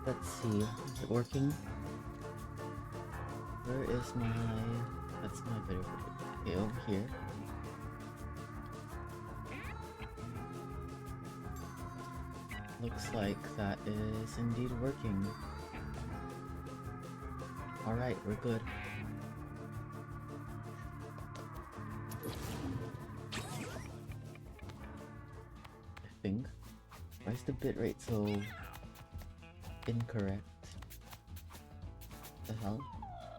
Let's see, is it working? Where is my... That's my video. Okay, over here. Looks like that is indeed working. Alright, we're good. I think. Why is the bitrate so incorrect? The hell?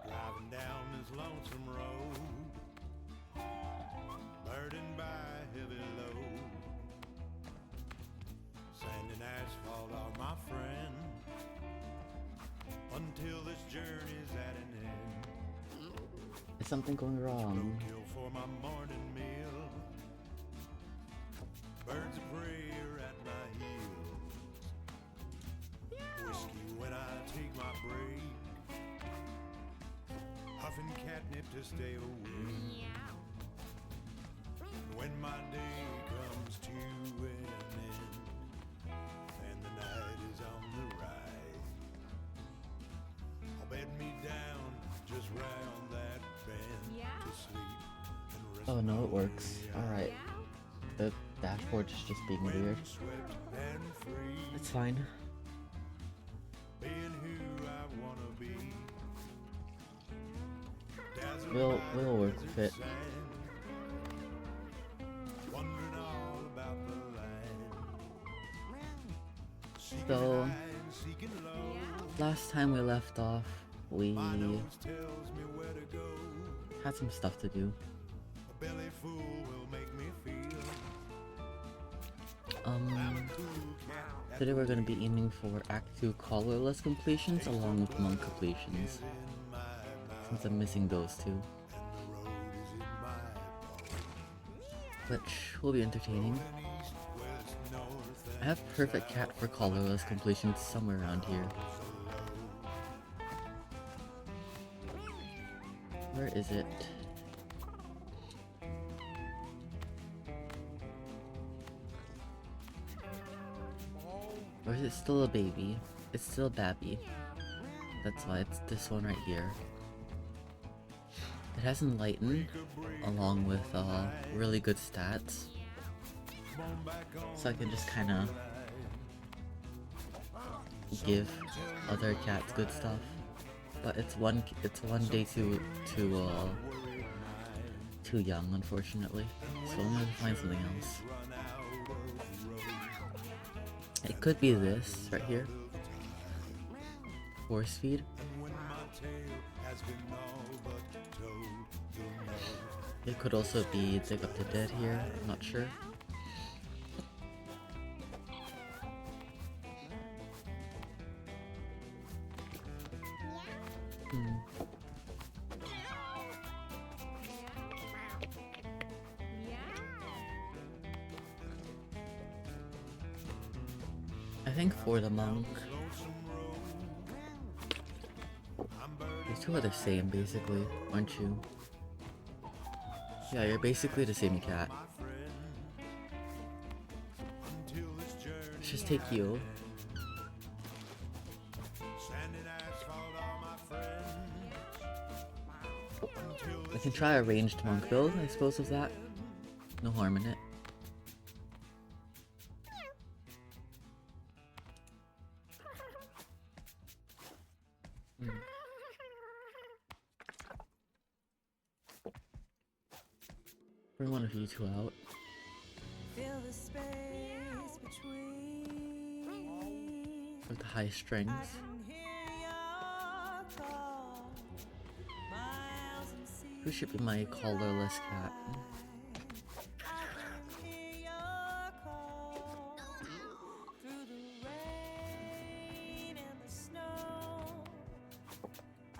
Driving down this lonesome road, burdened by a heavy load. Sand and asphalt are my friend, until this journey's at an end. Is something going wrong? Roadkill for my morning meal, birds of prey are at my heels. Whiskey when I take my break, huffing catnip to stay awake. When my day comes to an end and the night is on the rise, I'll bed me down just round that bend to sleep and rest. Oh no, it works. Alright. The dashboard is just being weird. Swept and free, It's fine. being who I wanna be. Dazzled We'll by the work with desert it. sand, wondering all about the land. Seeking So, high and seeking low, last time we left off, we my nose tells me where to go. had some stuff to do. A belly full will make me feel. Today we're going to be aiming for Act 2 collarless completions along with monk completions, since I'm missing those two, which will be entertaining. I have perfect cat for collarless completions somewhere around here. Where is it? Or is it still a baby? It's still Babby. That's why it's this one right here. It has Enlighten, along with really good stats. So I can just kinda give other cats good stuff. But it's one day too young, unfortunately. So I'm gonna find something else. It could be this right here. Force feed. It could also be dig up the dead here. I'm not sure. I think for the monk, you two are the same basically, aren't you? Yeah, you're basically the same cat. Let's just take you. I can try a ranged monk build, I suppose, of that. No harm in it. Bring one of you two out. With the high strings. Who should be my collarless cat?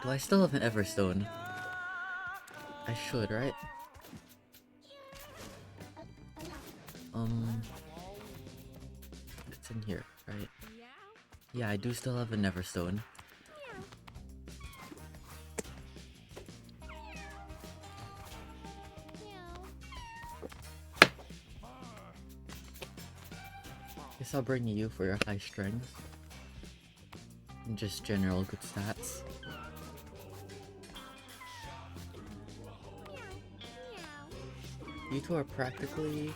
Do I still have an Everstone? I should, right? It's in here, right? Yeah, I do still have a Neverstone. Guess I'll bring you for your high strength. And just general good stats. You two are practically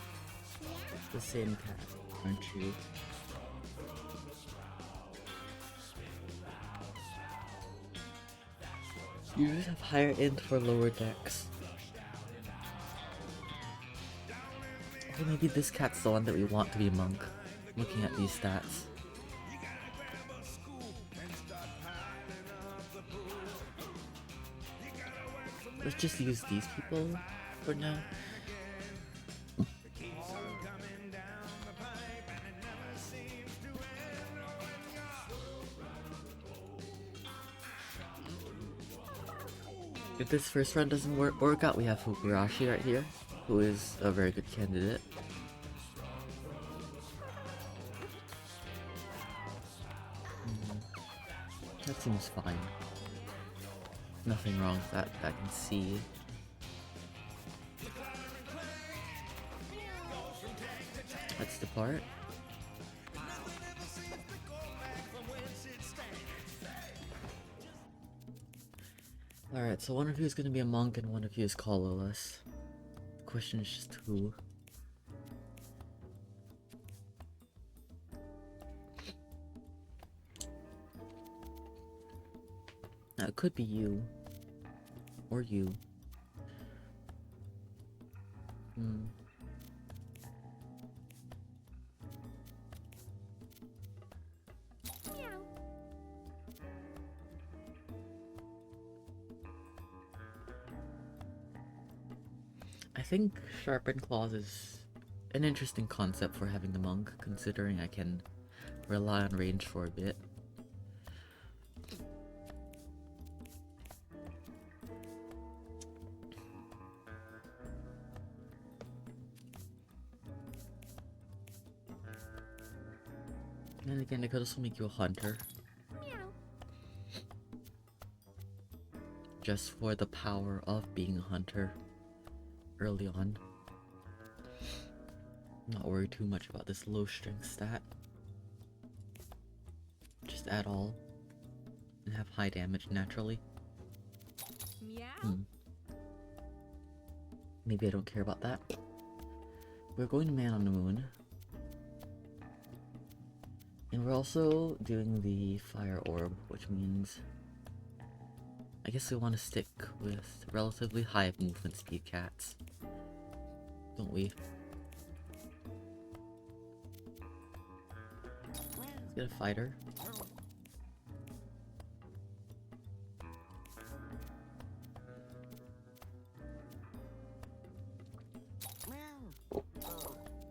the same cat, aren't you? You just have higher int for lower decks. Or maybe this cat's the one that we want to be monk, looking at these stats. Let's just use these people for now. If this first run doesn't work out, we have Mewgenics right here, who is a very good candidate. That seems fine. Nothing wrong with that I can see. Let's depart. Alright, so one of you is gonna be a monk and one of you is colorless. The question is just who. Now it could be you. Or you. I think Sharpened Claws is an interesting concept for having the monk, considering I can rely on range for a bit. And again, I could also make you a hunter. Just for the power of being a hunter early on. Not worry too much about this low strength stat. Just add all and have high damage naturally. Maybe I don't care about that. We're going to Man on the Moon. And we're also doing the Fire Orb, which means I guess we want to stick with relatively high movement speed cats, don't we? Let's get a fighter.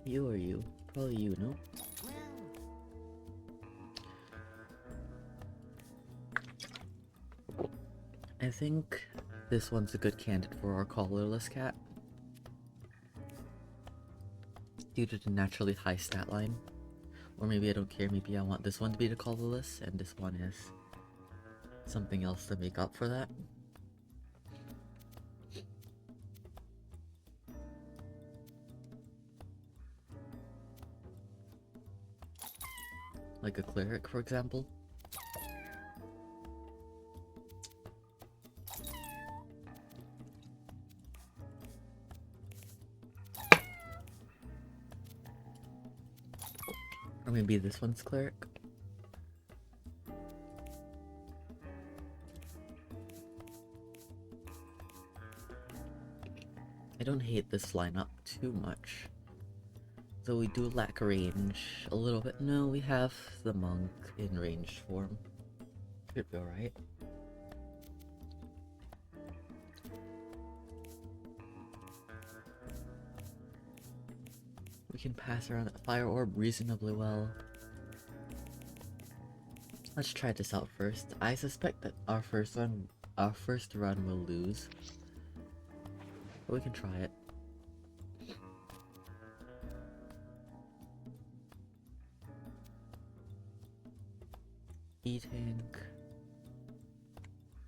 You or you? Probably you, no? I think this one's a good candidate for our collarless cat, due to the naturally high stat line. Or maybe I don't care, maybe I want this one to be the collarless and this one is something else to make up for that. Like a cleric, for example. Or maybe this one's cleric. I don't hate this lineup too much. Though we do lack range a little bit. No, we have the monk in ranged form. Should be alright. We can pass around that fire orb reasonably well. Let's try this out first. I suspect that our first run will lose. But we can try it. E-tank.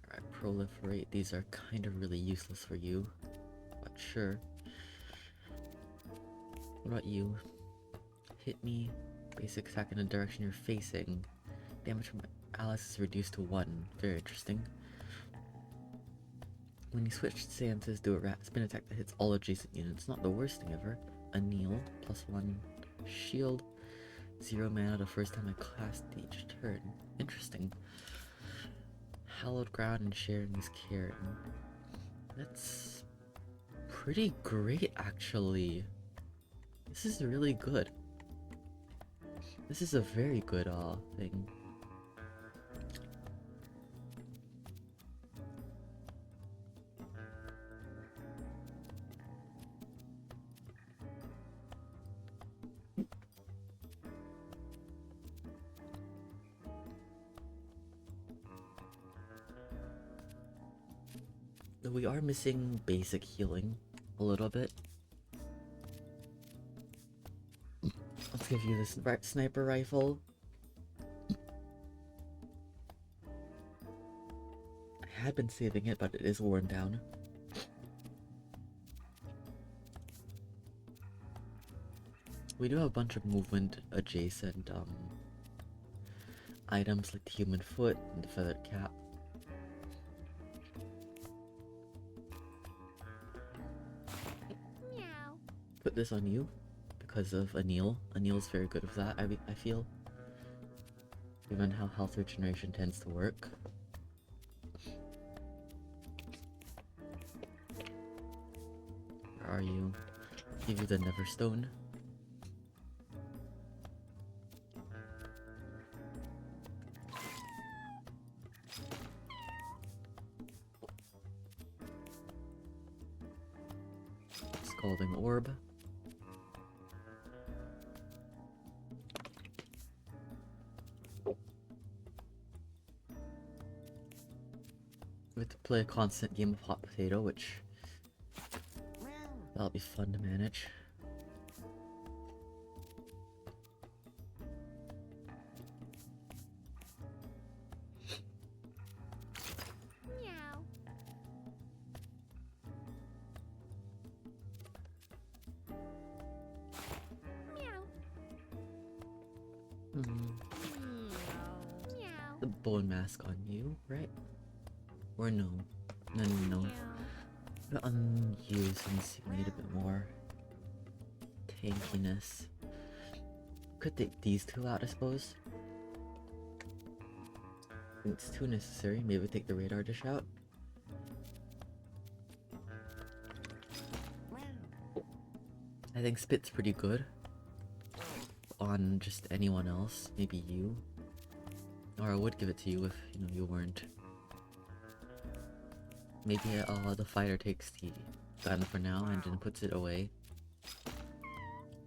Alright, proliferate. These are kind of really useless for you. But sure. What about you? Hit me. Basic attack in the direction you're facing. Damage from Alice is reduced to 1. Very interesting. When you switch stances, do a spin attack that hits all adjacent units. Not the worst thing ever. Anneal, +1 shield. 0 mana the first time I cast each turn. Interesting. Hallowed Ground and Sharon's Cairn. That's pretty great, actually. This is really good. This is a very good thing. We are missing basic healing a little bit. Let's give you this sniper rifle. I had been saving it, but it is worn down. We do have a bunch of movement adjacent items like the human foot and the feathered cap. Put this on you because of Anneal. Anneal's very good with that, I feel. Given how health regeneration tends to work. Where are you? Give you the Neverstone. Scalding Orb. We have to play a constant game of hot potato, which that'll be fun to manage. The bone mask on you, right? Or no? No. Put it on you since you need a bit more tankiness. Could take these two out, I suppose. It's too necessary. Maybe take the radar dish out. I think Spit's pretty good on just anyone else. Maybe you. Or I would give it to you if, you know, you weren't. Maybe the fighter takes the gun for now and then puts it away.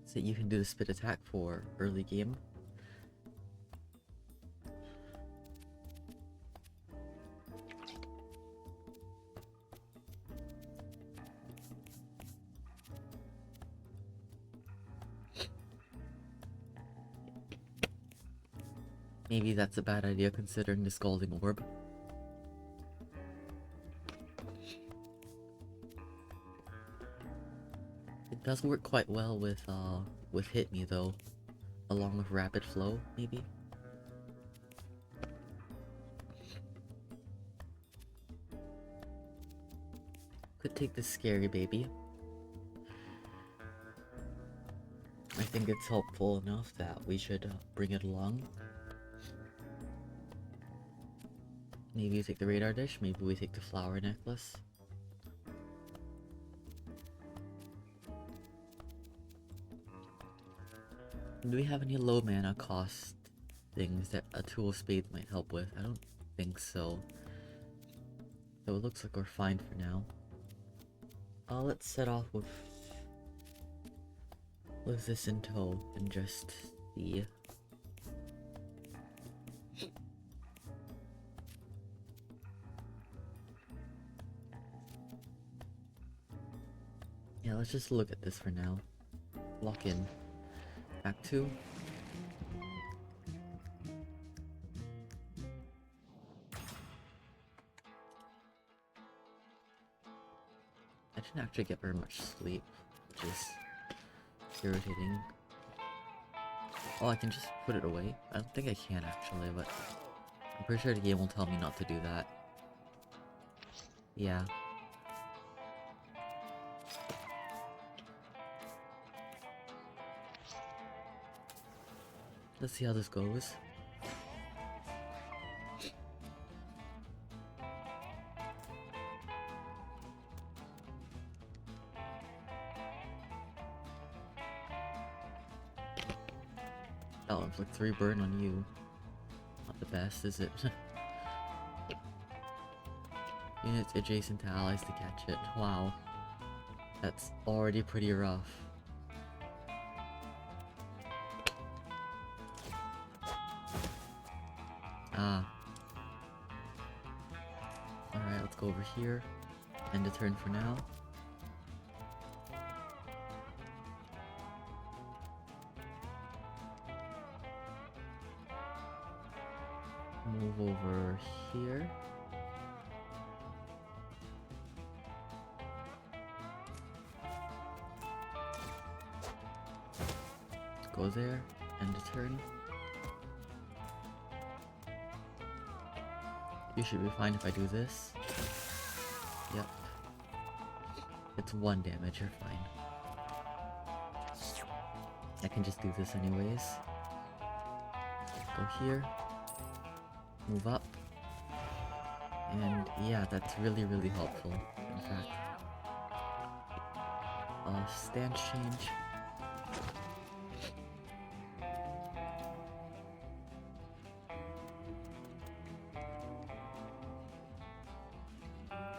So that you can do the spit attack for early game. Maybe that's a bad idea considering the Scalding Orb. It does work quite well with Hit Me though, along with Rapid Flow, maybe. Could take the Scary Baby. I think it's helpful enough that we should bring it along. Maybe we take the radar dish, maybe we take the flower necklace. Do we have any low mana cost things that a Tool of Spades might help with? I don't think so. So it looks like we're fine for now. Let's set off with this in tow and just see. Yeah, let's just look at this for now. Lock in. Act 2. I didn't actually get very much sleep, which is irritating. Oh, I can just put it away? I don't think I can actually, but I'm pretty sure the game will tell me not to do that. Yeah. Let's see how this goes. Oh, inflict 3 burn on you. Not the best, is it? Units adjacent to allies to catch it. Wow. That's already pretty rough. Ah. Alright, let's go over here. End a turn for now. Move over here. Go there, end a turn. You should be fine if I do this. Yep. It's 1 damage, you're fine. I can just do this anyways. Go here. Move up. And yeah, that's really, really helpful. In fact. Stance change.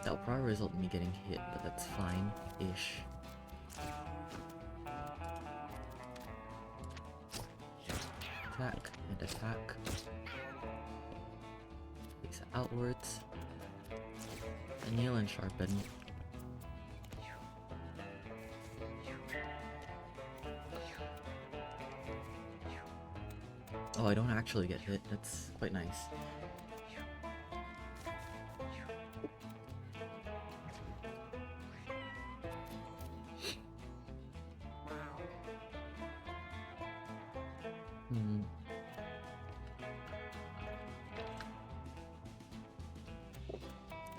That'll probably result in me getting hit, but that's fine-ish. Attack and attack. Face it outwards. Anneal and sharpen. Oh, I don't actually get hit. That's quite nice.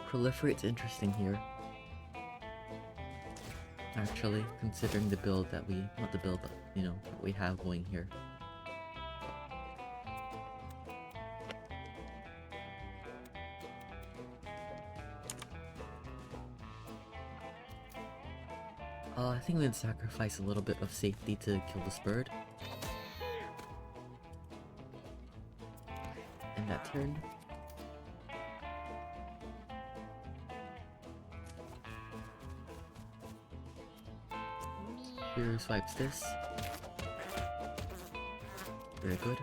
Proliferate's interesting here. Actually, considering the build that we, not the build, but, you know, what we have going here. I think we'd sacrifice a little bit of safety to kill this bird. End that turn. Hero swipes this. Very good.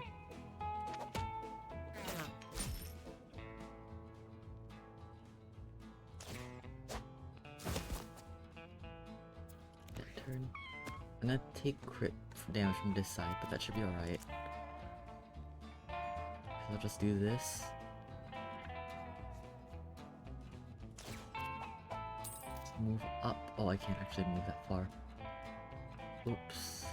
That turn. I'm gonna take crit damage from this side, but that should be alright. So I'll just do this. Move up. Oh, I can't actually move that far. Oops.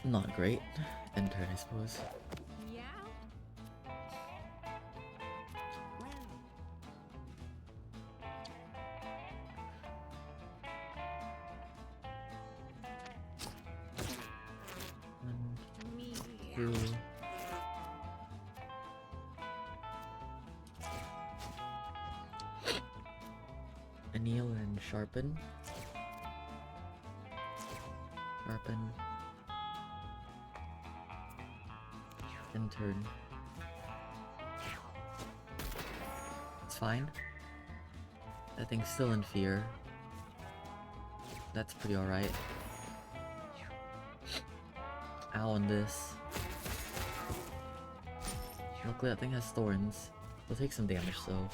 Not great. End turn, I suppose. Yeah. Me. 2. Anneal and sharpen. Sharpen. End turn. It's fine. That thing's still in fear. That's pretty alright. Ow on this. Luckily that thing has thorns. We'll take some damage though.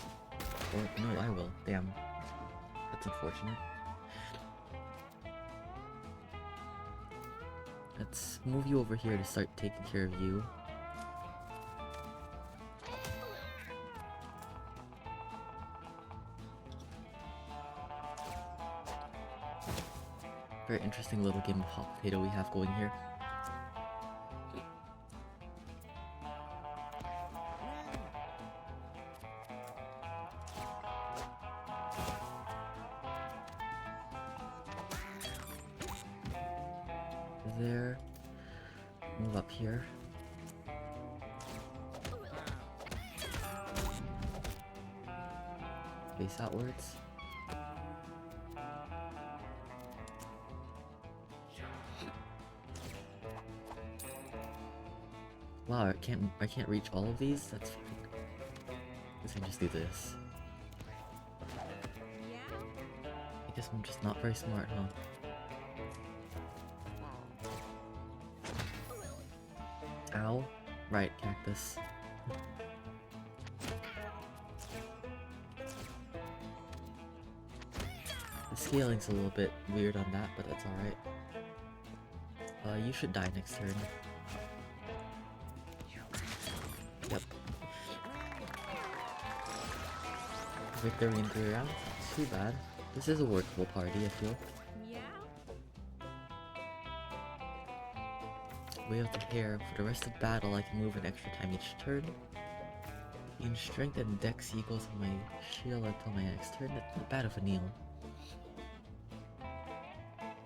Or, no, I will. Damn. That's unfortunate. Let's move you over here to start taking care of you. Very interesting little game of hot potato we have going here. there. Move up here. Face outwards. Wow, I can't reach all of these? That's fine. Guess I can just do this. Yeah? I guess I'm just not very smart, huh? Ow. Right, cactus. The scaling's a little bit weird on that, but that's alright. You should die next turn. Yep. Victory in 3 rounds? Too bad. This is a workable party, I feel. Yeah? Way of the hair. For the rest of battle, I can move an extra time each turn. Gain strength and dex equals to my shield until my next turn. That's not bad of a kneel.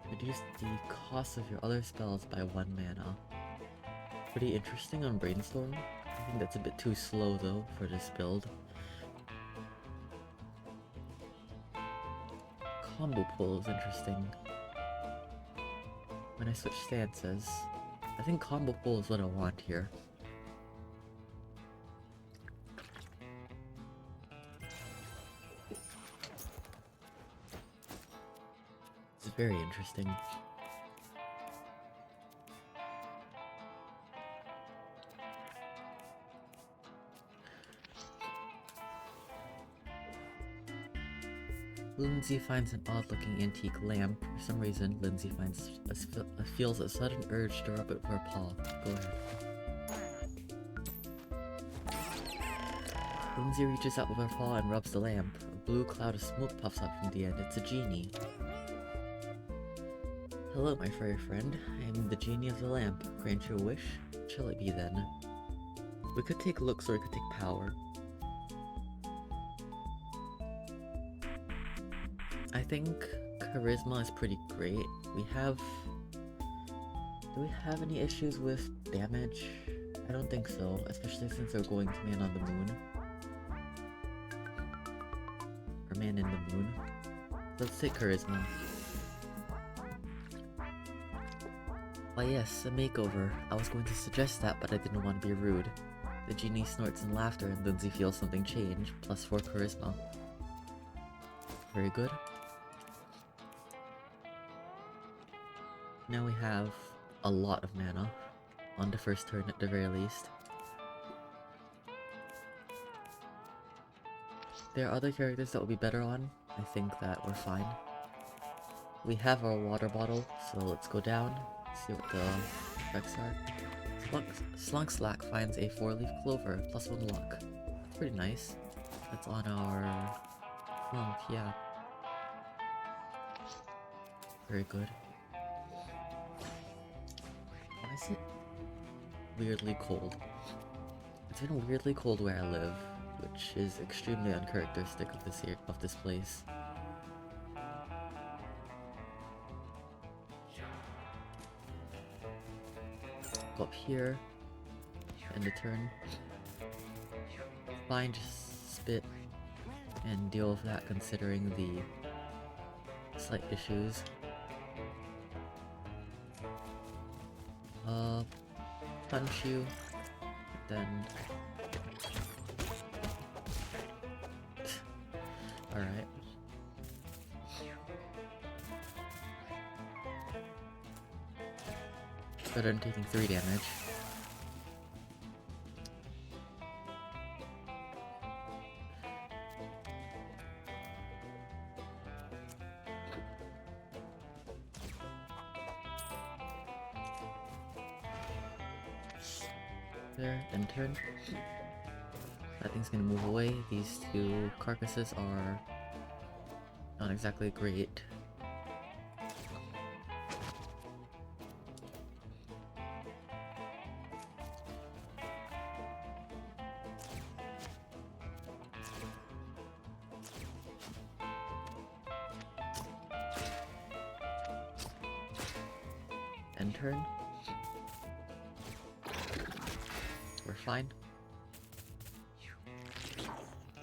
Reduce the cost of your other spells by 1 mana. Pretty interesting on Brainstorm. I think that's a bit too slow though for this build. Combo pull is interesting. When I switch stances, I think combo pull is what I want here. It's very interesting. Lindsay finds an odd-looking antique lamp. For some reason, Lindsay feels a sudden urge to rub it with her paw. Go ahead. Lindsay reaches out with her paw and rubs the lamp. A blue cloud of smoke puffs up from the end. It's a genie. Hello, my furry friend. I am the genie of the lamp. Grant your wish? What shall it be then? We could take looks or we could take power. I think charisma is pretty great. Do we have any issues with damage? I don't think so, especially since they're going to Man on the Moon. Or Man in the Moon. Let's take charisma. Why yes, a makeover. I was going to suggest that, but I didn't want to be rude. The genie snorts in laughter and Lindsay feels something change, +4 charisma. Very good. Now we have a lot of mana on the first turn at the very least. There are other characters that will be better on. I think that we're fine. We have our water bottle, so let's go down, see what the effects are. Slunk Slack finds a 4-leaf clover, +1 luck. That's pretty nice. That's on our Flunk, yeah. Very good. Why is it weirdly cold? It's been weirdly cold where I live, which is extremely uncharacteristic of this place. Go up here, end the turn. Fine, just spit and deal with that considering the slight issues. Punch you, then... Alright. Better than taking 3 damage. There, end turn. That thing's gonna move away. These 2 carcasses are not exactly great. End turn. We're fine.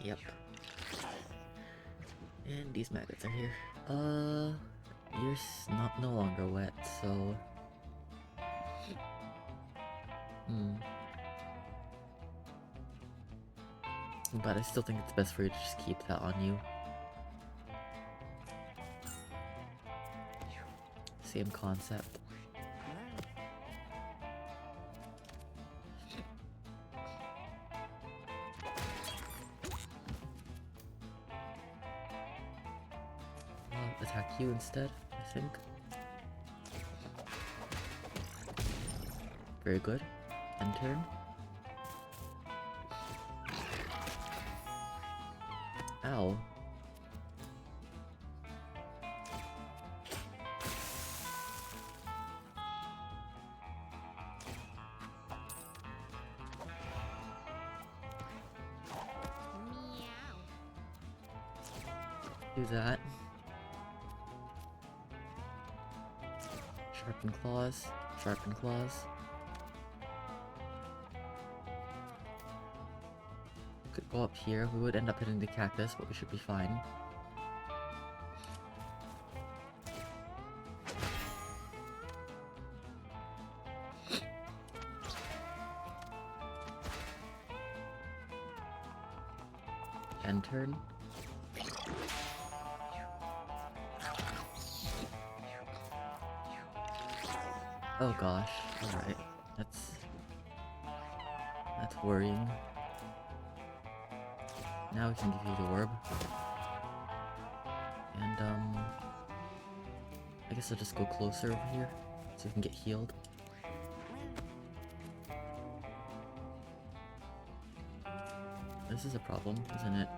Yep. And these maggots are here. You're no longer wet, so... But I still think it's best for you to just keep that on you. Same concept. I'll attack you instead, I think. Very good. End turn. Ow. Do that. Sharpen claws. Sharpen claws. Could go up here. We would end up hitting the cactus, but we should be fine. End turn. Oh gosh. Alright. That's worrying. Now we can give you the orb. And I guess I'll just go closer over here so we can get healed. This is a problem, isn't it?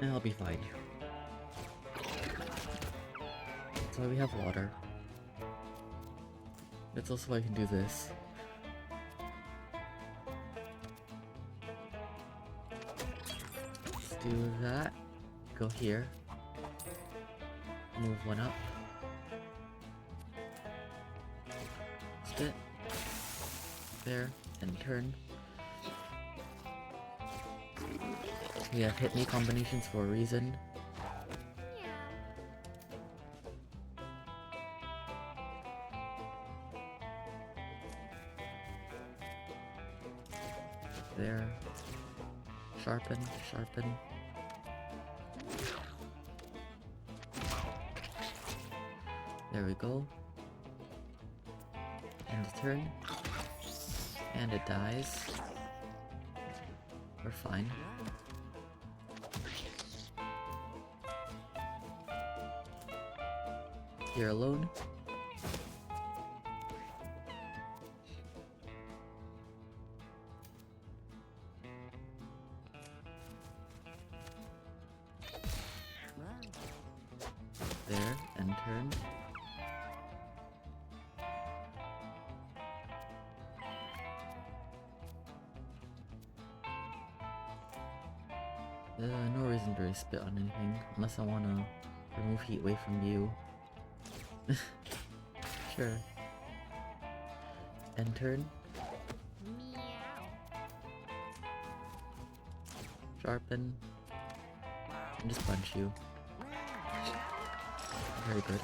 And I'll be fine. That's why we have water. That's also why I can do this. Let's do that. Go here. Move one up. Spit. There. And turn. We have hit me combinations for a reason. There. Sharpen, sharpen. There we go. End turn. And it dies. We're fine. You're alone. There, and turn. No reason to really spit on anything, unless I want to remove heat away from you. Sure. End turn. Sharpen. And just punch you. Very good.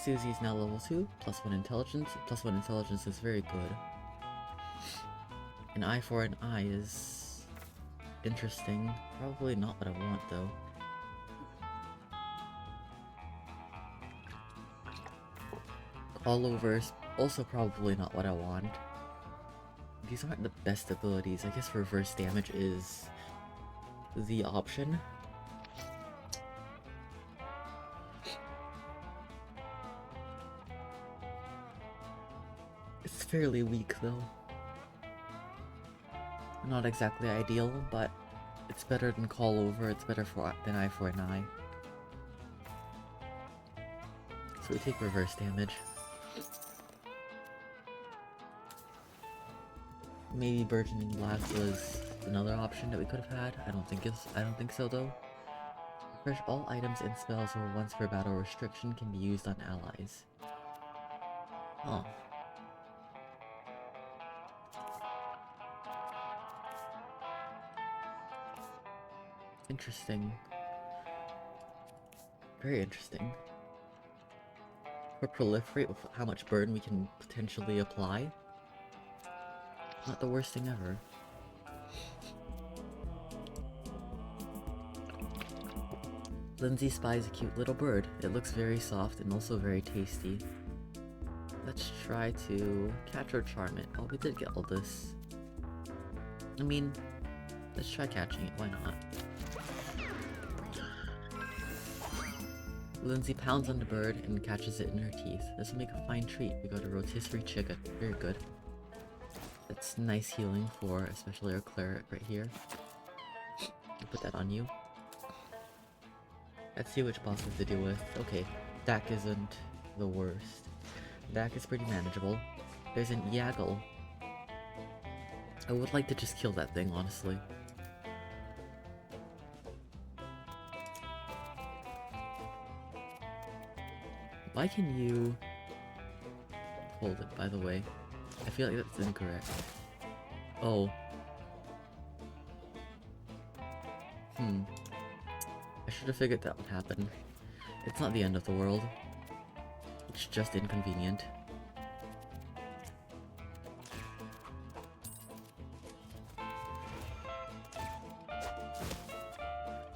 Susie's now level 2, +1 intelligence. +1 intelligence is very good. An eye for an eye is interesting. Probably not what I want though. All over is also probably not what I want. These aren't the best abilities. I guess reverse damage is the option. It's fairly weak though. Not exactly ideal, but it's better than call over. It's better than eye for an eye. So we take reverse damage. Maybe Burgeoning Blast was another option that we could have had. I don't think so though. Refresh all items and spells where once per battle restriction can be used on allies. Huh. Interesting. Very interesting. For proliferate with how much burn we can potentially apply. Not the worst thing ever. Lindsay spies a cute little bird. It looks very soft and also very tasty. Let's try to catch or charm it. Oh, we did get all this. I mean, let's try catching it, why not? Lindsay pounds on the bird and catches it in her teeth. This will make a fine treat. We got a rotisserie chicken. Very good. That's nice healing for especially our cleric right here. I'll put that on you. Let's see which boss we have to deal with. Okay, Dak isn't the worst. Dak is pretty manageable. There's an Yaggle. I would like to just kill that thing, honestly. Why can you hold it, by the way? I feel like that's incorrect. Oh. I should have figured that would happen. It's not the end of the world. It's just inconvenient.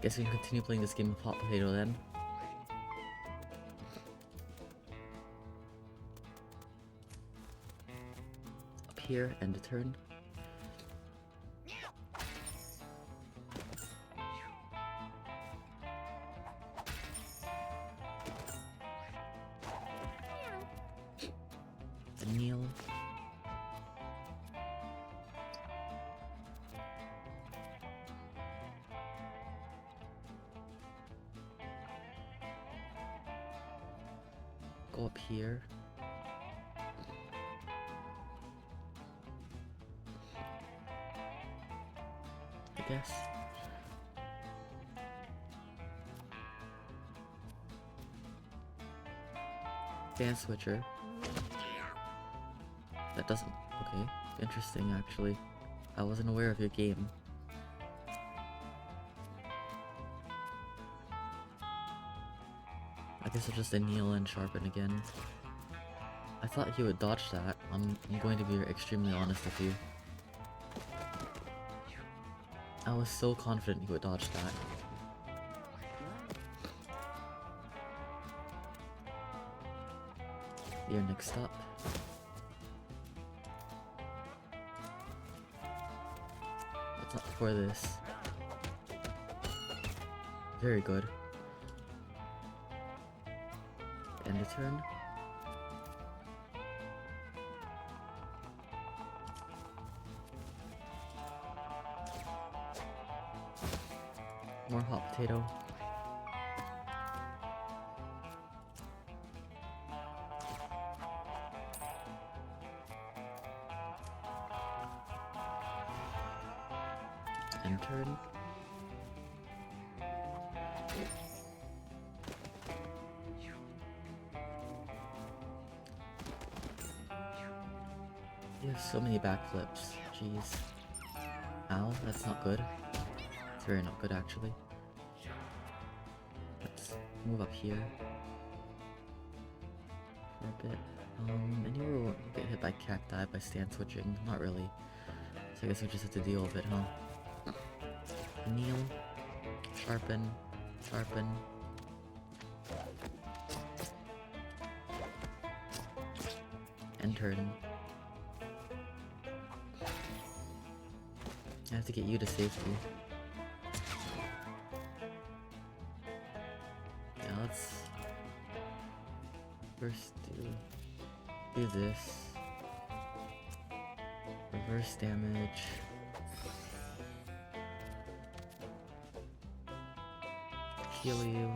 Guess we can continue playing this game of Hot Potato then. Up here, end a turn. Kneel. Go up here. I guess. Dance switcher. That doesn't... okay. Interesting, actually. I wasn't aware of your game. I guess I'll just kneel and sharpen again. I thought he would dodge that. I'm going to be extremely honest with you. I was so confident he would dodge that. You're next up. Let's not for this. Very good. End a turn. More hot potato. End turn. You have so many backflips. Jeez. Ow, that's not good. It's very not good, actually. Let's move up here for a bit. And you will get hit by cacti by stance switching. Not really. So I guess we just have to deal with it, huh? Kneel. Sharpen. Sharpen. End turn. I have to get you to safety. Yeah, let's first do this. Reverse damage. Heal you.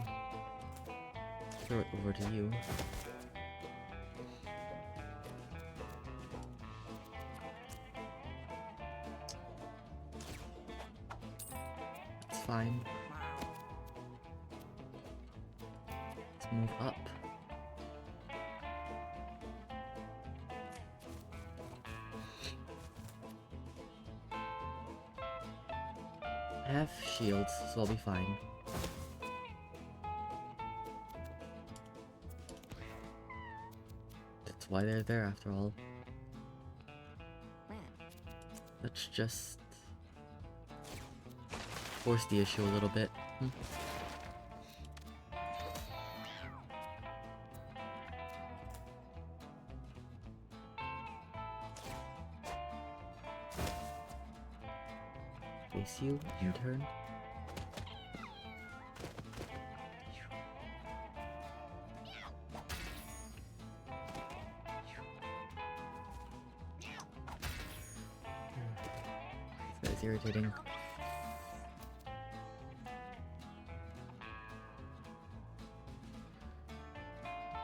Throw it over to you. time. Let's move up. I have shields, so I'll be fine. That's why they're there after all. Let's just force the issue a little bit. Face you, in turn. That's irritating.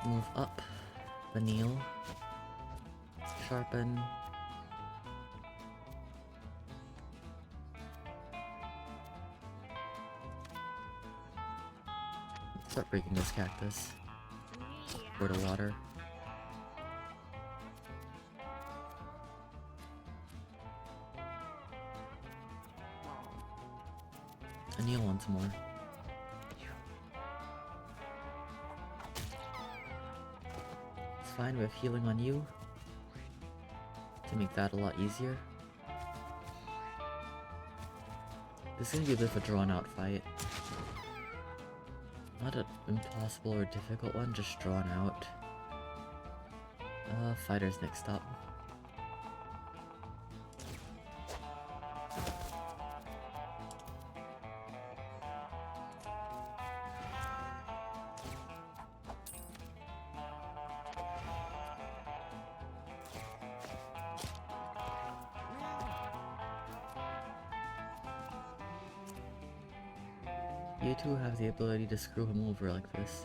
Move up. Vanille. Sharpen. Start breaking this cactus. Pour the water. Anil once more. It's fine, we have healing on you to make that a lot easier. This is gonna be a bit of a drawn out fight. Not an impossible or difficult one, just drawn out. Fighter's next up. You two have the ability to screw him over like this.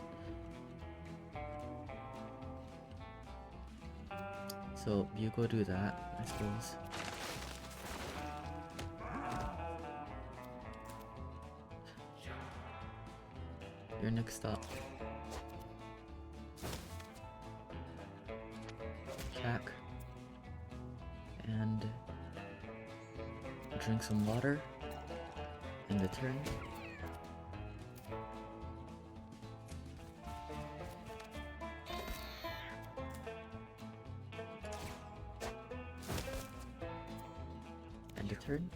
So you go do that, I suppose. Your next stop. Check. And drink some water. End the turn. End the turn.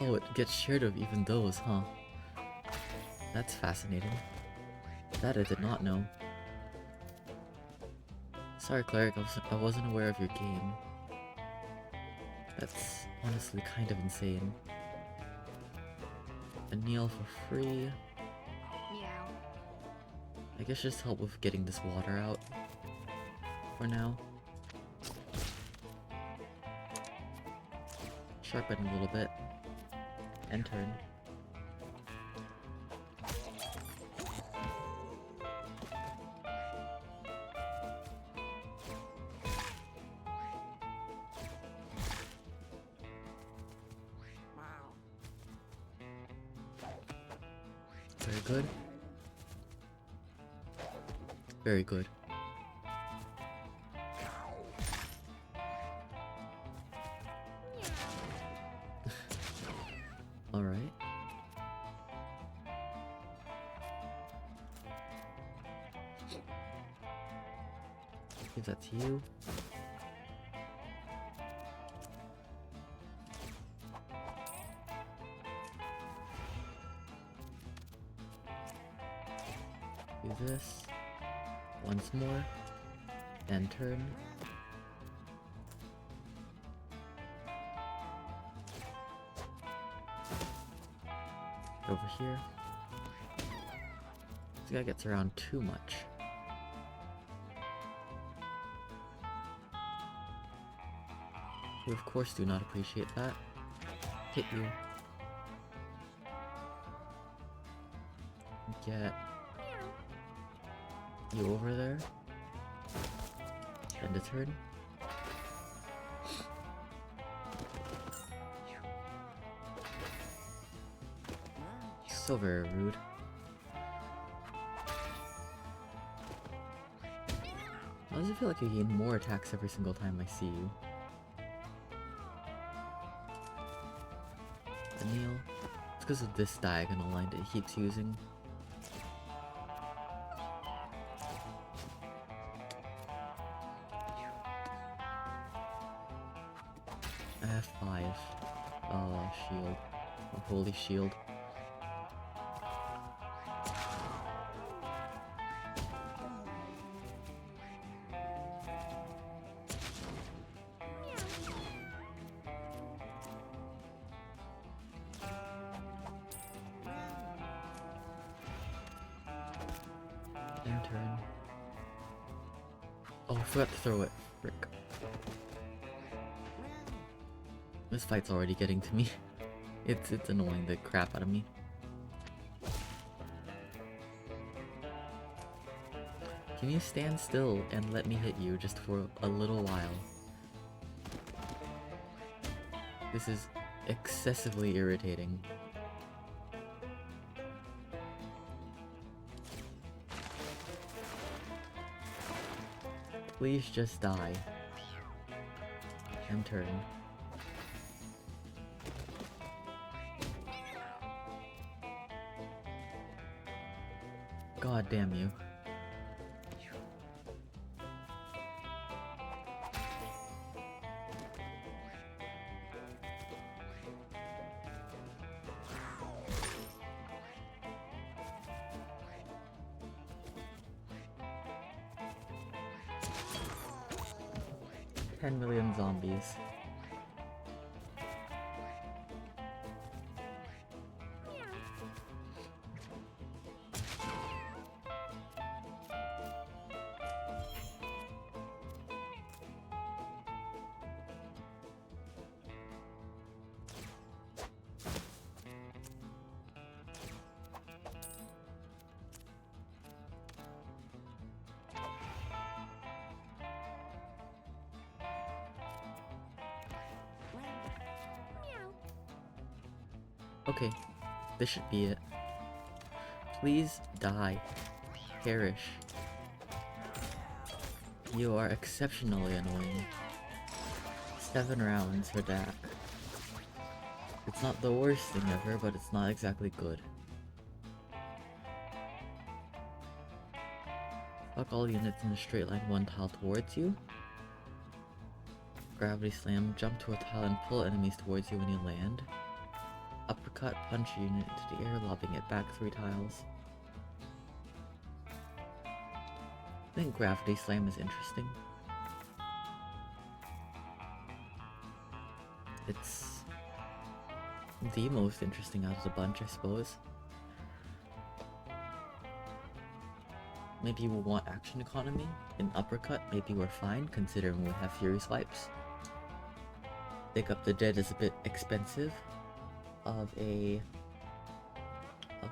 Oh, it gets rid of even those, huh? That's fascinating. That I did not know. Sorry, Cleric, I wasn't aware of your game. That's honestly kind of insane. Anil for free. Meow. I guess just help with getting this water out. For now. Sharpen a little bit. And turn. Very good. Very good. Alright. Give that to you. Do this once more, and turn. Over here. This guy gets around too much. We of course do not appreciate that. Hit you. Get you over there. end a turn. So very rude. Why does it feel like you gain more attacks every single time I see you? Anil? It's because of this diagonal line that he keeps using. I have 5. Oh, shield. A holy shield. End turn. Oh, I forgot to throw it. Frick. This fight's already getting to me. It's annoying the crap out of me. Can you stand still and let me hit you just for a little while? This is excessively irritating. Please just die. End turn. God damn you. $10 million zombies. Okay, this should be it. Please die. Perish. You are exceptionally annoying. 7 rounds for Dak. It's not the worst thing ever, but it's not exactly good. Fuck all units in a straight line 1 tile towards you. Gravity slam, jump to a tile and pull enemies towards you when you land. Uppercut, punch a unit into the air, lobbing it back 3 tiles. I think Gravity Slam is interesting. It's the most interesting out of the bunch, I suppose. Maybe we'll want action economy. In Uppercut, maybe we're fine, considering we have Fury Swipes. Pick Up the Dead is a bit expensive of a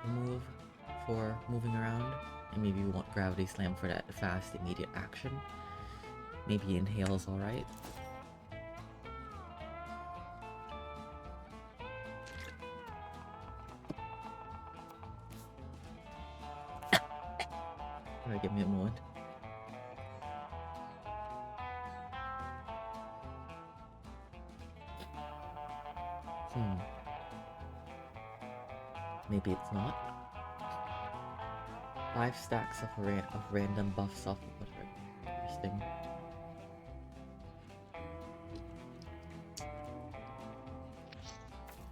move for moving around, and maybe we want Gravity Slam for that fast, immediate action. Maybe Inhale's alright. Alright, give me a moment. Maybe it's not. 5 stacks of random buffs off of whatever. Interesting.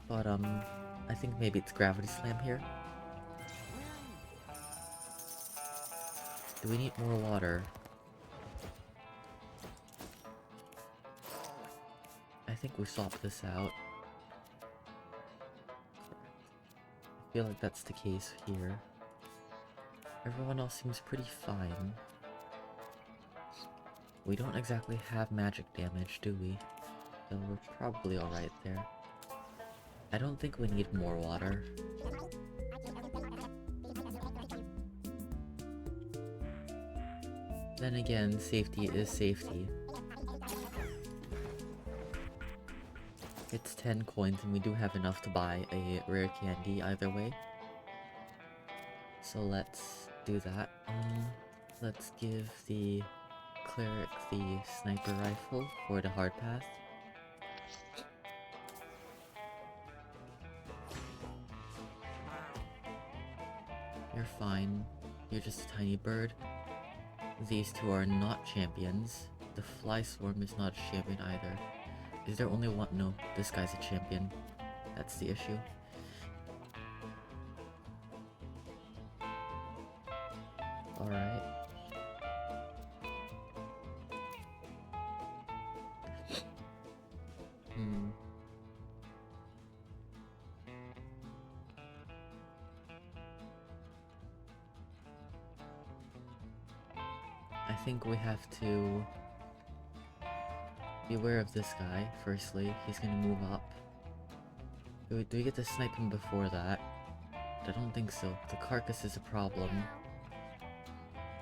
But I think maybe it's Gravity Slam here. Do we need more water? I think we swap this out. I feel like that's the case here. Everyone else seems pretty fine. We don't exactly have magic damage, do we? So we're probably alright there. I don't think we need more water. Then again, safety is safety. It's 10 coins and we do have enough to buy a rare candy either way. So let's do that. Let's give the cleric the sniper rifle for the hard path. You're fine. You're just a tiny bird. These two are not champions. The fly swarm is not a champion either. Is there only one? No, this guy's a champion. That's the issue. Alright. I think we have to be aware of this guy, firstly. He's gonna move up. Do we get to snipe him before that? I don't think so. The carcass is a problem.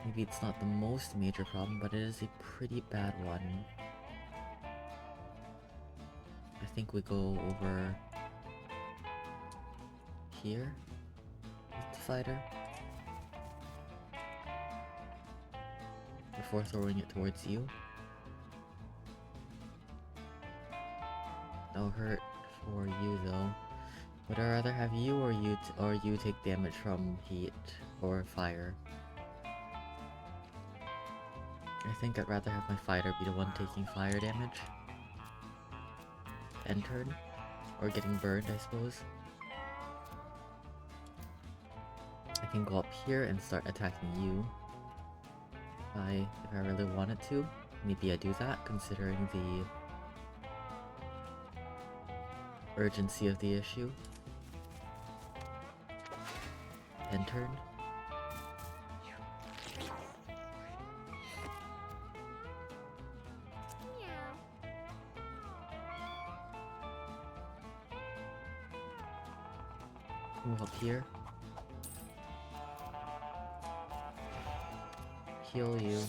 Maybe it's not the most major problem, but it is a pretty bad one. I think we go over here with the fighter before throwing it towards you. That'll hurt for you though. Would I rather have you or you take damage from heat or fire? I think I'd rather have my fighter be the one taking fire damage. End turn? Or getting burned, I suppose. I can go up here and start attacking you. If I really wanted to. Maybe I do that, considering the urgency of the issue. End turn. Move up here. Heal you.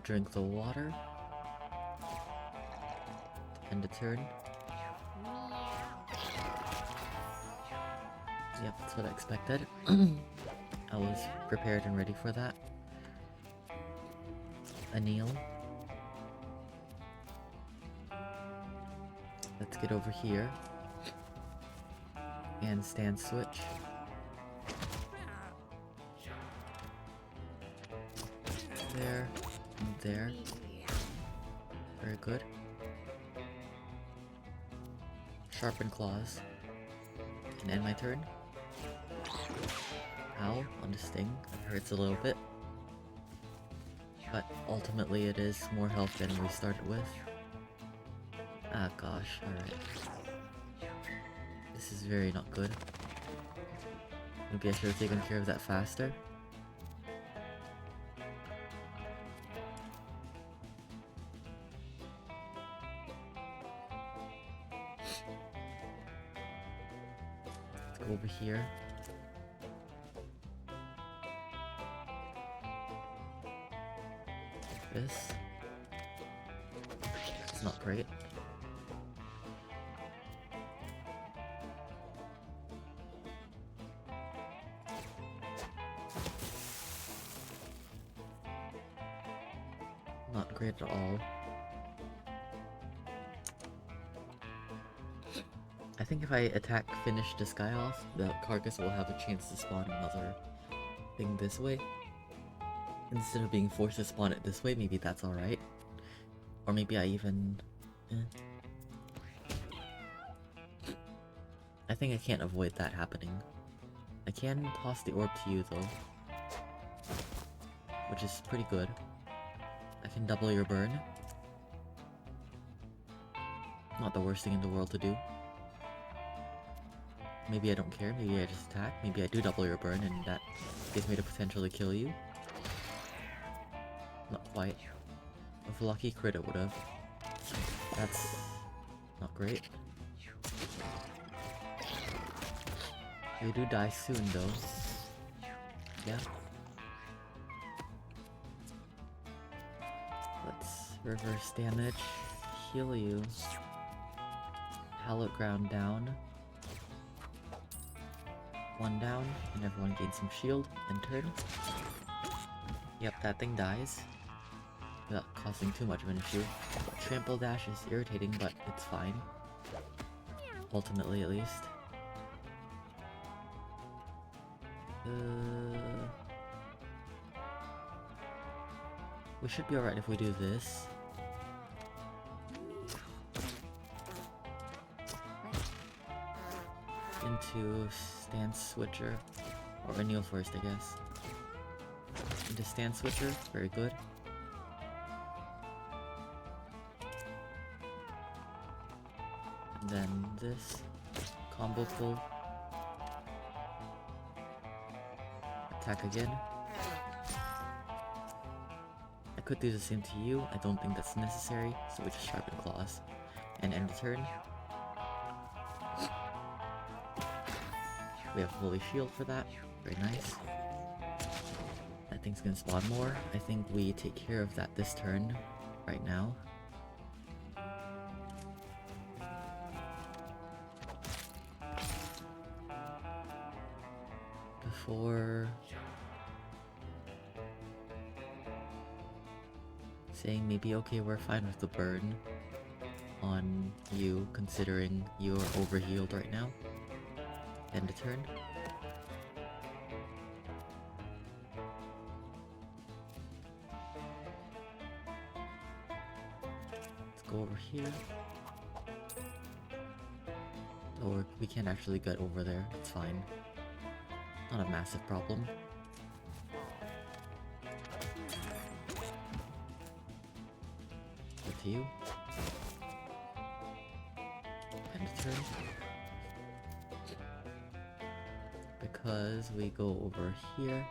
Drink the water. End a turn. Yep, that's what I expected. I was prepared and ready for that. A kneel. Let's get over here. And stand switch. There. And there. Very good. Sharpen claws. And end my turn. Ow, on the sting. That hurts a little bit. But ultimately it is more health than we started with. Ah gosh, alright. This is very not good. Maybe I should have taken care of that faster. Let's go over here. This. It's not great. Not great at all. I think if I finish this guy off, the carcass will have a chance to spawn another thing this way. Instead of being forced to spawn it this way, maybe that's alright. Or maybe I even... I think I can't avoid that happening. I can toss the orb to you though. Which is pretty good. I can double your burn. Not the worst thing in the world to do. Maybe I don't care, maybe I just attack, maybe I do double your burn and that gives me the potential to kill you. Not quite. With lucky crit it would've. That's not great. You do die soon though. Yeah. Let's reverse damage, heal you, hallowed ground down, 1 down, and everyone gains some shield, and turn. Yep, that thing dies, without causing too much of an issue. Trample dash is irritating, but it's fine. Ultimately, at least. We should be alright if we do this. Into stance switcher, or a kneel first, I guess. Into stance switcher, very good. And then this combo pull. Attack again. I could do the same to you, I don't think that's necessary, so we just sharpen claws. And end the turn. We have fully shield for that, very nice. That thing's gonna spawn more. I think we take care of that this turn, right now. Before saying maybe okay, we're fine with the burn on you, considering you're overhealed right now. End a turn. Let's go over here. Or we can't actually get over there, it's fine. Not a massive problem. Go to you. End a turn. Because we go over here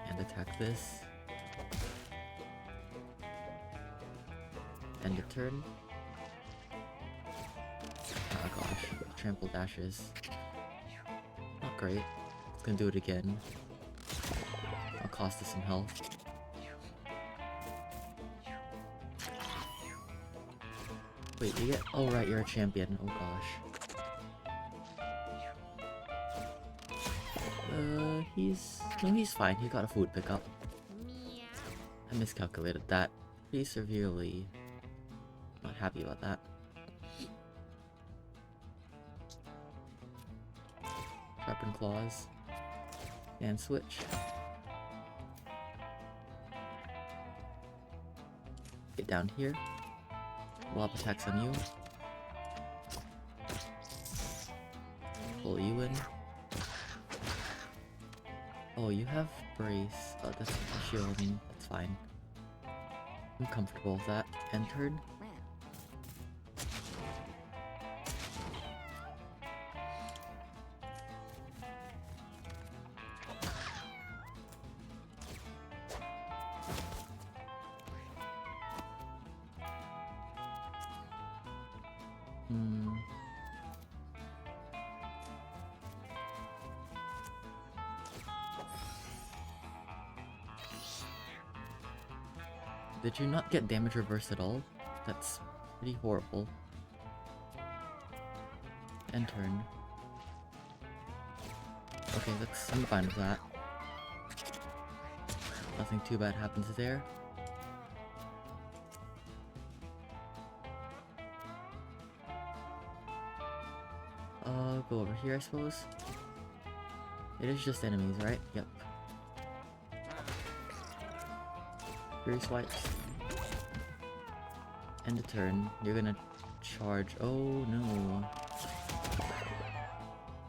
and attack this. End a turn. Oh gosh, trample dashes. Not great. It's gonna do it again. I'll cost us some health. Wait, you get— oh right, you're a champion. Oh gosh. He's fine. He got a food pickup. I miscalculated that. Pretty severely. Not happy about that. Sharpen claws. And switch. Get down here. Lob attacks on you. Pull you in. Oh, you have brace. Oh, that's a shield. I mean, that's fine. I'm comfortable with that. End turn. Did you not get damage reversed at all? That's pretty horrible. End turn. Okay, I'm fine with that. Nothing too bad happens there. Go over here, I suppose. It is just enemies, right? Yep. Fury swipes. End the turn. You're gonna charge. Oh no.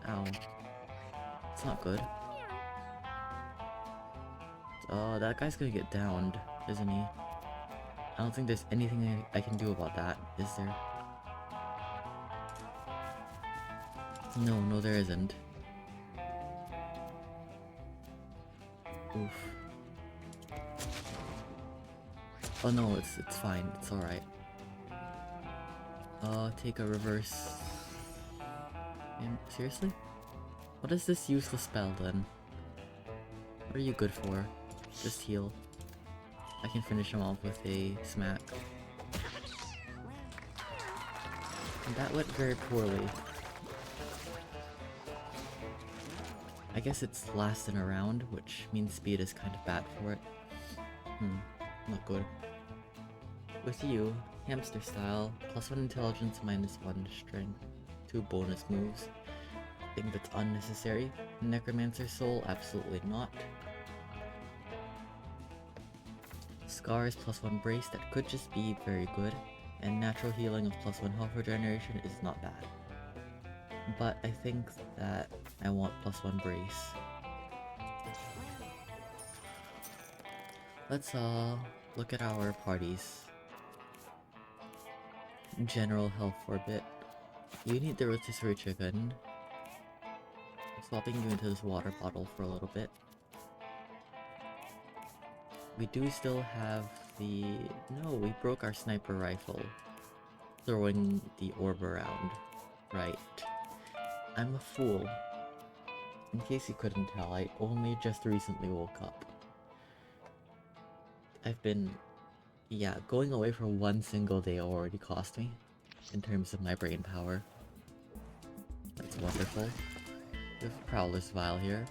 Ow. It's not good. Oh, that guy's gonna get downed, isn't he? I don't think there's anything I can do about that, is there? No, there isn't. Oof. Oh no, it's fine. It's alright. Take a reverse. Seriously? What is this useless spell then? What are you good for? Just heal. I can finish him off with a smack. And that went very poorly. I guess it's last in a round, which means speed is kind of bad for it. Not good. With you, hamster style, +1 intelligence, -1 strength, 2 bonus moves. I think that's unnecessary. Necromancer soul, absolutely not. Scars +1 brace, that could just be very good. And natural healing of +1 health regeneration is not bad. But I think that I want +1 brace. Let's look at our parties. General health for a bit. You need the rotisserie chicken. I'm swapping you into this water bottle for a little bit. We do still have the... No, we broke our sniper rifle. Throwing the orb around. Right. I'm a fool. In case you couldn't tell, I only just recently woke up. I've been... Yeah, going away for one single day already cost me. In terms of my brain power. That's wonderful. We have Prowler's Vial here.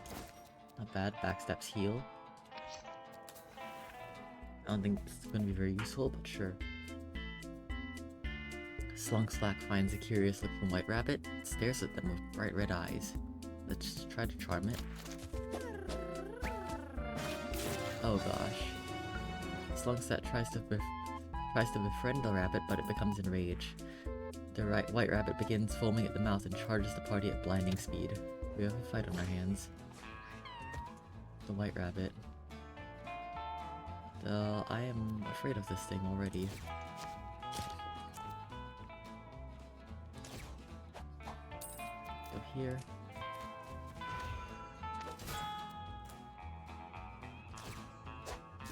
Not bad. Backsteps heal. I don't think it's going to be very useful, but sure. Slunk Slack finds a curious looking white rabbit, stares at them with bright red eyes. Let's try to charm it. Oh gosh. Slunkset tries to befriend the rabbit, but it becomes enraged. The white rabbit begins foaming at the mouth and charges the party at blinding speed. We have a fight on our hands. The white rabbit. I am afraid of this thing already. Go here.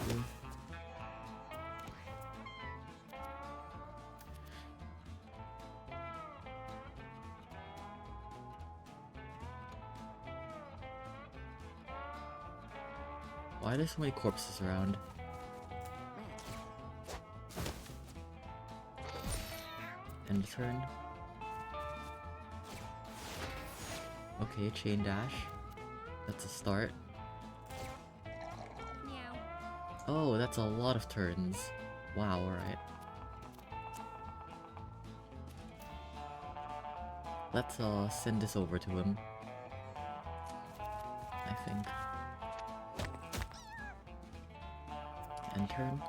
Ooh. Why are there so many corpses around? End turn. Okay, chain dash. That's a start. Meow. Oh, that's a lot of turns. Wow, alright. Let's send this over to him. I think. End turn.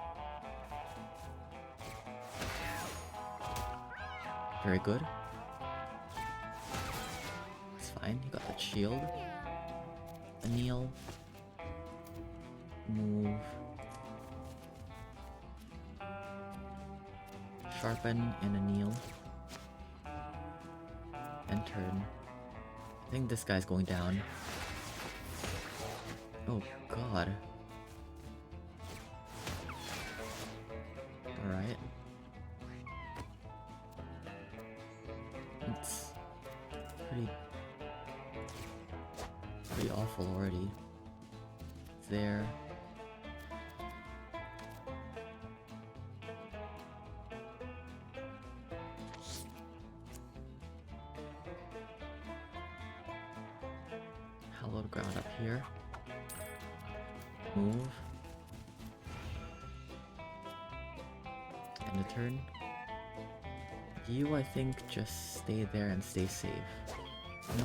Very good. It's fine, you got the shield. Anneal. Move. Sharpen and anneal. And turn. I think this guy's going down. Oh god. Alright. It's pretty awful already. There. Hallowed ground up here. Move. And a turn. You, I think, just stay there and stay safe. No?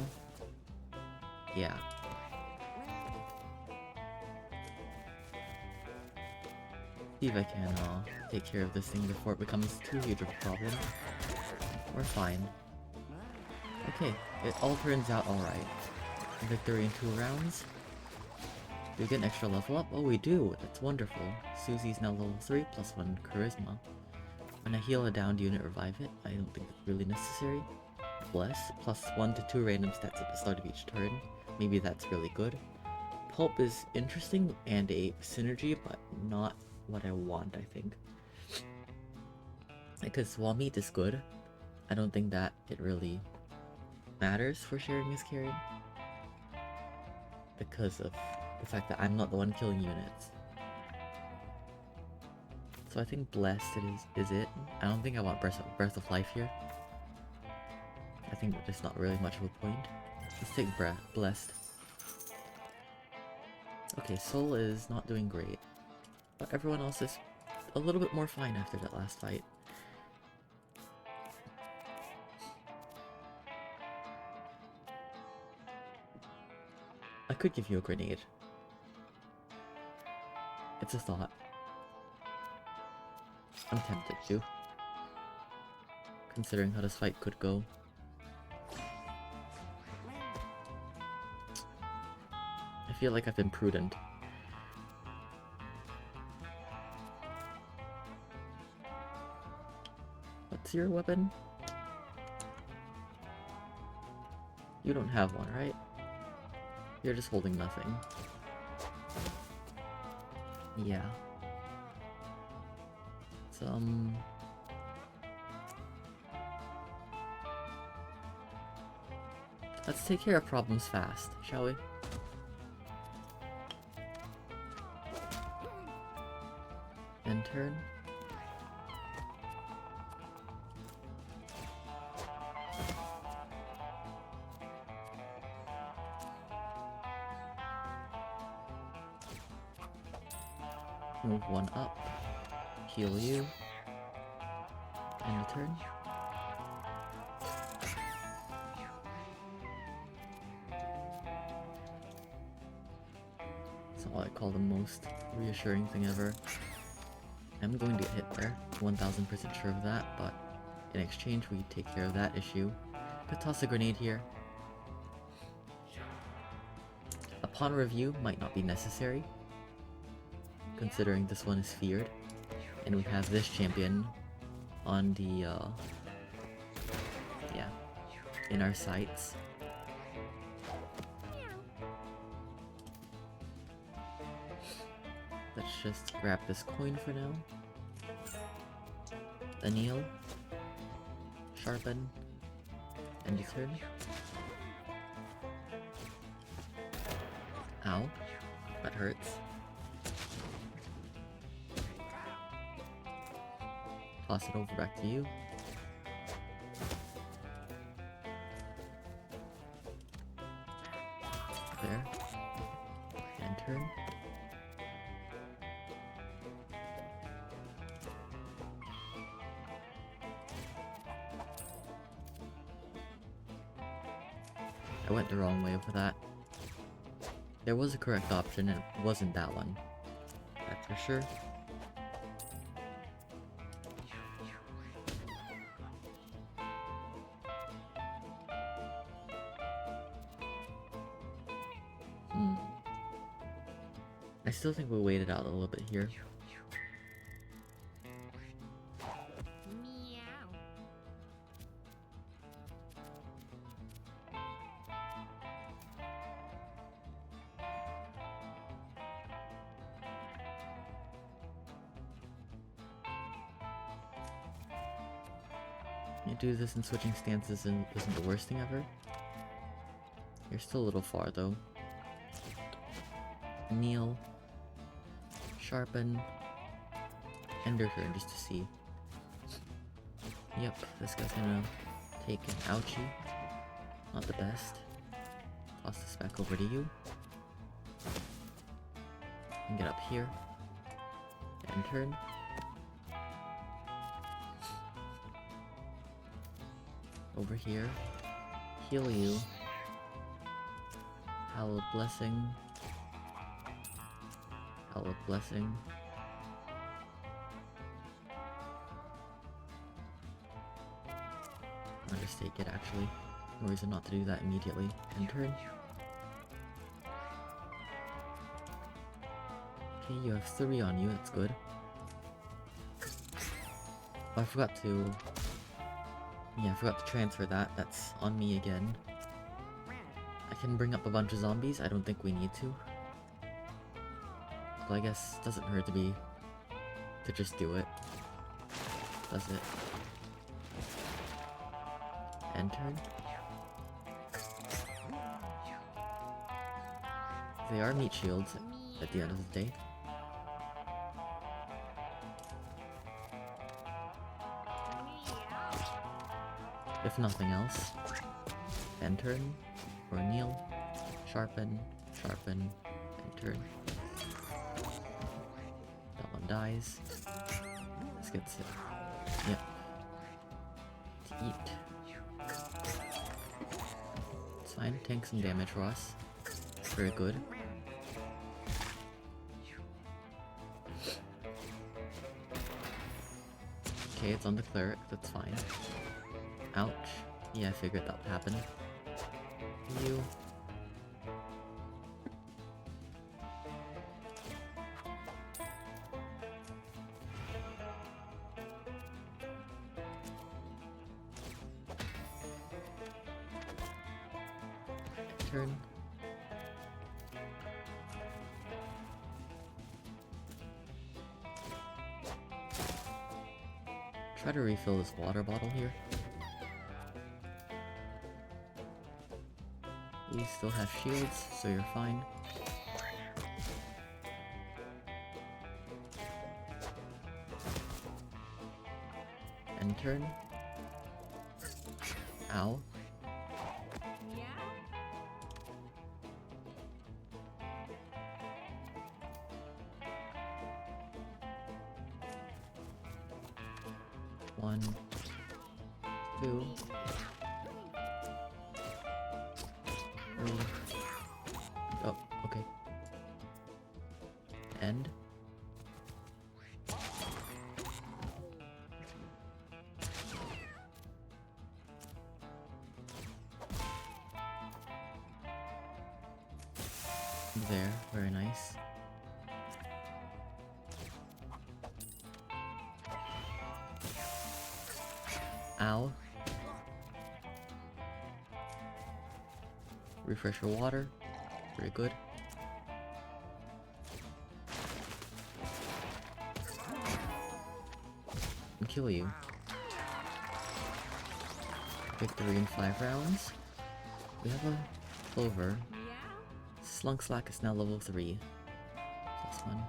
Yeah. See if I can take care of this thing before it becomes too huge of a problem. We're fine. Okay, it all turns out alright. Victory in 2 rounds. Do we get an extra level up? Oh, we do! That's wonderful. Susie's now level 3, +1 charisma. When I heal a downed unit, revive it. I don't think it's really necessary. Bless, +1 to 2 random stats at the start of each turn. Maybe that's really good. Pulp is interesting and a synergy, but not what I want, I think. Because while meat is good, I don't think that it really matters for sharing is caring. because of the fact that I'm not the one killing units. So I think Blessed is it. I don't think I want Breath of Life here. I think there's not really much of a point. Let's take Blessed. Okay, Soul is not doing great. But everyone else is a little bit more fine after that last fight. I could give you a grenade. It's a thought. I'm tempted to. Considering how this fight could go. I feel like I've been prudent. What's your weapon? You don't have one, right? You're just holding nothing. Yeah. Let's take care of problems fast, shall we? End turn. Move one up. Heal you. End the turn. It's not what I call the most reassuring thing ever. I'm going to get hit there. 1000% sure of that, but in exchange we take care of that issue. Could toss a grenade here. Upon review might not be necessary, considering this one is feared, and we have this champion on the, yeah, in our sights. Let's just grab this coin for now. Anneal. Sharpen. End your turn. Ow. That hurts. Toss it over back to you. There. End turn. I went the wrong way with that. There was a correct option and it wasn't that one. That's for sure. I still think we'll wait it out a little bit here. Meow. You do this in switching stances and isn't the worst thing ever. You're still a little far though. Kneel. Sharpen. End your turn just to see. Yep, this guy's gonna take an ouchie. Not the best. Toss this back over to you. And get up here. End turn. Over here. Heal you. Hallowed Blessing. Hallowed Blessing. I'll just take it actually. No reason not to do that immediately. End turn. Okay, you have 3 on you, that's good. Oh, I forgot to... Yeah, I forgot to transfer that. That's on me again. I can bring up a bunch of zombies. I don't think we need to. Well, I guess it doesn't hurt to just do it. Does it? End turn. They are meat shields at the end of the day. If nothing else, end turn, or kneel, sharpen, sharpen, end turn. That one dies. Let's get sick. Yep. To eat. It's fine, tank some damage for us. Very good. Okay, it's on the cleric, that's fine. Ouch. Yeah, I figured that would happen. You. Turn. Try to refill this water bottle here. You still have shields, so you're fine. End turn. Ow. Yeah. One, two, three. Oh, okay. End. There, very nice. Ow. Refresh your water. Very good. And kill you. Victory in 5 rounds. We have a clover. Yeah. Slunk Slack is now level 3. +1.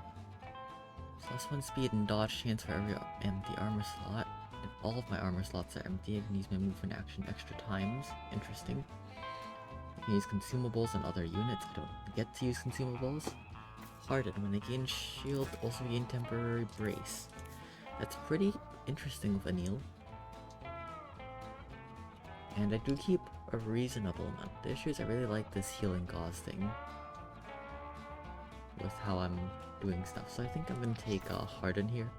+1 speed and dodge chance for every empty armor slot. And all of my armor slots are empty. I can use my movement action extra times. Interesting. I can use consumables on other units. I don't get to use consumables. Harden. When I gain shield, also gain temporary brace. That's pretty interesting with Anil. And I do keep a reasonable amount. The issue is I really like this healing gauze thing with how I'm doing stuff. So I think I'm gonna take Harden here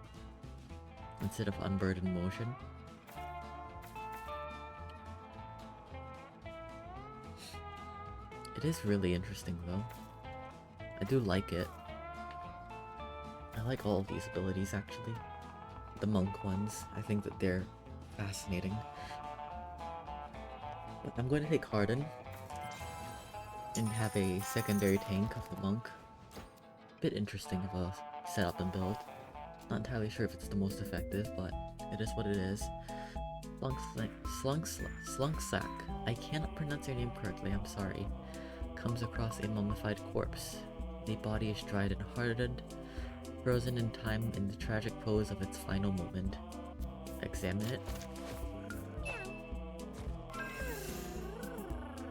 instead of Unburdened Motion. It is really interesting though. I do like it. I like all of these abilities actually. The monk ones, I think that they're fascinating. But I'm going to take Harden and have a secondary tank of the monk. Bit interesting of a setup and build. Not entirely sure if it's the most effective, but it is what it is. Slunk Sack. I cannot pronounce your name correctly, I'm sorry. Comes across a mummified corpse. The body is dried and hardened, frozen in time in the tragic pose of its final moment. Examine it.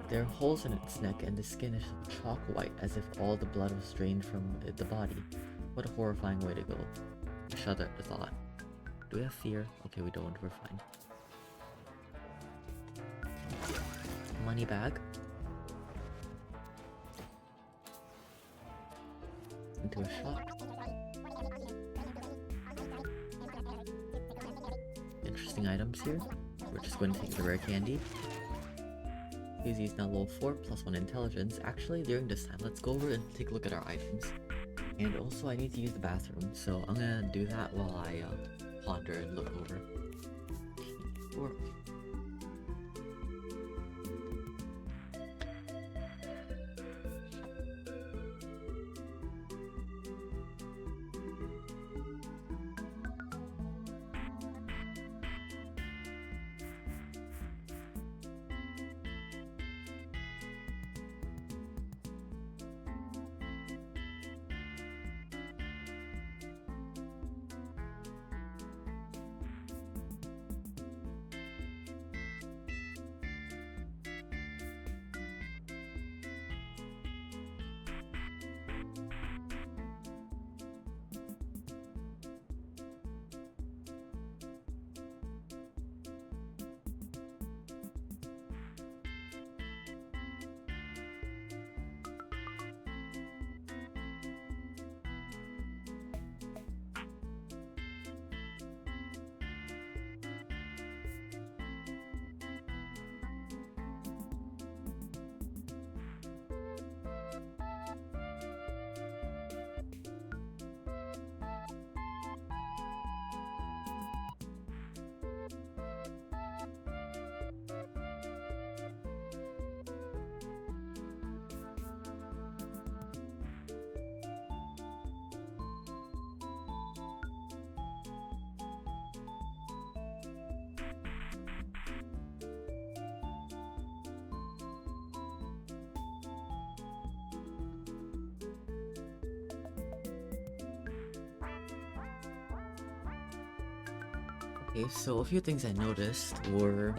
There are holes in its neck and the skin is chalk white as if all the blood was drained from the body. What a horrifying way to go. I shudder at the thought. Do we have fear? Okay, we don't, we're fine. Money bag. Into a shop. Interesting items here. We're just going to take the rare candy. Easy is now level 4, +1 intelligence. Actually, during this time, let's go over and take a look at our items. And also, I need to use the bathroom, so I'm gonna do that while I ponder and look over. Or Okay, so a few things I noticed were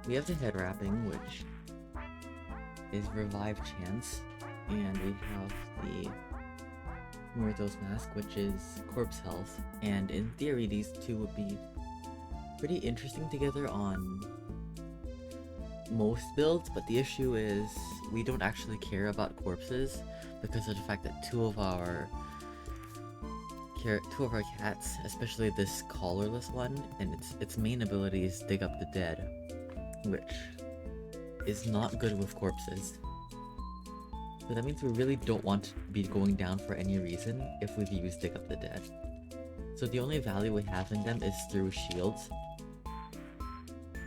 we have the head wrapping, which is revive chance, and we have the Muertos mask, which is corpse health, and in theory these two would be pretty interesting together on most builds, but the issue is we don't actually care about corpses because of the fact that two of our cats, especially this collarless one, and its main ability is dig up the dead, which is not good with corpses. So that means we really don't want to be going down for any reason if we've used dig up the dead. So the only value we have in them is through shields,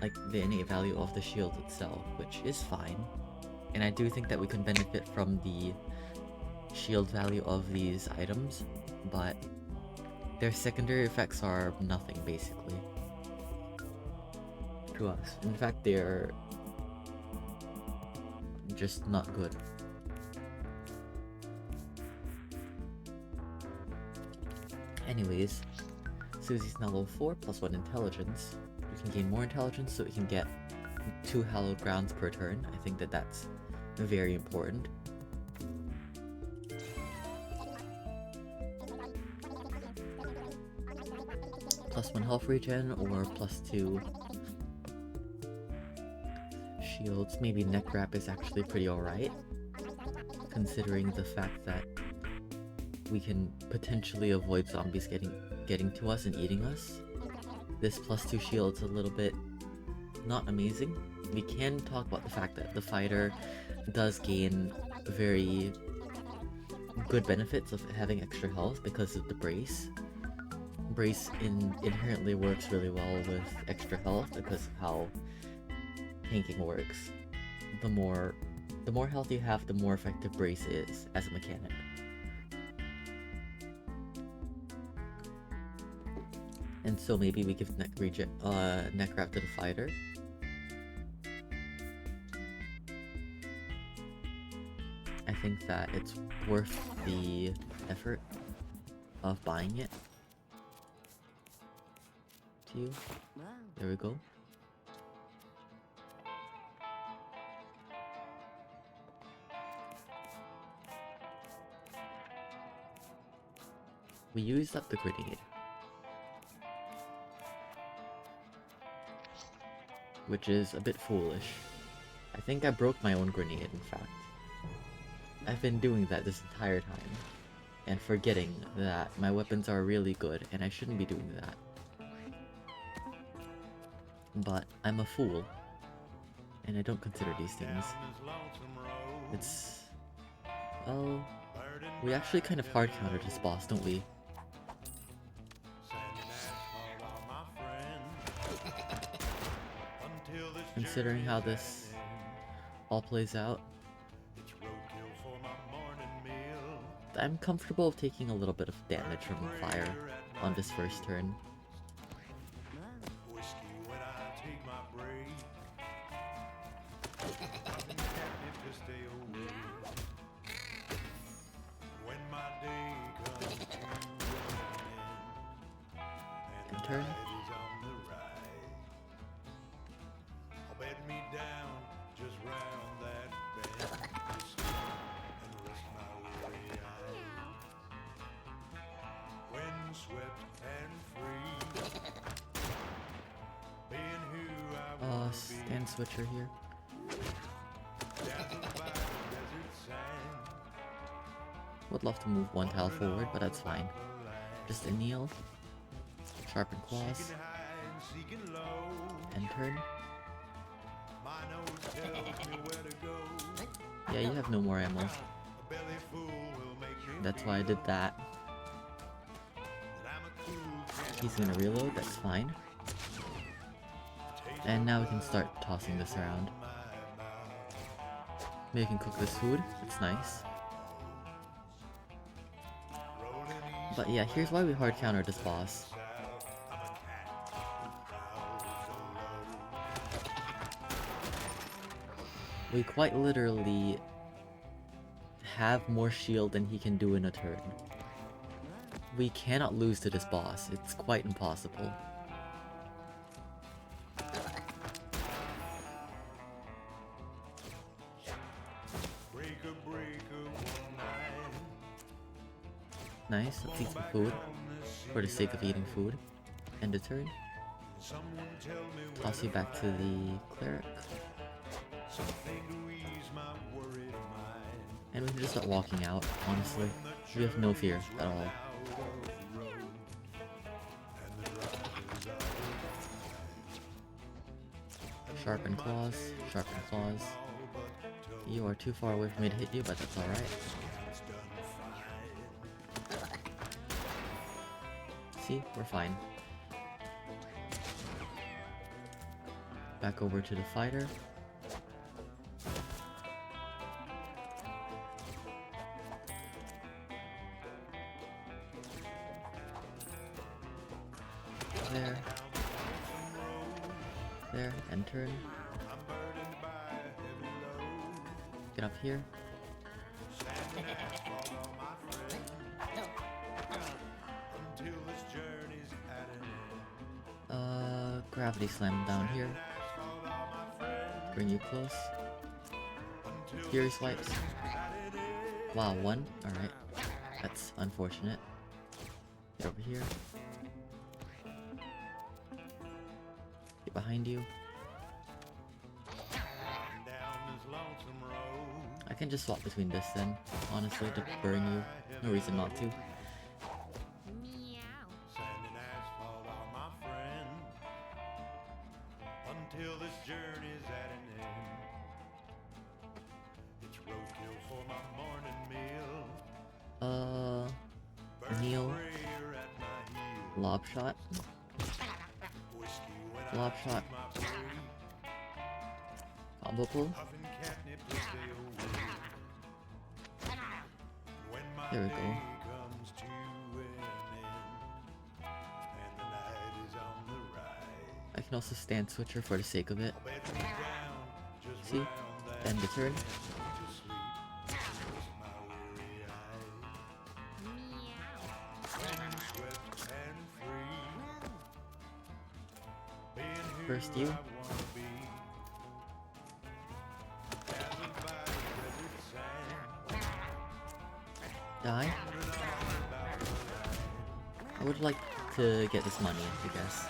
like the innate value of the shield itself, which is fine. And I do think that we can benefit from the shield value of these items, but their secondary effects are nothing, basically, to us. In fact, they're just not good. Anyways, Susie's now level 4, plus 1 intelligence. We can gain more intelligence so we can get 2 hallowed grounds per turn. I think that that's very important. Plus 1 health regen or plus 2 shields. Maybe neck wrap is actually pretty alright, considering the fact that we can potentially avoid zombies getting to us and eating us. This plus 2 shield's a little bit not amazing. We can talk about the fact that the fighter does gain very good benefits of having extra health because of the brace. Brace inherently works really well with extra health because of how tanking works. The more health you have, the more effective brace is as a mechanic. And so maybe we give neck wrap to the fighter. I think that it's worth the effort of buying it. To you. There we go. We used up the grenade, which is a bit foolish. I think I broke my own grenade, in fact. I've been doing that this entire time, and forgetting that my weapons are really good, and I shouldn't be doing that. But I'm a fool, and I don't consider these things. It's... well, we actually kind of hard countered this boss, don't we? Considering how this all plays out, I'm comfortable taking a little bit of damage from fire on this first turn. And turn. Stand switcher here. Would love to move one tile forward, but that's fine. Just a kneel, sharpen claws, and turn. Yeah, you have no more ammo. That's why I did that. He's gonna reload, that's fine. And now we can start tossing this around. Maybe we can cook this food, it's nice. But yeah, here's why we hard counter this boss. We quite literally have more shield than he can do in a turn. We cannot lose to this boss, it's quite impossible. Nice, let's eat some food. For the sake of eating food. End a turn. Toss you back to the cleric. And we can just start walking out, honestly. We have no fear at all. Sharpen claws, sharpen claws. You are too far away for me to hit you, but that's alright. See, we're fine. Back over to the fighter. There. There, and turn. Get up here. Gravity slam down here. Bring you close. Fury swipes. Wow, one? Alright. That's unfortunate. Get over here. Get behind you. I can just swap between this then, honestly, to burn you. No reason not to. Meow. Until this journey's at an end. It's roadkill for my morning meal. Kneel. Lob shot. Lob shot. Combo pull. There we go. I can also stand switcher for the sake of it. See? End the turn. First you. Die. I would like to get this money, I guess.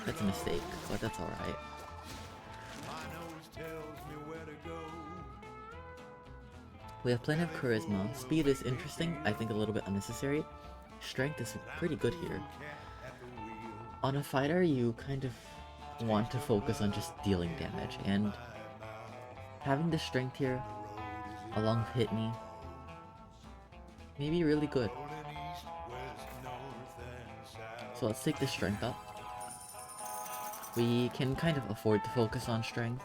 That's a mistake, but that's alright. We have plenty of charisma. Speed is interesting, I think a little bit unnecessary. Strength is pretty good here. On a fighter, you kind of want to focus on just dealing damage, and having the strength here, along with hit me, may be really good. So let's take the strength up. We can kind of afford to focus on strength.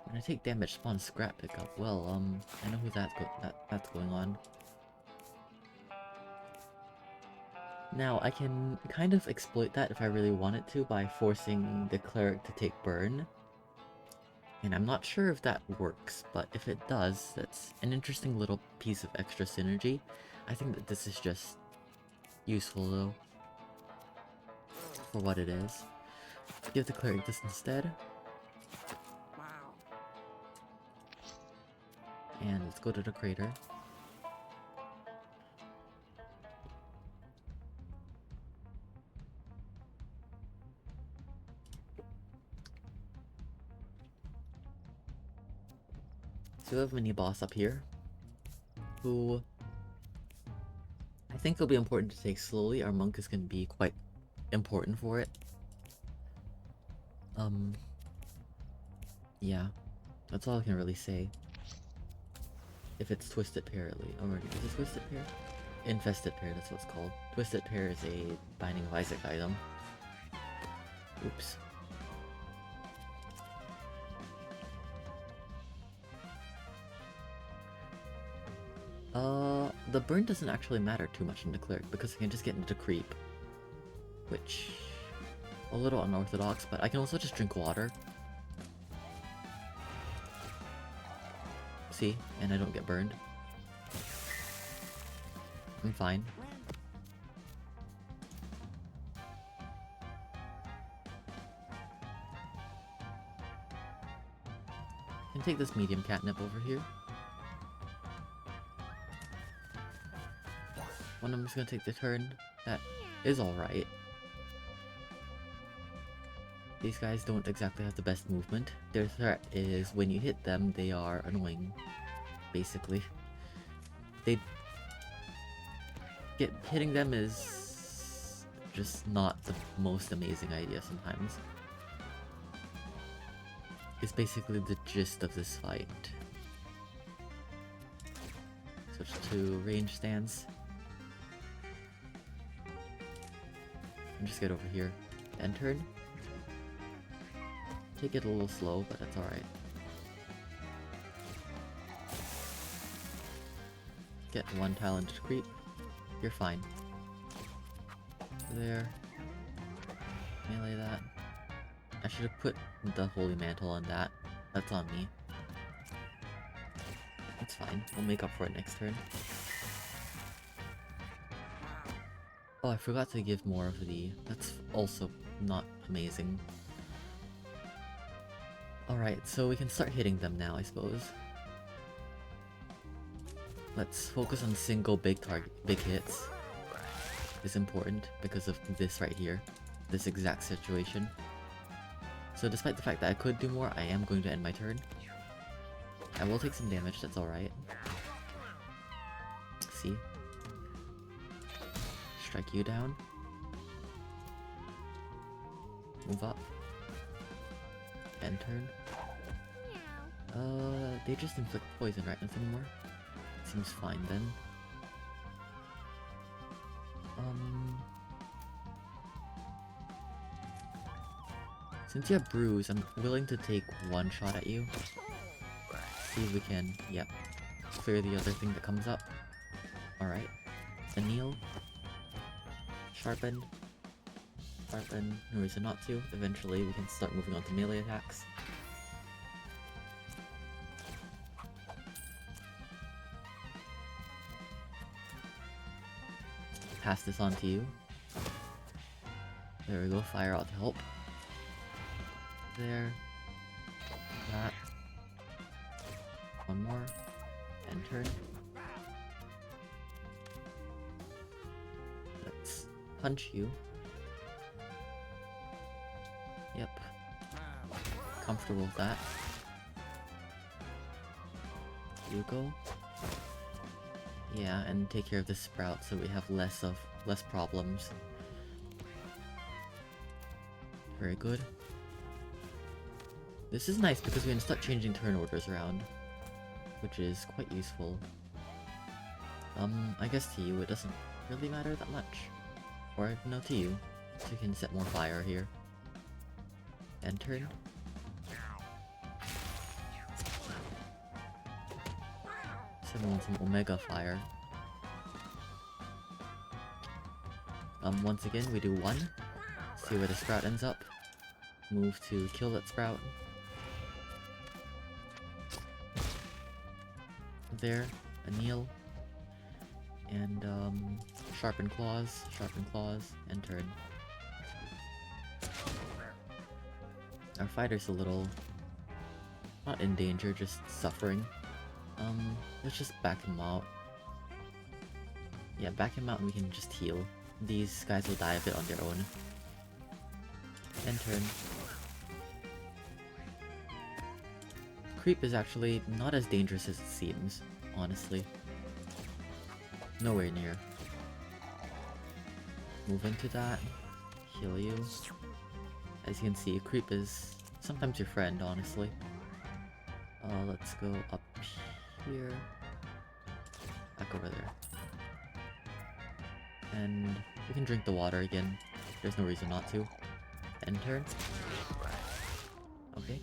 When I take damage, spawn scrap pickup. Well, I know who that's going on. Now, I can kind of exploit that if I really wanted to by forcing the cleric to take burn. And I'm not sure if that works, but if it does, that's an interesting little piece of extra synergy. I think that this is just useful though, for what it is. Give the cleric this instead. And let's go to the crater. So we have a mini boss up here, who I think will be important to take slowly. Our monk is going to be quite important for it. Yeah, that's all I can really say. If it's Twisted Pear, at least. Or is it Twisted Pear? Infested Pear, that's what it's called. Twisted Pear is a Binding of Isaac item. Oops. The burn doesn't actually matter too much in the cleric because I can just get into creep. Which, a little unorthodox, but I can also just drink water. See? And I don't get burned. I'm fine. I can take this medium catnip over here. One of them's gonna take the turn. That is alright. These guys don't exactly have the best movement. Their threat is when you hit them, they are annoying. Basically. Hitting them is just not the most amazing idea sometimes. It's basically the gist of this fight. Switch to range stance. And just get over here. End turn. Take it a little slow, but that's alright. Get one talented creep. You're fine. There. Melee that. I should have put the Holy Mantle on that. That's on me. It's fine. We'll make up for it next turn. Oh, I forgot to give more of the... That's also not amazing. Alright, so we can start hitting them now, I suppose. Let's focus on single big hits. It's important because of this right here. This exact situation. So despite the fact that I could do more, I am going to end my turn. I will take some damage, that's alright. See? Strike you down. Move up. End turn. They just inflict poison, right? Nothing more? Seems fine then. Since you have Bruise, I'm willing to take one shot at you. See if we can, yep, clear the other thing that comes up. Alright. Anneal. Sharpen. Sharpen. No reason not to. Eventually we can start moving on to melee attacks. Pass this on to you. There we go, fire out to help. There. That. One more. End turn. Let's punch you. Yep. Comfortable with that. You go. Yeah, and take care of this sprout so we have less problems. Very good. This is nice because we can start changing turn orders around, which is quite useful. I guess to you it doesn't really matter that much. Or no, to you. So you can set more fire here. End turn. Summon some Omega Fire. Once again, we do one. See where the sprout ends up. Move to kill that sprout. There, Anneal. And, Sharpen Claws, and turn. Our fighter's a little... not in danger, just suffering. Let's just back him out. Yeah, back him out and we can just heal. These guys will die a bit on their own. End turn. Creep is actually not as dangerous as it seems, honestly. Nowhere near. Move into that. Heal you. As you can see, creep is sometimes your friend, honestly. Let's go up here. Back over there. And we can drink the water again. There's no reason not to. End turn. Okay.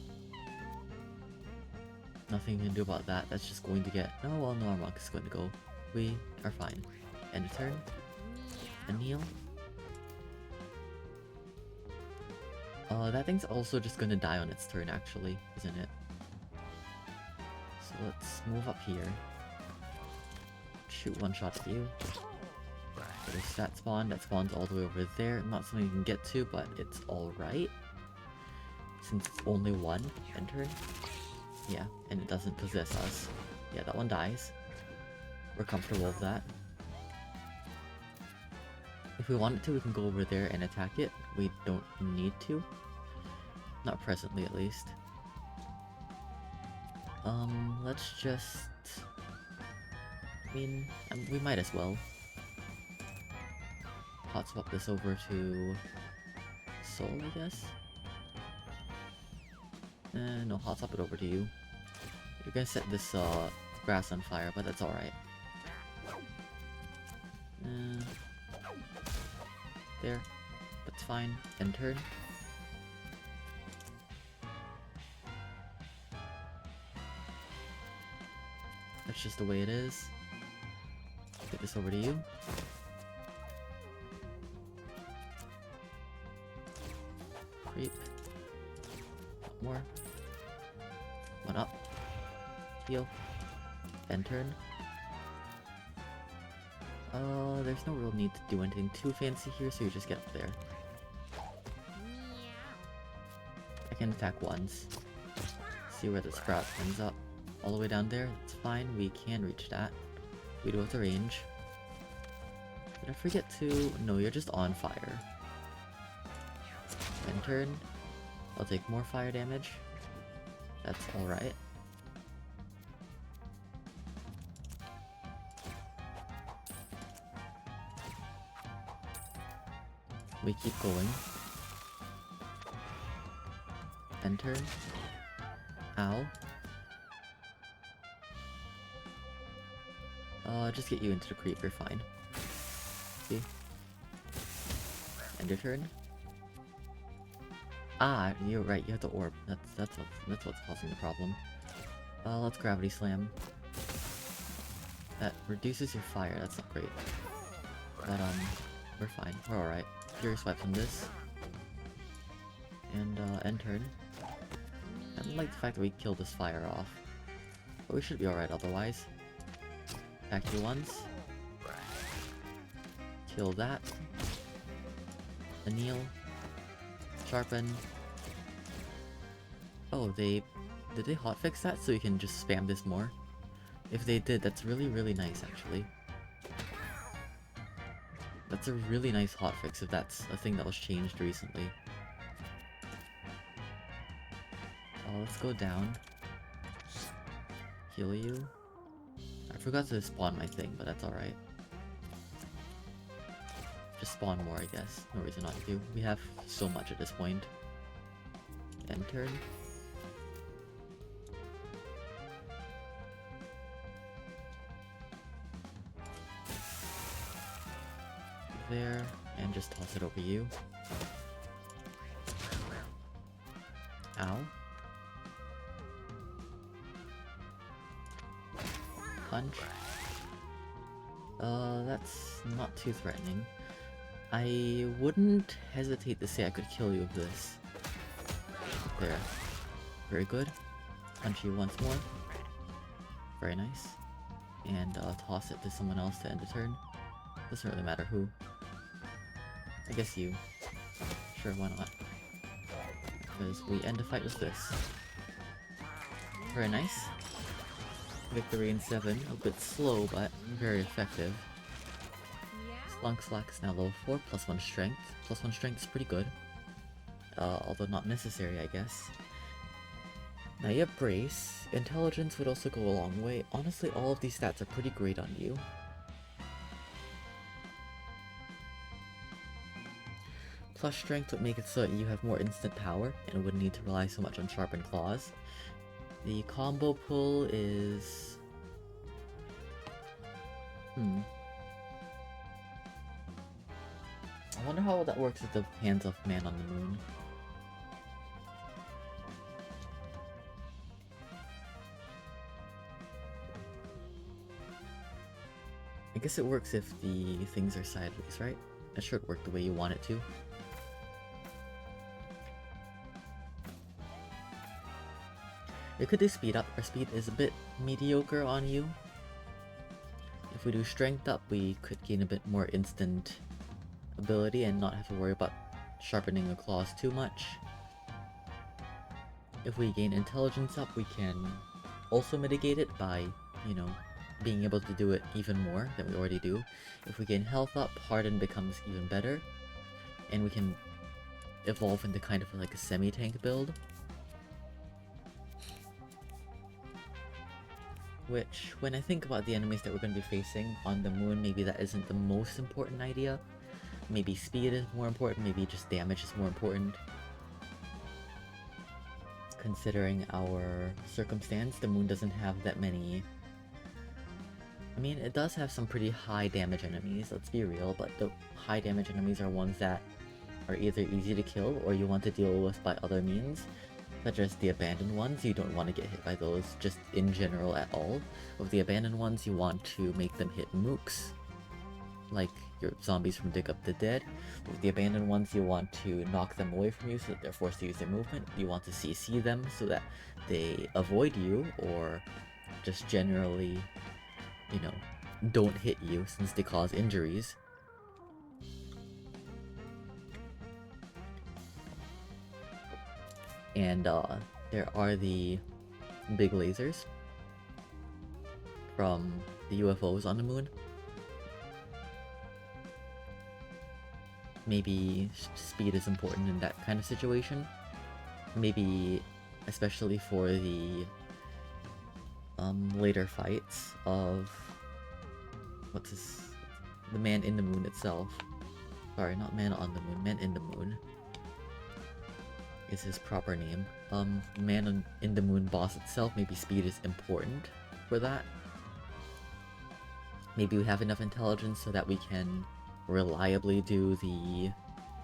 Nothing you can do about that. That's just going to get... Oh, well, no, our monk is going to go. We are fine. End turn. Anneal. That thing's also just gonna die on its turn, actually, isn't it? So let's move up here. Shoot one shot at you. There's that spawn. That spawn's all the way over there. Not something you can get to, but it's alright. Since it's only one. End turn. Yeah, and it doesn't possess us. Yeah, that one dies. We're comfortable with that. If we wanted to, we can go over there and attack it. We don't need to. Not presently, at least. Let's just... I mean, we might as well. Hot swap this over to... Soul, I guess? No, hot swap it over to you. You're gonna set this, grass on fire, but that's alright. There. That's fine. End turn. That's just the way it is. Get this over to you. Creep. One more. One up. Heal. End turn. There's no real need to do anything too fancy here, so you just get up there. Meow. I can attack once. See where the sprout ends up. All the way down there, it's fine, we can reach that. We do have the range. Did I forget to... No, you're just on fire. End turn. I'll take more fire damage. That's alright. We keep going. End turn. Ow. Just get you into the creep, you're fine. See? End your turn. Ah, you're right, you have the orb. That's what's causing the problem. Let's gravity slam. That reduces your fire, that's not great. But, we're fine, we're alright. Fury swipe from this. And, end turn. I don't like the fact that we killed this fire off. But we should be alright otherwise. Attack you once. Kill that. Anneal. Sharpen. Oh, did they hotfix that so you can just spam this more? If they did, that's really, really nice actually. That's a really nice hotfix if that's a thing that was changed recently. Let's go down. Heal you. I forgot to spawn my thing, but that's alright. Just spawn more, I guess. No reason not to. We have so much at this point. End turn. There, and just toss it over you. Ow. Punch. That's not too threatening. I wouldn't hesitate to say I could kill you with this. There. Very good. Punch you once more. Very nice. And toss it to someone else to end the turn. Doesn't really matter who. I guess you. Sure, why not? Because we end the fight with this. Very nice. Victory in 7. A bit slow, but very effective. Slunk Slack is now level 4, plus 1 strength. Plus 1 strength is pretty good. Although not necessary, I guess. Now you have Brace. Intelligence would also go a long way. Honestly, all of these stats are pretty great on you. Plus strength would make it so that you have more instant power, and wouldn't need to rely so much on sharpened claws. The combo pull is... I wonder how that works with the Hands of Man on the Moon. I guess it works if the things are sideways, right? That should work the way you want it to. It could do speed up. Our speed is a bit mediocre on you. If we do strength up, we could gain a bit more instant ability and not have to worry about sharpening the claws too much. If we gain intelligence up, we can also mitigate it by, you know, being able to do it even more than we already do. If we gain health up, Harden becomes even better, and we can evolve into kind of like a semi-tank build. Which, when I think about the enemies that we're going to be facing on the moon, maybe that isn't the most important idea. Maybe speed is more important, maybe just damage is more important. Considering our circumstance, the moon doesn't have that many... I mean, it does have some pretty high damage enemies, let's be real, but the high damage enemies are ones that are either easy to kill or you want to deal with by other means. Such as the abandoned ones, you don't want to get hit by those just in general at all. With the abandoned ones, you want to make them hit mooks, like your zombies from Dig Up the Dead. With the abandoned ones, you want to knock them away from you so that they're forced to use their movement. You want to CC them so that they avoid you, or just generally, you know, don't hit you since they cause injuries. And there are the big lasers from the UFOs on the moon. Maybe speed is important in that kind of situation. Maybe especially for the later fights of the man in the moon itself. Sorry, not man on the moon, man in the moon is his proper name. Man in the moon boss itself, maybe speed is important for that. Maybe we have enough intelligence so that we can reliably do the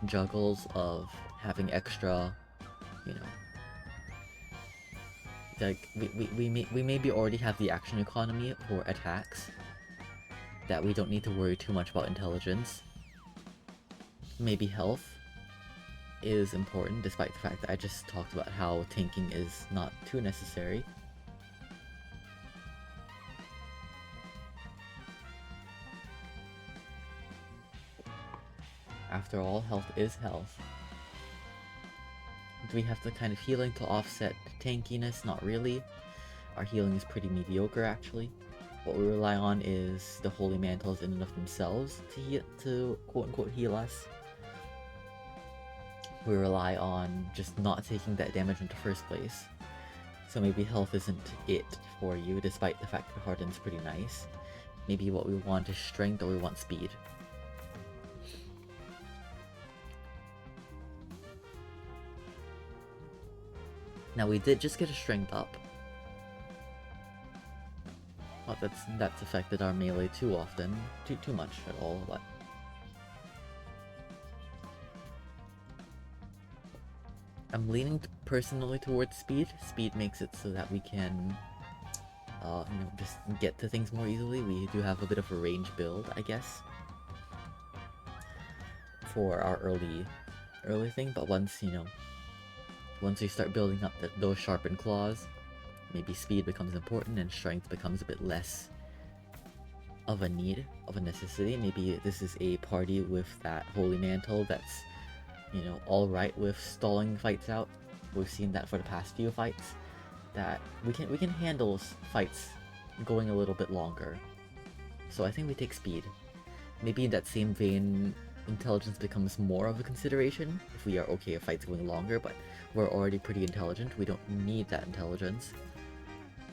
juggles of having extra, you know, like we maybe already have the action economy for attacks that we don't need to worry too much about intelligence. Maybe health is important, despite the fact that I just talked about how tanking is not too necessary. After all, health is health. Do we have the kind of healing to offset tankiness? Not really. Our healing is pretty mediocre, actually. What we rely on is the Holy Mantles in and of themselves to quote-unquote heal us. We rely on just not taking that damage in the first place. So maybe health isn't it for you, despite the fact that Harden's pretty nice. Maybe what we want is strength, or we want speed. Now we did just get a strength up. Not that's affected our melee too often, too much at all, but I'm leaning personally towards speed. Speed makes it so that we can, you know, just get to things more easily. We do have a bit of a range build, I guess, for our early thing. But once, you know, once we start building up those sharpened claws, maybe speed becomes important and strength becomes a bit less of a need, of a necessity. Maybe this is a party with that Holy Mantle that's, you know, alright with stalling fights out. We've seen that for the past few fights, that we can handle fights going a little bit longer. So I think we take speed. Maybe in that same vein, intelligence becomes more of a consideration if we are okay with fights going longer, but we're already pretty intelligent. We don't need that intelligence.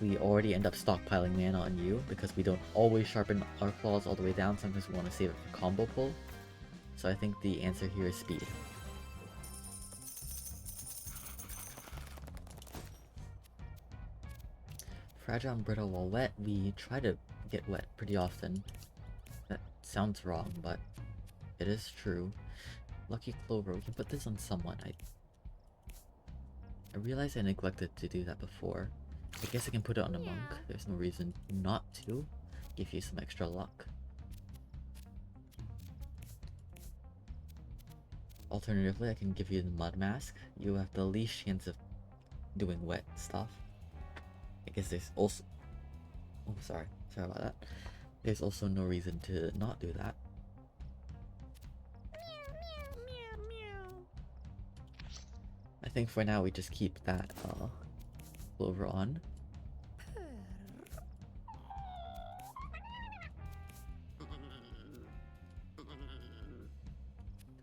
We already end up stockpiling mana on you because we don't always sharpen our claws all the way down. Sometimes we want to save it for combo pull. So I think the answer here is speed. Fragile and brittle while wet. We try to get wet pretty often. That sounds wrong, but it is true. Lucky Clover. We can put this on someone. I realized I neglected to do that before. I guess I can put it on a monk. There's no reason not to. Give you some extra luck. Alternatively, I can give you the Mud Mask. You have the least chance of doing wet stuff. I guess there's also... Oh, sorry about that. There's also no reason to not do that. I think for now we just keep that Clover on.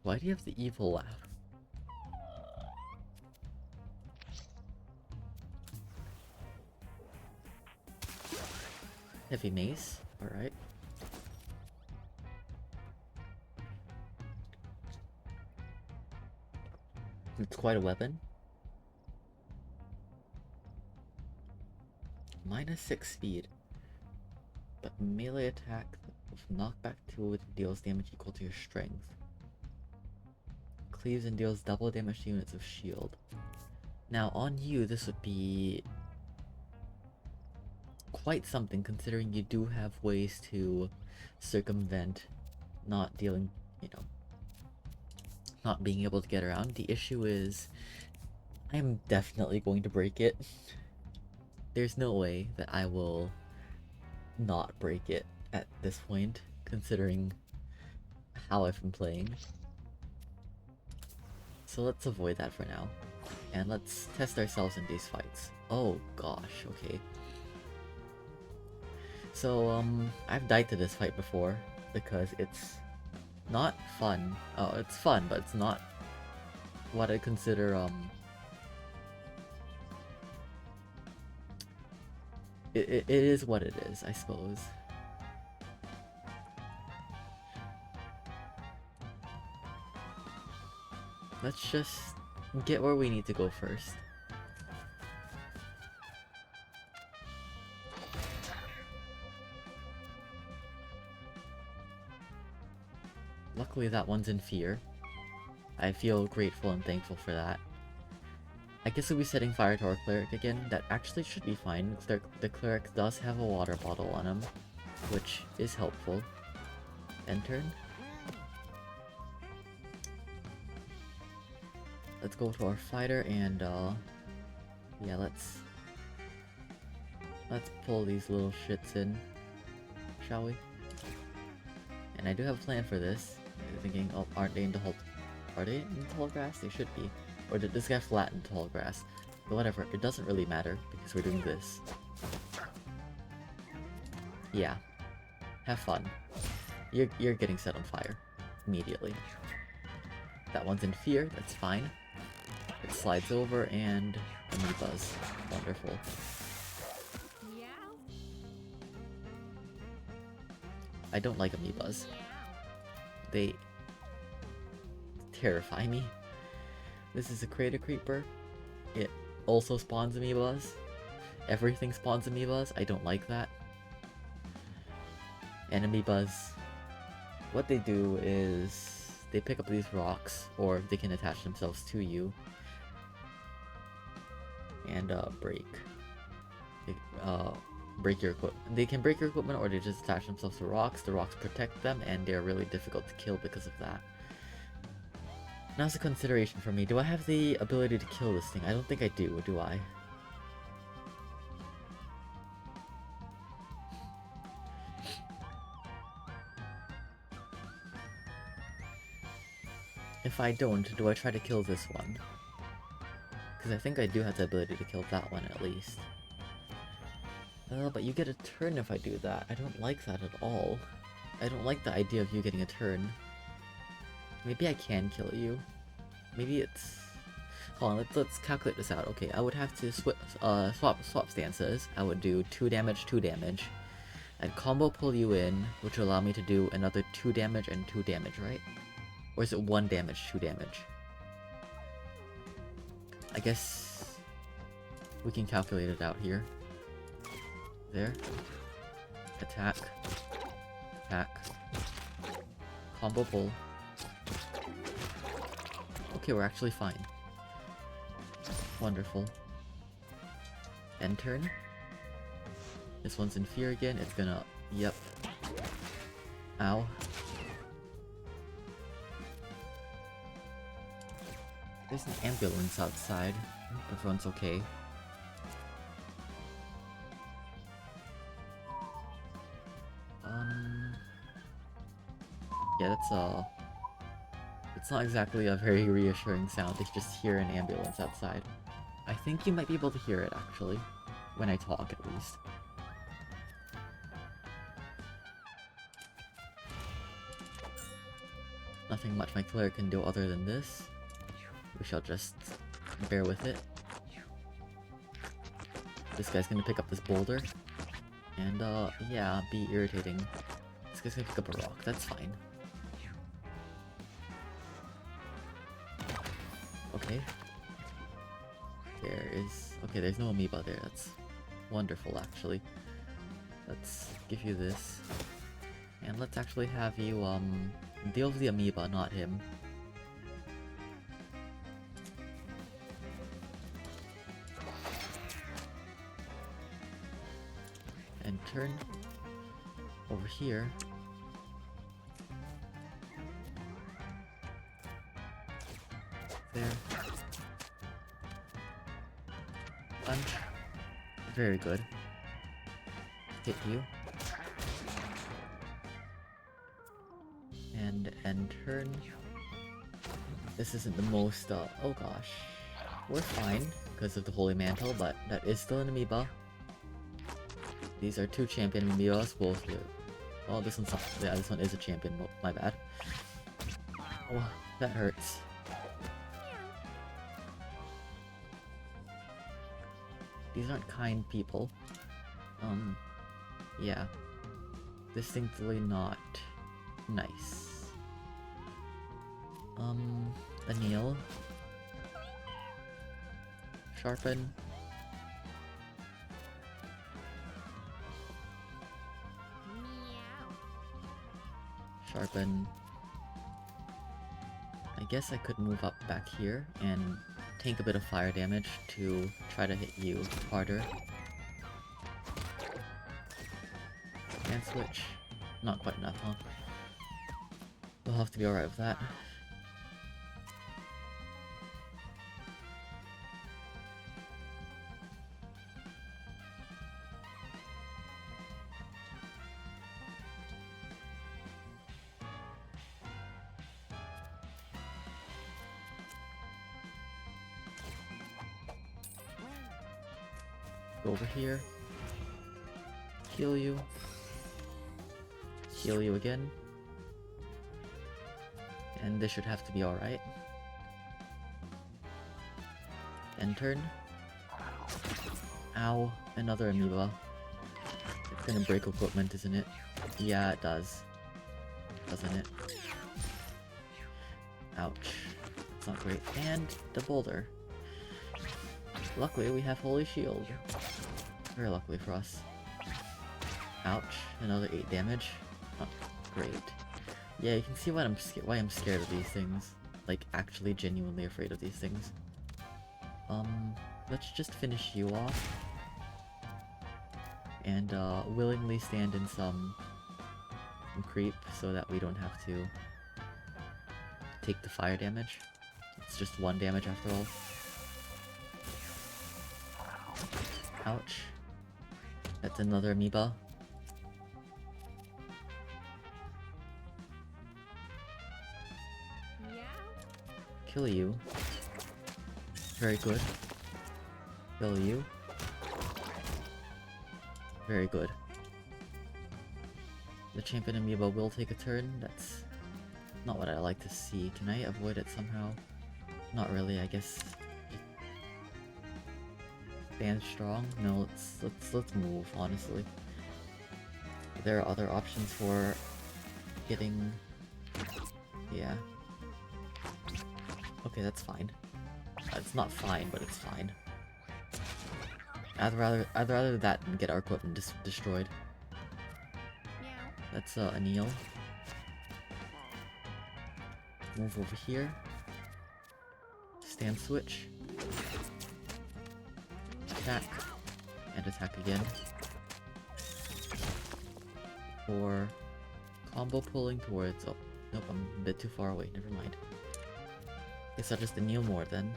Why do you have the evil laugh? Heavy mace, alright. It's quite a weapon. -6 speed. But melee attack with knockback 2 deals damage equal to your strength. Cleaves and deals double damage to units of shield. Now on you, this would be quite something, considering you do have ways to circumvent not dealing, you know, not being able to get around. The issue is, I am definitely going to break it. There's no way that I will not break it at this point, considering how I've been playing. So let's avoid that for now. And let's test ourselves in these fights. Oh gosh, okay. So, I've died to this fight before, because it's not fun. Oh, it's fun, but it's not what I consider, It is what it is, I suppose. Let's just get where we need to go first. Luckily that one's in fear. I feel grateful and thankful for that. I guess we'll be setting fire to our cleric again. That actually should be fine. The cleric does have a water bottle on him, which is helpful. End turn. Let's go to our fighter and yeah, let's pull these little shits in, shall we? And I do have a plan for this. I'm thinking, oh, aren't they in the are they in tall grass? They should be. Or did this guy flatten tall grass? But whatever, it doesn't really matter, because we're doing this. Yeah. Have fun. You're getting set on fire. Immediately. That one's in fear, that's fine. It slides over and amoebas. Wonderful. Yeah. I don't like amoebas. They terrify me. This is a crater creeper. It also spawns amoebas. Everything spawns amoebas. I don't like that. And amoebas, what they do is they pick up these rocks, or they can attach themselves to you and break your equipment. They can break your equipment, or they just attach themselves to rocks. The rocks protect them, and they're really difficult to kill because of that. Now it's a consideration for me. Do I have the ability to kill this thing? I don't think I do I? If I don't, do I try to kill this one? Because I think I do have the ability to kill that one at least. But you get a turn if I do that. I don't like that at all. I don't like the idea of you getting a turn. Maybe I can kill you. Maybe it's... Hold on, let's calculate this out. Okay, I would have to swap stances. I would do 2 damage, 2 damage. I'd combo pull you in, which will allow me to do another 2 damage and 2 damage, right? Or is it 1 damage, 2 damage? I guess we can calculate it out here. There. Attack. Attack. Combo pull. Okay, we're actually fine. Wonderful. End turn. This one's in fear again. It's gonna... Yep. Ow. There's an ambulance outside. Everyone's okay. Yeah, it's not exactly a very reassuring sound to just hear an ambulance outside. I think you might be able to hear it, actually. When I talk, at least. Nothing much my cleric can do other than this. We shall just bear with it. This guy's gonna pick up this boulder. And, yeah, be irritating. This guy's gonna pick up a rock, that's fine. Okay. Okay, there's no amoeba there, that's wonderful, actually. Let's give you this. And let's actually have you, deal with the amoeba, not him. And turn over here. There. Punch. Very good. Hit you. And turn. This isn't the most, oh gosh. We're fine because of the Holy Mantle, but that is still an amoeba. These are two champion amoebas, both here. Oh, this one's not, yeah, this one is a champion, my bad. Oh, that hurts. These aren't kind people. Yeah. Distinctly not nice. Anil. Sharpen. Meow. Sharpen. I guess I could move up back here and tank a bit of fire damage to try to hit you harder. And switch. Not quite enough, huh? We'll have to be alright with that. Go over here. Heal you. Heal you again. And this should have to be alright. And turn. Ow. Another amoeba. It's gonna break equipment, isn't it? Yeah, it does. Doesn't it? Ouch. It's not great. And the boulder. Luckily, we have Holy Shield. Very luckily for us. Ouch. Another 8 damage. Not great. Yeah, you can see why I'm scared of these things. Like, actually genuinely afraid of these things. Let's just finish you off. And, willingly stand in some creep so that we don't have to take the fire damage. It's just 1 damage after all. Ouch. That's another amoeba. Meow. Kill you. Very good. Kill you. Very good. The champion amoeba will take a turn. That's not what I like to see. Can I avoid it somehow? Not really, I guess. Stand strong? No, let's move, honestly. There are other options for getting... Yeah. Okay, that's fine. It's not fine, but it's fine. I'd rather that than get our equipment destroyed. Meow. That's Anil. Move over here. Stand switch. Attack. And attack again. For combo pulling towards... Oh, nope, I'm a bit too far away, never mind. Guess I'll just anneal more then.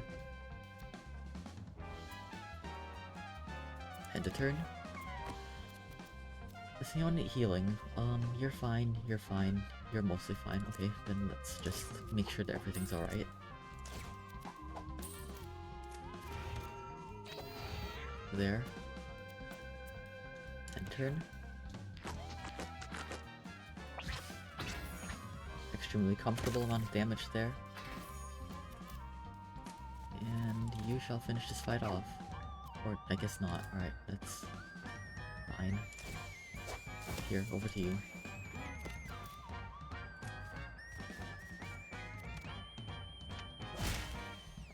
End of turn. Does anyone need healing? You're fine, you're mostly fine. Okay, then let's just make sure that everything's alright. There. And turn. extremely comfortable amount of damage there. And you shall finish this fight off. Or, I guess not. Alright, that's fine. Here, over to you.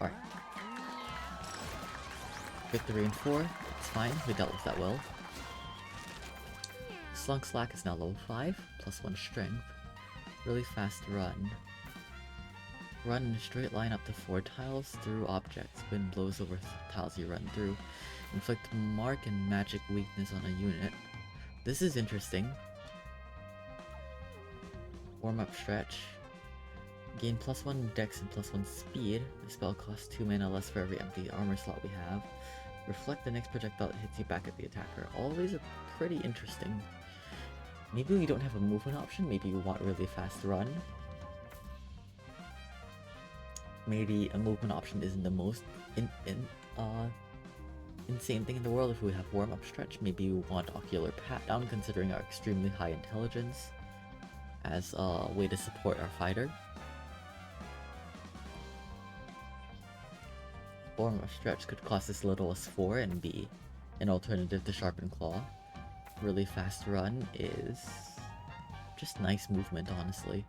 Alright. Victory in 4. It's fine, we dealt with that well. Slunk Slack is now level 5, plus 1 strength. Really fast run. Run in a straight line up to 4 tiles through objects. Wind blows over tiles you run through. Inflict mark and magic weakness on a unit. This is interesting. Warm up stretch. Gain plus 1 dex and plus 1 speed. The spell costs 2 mana less for every empty armor slot we have. Reflect the next projectile that hits you back at the attacker. All of these are pretty interesting. Maybe we don't have a movement option. Maybe we want really fast run. Maybe a movement option isn't the most insane thing in the world. If we have warm up stretch, maybe we want ocular pat down, considering our extremely high intelligence, as a way to support our fighter. Warm up stretch could cost as little as 4 and be an alternative to sharpened claw. Really fast run is just nice movement, honestly.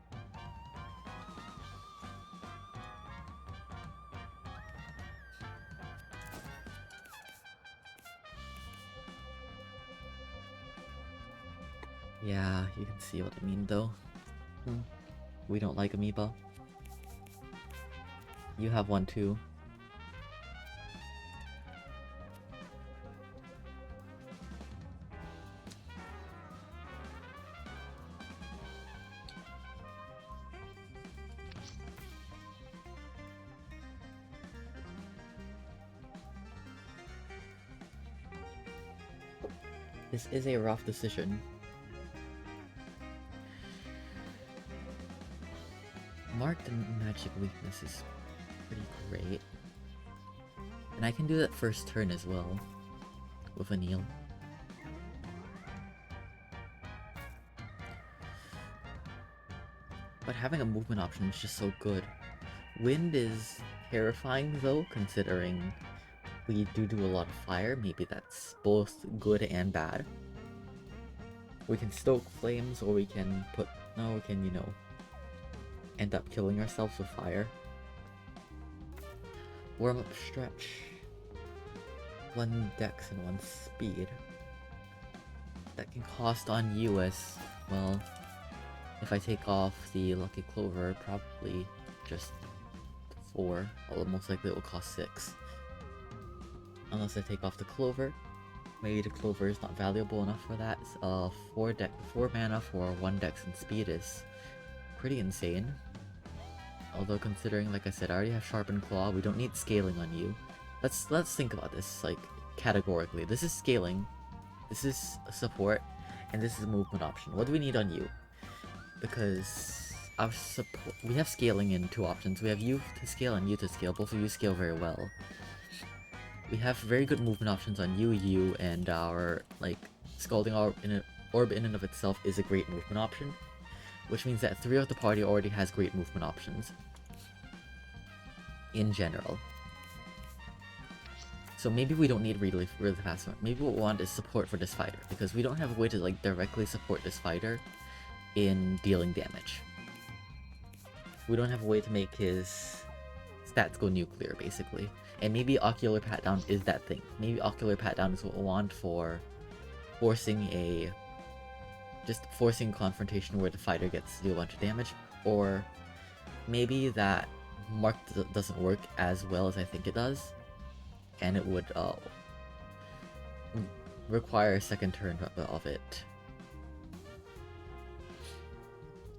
Yeah, you can see what I mean though. We don't like Amoeba. You have one too. This is a rough decision. Marked magic weakness is pretty great. And I can do that first turn as well, with a kneel. But having a movement option is just so good. Wind is terrifying though, considering we do a lot of fire. Maybe that's both good and bad. We can stoke flames, or we can you know, end up killing ourselves with fire. Warm up stretch. 1 dex and 1 speed. That can cost on you as, well, if I take off the Lucky Clover, probably just 4. Although most likely it will cost 6. Unless I take off the Clover. Maybe the Clover is not valuable enough for that. 4 mana for 1 dex and speed is pretty insane. Although considering, like I said, I already have Sharpened Claw, we don't need scaling on you. Let's think about this, like, categorically. This is scaling, this is support, and this is a movement option. What do we need on you? Because our support, we have scaling in 2 options. We have you to scale and you to scale. Both of you scale very well. We have very good movement options on you, and our, like, Scalding Orb in and of itself is a great movement option. Which means that 3 of the party already has great movement options. In general. So maybe we don't need really fast run. Maybe what we want is support for this fighter, because we don't have a way to, like, directly support this fighter in dealing damage. We don't have a way to make his stats go nuclear, basically. And maybe Ocular Pat Down is that thing. Maybe Ocular Pat Down is what we want for forcing confrontation where the fighter gets to do a bunch of damage. Or maybe that mark doesn't work as well as I think it does, and it would require a second turn of it.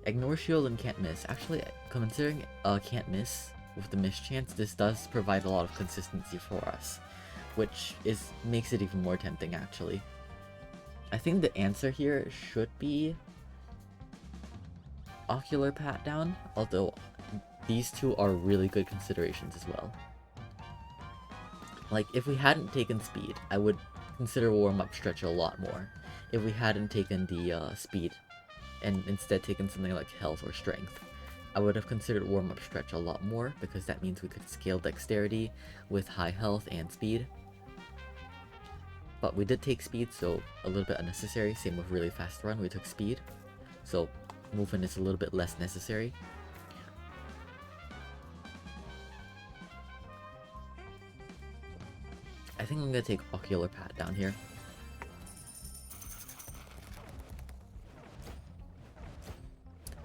Ignore shield and can't miss. Actually, considering can't miss with the miss chance, this does provide a lot of consistency for us, which makes it even more tempting actually. I think the answer here should be Ocular Pat Down, although these 2 are really good considerations as well. Like, if we hadn't taken speed, I would consider Warm Up Stretch a lot more. If we hadn't taken the speed, and instead taken something like health or strength. I would have considered warm-up stretch a lot more, because that means we could scale dexterity with high health and speed. But we did take speed, so a little bit unnecessary. Same with really fast run, we took speed. So movement is a little bit less necessary. I think I'm gonna take Ocular Pat down here.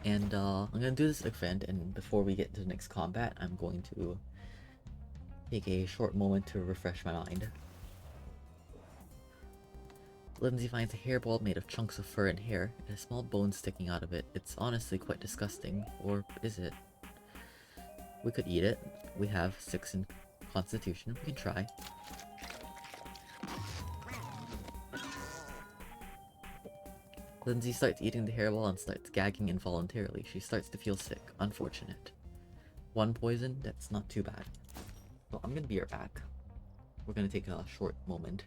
And I'm gonna do this event, and before we get to the next combat, I'm going to take a short moment to refresh my mind. Lindsay finds a hairball made of chunks of fur and hair, and a small bone sticking out of it. It's honestly quite disgusting. Or is it? We could eat it. We have 6 in Constitution. We can try. Lindsay starts eating the hairball and starts gagging involuntarily. She starts to feel sick. Unfortunate. 1 poison? That's not too bad. So I'm gonna be right back. We're gonna take a short moment.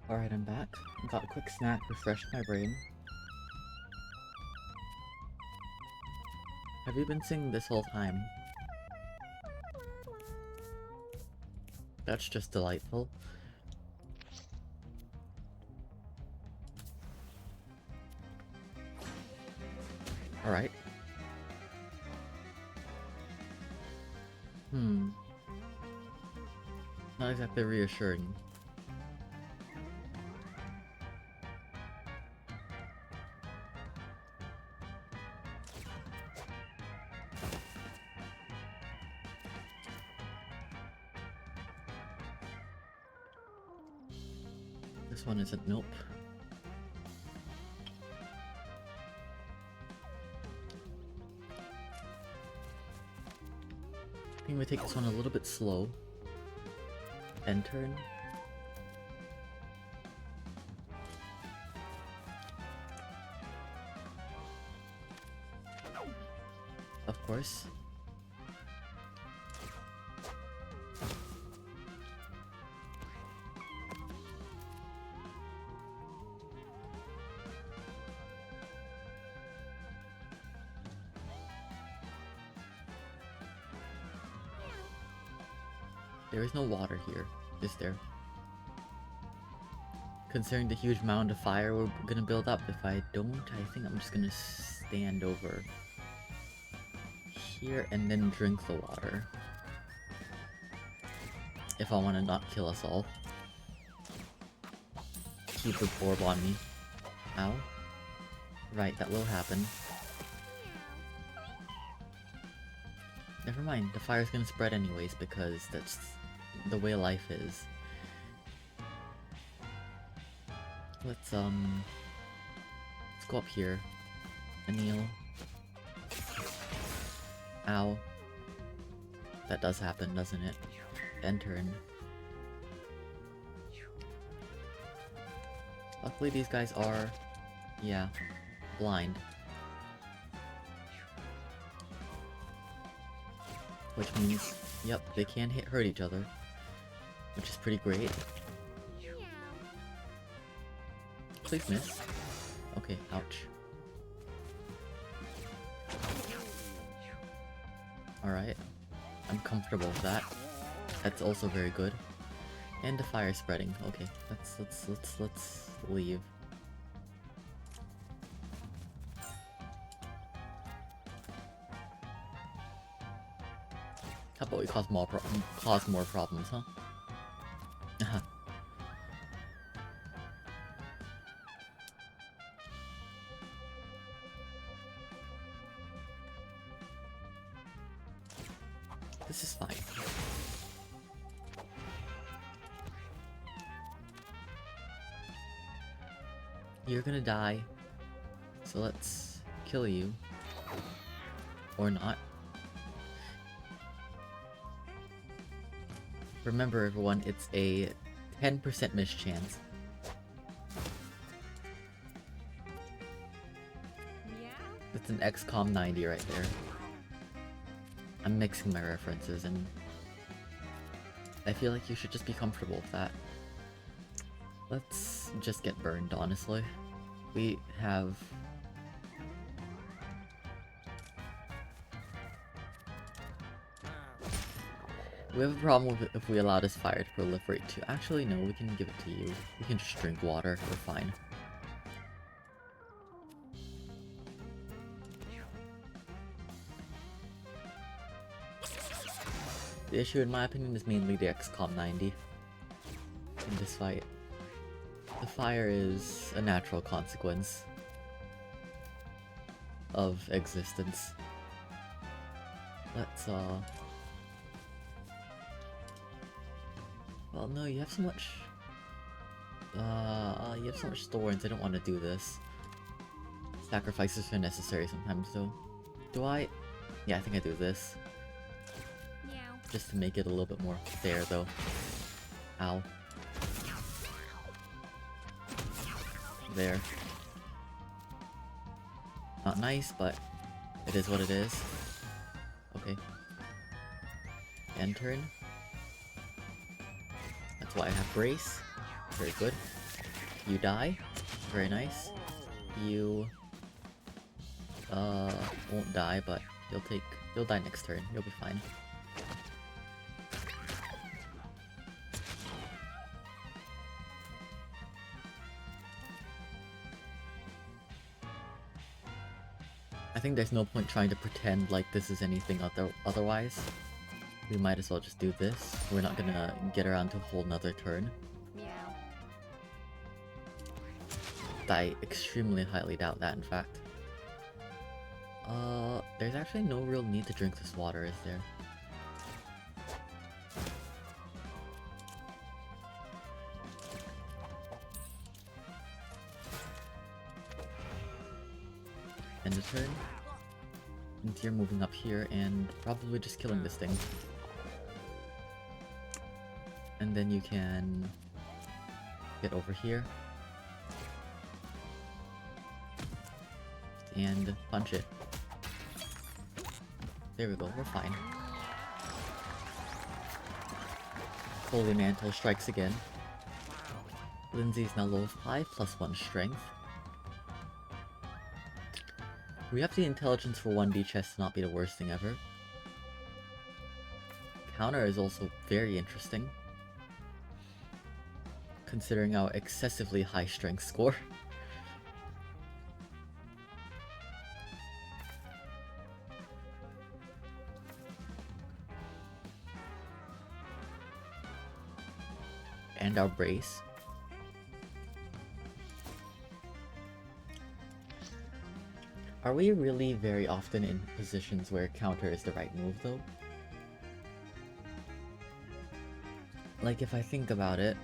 Alright, I'm back. Got a quick snack, refreshed my brain. Have you been singing this whole time? That's just delightful. Alright. Not exactly reassuring. This one isn't. Nope. I think we take this one a little bit slow. End turn. Of course. There is no water here, is there? Considering the huge mound of fire we're gonna build up, if I don't, I think I'm just gonna stand over here and then drink the water. If I want to not kill us all. Keep the orb on me. Ow. Right, that will happen. Never mind, the fire's gonna spread anyways because that's the way life is. Let's go up here. Anil. Ow. That does happen, doesn't it? End turn. Luckily these guys are, yeah, blind. Which means, yep, they can hurt each other. Which is pretty great. Please miss. Okay, ouch. Alright. I'm comfortable with that. That's also very good. And the fire spreading. Okay, let's leave. How about we cause more problems, huh? This is fine. You're gonna die, so let's kill you. Or not. Remember everyone, it's a 10% mischance. That's an XCOM 90 right there. I'm mixing my references and I feel like you should just be comfortable with that. Let's just get burned, honestly. We have... We have a problem with if we allow this fire to proliferate too. Actually, no, we can give it to you. We can just drink water, we're fine. The issue, in my opinion, is mainly the XCOM 90 in this fight. The fire is a natural consequence of existence. Let's, well, no, you have so much... you have so much thorns, I don't want to do this. Sacrifices are necessary sometimes, though. Do I? Yeah, I think I do this. Just to make it a little bit more fair, though. Ow. There. Not nice, but it is what it is. Okay. End turn. That's why I have brace. Very good. You die. Very nice. You won't die, but you'll die next turn. You'll be fine. I think there's no point trying to pretend like this is anything otherwise. We might as well just do this. We're not gonna get around to a whole nother turn. Meow. I extremely highly doubt that, in fact. There's actually no real need to drink this water, is there? End of turn. And you're moving up here and probably just killing this thing. And then you can get over here and punch it. There we go, we're fine. Holy Mantle strikes again. Lindsay's now low 5 plus 1 strength. We have the intelligence for 1D chess to not be the worst thing ever. Counter is also very interesting, considering our excessively high strength score. And our brace. Are we really very often in positions where counter is the right move though? Like if I think about it,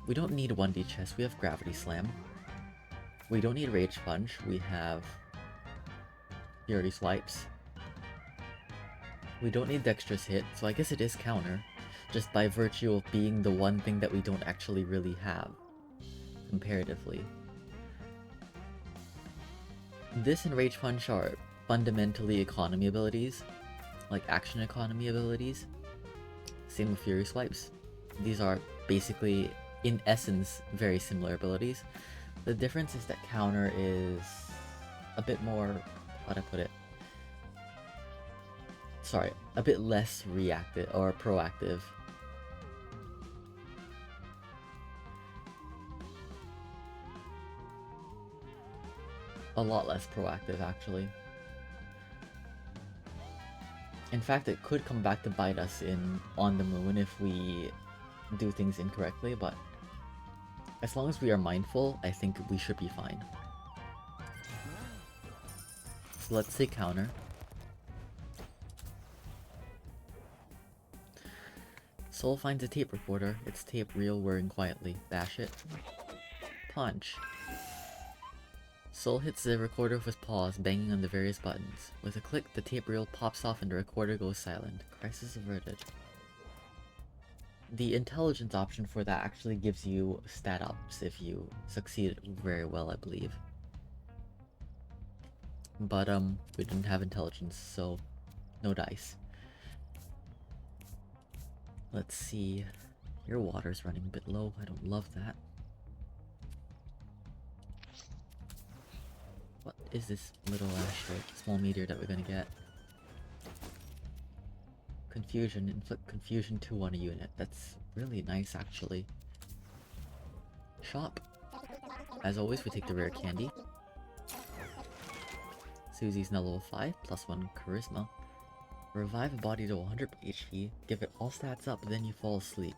we don't need 1D chess, we have Gravity Slam. We don't need Rage Punch, we have Fury Swipes. We don't need Dexterous Hit, so I guess it is counter, just by virtue of being the one thing that we don't actually really have, comparatively. This and Rage Punch are fundamentally economy abilities, like action economy abilities. Same with Fury Swipes. These are basically, in essence, very similar abilities. The difference is that counter is a bit more, how'd I put it? Sorry, a bit less reactive or proactive. A lot less proactive, actually. In fact, it could come back to bite us on the moon if we do things incorrectly, but as long as we are mindful, I think we should be fine. So let's say counter. Soul finds a tape recorder. It's tape reel whirring quietly. Bash it. Punch. Soul hits the recorder with his paws, banging on the various buttons. With a click, the tape reel pops off and the recorder goes silent. Crisis averted. The intelligence option for that actually gives you stat ups if you succeed very well, I believe. But we didn't have intelligence, so no dice. Let's see. Your water's running a bit low. I don't love that. What is this little asteroid, small meteor that we're gonna get? Confusion. Inflict confusion 2 on a unit. That's really nice, actually. Shop. As always, we take the rare candy. Susie's now level 5, plus 1 charisma. Revive a body to 100 HP, give it all stats up, then you fall asleep.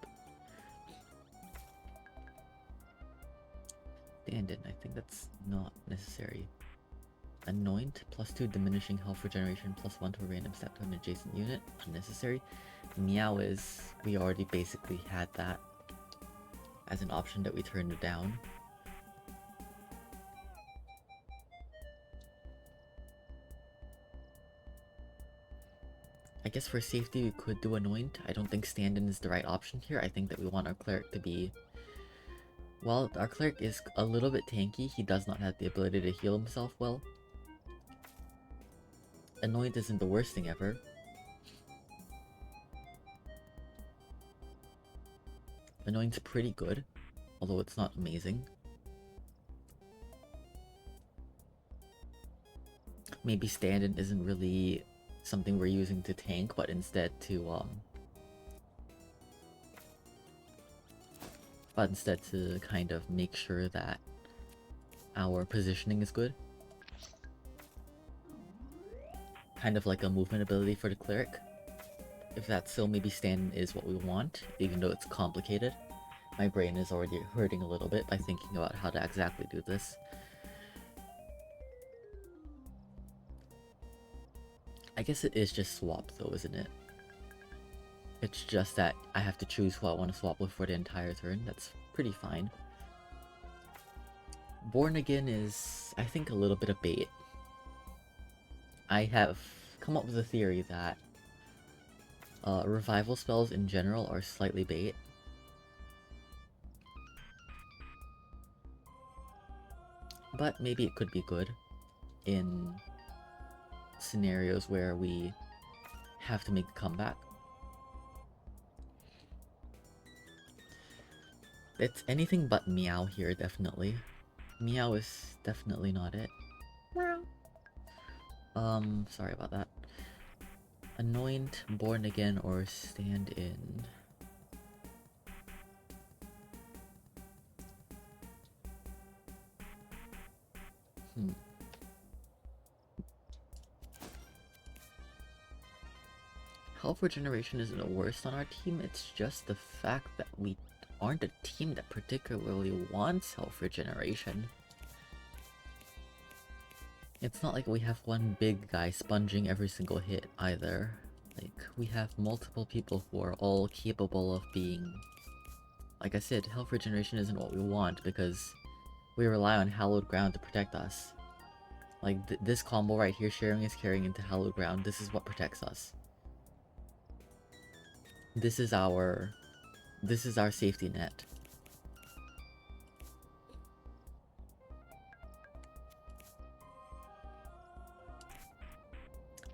Stand-in, I think that's not necessary. Anoint, plus 2 diminishing health regeneration, plus 1 to a random stat to an adjacent unit, unnecessary. Meow is, we already basically had that as an option that we turned down. I guess for safety we could do Anoint. I don't think stand-in is the right option here. I think that we want our cleric to be... Well, our cleric is a little bit tanky. He does not have the ability to heal himself well. Anoint isn't the worst thing ever. Anoint's pretty good, although it's not amazing. Maybe stand-in isn't really something we're using to tank, but instead to kind of make sure that our positioning is good. Kind of like a movement ability for the cleric. If that's so, maybe stand is what we want, even though it's complicated. My brain is already hurting a little bit by thinking about how to exactly do this. I guess it is just swap though, isn't it? It's just that I have to choose who I want to swap with for the entire turn. That's pretty fine. Born Again is, I think, a little bit of bait. I have come up with a theory that revival spells in general are slightly bait. But maybe it could be good in scenarios where we have to make a comeback. It's anything but Meow here, definitely. Meow is definitely not it. Sorry about that. Anoint, Born Again, or Stand-in. Health regeneration isn't the worst on our team, it's just the fact that we aren't a team that particularly wants health regeneration. It's not like we have one big guy sponging every single hit either. Like, we have multiple people who are all capable of being... Like I said, health regeneration isn't what we want because we rely on Hallowed Ground to protect us. Like, this combo right here, sharing is carrying into Hallowed Ground, this is what protects us. This is our safety net.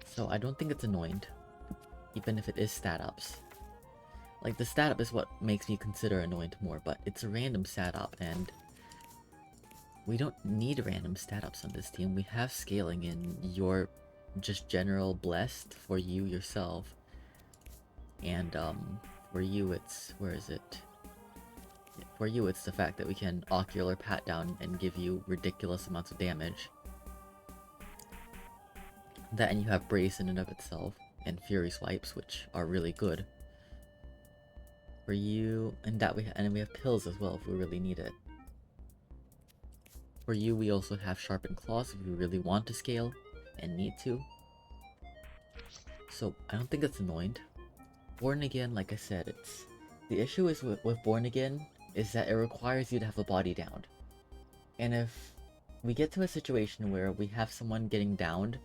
So I don't think it's anointed, even if it is stat ups. Like, the stat up is what makes me consider anointed more, but it's a random stat up, and we don't need random stat ups on this team. We have scaling in your just general blessed for you yourself. And for you it's, where is it? For you it's the fact that we can ocular pat down and give you ridiculous amounts of damage. That, and you have brace in and of itself, and fury swipes, which are really good. For you, and we have pills as well if we really need it. For you, we also have sharpened claws if you really want to scale and need to. So I don't think it's annoyed. Born Again, like I said, it's the issue is with Born Again is that it requires you to have a body down. And if we get to a situation where we have someone getting downed,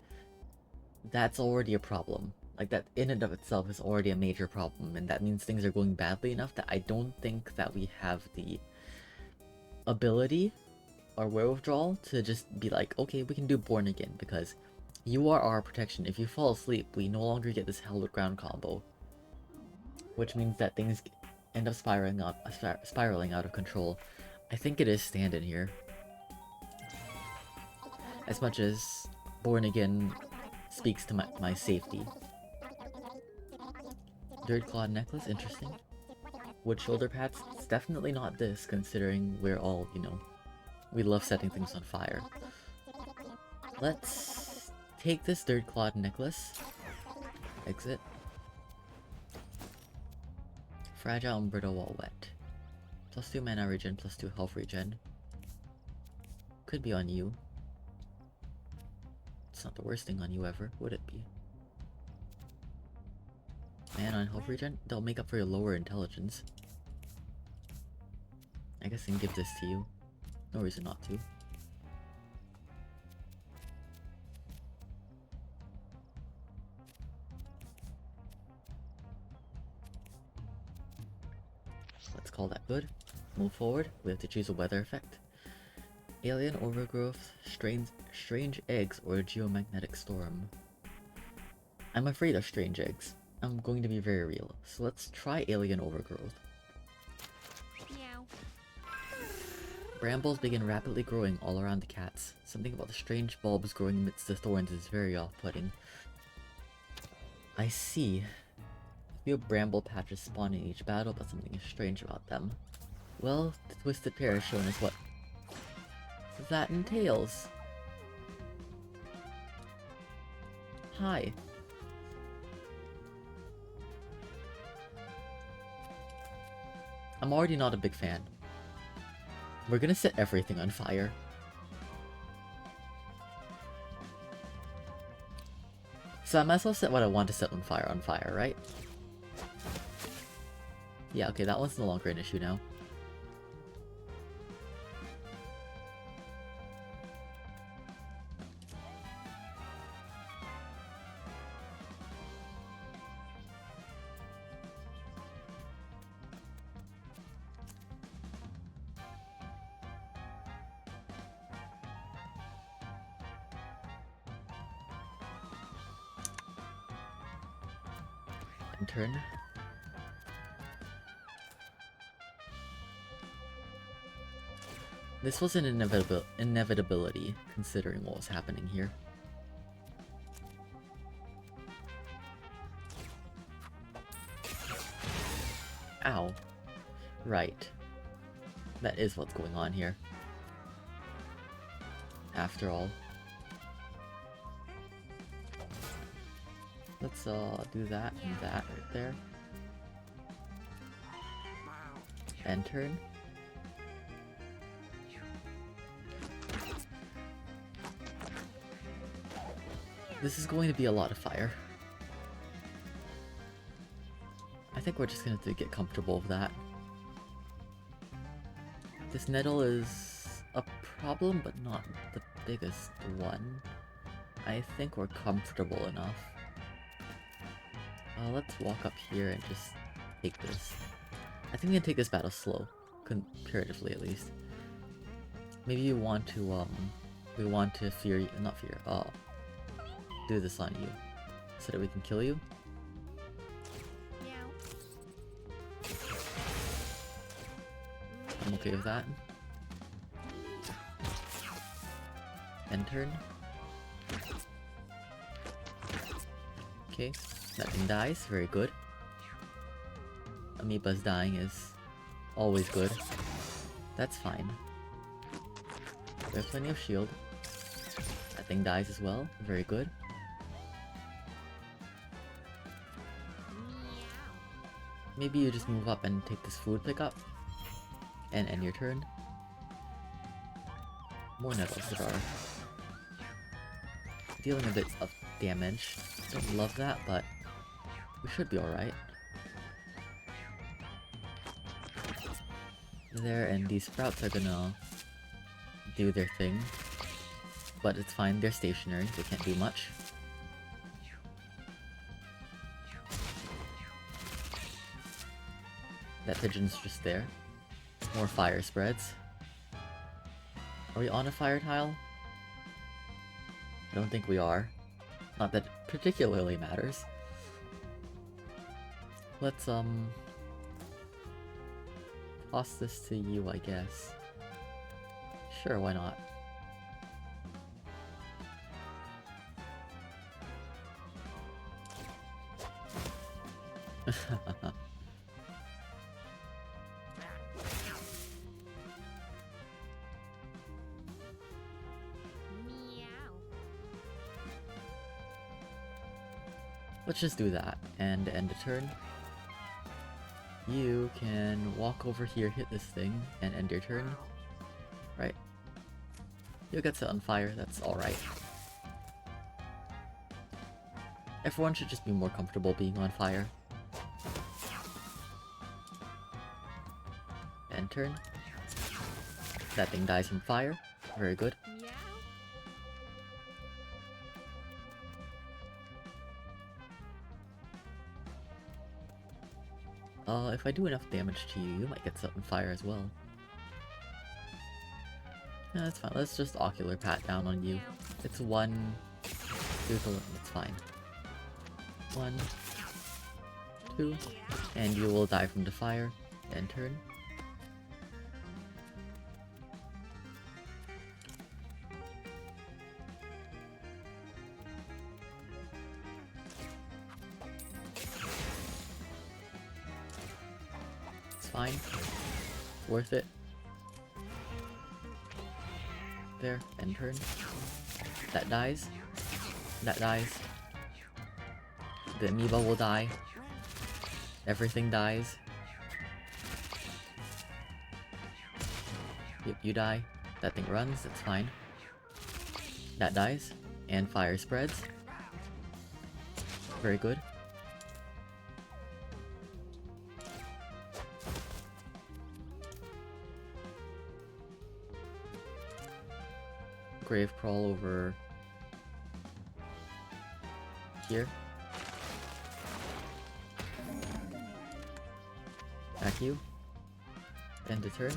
that's already a problem. Like, that in and of itself is already a major problem, and that means things are going badly enough that I don't think that we have the ability or wherewithal to just be like, okay, we can do Born Again, because you are our protection. If you fall asleep, we no longer get this Hallowed Ground combo. Which means that things end up spiraling out of control. I think it is stand-in here. As much as Born Again speaks to my safety. Dirt Claw necklace, interesting. Wood shoulder pads, it's definitely not this, considering we're all, you know, we love setting things on fire. Let's take this Dirt Claw necklace. Exit. Fragile and brittle while wet. +2 mana regen, +2 health regen. Could be on you. It's not the worst thing on you ever, would it be? Mana and health regen? They'll make up for your lower intelligence. I guess I can give this to you. No reason not to. Let's call that good. Move forward. We have to choose a weather effect. Alien overgrowth, strange eggs, or geomagnetic storm. I'm afraid of strange eggs. I'm going to be very real. So let's try alien overgrowth. Meow. Brambles begin rapidly growing all around the cats. Something about the strange bulbs growing amidst the thorns is very off-putting. I see. A few bramble patches spawn in each battle, but something is strange about them. Well, the twisted pair has shown us what that entails. Hi. I'm already not a big fan. We're gonna set everything on fire. So I might as well set what I want to set on fire, right? Yeah, okay, that one's no longer an issue now. Turn. This was an inevitability, considering what was happening here. Ow. Right. That is what's going on here. After all. Let's do that and that right there. And turn. This is going to be a lot of fire. I think we're just gonna have to get comfortable with that. This nettle is a problem, but not the biggest one. I think we're comfortable enough. Let's walk up here and just take this. I think we can take this battle slow, comparatively at least. Maybe you want to, we want to do this on you, so that we can kill you. Meow. I'm okay with that. End turn. Okay. That thing dies, very good. Amoeba's dying is always good. That's fine. We have plenty of shield. That thing dies as well, very good. Meow. Maybe you just move up and take this food pickup. And end your turn. More nettles that are dealing a bit of damage. Don't love that, but we should be alright. There, and these sprouts are gonna do their thing. But it's fine, they're stationary, they can't do much. That pigeon's just there. More fire spreads. Are we on a fire tile? I don't think we are. Not that it particularly matters. Let's, toss this to you, I guess. Sure, why not? Meow. Let's just do that, and end a turn. You can walk over here, hit this thing, and end your turn. Right. You'll get set on fire, that's alright. Everyone should just be more comfortable being on fire. End turn. That thing dies from fire. Very good. Meow. If I do enough damage to you, you might get set on fire as well. Yeah, that's fine. Let's just ocular pat down on you. Meow. It's one... It's fine. 1, 2, and you will die from the fire. End turn. It's fine. Worth it. There, end turn. That dies. That dies. The amoeba will die. Everything dies. Yep, you die. That thing runs, that's fine. That dies. And fire spreads. Very good. Grave crawl over here. Back you. End the turn.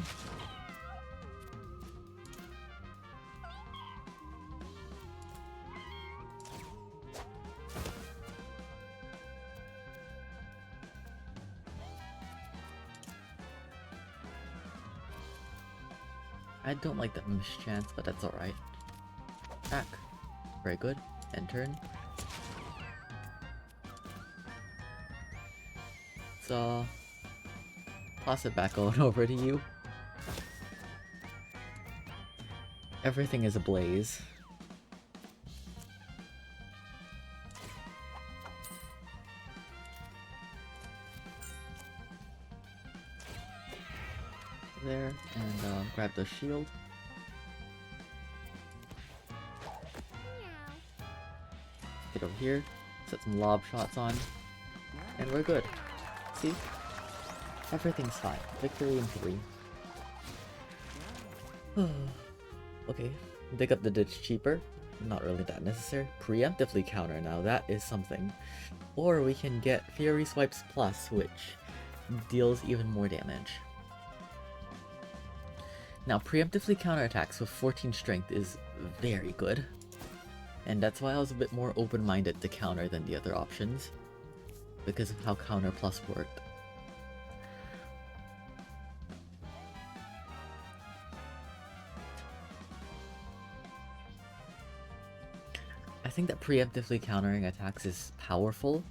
I don't like that mischance, but that's alright. Attack. Very good. End turn. So toss it back on over to you. Everything is ablaze. There, and grab the shield. Get over here, set some lob shots on, and we're good. See? Everything's fine. Victory in 3. Okay, dig up the ditch cheaper. Not really that necessary. Preemptively counter, now that is something. Or we can get Fury Swipes Plus, which deals even more damage. Now, preemptively counterattacks with 14 strength is very good. And that's why I was a bit more open-minded to counter than the other options. Because of how counter plus worked. I think that preemptively countering attacks is powerful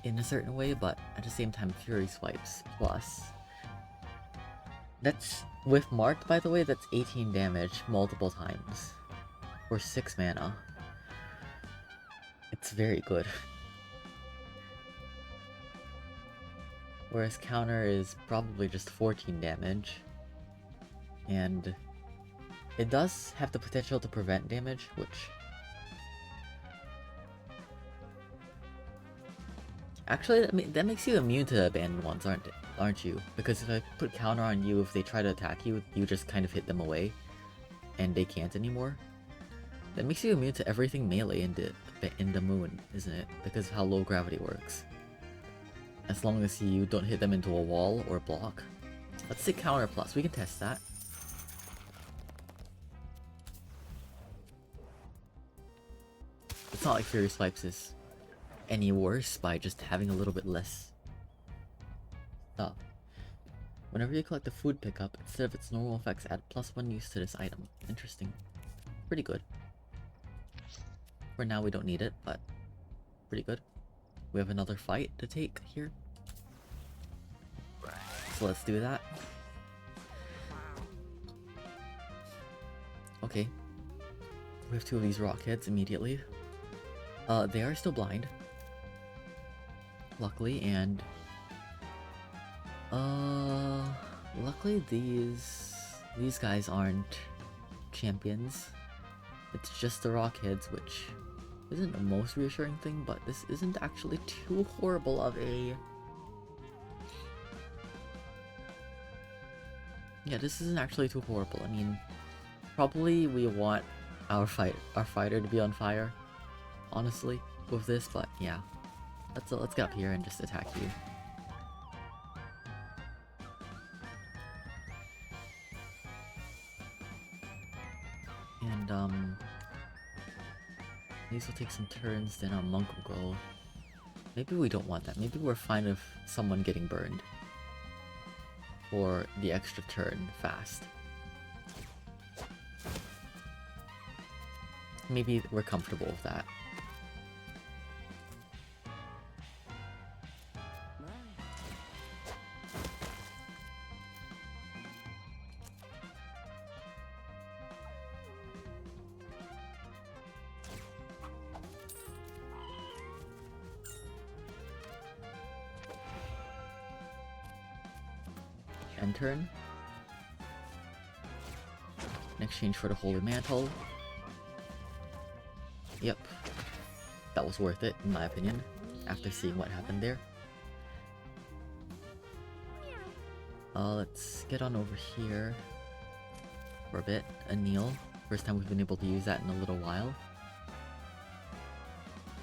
in a certain way, but at the same time, Fury Swipes Plus. That's, with Marked by the way, that's 18 damage multiple times. For 6 mana. It's very good. Whereas counter is probably just 14 damage. And it does have the potential to prevent damage, which... Actually, that makes you immune to abandoned ones, aren't you? Because if I put counter on you, if they try to attack you, you just kind of hit them away. And they can't anymore. That makes you immune to everything melee in the moon, isn't it? Because of how low gravity works. As long as you don't hit them into a wall or block. Let's say counter plus, we can test that. It's not like Fury Swipes is any worse by just having a little bit less stuff. Whenever you collect a food pickup, instead of its normal effects, add +1 use to this item. Interesting. Pretty good. For now we don't need it, but pretty good. We have another fight to take here. So let's do that. Okay. We have 2 of these rock heads immediately. They are still blind. Luckily, and... luckily these guys aren't champions. It's just the rock heads, which isn't the most reassuring thing, but this isn't actually too horrible of a... Yeah, this isn't actually too horrible. I mean, probably we want our fighter to be on fire, honestly, with this, but yeah. Let's get up here and just attack you. And these will take some turns, then our monk will go Maybe we don't want that. Maybe we're fine with someone getting burned. For the extra turn fast. Maybe we're comfortable with that. End turn. An exchange for the Holy Mantle. Yep. That was worth it, in my opinion, after seeing what happened there. Let's get on over here for a bit. A kneel. First time we've been able to use that in a little while.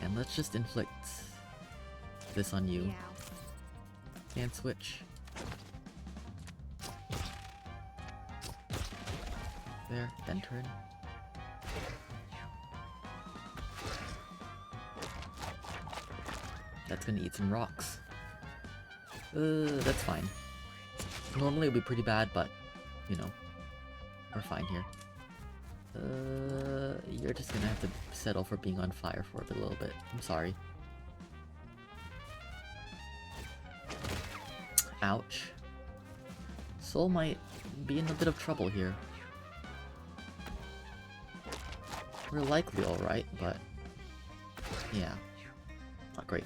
And let's just inflict this on you. And switch. There, then turn. That's gonna eat some rocks. That's fine. Normally it would be pretty bad, but, you know, we're fine here. You're just gonna have to settle for being on fire for a little bit. I'm sorry. Ouch. Soul might be in a bit of trouble here. We're likely alright, but yeah, not great.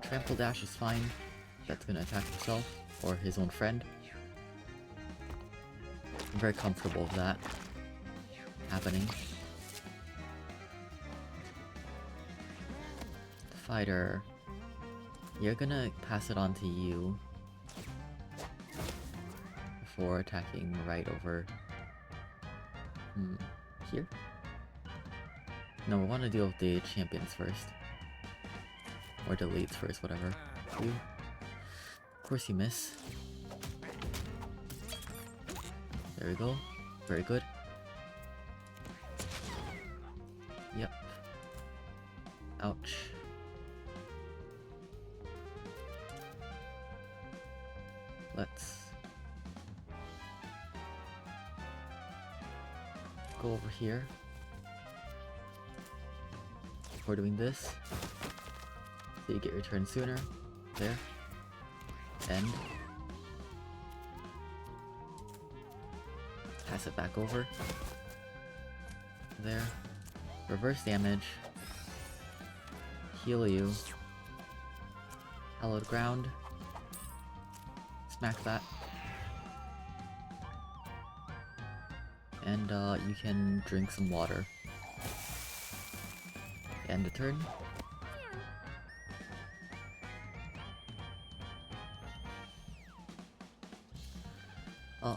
Trample Dash is fine. That's gonna attack himself or his own friend. I'm very comfortable with that happening. Fighter, you're gonna pass it on to you before attacking right over here? No, we want to deal with the champions first. Or the leads first, whatever. You. Of course you miss. There we go. Very good. Yep. Ouch. Let's go over here. We're doing this. So you get your turn sooner. There. End. Pass it back over. There. Reverse damage. Heal you. Hallowed ground. Smack that. And you can drink some water. End the turn.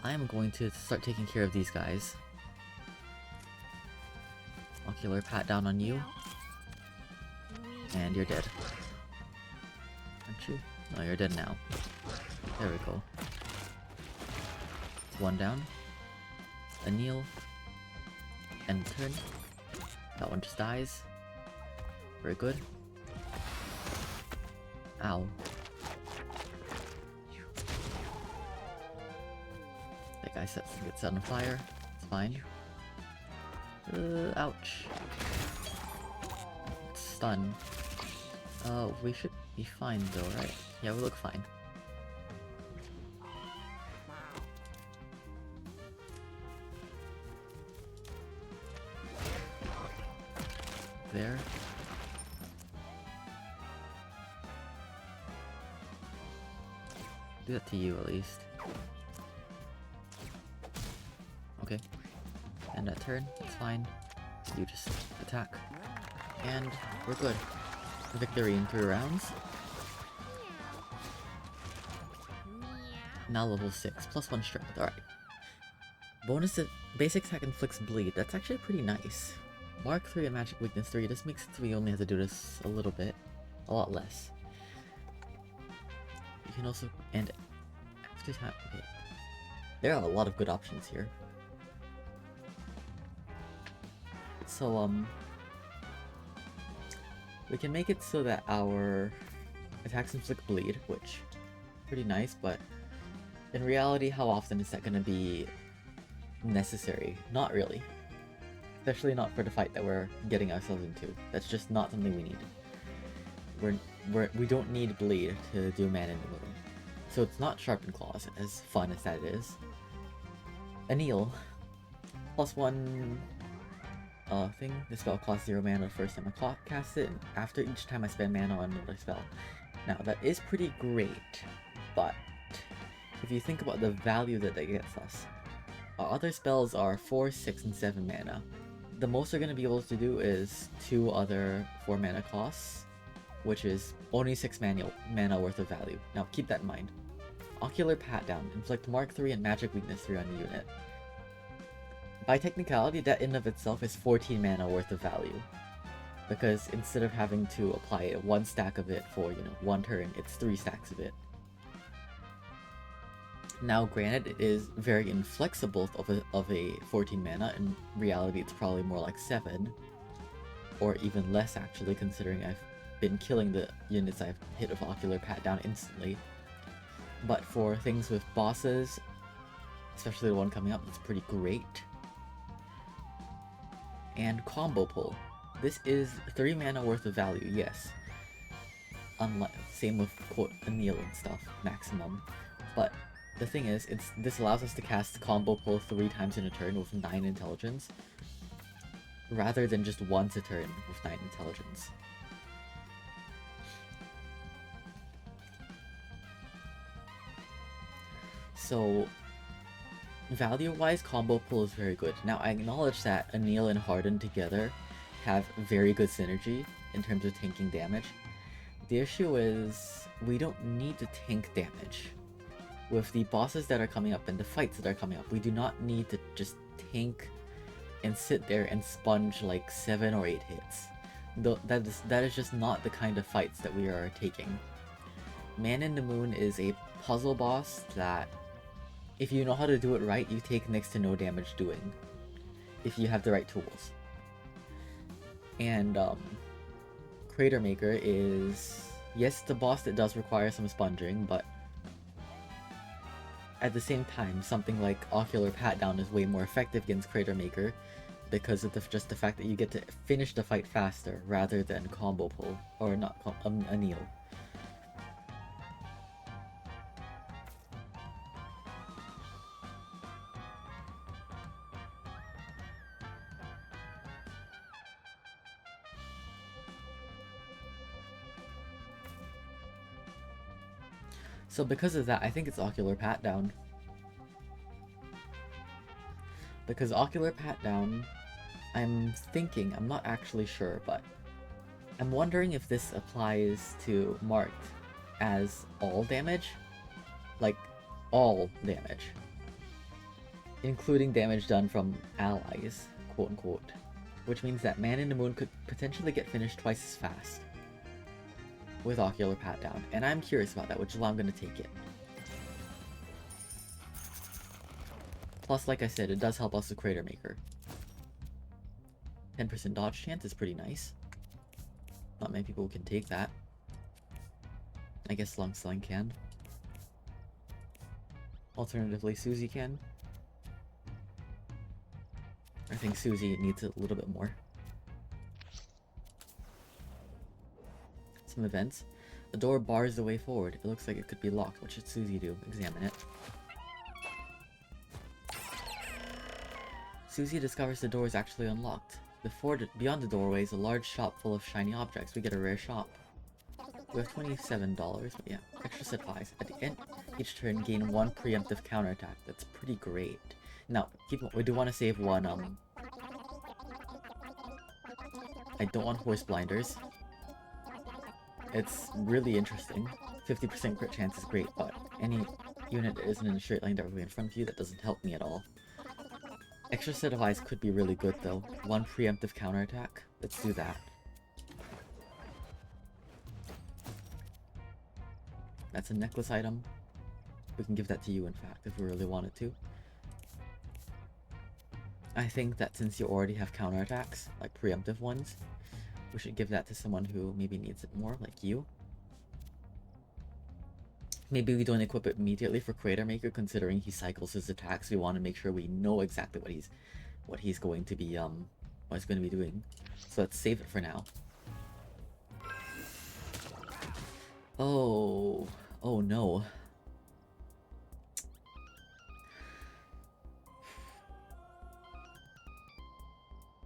I am going to start taking care of these guys. Ocular pat down on you. And you're dead. Aren't you? No, you're dead now. There we go. One down. A kneel. End turn. That one just dies. Very good. Ow. That guy gets set on fire. It's fine. Ouch. Stun. We should be fine though, right? Yeah, we look fine. There. Do that to you at least. Okay. End that turn, it's fine. You just attack. And we're good. Victory in 3 rounds. Now level 6, +1 strength, alright. Bonus to basic attack inflicts bleed, that's actually pretty nice. Mark 3 and magic weakness 3, this makes it so we only have to do this a little bit. A lot less. You can also, and after time, okay. There are a lot of good options here. So, We can make it so that our attacks inflict bleed, which pretty nice, but in reality, how often is that going to be necessary? Not really. Especially not for the fight that we're getting ourselves into. That's just not something we need. We don't need bleed to do Man in the Moon. So it's not Sharpened Claws, as fun as that is. Anneal. +1 thing. This spell costs 0 mana the first time I cast it, and after each time I spend mana on another spell. Now that is pretty great, but if you think about the value that gets us, our other spells are 4, 6, and 7 mana. The most they're going to be able to do is 2 other 4 mana costs, which is only 6 mana worth of value. Now keep that in mind. Ocular Pat Down, inflict Mark 3 and Magic Weakness 3 on the unit. By technicality, that in of itself is 14 mana worth of value. Because instead of having to apply 1 stack of it for, 1 turn, it's 3 stacks of it. Now granted, it is very inflexible of a 14 mana. In reality, it's probably more like 7. Or even less actually, considering I've been killing the units I've hit with Ocular Pat Down instantly. But for things with bosses, especially the one coming up, it's pretty great. And Combo Pull. This is 3 mana worth of value, yes. Same with quote Anneal and stuff, maximum. But the thing is, this allows us to cast Combo Pull 3 times in a turn with 9 intelligence, rather than just once a turn with 9 intelligence. So, value-wise, Combo Pull is very good. Now, I acknowledge that Anneal and Harden together have very good synergy in terms of tanking damage. The issue is, we don't need to tank damage. With the bosses that are coming up and the fights that are coming up, we do not need to just tank and sit there and sponge like 7 or 8 hits. That is just not the kind of fights that we are taking. Man in the Moon is a puzzle boss that, if you know how to do it right, you take next to no damage doing, if you have the right tools. And Crater Maker is, yes, the boss that does require some sponging, but at the same time, something like Ocular Pat Down is way more effective against Crater Maker because of just the fact that you get to finish the fight faster rather than Combo Pull, or not Anneal. So because of that, I think it's Ocular Pat Down. Because Ocular Pat Down, I'm not actually sure, but I'm wondering if this applies to marked as all damage? Like, all damage. Including damage done from allies, quote unquote. Which means that Man in the Moon could potentially get finished twice as fast with Ocular Pat Down, and I'm curious about that, which is why I'm going to take it. Plus, like I said, it does help us with Crater Maker. 10% dodge chance is pretty nice. Not many people can take that. I guess Slung Sling can. Alternatively, Susie can. I think Susie needs it a little bit more. Some events. The door bars the way forward. It looks like it could be locked. What should Susie do? Examine it. Susie discovers the door is actually unlocked. Beyond the doorway is a large shop full of shiny objects. We get a rare shop. We have $27, but yeah, extra supplies. At the end, each turn gain 1 preemptive counterattack. That's pretty great. Now, we do want to save one, I don't want Horse Blinders. It's really interesting. 50% crit chance is great, but any unit that isn't in a straight line directly in front of you, that doesn't help me at all. Extra set of eyes could be really good though. 1 preemptive counterattack. Let's do that. That's a necklace item. We can give that to you, in fact, if we really wanted to. I think that since you already have counterattacks, like preemptive ones, We should give that to someone who maybe needs it more, like you. Maybe we don't equip it immediately for Creator Maker, considering he cycles his attacks. We want to make sure we know exactly what he's going to be doing. So let's save it for now. Oh no.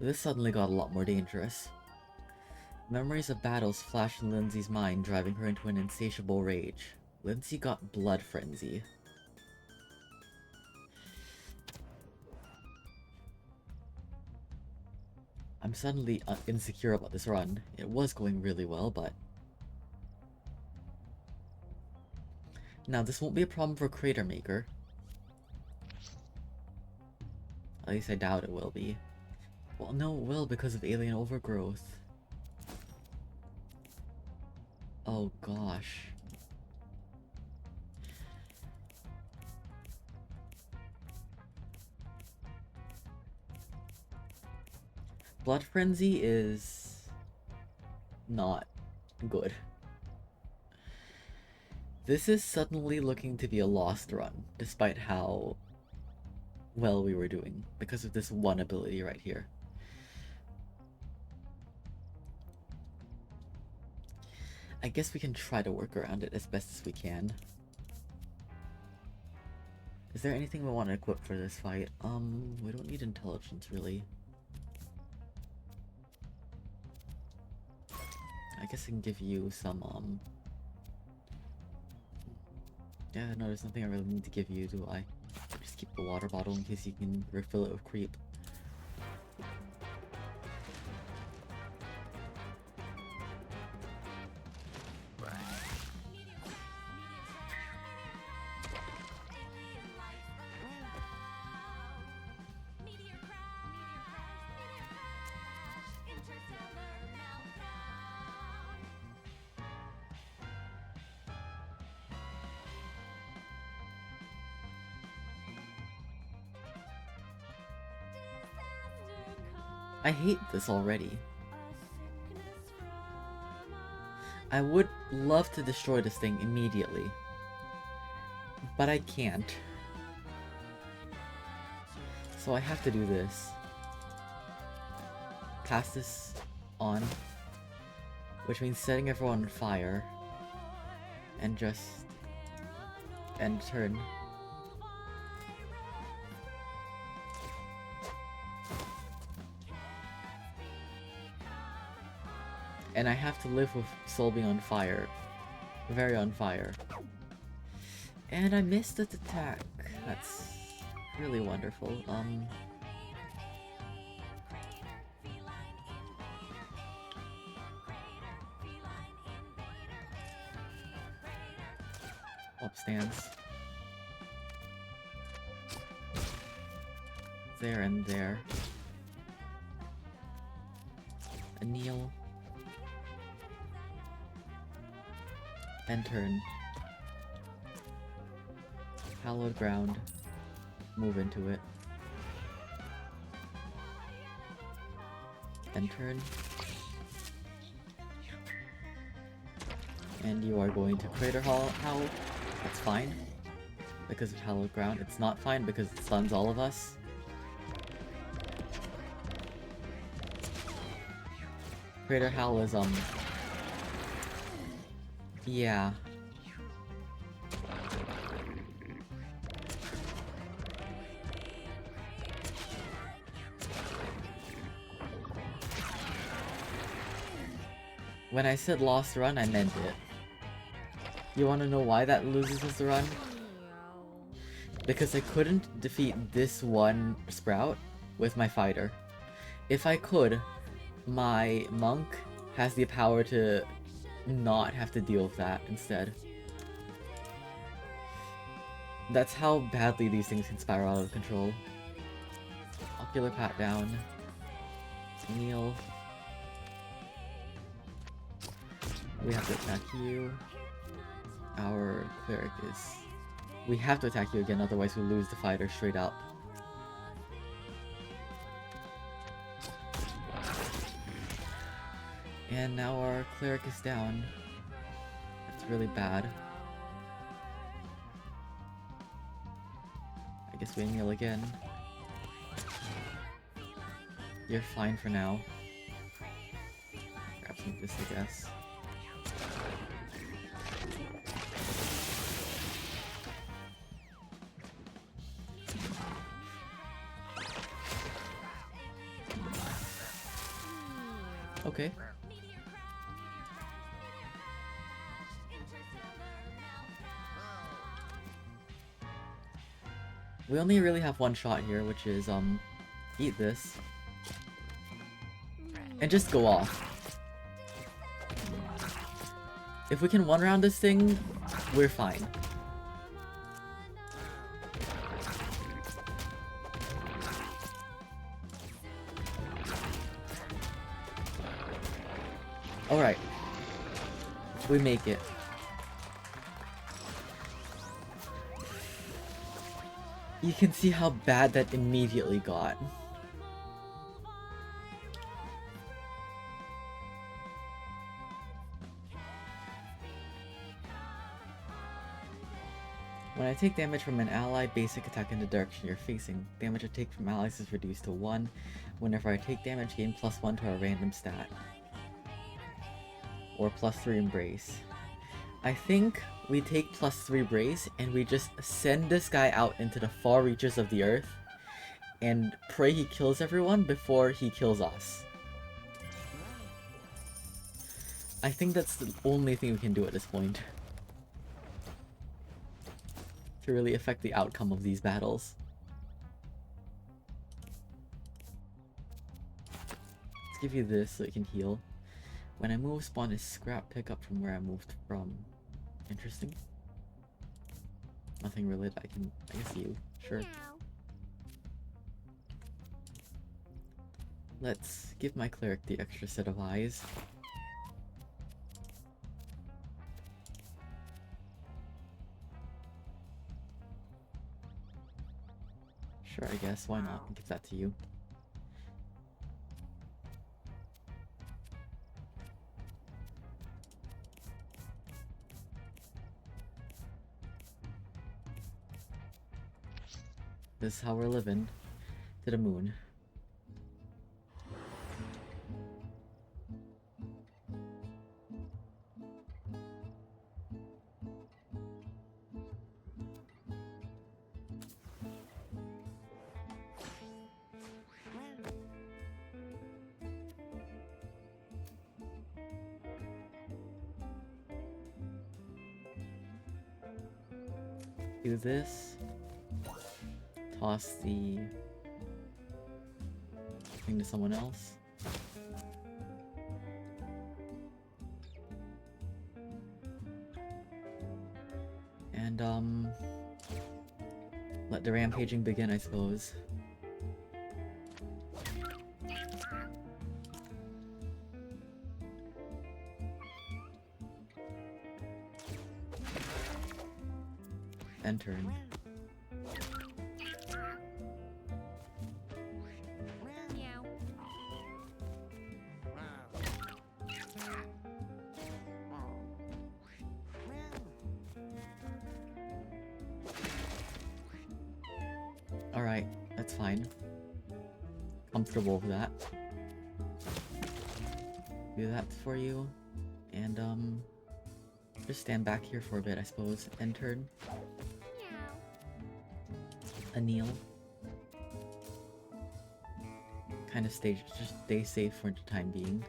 This suddenly got a lot more dangerous. Memories of battles flashed in Lindsay's mind, driving her into an insatiable rage. Lindsay got blood frenzy. I'm suddenly insecure about this run. It was going really well, but... Now, this won't be a problem for Creator Maker. At least I doubt it will be. Well, no, it will because of alien overgrowth. Oh gosh. Blood Frenzy is not good. This is suddenly looking to be a lost run, despite how well we were doing, because of this one ability right here. I guess we can try to work around it as best as we can. Is there anything we want to equip for this fight? We don't need intelligence, really. I guess I can give you some, yeah, no, there's nothing I really need to give you, do I? Just keep the water bottle in case you can refill it with creep. I hate this already. I would love to destroy this thing immediately, but I can't. So I have to do this. Pass this on, which means setting everyone on fire, and just end turn. And I have to live with Soul being on fire. Very on fire. And I missed its attack. That's really wonderful. Up stands. There and there. A kneel. And turn. Hallowed ground. Move into it. And turn. And you are going to Crater Howl. That's fine. Because of Hallowed Ground. It's not fine because it stuns all of us. Crater Howl is, yeah. When I said lost run, I meant it. You wanna know why that loses us the run? Because I couldn't defeat this one sprout with my fighter. If I could, my monk has the power to not have to deal with that instead. That's how badly these things can spiral out of control. Ocular pat down. Kneel. We have to attack you. Our cleric is... We have to attack you again, otherwise we lose the fighter straight up. And now our cleric is down. That's really bad. I guess we kneel again. You're fine for now. Grab some of this, I guess. Okay. We only really have one shot here, which is, eat this. And just go off. If we can one-round this thing, we're fine. Alright. We make it. You can see how bad that immediately got. When I take damage from an ally, basic attack in the direction you're facing. Damage I take from allies is reduced to 1. Whenever I take damage, gain +1 to a random stat. Or +3 embrace. I think we take +3 brace and we just send this guy out into the far reaches of the earth and pray he kills everyone before he kills us. I think that's the only thing we can do at this point to really affect the outcome of these battles. Let's give you this so you can heal. When I move, spawn is scrap pickup from where I moved from. Interesting. Nothing related. I guess you. Sure. Meow. Let's give my cleric the extra set of eyes. Sure, I guess. Why not? Give that to you. This is how we're living. To the moon. Do this. Toss the thing to someone else. And let the rampaging begin, I suppose. End turn. Meow. Alright, that's fine. Comfortable with that. Do that for you. And just stand back here for a bit, I suppose. End turn. Meow. A kneel. Kind of just stay safe for the time being.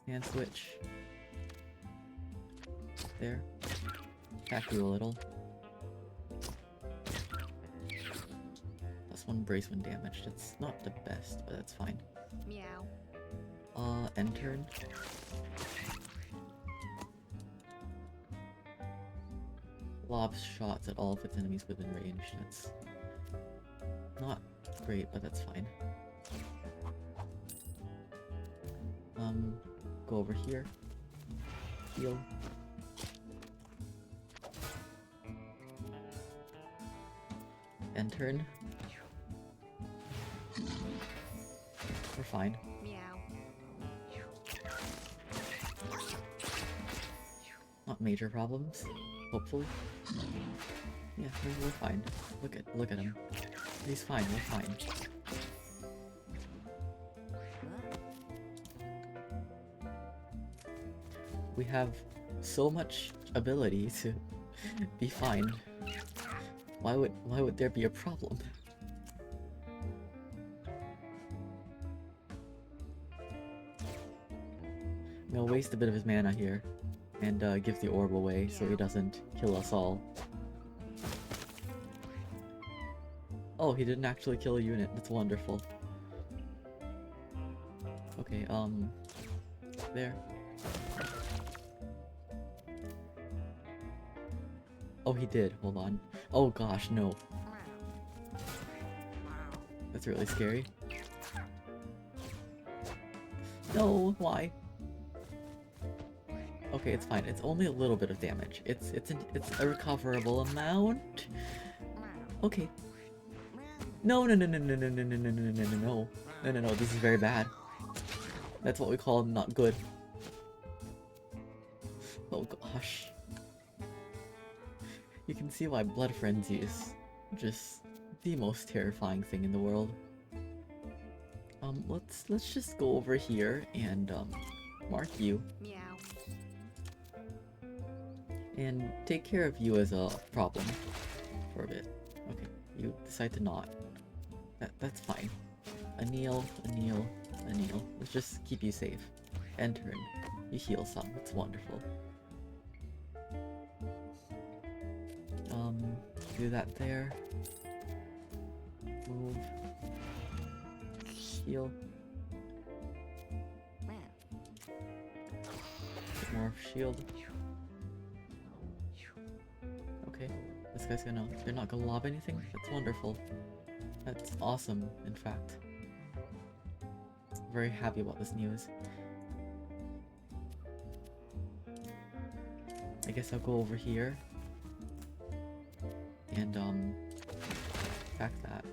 Stand switch. There. Attack you a little. Plus 1 brace when damaged. That's not the best, but that's fine. Meow. End turn. Lobs shots at all of its enemies within range. That's not great, but that's fine. Go over here. Heal. End turn. We're fine. Meow. Not major problems, hopefully. Yeah, we're fine. Look at him. He's fine, we're fine. We have so much ability to be fine. Why would there be a problem? We'll waste a bit of his mana here and give the orb away so he doesn't kill us all. Oh, he didn't actually kill a unit. That's wonderful. Okay, there. Oh, he did. Hold on. Oh gosh, no. That's really scary. No, why? Okay, it's fine. It's only a little bit of damage. It's a recoverable amount. Okay. No. No. This is very bad. That's what we call not good. Oh gosh. You can see why Blood Frenzy is just the most terrifying thing in the world. Let's just go over here and mark you. Meow. And take care of you as a problem for a bit. Okay, you decide to not. That's fine. Anneal. Let's just keep you safe. And turn. You heal some. It's wonderful. Do that there. Move. Heal. Get more shield. Okay, this guy's gonna... They're not gonna lob anything? That's wonderful. That's awesome, in fact. Very happy about this news. I guess I'll go over here. And, back that.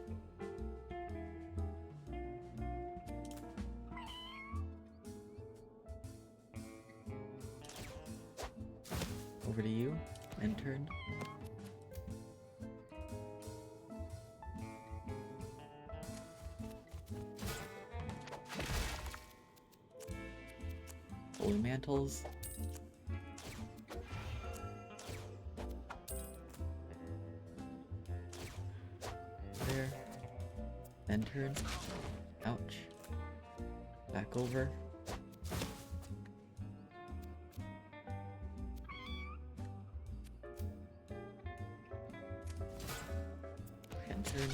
Over to you, and turn. Holy mantles. There. Then turn. Ouch. Back over. And turn.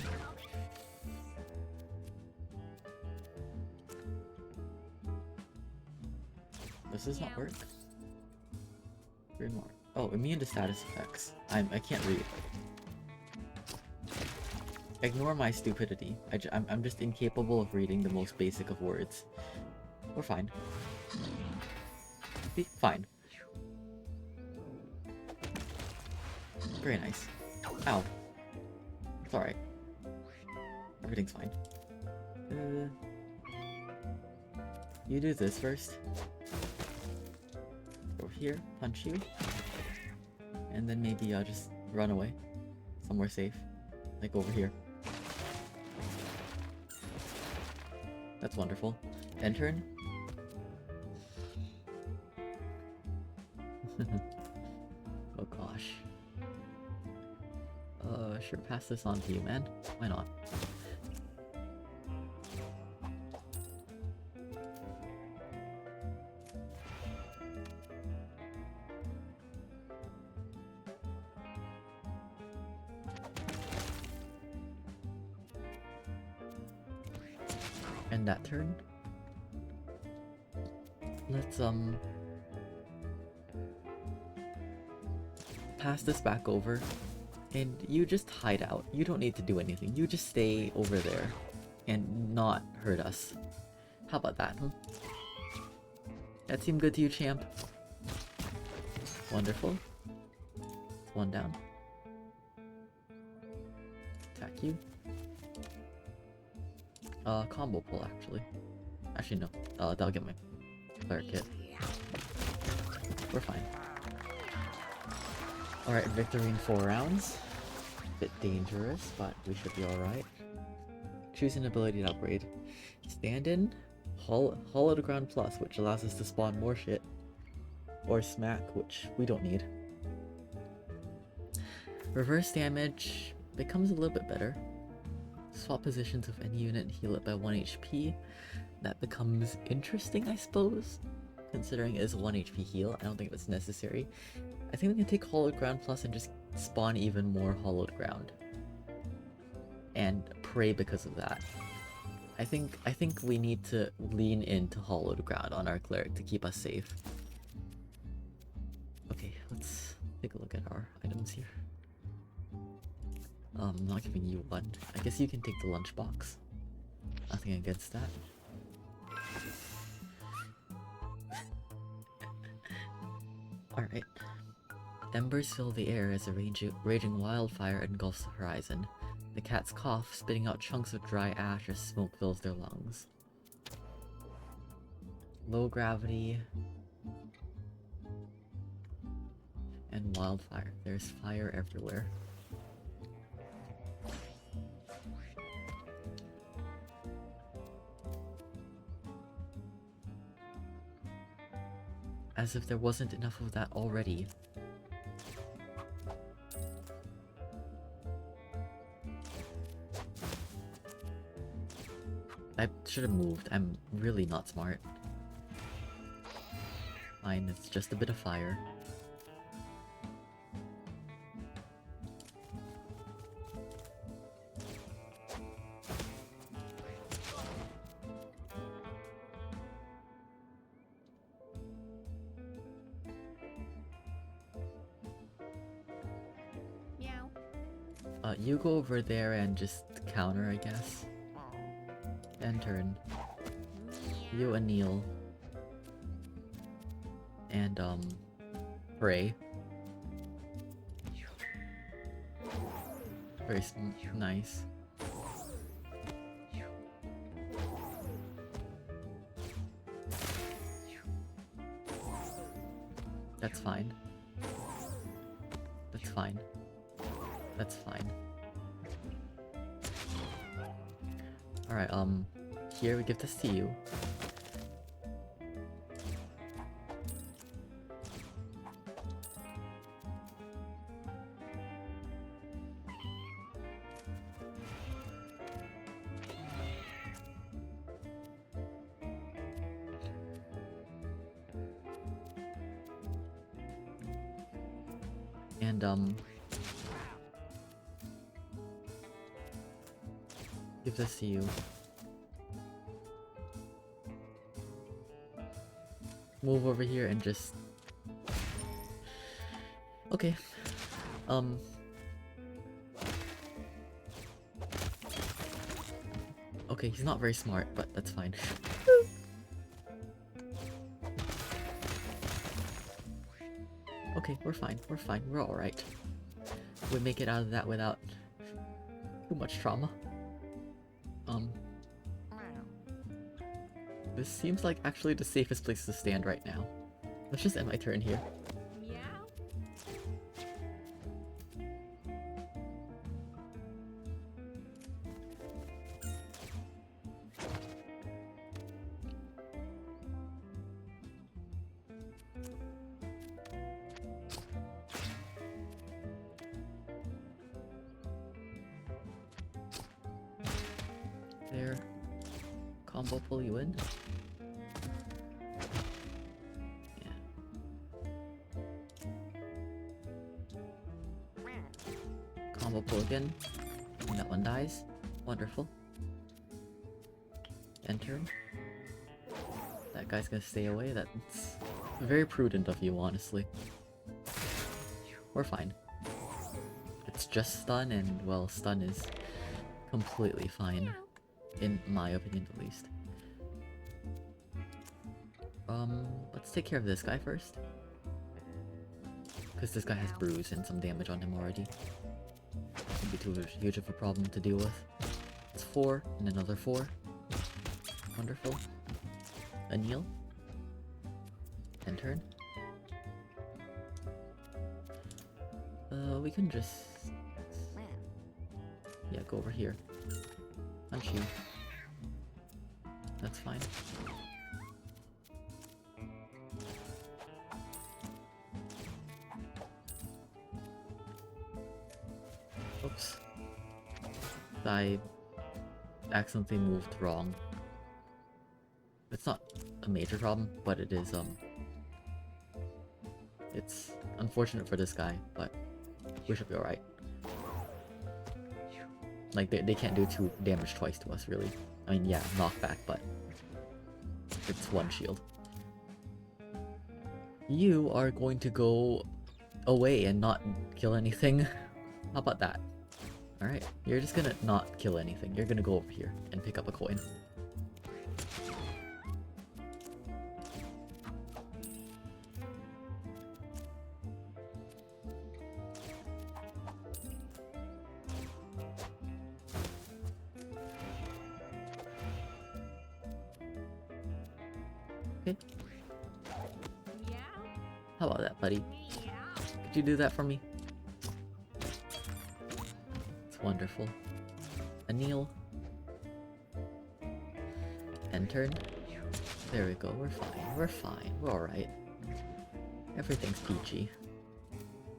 Does this not work? Read more. Oh, immune to status effects. I can't read. Ignore my stupidity. I'm just incapable of reading the most basic of words. We're fine. Be fine. Very nice. Ow. It's alright. Everything's fine. You do this first. Over here, punch you. And then maybe I'll just run away. Somewhere safe. Like over here. That's wonderful. End turn. Oh gosh. Sure, pass this on to you, man. Why not? End that turn. Let's pass this back over, and you just hide out. You don't need to do anything. You just stay over there and not hurt us. How about that, huh? That seem good to you, champ? Wonderful. One down. Attack you. Combo pull, actually. Actually, no. That'll get my player kit. We're fine. Alright, victory in 4 rounds. Bit dangerous, but we should be alright. Choose an ability to upgrade. Stand in, Hollow to Ground Plus, which allows us to spawn more shit. Or Smack, which we don't need. Reverse damage becomes a little bit better. Swap positions with any unit and heal it by 1 HP. That becomes interesting, I suppose. Considering it is a 1 HP heal, I don't think it's necessary. I think we can take Hollowed Ground Plus and just spawn even more Hollowed Ground. And pray because of that. I think we need to lean into Hollowed Ground on our cleric to keep us safe. Okay, let's take a look at our items here. I'm not giving you one. I guess you can take the lunchbox. Nothing against that. Alright. Embers fill the air as a raging wildfire engulfs the horizon. The cats cough, spitting out chunks of dry ash as smoke fills their lungs. Low gravity. And wildfire. There's fire everywhere. As if there wasn't enough of that already. I should have moved. I'm really not smart. Fine, it's just a bit of fire. Meow. You go over there and just counter, I guess. End turn. You anneal. And, pray. Very nice. That's fine. That's fine. That's fine. Alright, here we give this to you. And, give this to you. Move over here and just... Okay. Okay, he's not very smart, but that's fine. Okay, we're fine, we're alright. We make it out of that without too much trauma. This seems like actually the safest place to stand right now. Let's just end my turn here. Meow. There. Combo pull you in. Combo pull again. And that one dies. Wonderful. End turn. That guy's gonna stay away. That's very prudent of you, honestly. We're fine. It's just stun, and well, stun is completely fine. In my opinion, at least. Let's take care of this guy first. Because this guy has bruise and some damage on him already. Shouldn't be too huge of a problem to deal with. It's 4, and another 4. Wonderful. Anneal. End turn. We can just... Yeah, go over here. Punch you. That's fine. Oops. I accidentally moved wrong. It's not a major problem, but it is, it's unfortunate for this guy, but we should be alright. Like, they can't do 2 damage twice to us, really. I mean, yeah, knockback, but it's 1 shield. You are going to go away and not kill anything. How about that? Alright, you're just gonna not kill anything. You're gonna go over here and pick up a coin. Okay. Meow. How about that, buddy? Meow. Could you do that for me? It's wonderful. A kneel. End turn. There we go, we're fine, we're fine, we're alright. Everything's peachy.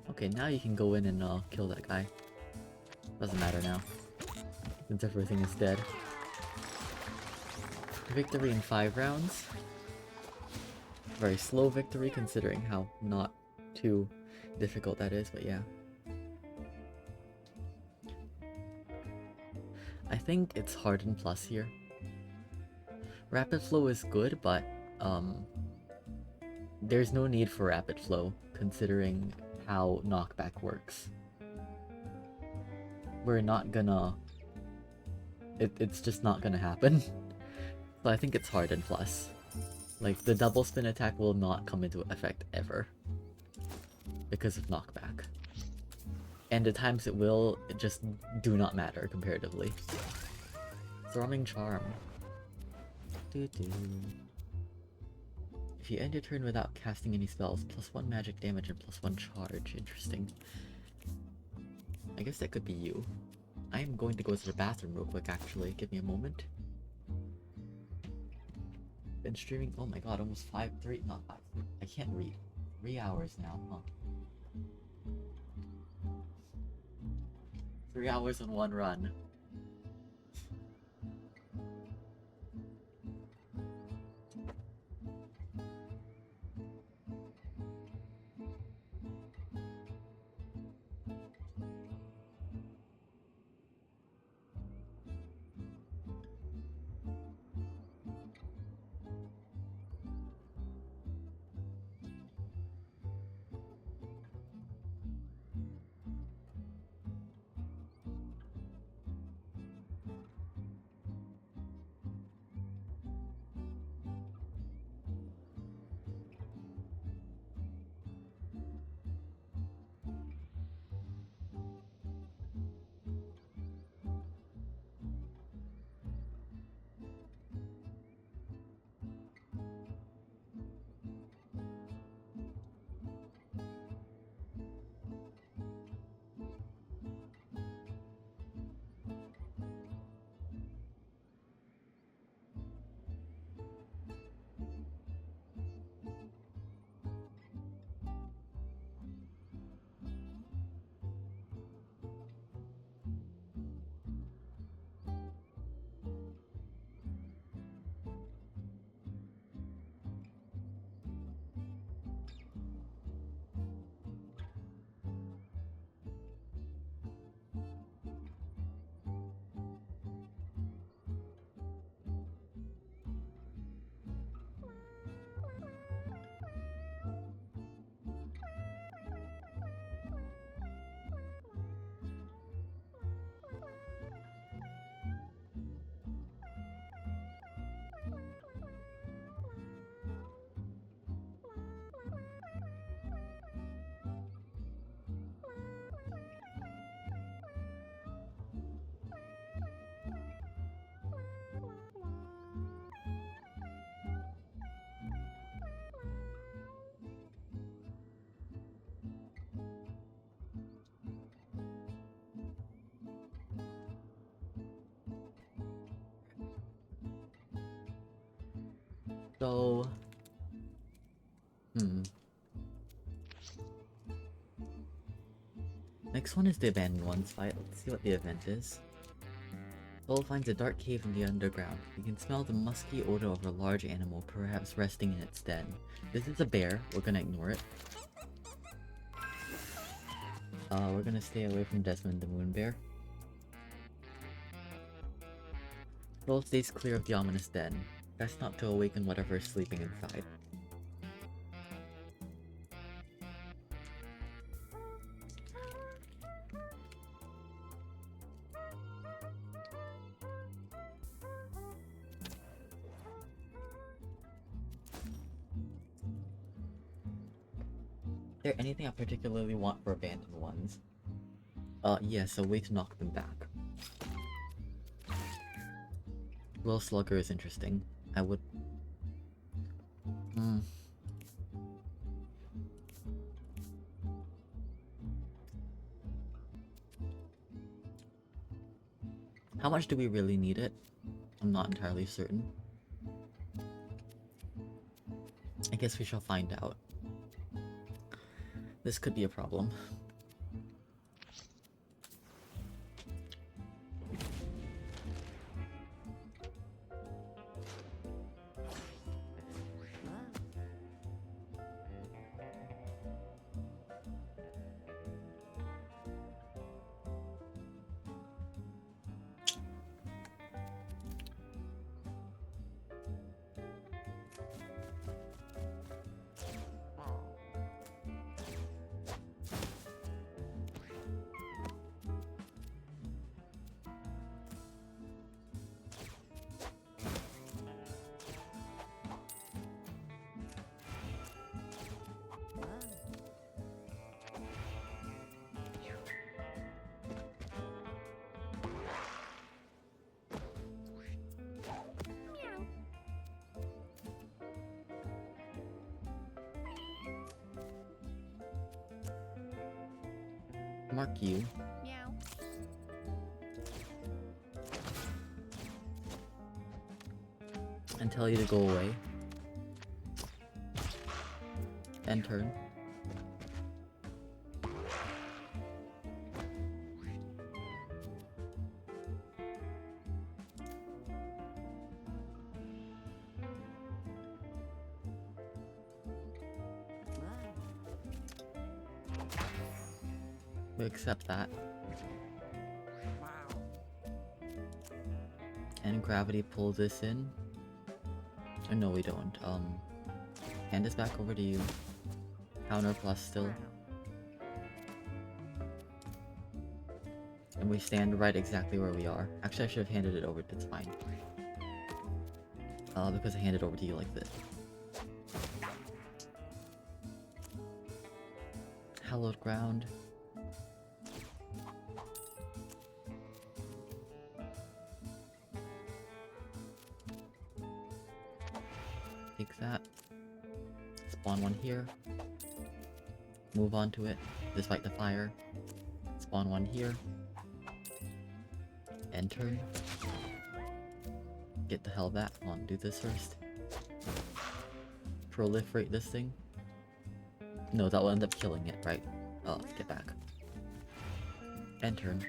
Okay, now you can go in and kill that guy. Doesn't matter now, since everything is dead. Victory in 5 rounds. Very slow victory considering how not too difficult that is, but yeah. I think it's Harden Plus here. Rapid Flow is good, but there's no need for Rapid Flow considering how knockback works. We're not gonna... It's just not gonna happen. So I think it's Harden Plus. Like, the double spin attack will not come into effect ever because of knockback. And the times it will, just do not matter comparatively. Thrumming Charm. Doo-doo. If you end your turn without casting any spells, +1 magic damage and +1 charge. Interesting. I guess that could be you. I am going to go to the bathroom real quick, actually. Give me a moment. Been streaming, oh my god, almost 5, 3, not 5, I can't read. 3 hours now, huh? 3 hours in one run. So... Next one is the abandoned ones fight. Let's see what the event is. Soul finds a dark cave in the underground. You can smell the musky odor of a large animal, perhaps resting in its den. This is a bear. We're gonna ignore it. We're gonna stay away from Desmond the moon bear. Soul stays clear of the ominous den. Best not to awaken whatever is sleeping inside. Is there anything I particularly want for abandoned ones? Yes, a way to knock them back. Will Slugger is interesting. I would... How much do we really need it? I'm not entirely certain. I guess we shall find out. This could be a problem. Mark you. Meow. And tell you to go away. End turn. We accept that. And gravity pulls this in. Or no, we don't. Hand this back over to you. Counter plus still. And we stand right exactly where we are. Actually, I should have handed it over. That's fine. Because I handed it over to you like this. Hallowed ground. Take that. Spawn one here. Move on to it. Just fight the fire. Spawn one here. End turn. Get the hell back. Come on, do this first. Proliferate this thing. No, that will end up killing it, right? Oh, get back. End turn.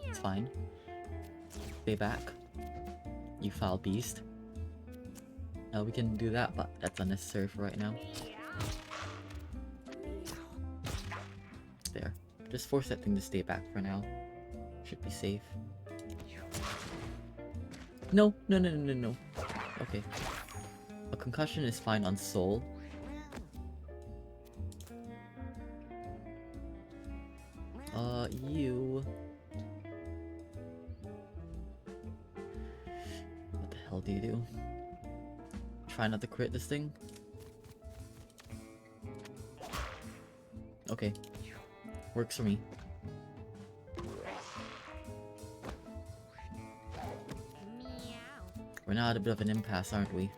It's fine. Stay back. You foul beast. We can do that, but that's unnecessary for right now. There. Just force that thing to stay back for now. Should be safe. No, no, no, no, no, no. Okay. A concussion is fine on Soul. You... What the hell do you do? Try not to crit this thing? Okay. Works for me. Meow. We're now at a bit of an impasse, aren't we?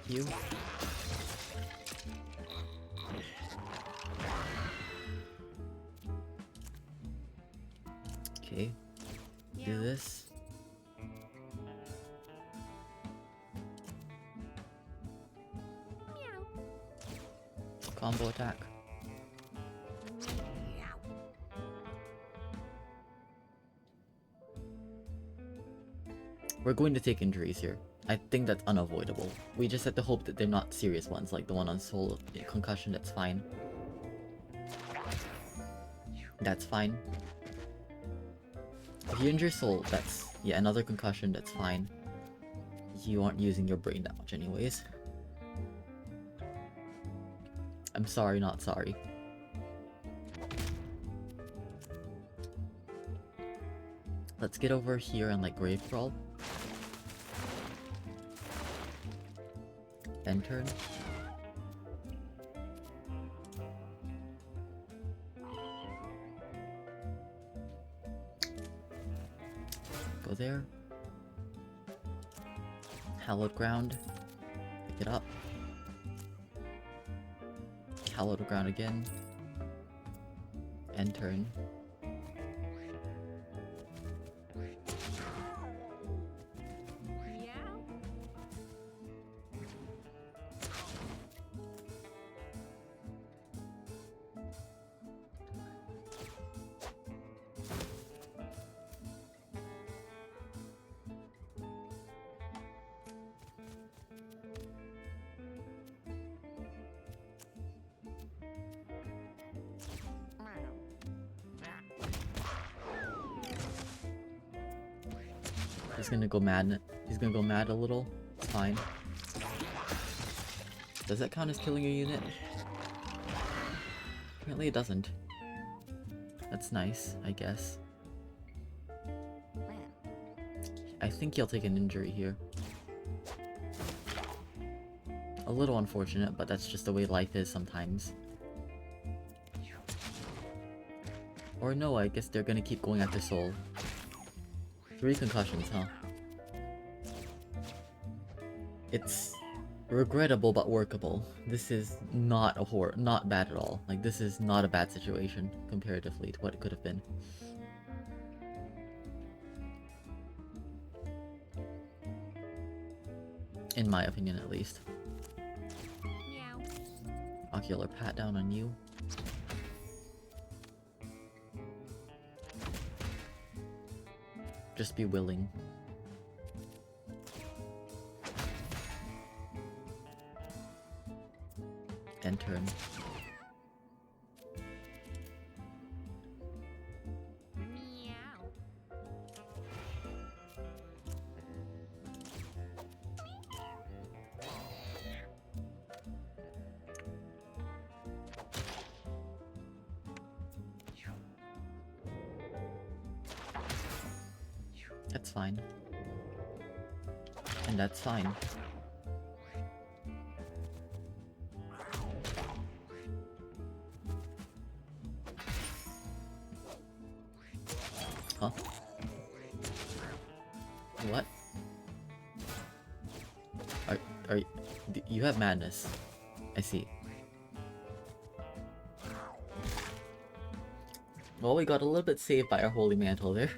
You. Okay. Do this. Combo attack. We're going to take injuries here. I think that's unavoidable. We just have to hope that they're not serious ones, like the one on Soul concussion. That's fine. That's fine. If you injure Soul, that's another concussion. That's fine. You aren't using your brain that much, anyways. I'm sorry, not sorry. Let's get over here and like Grave Crawl. End turn. Go there. Hallowed Ground. Pick it up. Hallowed Ground again. End turn. He's gonna go mad. He's gonna go mad a little. It's fine. Does that count as killing a unit? Apparently it doesn't. That's nice, I guess. I think he'll take an injury here. A little unfortunate, but that's just the way life is sometimes. Or no, I guess they're gonna keep going after Soul. 3 concussions, huh? It's regrettable but workable. This is not not bad at all. Like, this is not a bad situation comparatively to what it could have been. In my opinion, at least. Meow. Ocular pat down on you. Just be willing. End turn. Meow. That's fine. And that's fine. Huh? What? Are you have madness? I see. Well, we got a little bit saved by our holy mantle there.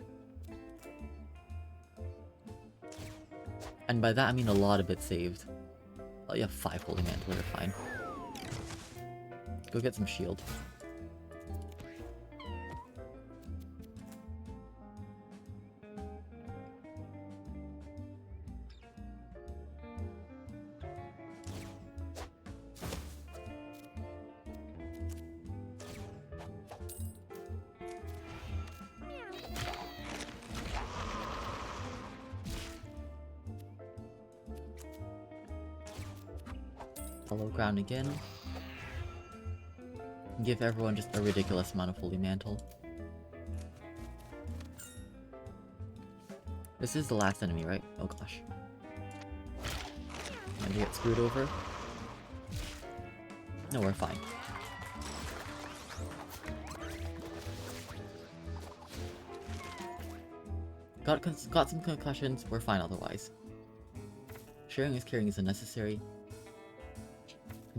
And by that I mean a lot of it saved. Oh, you have 5 holy mantle, you're fine. Go get some shield. Follow ground again. Give everyone just a ridiculous amount of holy mantle. This is the last enemy, right? Oh gosh. And we get screwed over. No, we're fine. Got some concussions, we're fine otherwise. Sharing is caring is unnecessary.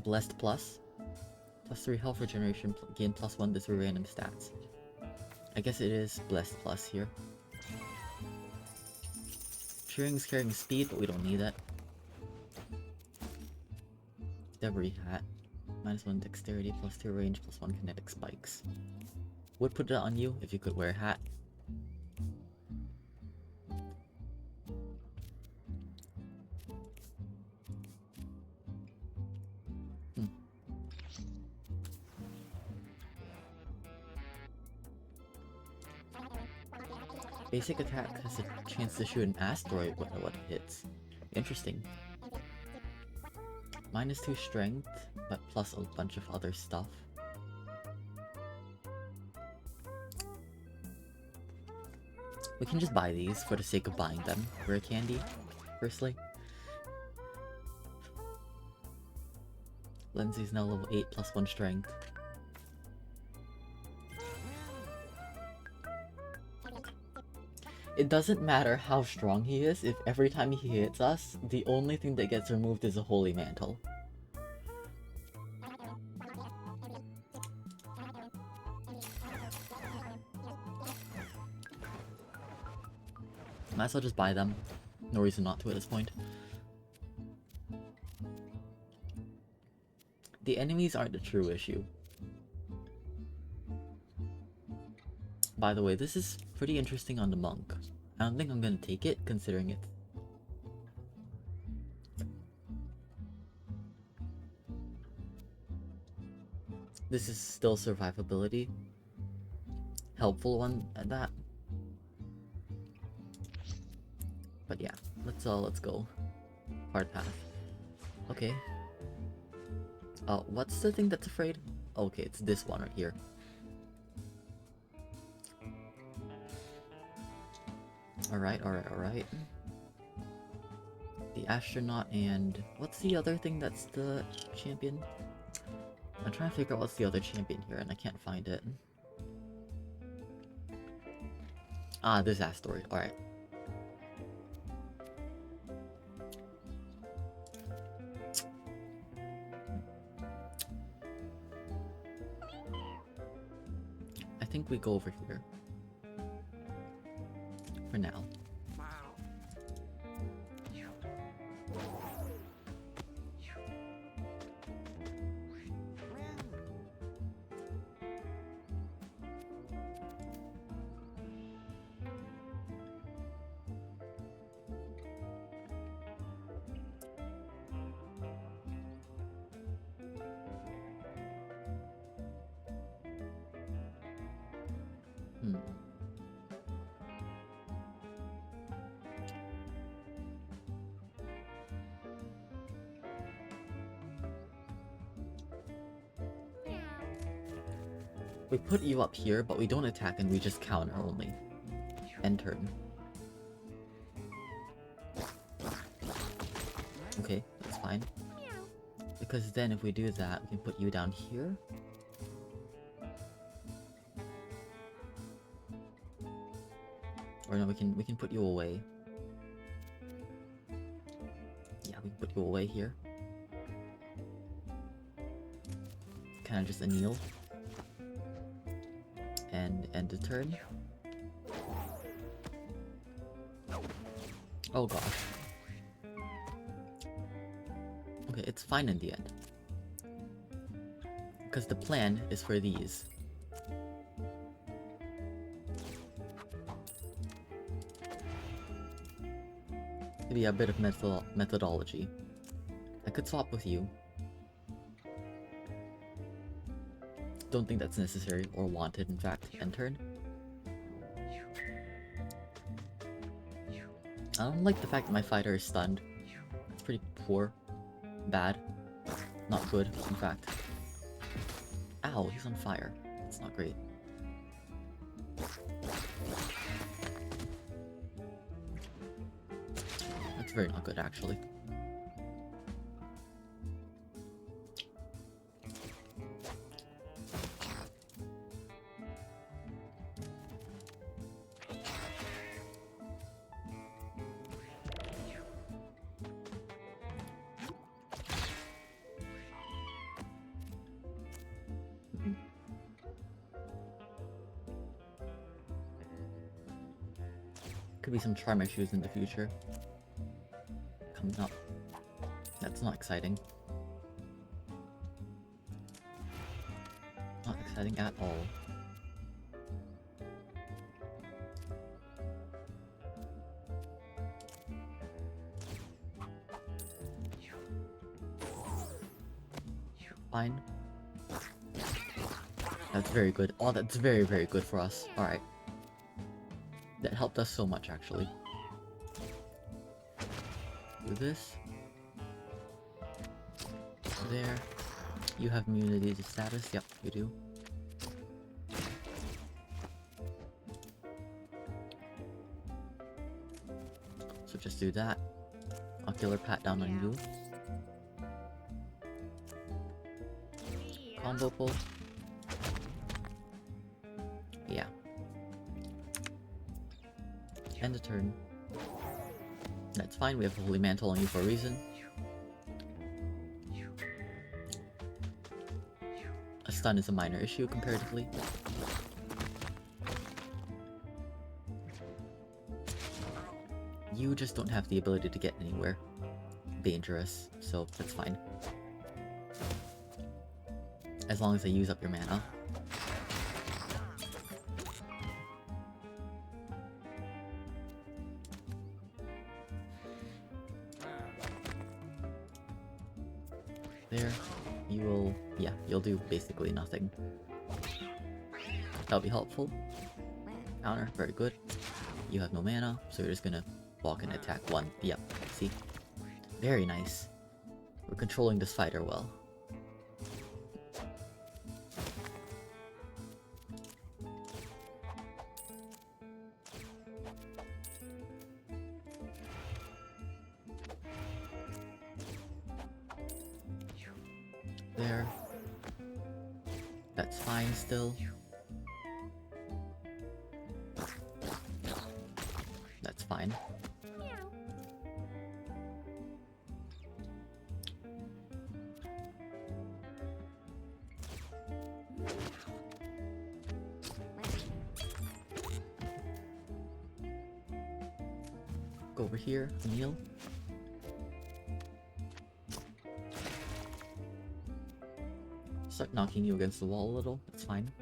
Blessed Plus. Plus 3 health regeneration, gain +1 to 3 random stats. I guess it is Blessed Plus here. Shearing's carrying speed, but we don't need it. Debris Hat. -1 dexterity, +2 range, +1 kinetic spikes. Would put it on you if you could wear a hat. Basic attack has a chance to shoot an asteroid when it hits. Interesting. -2 strength, but plus a bunch of other stuff. We can just buy these for the sake of buying them. Rare candy, firstly. Lindsay's now level 8 +1 strength. It doesn't matter how strong he is if every time he hits us, the only thing that gets removed is a holy mantle. Might as well just buy them. No reason not to at this point. The enemies aren't the true issue. By the way, this is pretty interesting on the monk. I don't think I'm gonna take it, considering it. This is still survivability. Helpful one at that. But yeah, let's go. Hard path. Okay. What's the thing that's afraid? Okay, it's this one right here. Alright. The astronaut and... what's the other thing that's the champion? I'm trying to figure out what's the other champion here and I can't find it. Ah, this asteroid. Alright. I think we go over here. For now. We put you up here, but we don't attack and we just counter only. End turn. Okay, that's fine. Because then if we do that, we can put you down here. Or no, we can put you away. Yeah, we can put you away here. Kinda just a kneel. And end the turn. Oh gosh. Okay, it's fine in the end. Because the plan is for these. Maybe a bit of methodology. I could swap with you. Don't think that's necessary or wanted, in fact. End turn. I don't like the fact that my fighter is stunned. It's pretty poor. Bad. Not good, in fact. Ow, he's on fire. That's not great. That's very not good, actually. could be some charm issues in the future coming up. That's not exciting. Not exciting at all. Fine. That's very good. Oh, that's very, very good for us. Alright. That helped us so much, actually. Do this. There. You have immunity to status. Yep, you do. So just do that. Ocular pat down on you. Combo pull. Yeah. End of turn. That's fine, we have a Holy Mantle on you for a reason. A stun is a minor issue comparatively. You just don't have the ability to get anywhere dangerous, so that's fine. As long as I use up your mana. There, you will, yeah, you'll do basically nothing. That'll be helpful. Counter, very good. You have no mana, so you're just gonna walk and attack one. Yep, see? Very nice. We're controlling this fighter well. There. That's fine still. That's fine. Go over here, kneel. Start knocking you against the wall a little, that's fine.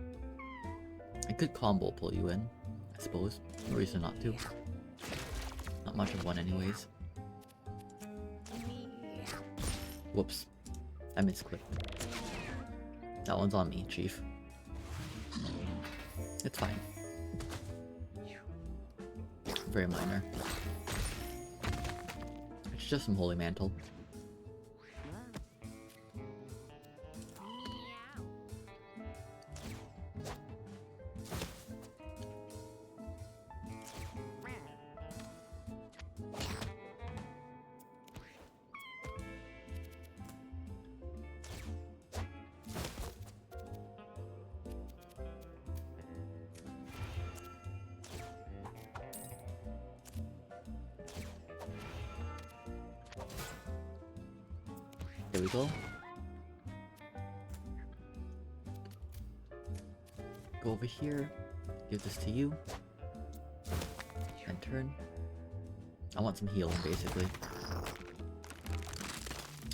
I could combo pull you in, I suppose. No reason not to. Not much of one anyways. Whoops. I misclicked. That one's on me, Chief. It's fine. Very minor. It's just some Holy Mantle. There we go. Go over here. Give this to you. And turn. I want some healing, basically.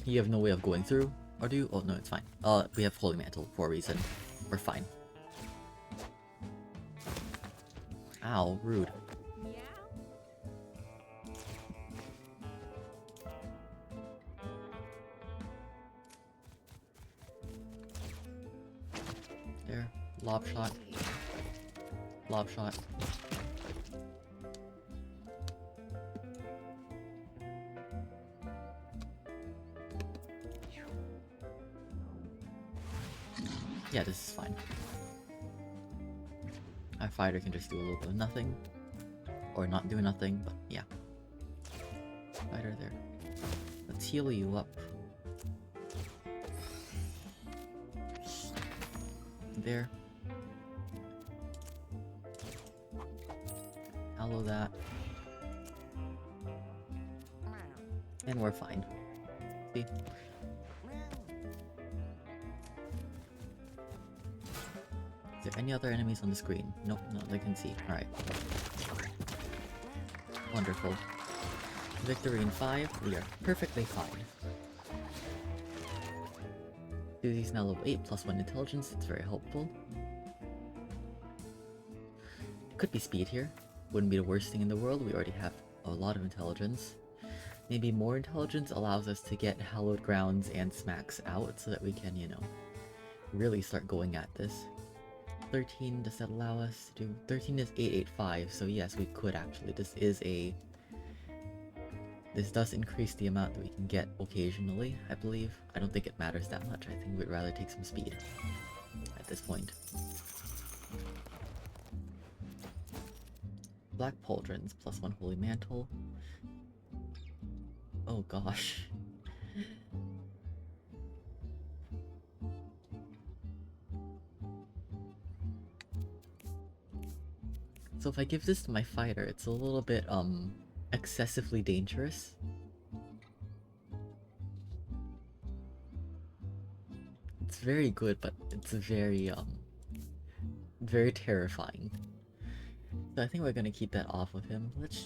You have no way of going through, or do you? Oh no, it's fine. We have Holy Mantle for a reason. We're fine. Ow, rude. There. Lob shot. Lob shot. Yeah, this is fine. Our fighter can just do a little bit of nothing. Or not do nothing, but yeah. Fighter there. Let's heal you up. There. Hallow that. And we're fine. See? Is there any other enemies on the screen? Nope, not that I can see. Alright. Wonderful. Victory in 5, we are perfectly fine. Susie's now level 8 plus 1 intelligence, it's very helpful. It could be speed here. Wouldn't be the worst thing in the world, we already have a lot of intelligence. Maybe more intelligence allows us to get Hallowed Grounds and Smacks out so that we can, you know, really start going at this. 13, does that allow us to do... 13 is 885, so yes, we could actually. This does increase the amount that we can get occasionally, I believe. I don't think it matters that much, I think we'd rather take some speed at this point. Black Pauldrons, plus 1 Holy Mantle. Oh gosh. So if I give this to my fighter, it's a little bit, excessively dangerous. It's very good, but it's very, very terrifying. So I think we're gonna keep that off of him. Let's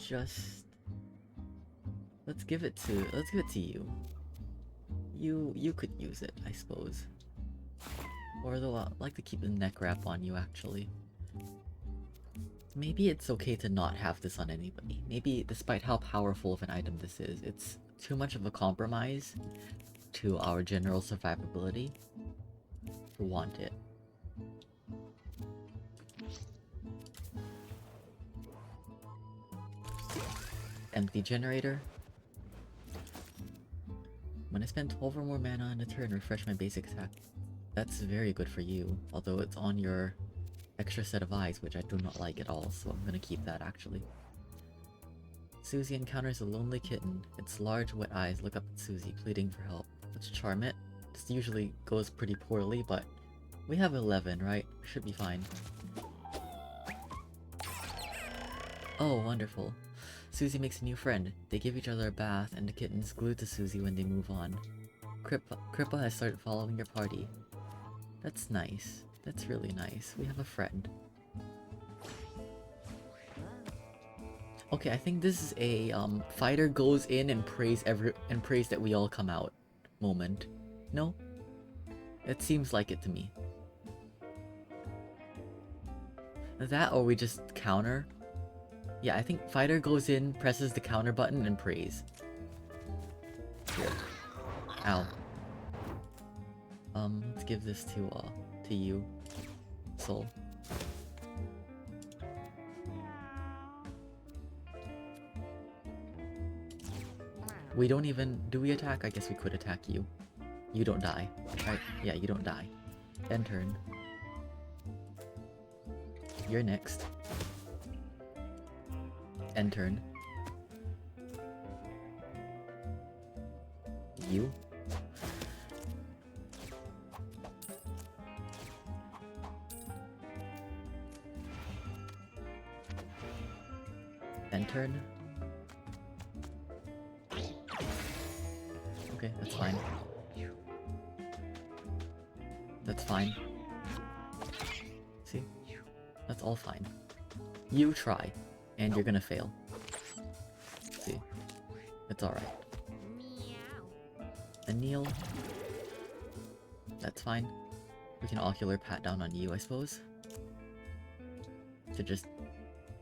give it to you. You could use it, I suppose. Or though I'd like to keep the neck wrap on you, actually. Maybe it's okay to not have this on anybody. Maybe, despite how powerful of an item this is, it's too much of a compromise to our general survivability to want it. Empty generator. When I spend 12 or more mana on a turn, refresh my basic attack. That's very good for you, although it's on your extra set of eyes, which I do not like at all, so I'm gonna keep that actually. Susie encounters a lonely kitten. Its large, wet eyes look up at Susie, pleading for help. Let's charm it. This usually goes pretty poorly, but we have 11, right? Should be fine. Oh, wonderful. Susie makes a new friend. They give each other a bath, and the kitten's glued to Susie when they move on. Crippa has started following your party. That's nice. That's really nice. We have a friend. Okay, I think this is a fighter goes in and prays that we all come out moment. No? It seems like it to me. That or we just counter. Yeah, I think fighter goes in, presses the counter button, and prays. Here. Ow. Let's give this to you, Soul. We don't even... Do we attack? I guess we could attack you. You don't die. Right? Yeah, you don't die. End turn. You're next. End turn. You. End turn. Okay, that's fine. That's fine. See? That's all fine. You try, and you're gonna fail. See? It's alright. And kneel. That's fine. We can ocular pat down on you, I suppose. To just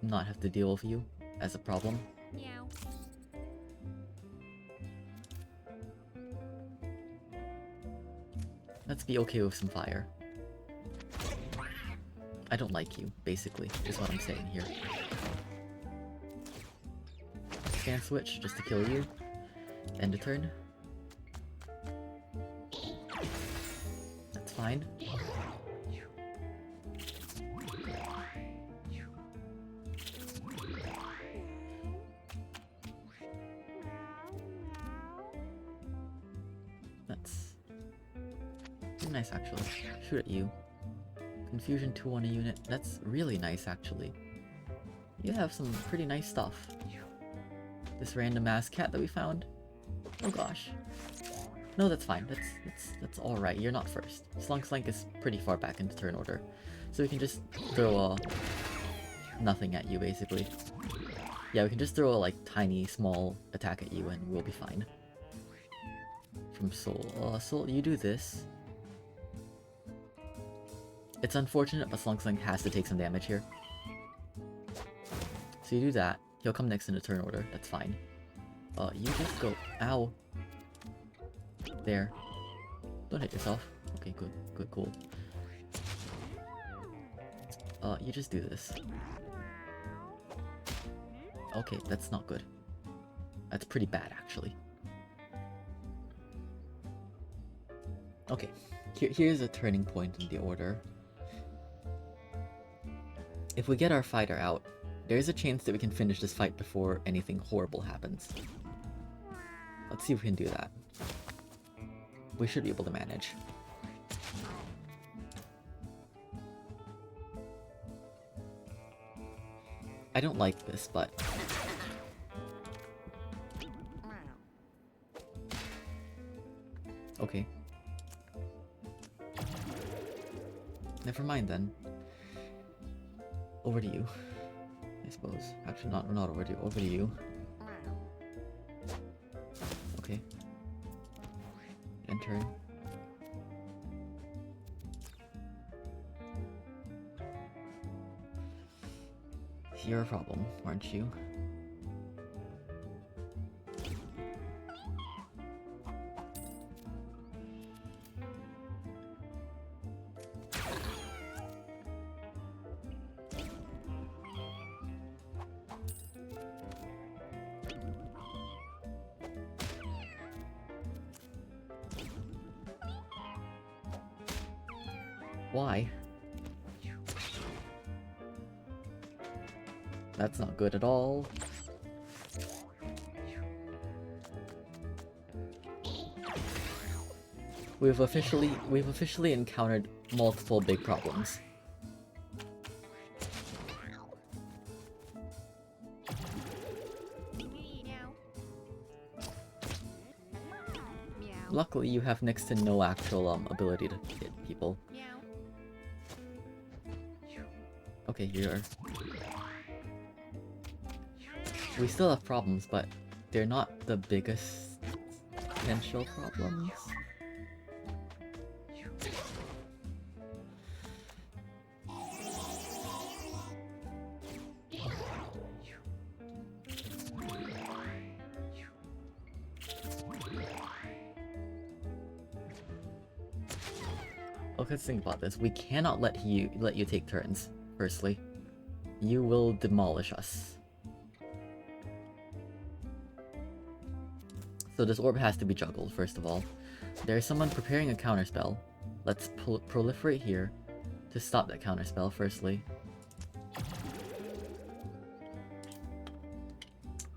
not have to deal with you as a problem. Meow. Let's be okay with some fire. I don't like you, basically, is what I'm saying here. Scan switch, just to kill you. End a turn. That's fine. That's nice, actually. Shoot at you. Confusion 2 on a unit. That's really nice, actually. You have some pretty nice stuff. This random ass cat that we found. Oh gosh. No, that's fine. That's alright. You're not first. Slunk is pretty far back into turn order. So we can just throw nothing at you, basically. Yeah, we can just throw a like tiny, small attack at you and we'll be fine. From Soul. Soul, you do this. It's unfortunate, but Slunk Slink has to take some damage here. So you do that. He'll come next in the turn order. That's fine. You just go. Ow. There. Don't hit yourself. Okay, good. Good, cool. You just do this. Okay, that's not good. That's pretty bad, actually. Okay, here's a turning point in the order. If we get our fighter out, there's a chance that we can finish this fight before anything horrible happens. Let's see if we can do that. We should be able to manage. I don't like this, but... Okay. Never mind then. Over to you, I suppose. Actually, not over to you. Over to you. Okay. Enter. You're a problem, aren't you? Why? That's not good at all. We've officially encountered multiple big problems. Meow. Meow. Luckily, you have next to no actual ability to hit people. Meow. Okay, you're... We still have problems, but they're not the biggest potential problems. Okay, let's think about this. We cannot let you take turns. Firstly, you will demolish us. So this orb has to be juggled, first of all. There's someone preparing a counterspell. Let's proliferate here to stop that counterspell, firstly.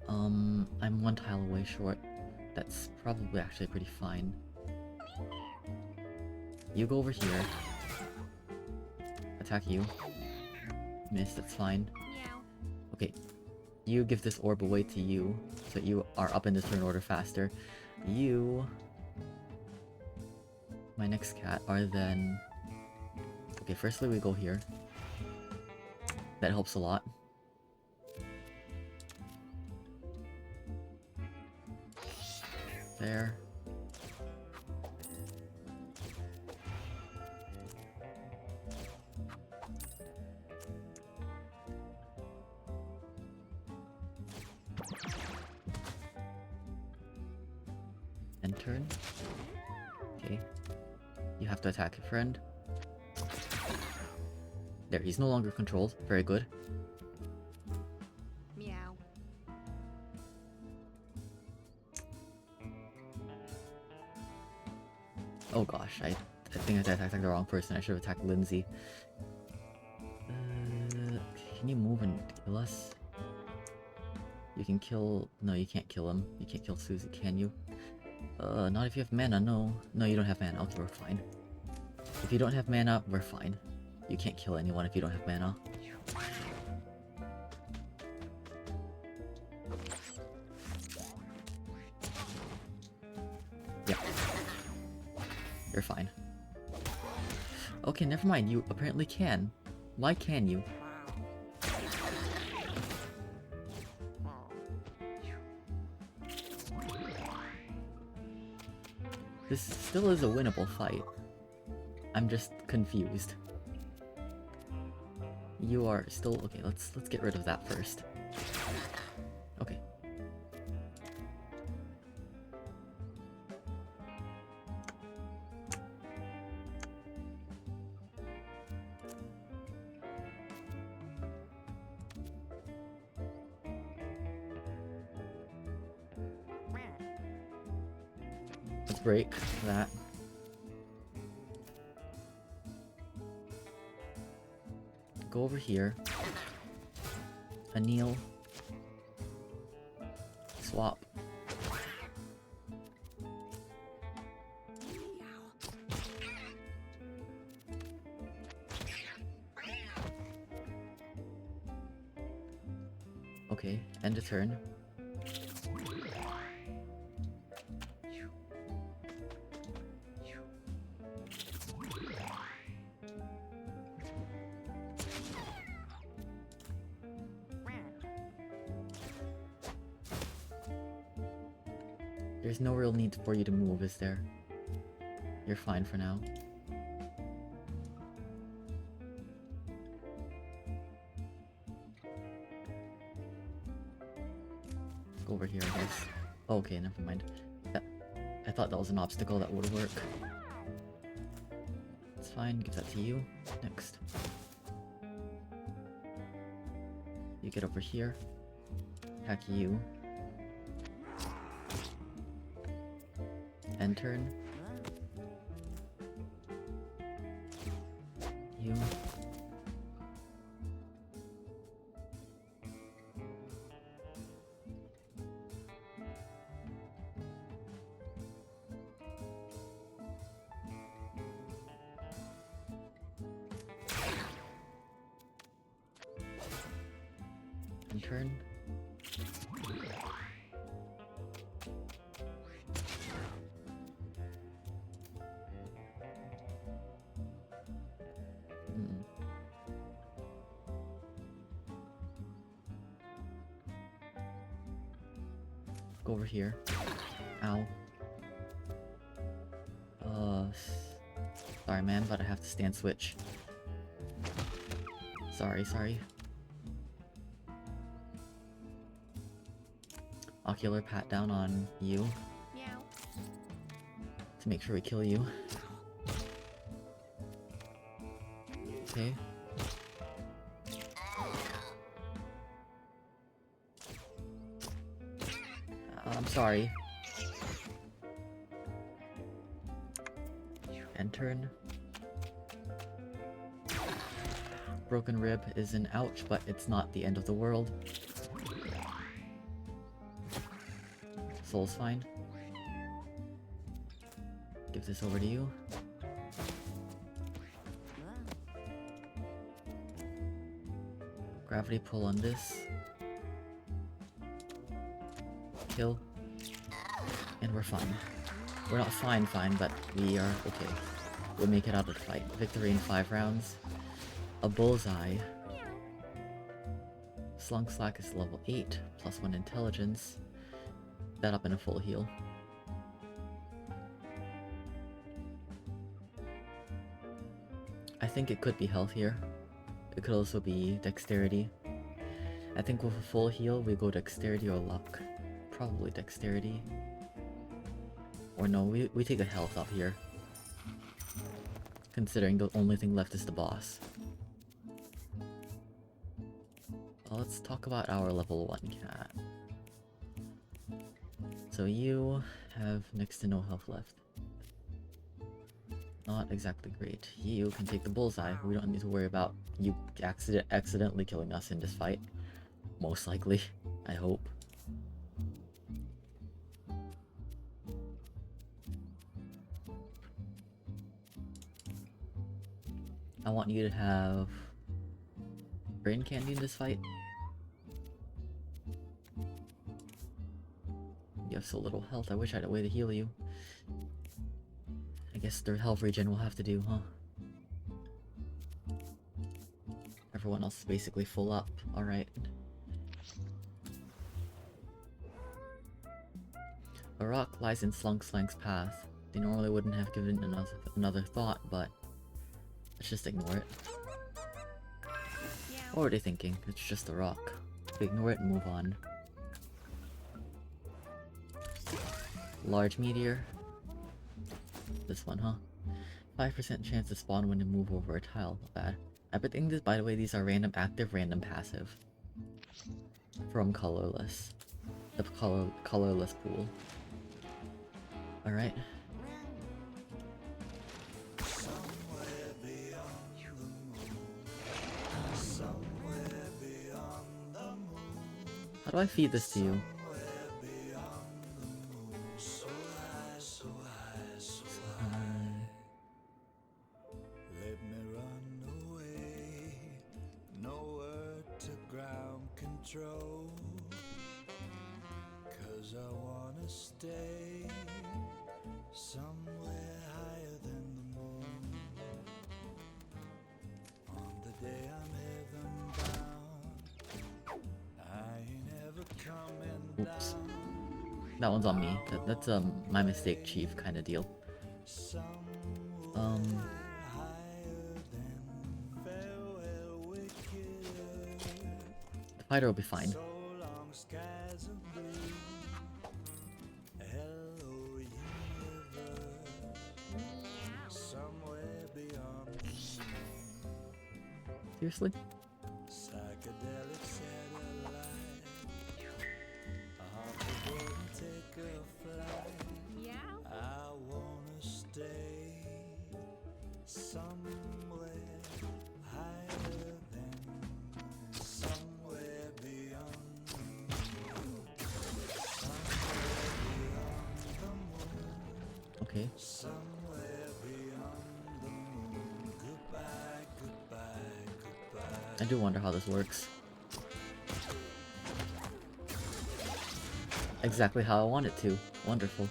I'm one tile away short. That's probably actually pretty fine. You go over here. Attack you. Miss, that's fine. Meow. Okay. You give this orb away to you, so you are up in the turn order faster. You... My next cat are then... Okay, firstly we go here. That helps a lot. There. End turn. Okay. You have to attack your friend. There, he's no longer controlled. Very good. Meow. Oh gosh, I think I attacked the wrong person. I should have attacked Lindsay. Can you move and kill us? You can kill... No, you can't kill him. You can't kill Susie, can you? Not if you have mana, no. No, you don't have mana. Okay, we're fine. If you don't have mana, we're fine. You can't kill anyone if you don't have mana. Yeah. You're fine. Okay, never mind. You apparently can. Why can you? This still is a winnable fight. I'm just confused. You are still okay. Let's get rid of that first. Okay. Let's break that. Go over here. Anneal. Swap. Okay, end a turn. There's no real need for you to move, is there? You're fine for now. Go over here, I guess. Oh, okay, never mind. I thought that was an obstacle that would work. It's fine, give that to you. Next. You get over here. Attack you. End turn. You. End turn. Go over here. Ow. Sorry man, but I have to stand switch. Sorry. Ocular pat down on you. Meow. To make sure we kill you. Okay. I'm sorry. End turn. Broken rib is an ouch, but it's not the end of the world. Soul's fine. Give this over to you. Gravity pull on this. Kill. And we're fine. We're not fine, but we are okay. We'll make it out of the fight. Victory in 5 rounds. A bullseye. Slunk Slack is level 8, +1 intelligence. That up in a full heal. I think it could be health here. It could also be dexterity. I think with a full heal, we go dexterity or luck. Probably dexterity. Or no, we take a health up here. Considering the only thing left is the boss. Well, let's talk about our level 1 cat. So you have next to no health left. Not exactly great. You can take the bullseye. We don't need to worry about you accidentally killing us in this fight. Most likely. I hope. I want you to have brain candy in this fight. You have so little health. I wish I had a way to heal you. I guess the health regen will have to do, huh? Everyone else is basically full up. Alright. A rock lies in Slunk Slank's path. The I normally wouldn't have given another thought, but let's just ignore it. Meow. What were they thinking? It's just a rock. We ignore it and move on. Large meteor. This one, huh? 5% chance to spawn when you move over a tile. Not bad. I think this, by the way, these are random active, random passive. From colorless. The colorless pool. Alright. How do I feed this to you? Let me run away, nowhere to ground control. 'Cause I wanna stay somewhere higher than the moon. On the day I'm heaven bound, I ain't ever coming Oops. down. That one's on me. That's my mistake, chief kind of deal. The fighter will be fine. So long skies are blue. Hello, universe. Meow. Somewhere beyond the moon. Seriously? Psychedelic satellite. Hop aboard and take a flight. Meow. I wanna stay somewhere higher than somewhere beyond the moon. Somewhere beyond the moon. Okay. Somewhere beyond the moon. Goodbye, goodbye, goodbye. I do wonder how this works. Exactly how I want it to. Wonderful.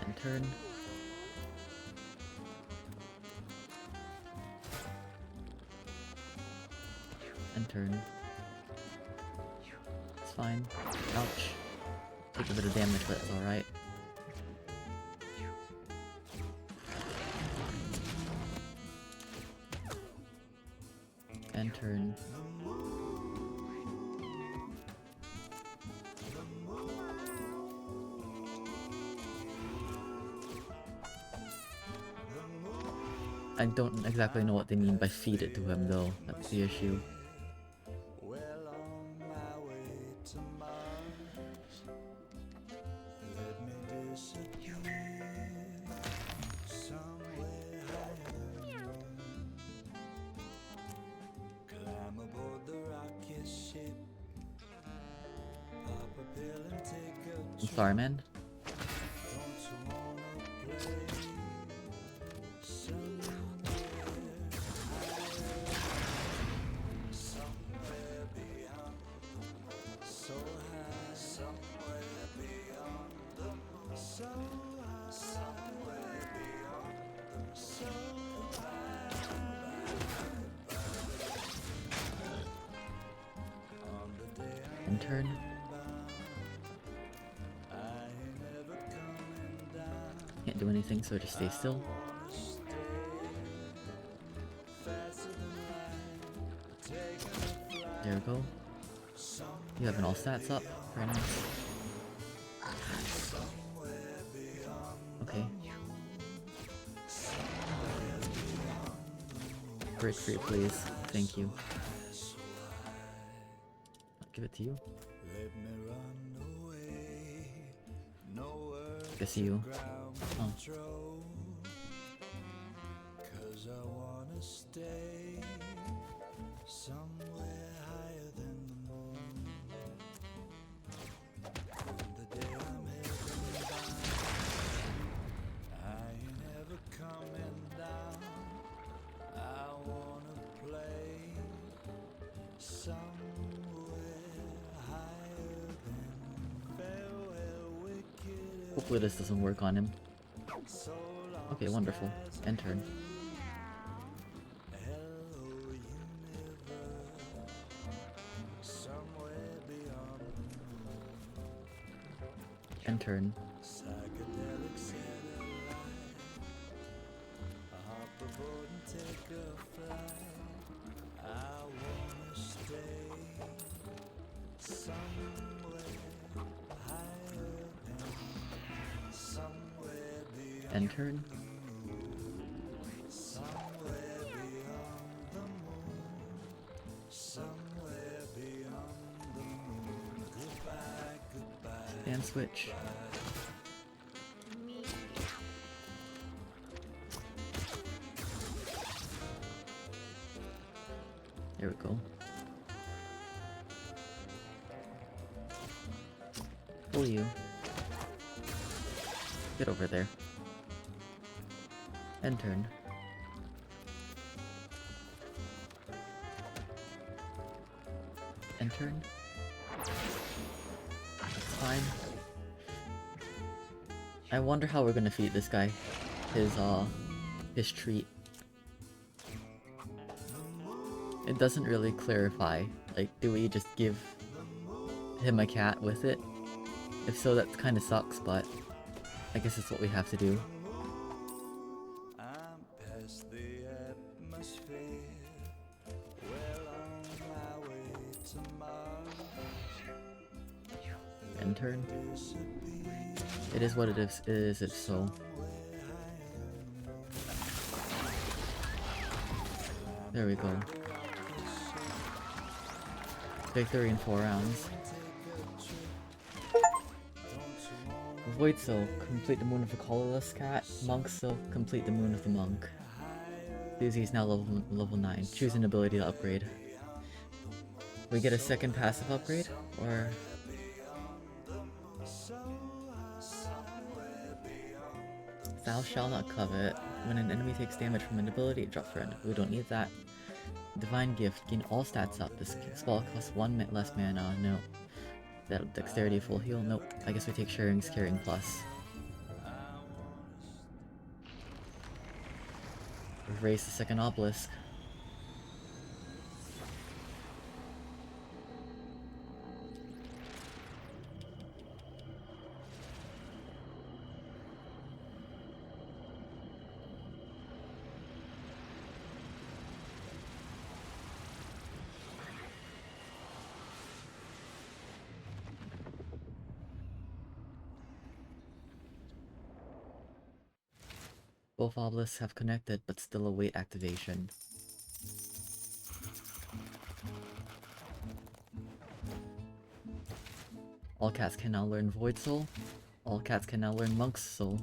And turn. And turn. It's fine. Ouch. Take a bit of damage, but it's alright. And turn. I don't exactly know what they mean by feed it to him though, that's the issue. Well, on my way to Mars, let me disappear somewhere higher than the moon. Climb aboard the rocket ship, pop a pill and take a I'm trip. sorry, man. Don't you wanna play somewhere somewhere beyond, so high, somewhere beyond the moon, so high, somewhere beyond the moon, so high. On the day And turn. I ain't never coming down. Can't do anything, so just stay still. Wanna stay faster than light, taking a flight. There we go. You have an all stats up. Very nice. Okay. Break free, please. Thank you. I'll give it to you. Let me run away, nowhere Guess you. ground Oh. control. 'Cause I wanna stay somewhere higher than the moon. On the day I'm heaven bound, I ain't ever coming down. I wanna play somewhere higher than farewell wicked. Hopefully this doesn't work on him. So long Okay, wonderful. End turn. hello universe. Somewhere End turn. Psychedelic satellite. Hop aboard and take a flight. I wanna stay somewhere higher than somewhere beyond. End turn. Somewhere beyond the moon. Somewhere beyond the moon. Goodbye, goodbye. And switch. Meow. There we go. Pull you. Get over there. End turn. End turn. That's fine. I wonder how we're gonna feed this guy his treat. It doesn't really clarify. Like, do we just give him a cat with it? If so, that kind of sucks, but I guess it's what we have to do. I'm past the atmosphere, well on my way to Mars. End turn. It is what it is if so. There we go. Victory in 4 rounds. Void Soul, complete the Moon of the Colorless Cat. Monk Soul, complete the Moon of the Monk. Susie is now level 9. Choose an ability to upgrade. We get a second passive upgrade, or... Thou shalt not covet. When an enemy takes damage from an ability, it drops for it. We don't need that. Divine Gift, gain all stats up. This spell costs 1 less mana. No. That dexterity full heal? Nope. I guess we take Sharing's Caring Plus. We've raised the second obelisk. Both obelisks have connected, but still await activation. All cats can now learn Void Soul. All cats can now learn Monk's Soul.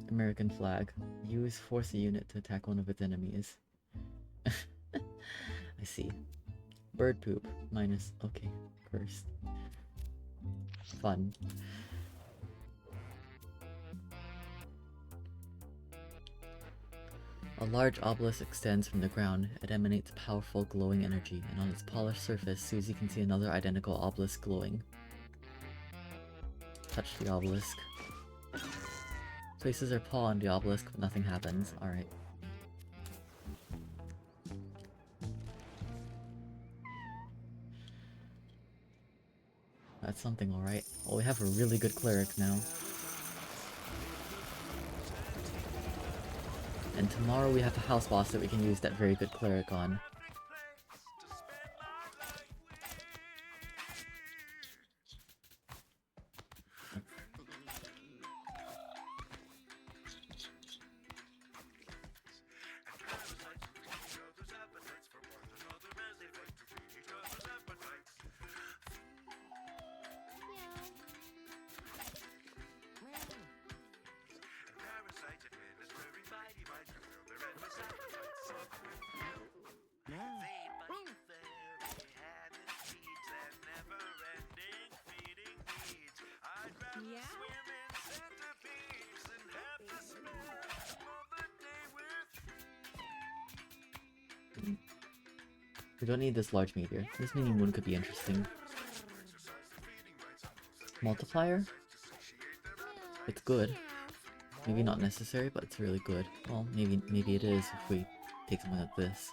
American flag. Use force a unit to attack one of its enemies. I see. Bird poop. Minus. Okay. Cursed. Fun. A large obelisk extends from the ground. It emanates powerful glowing energy, and on its polished surface, Susie can see another identical obelisk glowing. Touch the obelisk. Places her paw on the obelisk, but nothing happens. Alright. That's something, alright. Well, we have a really good cleric now. And tomorrow we have a house boss that we can use that very good cleric on. We don't need this large meteor. This mini moon could be interesting. Multiplier? It's good. Maybe not necessary, but it's really good. Well, maybe it is if we take something like this.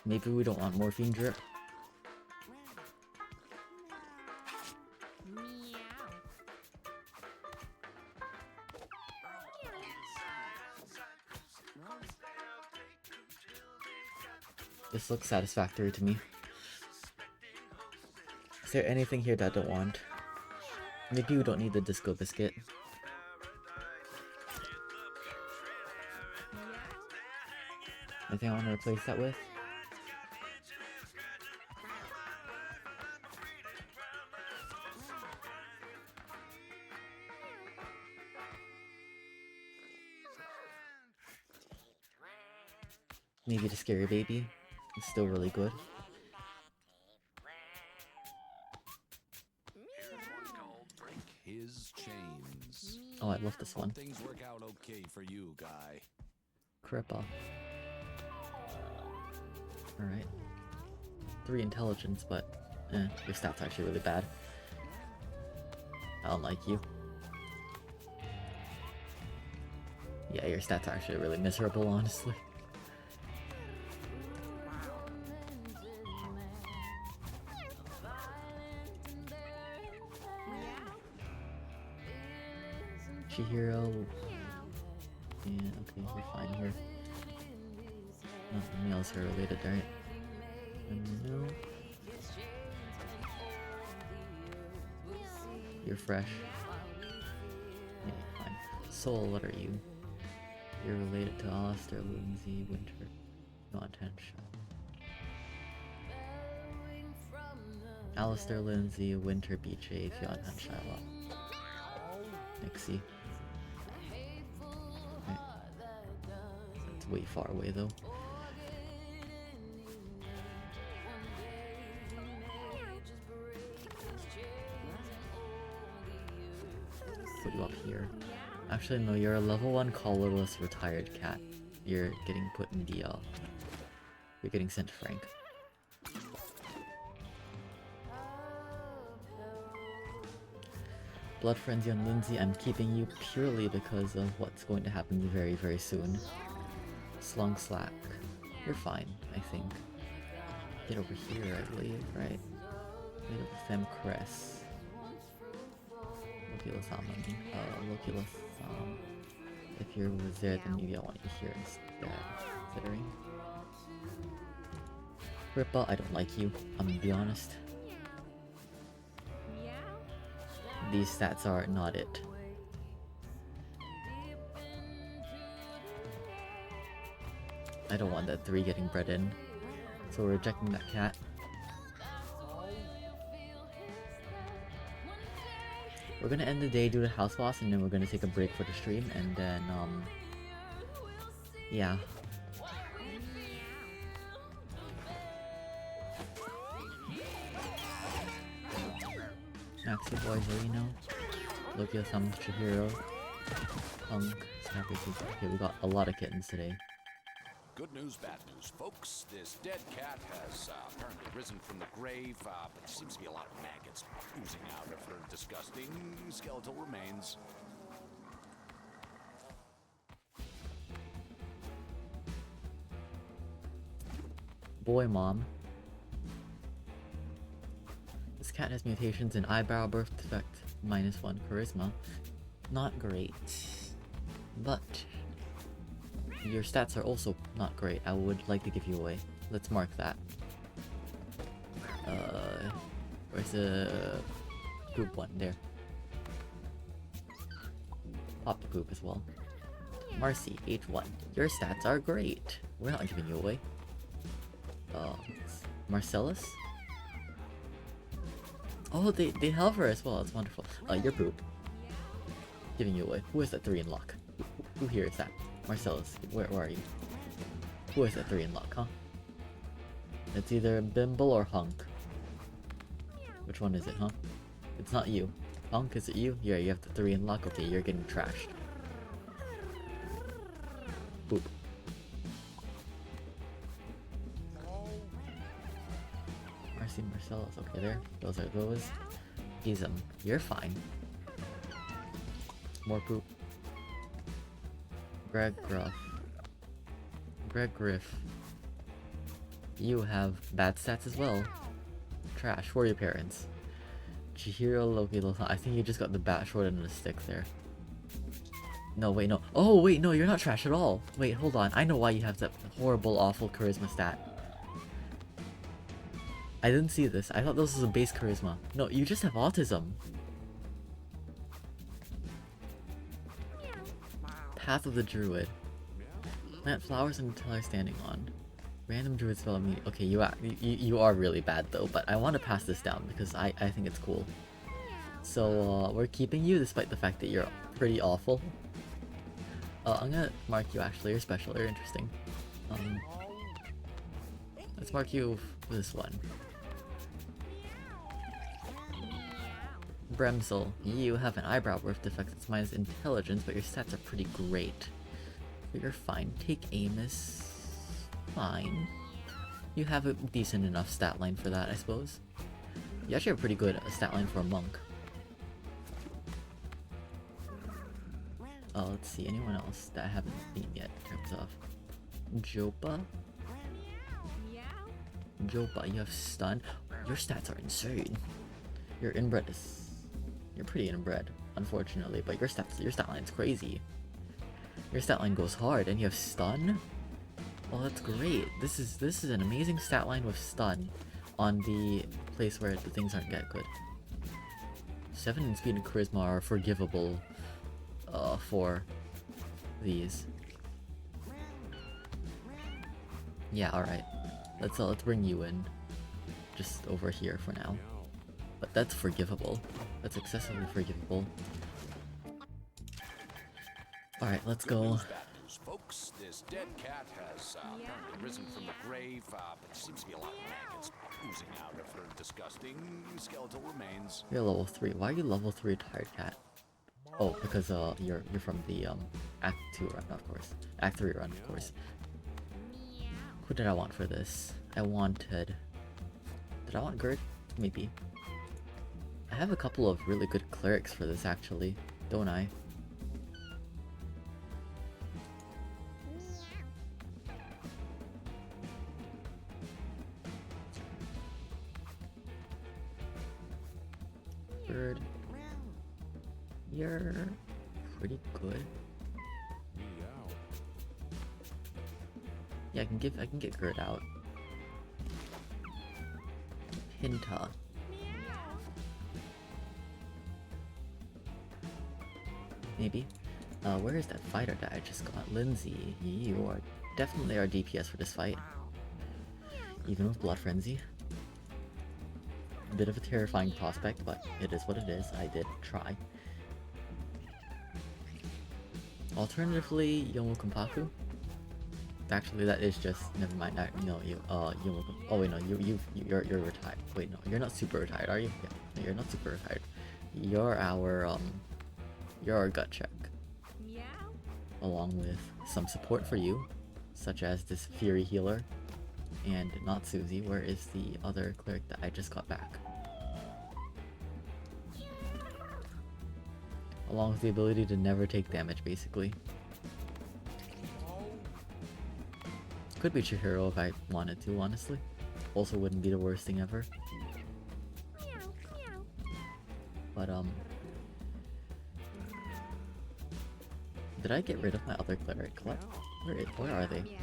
Maybe we don't want morphine drip. Meow. This looks satisfactory to me. Is there anything here that I don't want? Maybe we don't need the disco biscuit. Anything I want to replace that with? Maybe the scary baby. It's still really good. His chains. Oh, I love this one. Things work out okay for you, guy. Crippa. Alright. 3 intelligence, but your stats are actually really bad. I don't like you. Yeah, your stats are actually really miserable, honestly. Chihiro. Yeah, okay, we're fine here. Nothing else are related, right? No. You're fresh. Yeah, fine. Soul, what are you? You're related to Alistair, Lindsay, Winter. No attention. Alistair, Lindsay, Winter, BJ, Fionn, and Shylock. Nixie. Right. It's way far away though. Put you up here. Actually, no, you're a level 1 colorless retired cat. You're getting put in the, you're getting sent to Frank. Blood Frenzy on Lindsay, I'm keeping you purely because of what's going to happen very, very soon. Slung Slack. You're fine, I think. Get over here, I believe, right? Little Femcress. Loculus, if you was there, then maybe I want you here instead, considering. Rippa, I don't like you, I'm gonna be honest. These stats are not it. I don't want that 3 getting bred in, so we're rejecting that cat. We're gonna end the day, do the house boss, and then we're gonna take a break for the stream, and then, yeah. Maxi Boy, Zorino, Lugia, Sam, Chihiro, Punk, Sappy, okay, we got a lot of kittens today. Good news, bad news, folks. This dead cat has apparently risen from the grave, but there seems to be a lot of maggots oozing out of her disgusting skeletal remains. Boy Mom. This cat has mutations in eyebrow, birth defect, -1 charisma. Not great. But your stats are also not great. I would like to give you away. Let's mark that. Where's the poop one? There. Pop the poop as well. Marcy, H1. Your stats are great. We're not giving you away. Marcellus? Oh, they have her as well. It's wonderful. Your poop. Giving you away. Who is that 3 in luck? Who here is that? Marcellus, where are you? Who is that 3 in luck, huh? It's either Bimble or Hunk. Which one is it, huh? It's not you. Hunk, is it you? Yeah, you have the 3 in luck. Okay, you're getting trashed. Boop. Marcy, Marcellus. Okay, there. Those are those. Ism, you're fine. More poop. Greg Gruff. Greg Griff. You have bad stats as well. Trash for your parents. Chihiro, Loki, Lohan. I think you just got the bat short end of the stick there. No, wait, no. Oh, wait, no, you're not trash at all. Wait, hold on. I know why you have that horrible, awful charisma stat. I didn't see this. I thought this was a base charisma. No, you just have autism. Path of the Druid. Plant flowers until I'm standing on. Random druid spell me. Okay, you are really bad though, but I want to pass this down because I think it's cool. So we're keeping you despite the fact that you're pretty awful. I'm gonna mark you actually. You're special. You're interesting. Let's mark you with this one. Bremsel, you have an eyebrow worth defect that's minus intelligence, but your stats are pretty great. But you're fine. Take Amos. Fine. You have a decent enough stat line for that, I suppose. You actually have a pretty good stat line for a monk. Let's see, anyone else that I haven't seen yet in terms of Jopa? Jopa, you have stun. Your stats are insane. Your inbred is... You're pretty inbred, unfortunately, but your stat line is crazy. Your stat line goes hard, and you have stun? Oh, that's great. This is an amazing stat line with stun on the place where the things aren't that good. 7 in speed and charisma are forgivable for these. Yeah, alright. Let's bring you in. Just over here for now. But that's forgivable. That's excessively forgivable. Alright, let's go. Good news, bad news, folks. This dead cat has apparently risen from the grave, but there seems to be a lot of maggots oozing out of her disgusting skeletal remains. You're level 3. Why are you level 3 retired cat? Oh, because you're from the Act 2 run, of course. Act 3 run, of course. Who did I want for this? I wanted... Did I want Gert? Maybe. I have a couple of really good clerics for this actually, don't I? Bird. You're pretty good. Yeah, I can get Gert out. Pinta. Maybe. Where is that fighter that I just got? Lindsay, you are definitely our DPS for this fight. Even with Blood Frenzy. A bit of a terrifying prospect, but it is what it is. I did try. Alternatively, Yomo Kompaku. Actually, that is just... Never mind. No, you... Yomo... Oh wait, no. You're retired. Wait, no. You're not super retired, are you? Yeah. No, you're not super retired. You're our gut check. Along with some support for you, such as this Fury Healer, and not Susie. Where is the other cleric that I just got back? Along with the ability to never take damage, basically. Could be Chihiro if I wanted to, honestly. Also wouldn't be the worst thing ever. But, did I get rid of my other cleric? What? Where are they?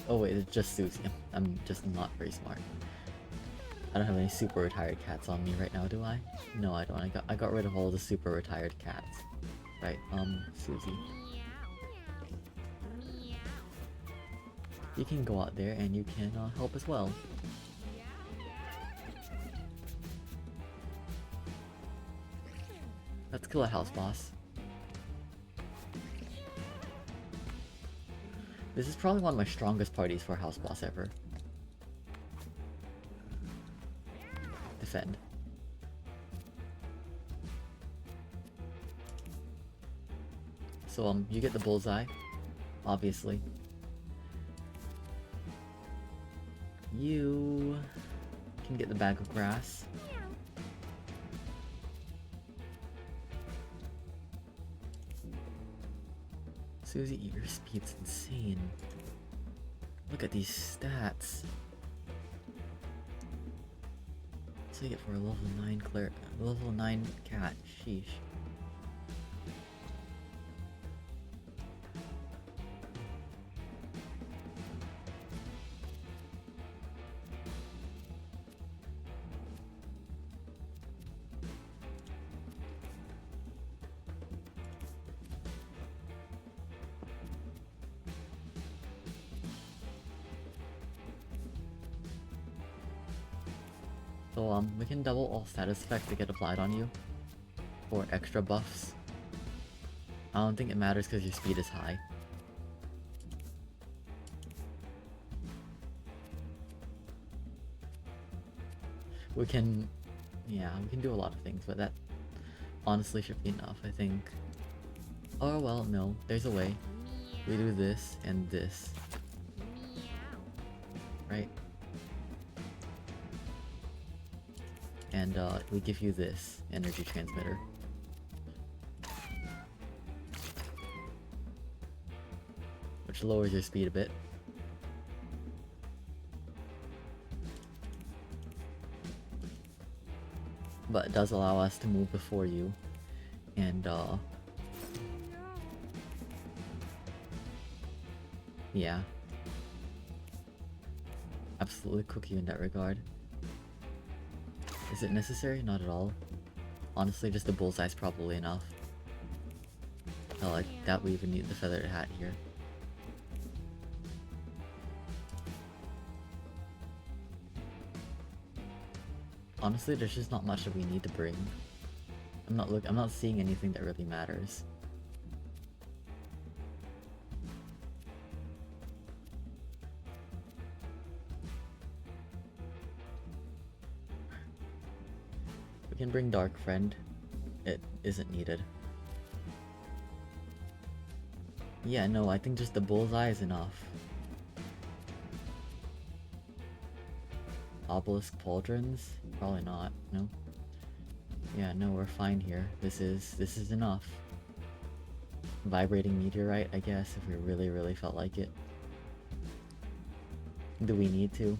Oh wait, it's just Susie. I'm just not very smart. I don't have any super retired cats on me right now, do I? No, I don't. I got rid of all the super retired cats. Right, Susie. You can go out there and you can help as well. Let's kill a house boss. This is probably one of my strongest parties for a house boss ever. Defend. So you get the bullseye, obviously. You can get the bag of grass. Susie, your speed's insane. Look at these stats. What's you get for a level 9 cat? Sheesh. So we can double all status effects that get applied on you for extra buffs. I don't think it matters because your speed is high. We can do a lot of things, but that honestly should be enough, I think. Oh well, no, there's a way. We do this and this. Right? And we give you this energy transmitter. Which lowers your speed a bit. But it does allow us to move before you. And yeah. Absolutely cook you in that regard. Is it necessary? Not at all. Honestly, just the bullseye's probably enough. I like that we even need the feathered hat here. Honestly, there's just not much that we need to bring. I'm not seeing anything that really matters. We can bring Dark Friend. It isn't needed. Yeah, no, I think just the bullseye is enough. Obelisk pauldrons? Probably not, no? Yeah, no, we're fine here. This is enough. Vibrating meteorite, I guess, if we really felt like it. Do we need to?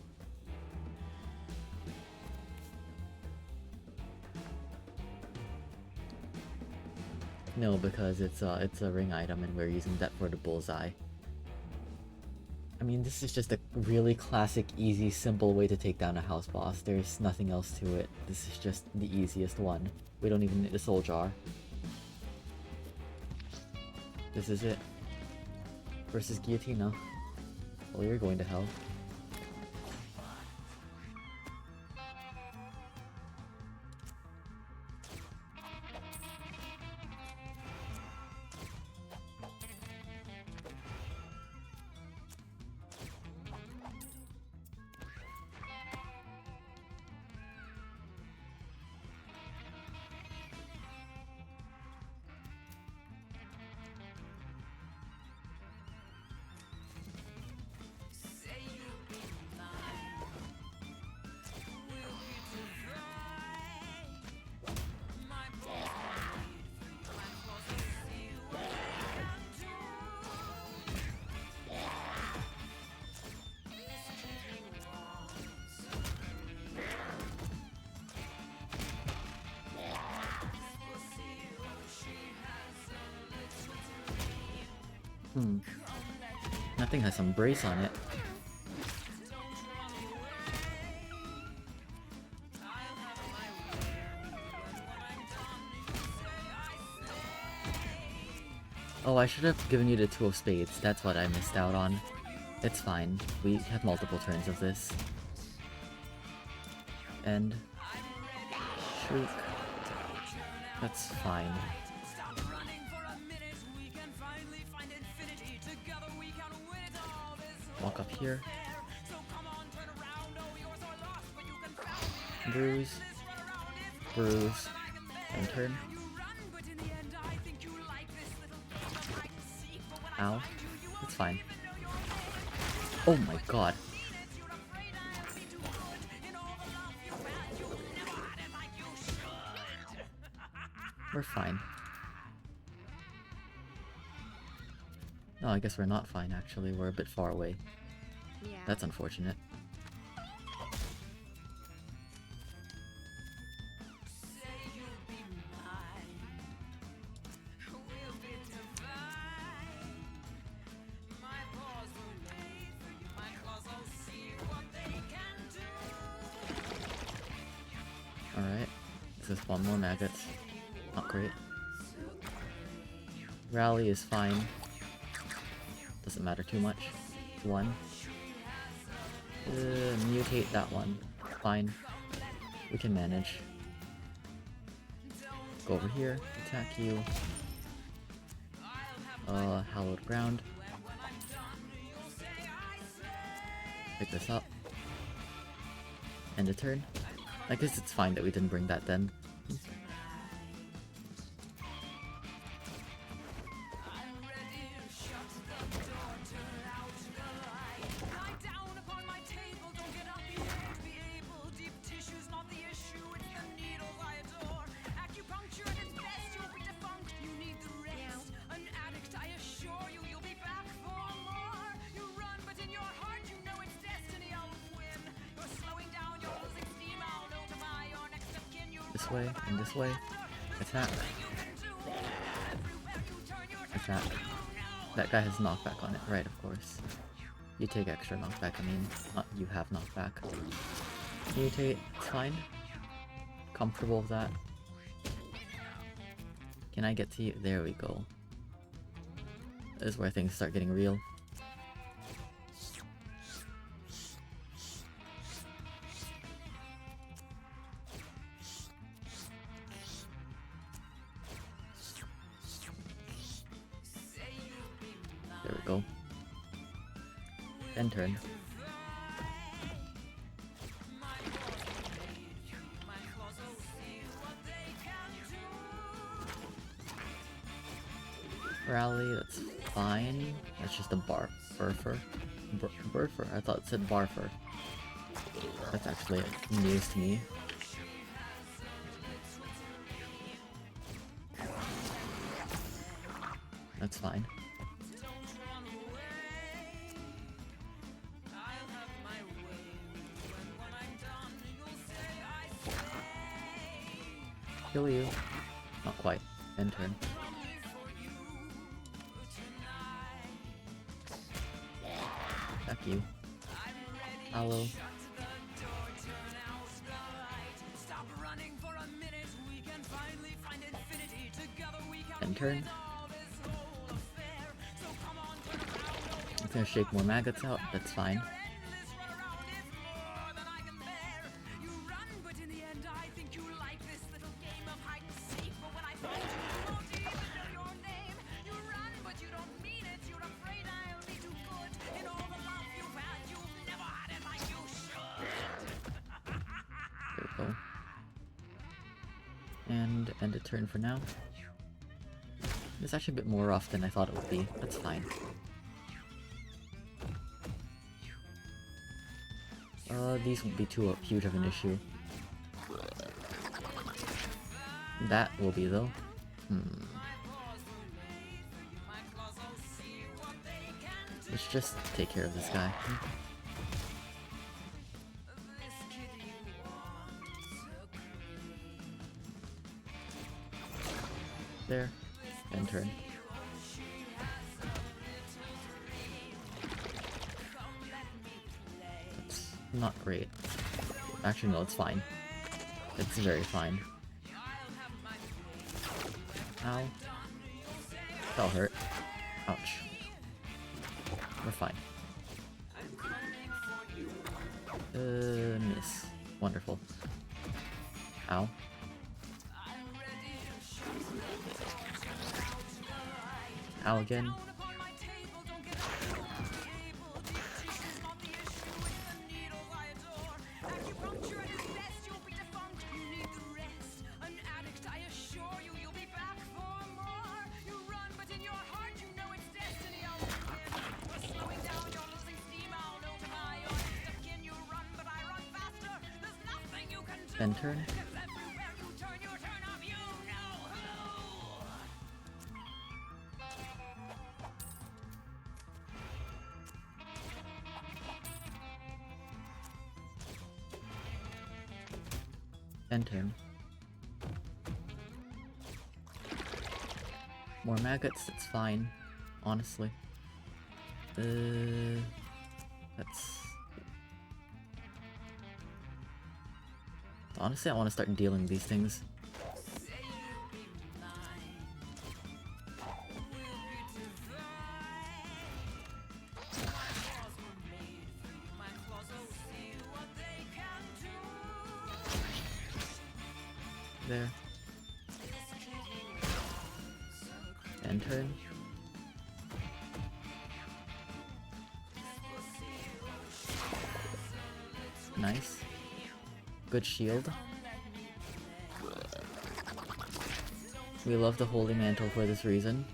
No, because it's a ring item and we're using that for the bullseye. I mean, this is just a really classic, easy, simple way to take down a house boss. There's nothing else to it. This is just the easiest one. We don't even need a soul jar. This is it. Versus Guillotina. Well, you're going to hell. Nothing has some brace on it. Oh, I should have given you the two of spades. That's what I missed out on. It's fine. We had multiple turns of this. And... Shriek. That's fine. Walk up here. Bruise. Bruise. And turn. Ow. It's fine. Oh my god. We're fine. No, I guess we're not fine actually, we're a bit far away. Yeah. That's unfortunate. Alright, this is one more maggots. Not great. Rally is fine. Doesn't matter too much. One. Mutate that one. Fine. We can manage. Go over here, attack you. Hallowed ground. Pick this up. End a turn. I guess it's fine that we didn't bring that then. This way, and this way. Attack. Attack. That guy has knockback on it, right, of course. You take extra knockback, I mean, not you have knockback. Mutate, it's fine. Comfortable with that. Can I get to you? There we go. This is where things start getting real. There we go. End turn. Rally, that's fine. That's just a burfer. Burfer? I thought it said barfer. That's actually news to me. That's fine. Kill you. Not quite. End turn. Attack you. Hello. End turn. I'm gonna shake more maggots out, that's fine. There we go. And end a turn for now. It's actually a bit more rough than I thought it would be. That's fine. These won't be too huge of an issue. That will be though. Let's just take care of this guy. There. End turn. It's not great. Actually, no, it's fine. It's very fine. Ow. That'll hurt. Ouch. We're fine. Miss. Wonderful. Ow. Ow again. End turn. End turn. More maggots, it's fine. Honestly. That's... Honestly, I want to start dealing these things. There. End turn. Nice. Good shield. We love the Holy Mantle for this reason.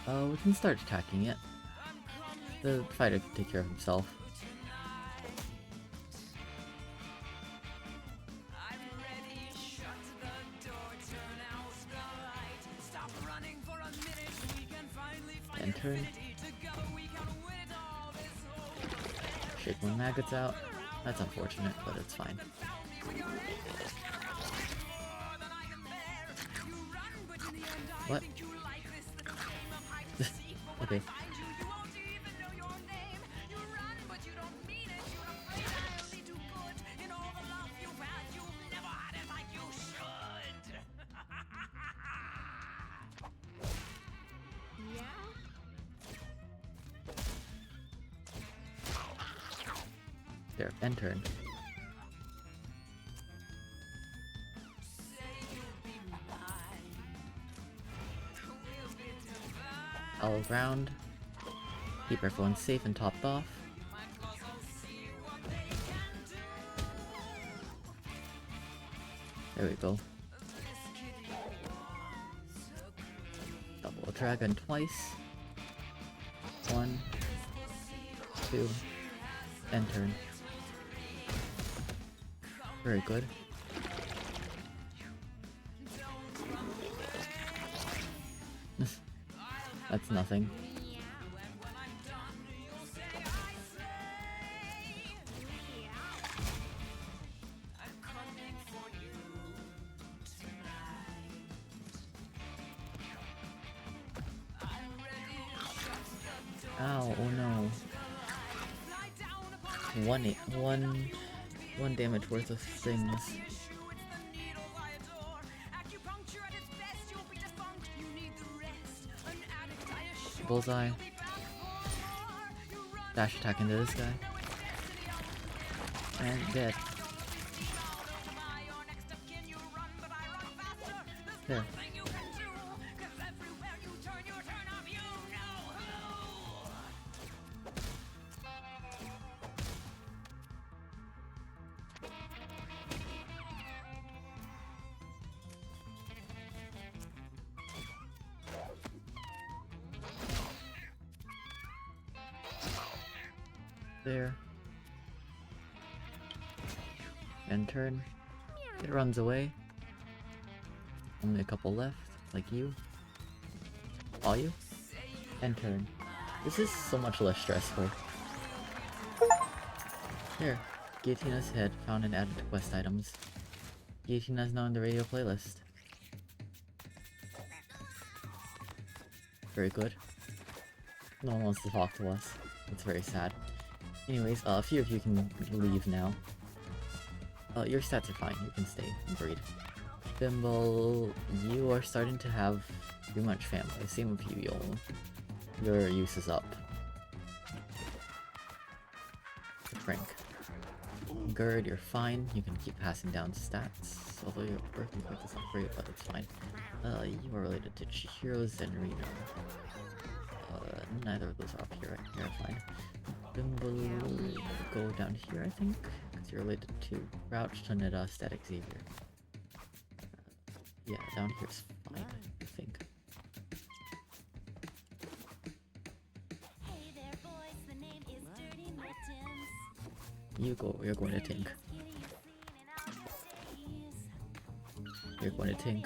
We can start attacking it. The fighter can take care of himself. End turn. Shake more maggots out. That's unfortunate, but it's fine. What? Okay. There, end turn. All around. Keep everyone safe and topped off. There we go. Double a dragon twice. 1, 2, end turn. Very good. That's nothing. Ow, oh no. One damage worth of things. Bullseye. Dash attack into this guy. And dead. There. There. End turn. It runs away. Only a couple left, like you. All you? End turn. This is so much less stressful. Here. Guillotina's head found and added to quest items. Guillotina is now in the radio playlist. Very good. No one wants to talk to us. It's very sad. Anyways, a few of you can leave now. Your stats are fine, you can stay and breed. Bimble, you are starting to have too much family. Same with you, your use is up. Frank. Gerd, you're fine, you can keep passing down stats. Although your birthday point is not great, but it's fine. You are related to Chihiro's and Reno. Neither of those are up here, right? You're fine. Bimble, go down here, I think, because you're related to Crouch, Toneda, Static Xavier. Yeah, down here's fine, I think. Hey there, boys. The name is Dirty Mittens. You're going to Tink. You're going to Tink.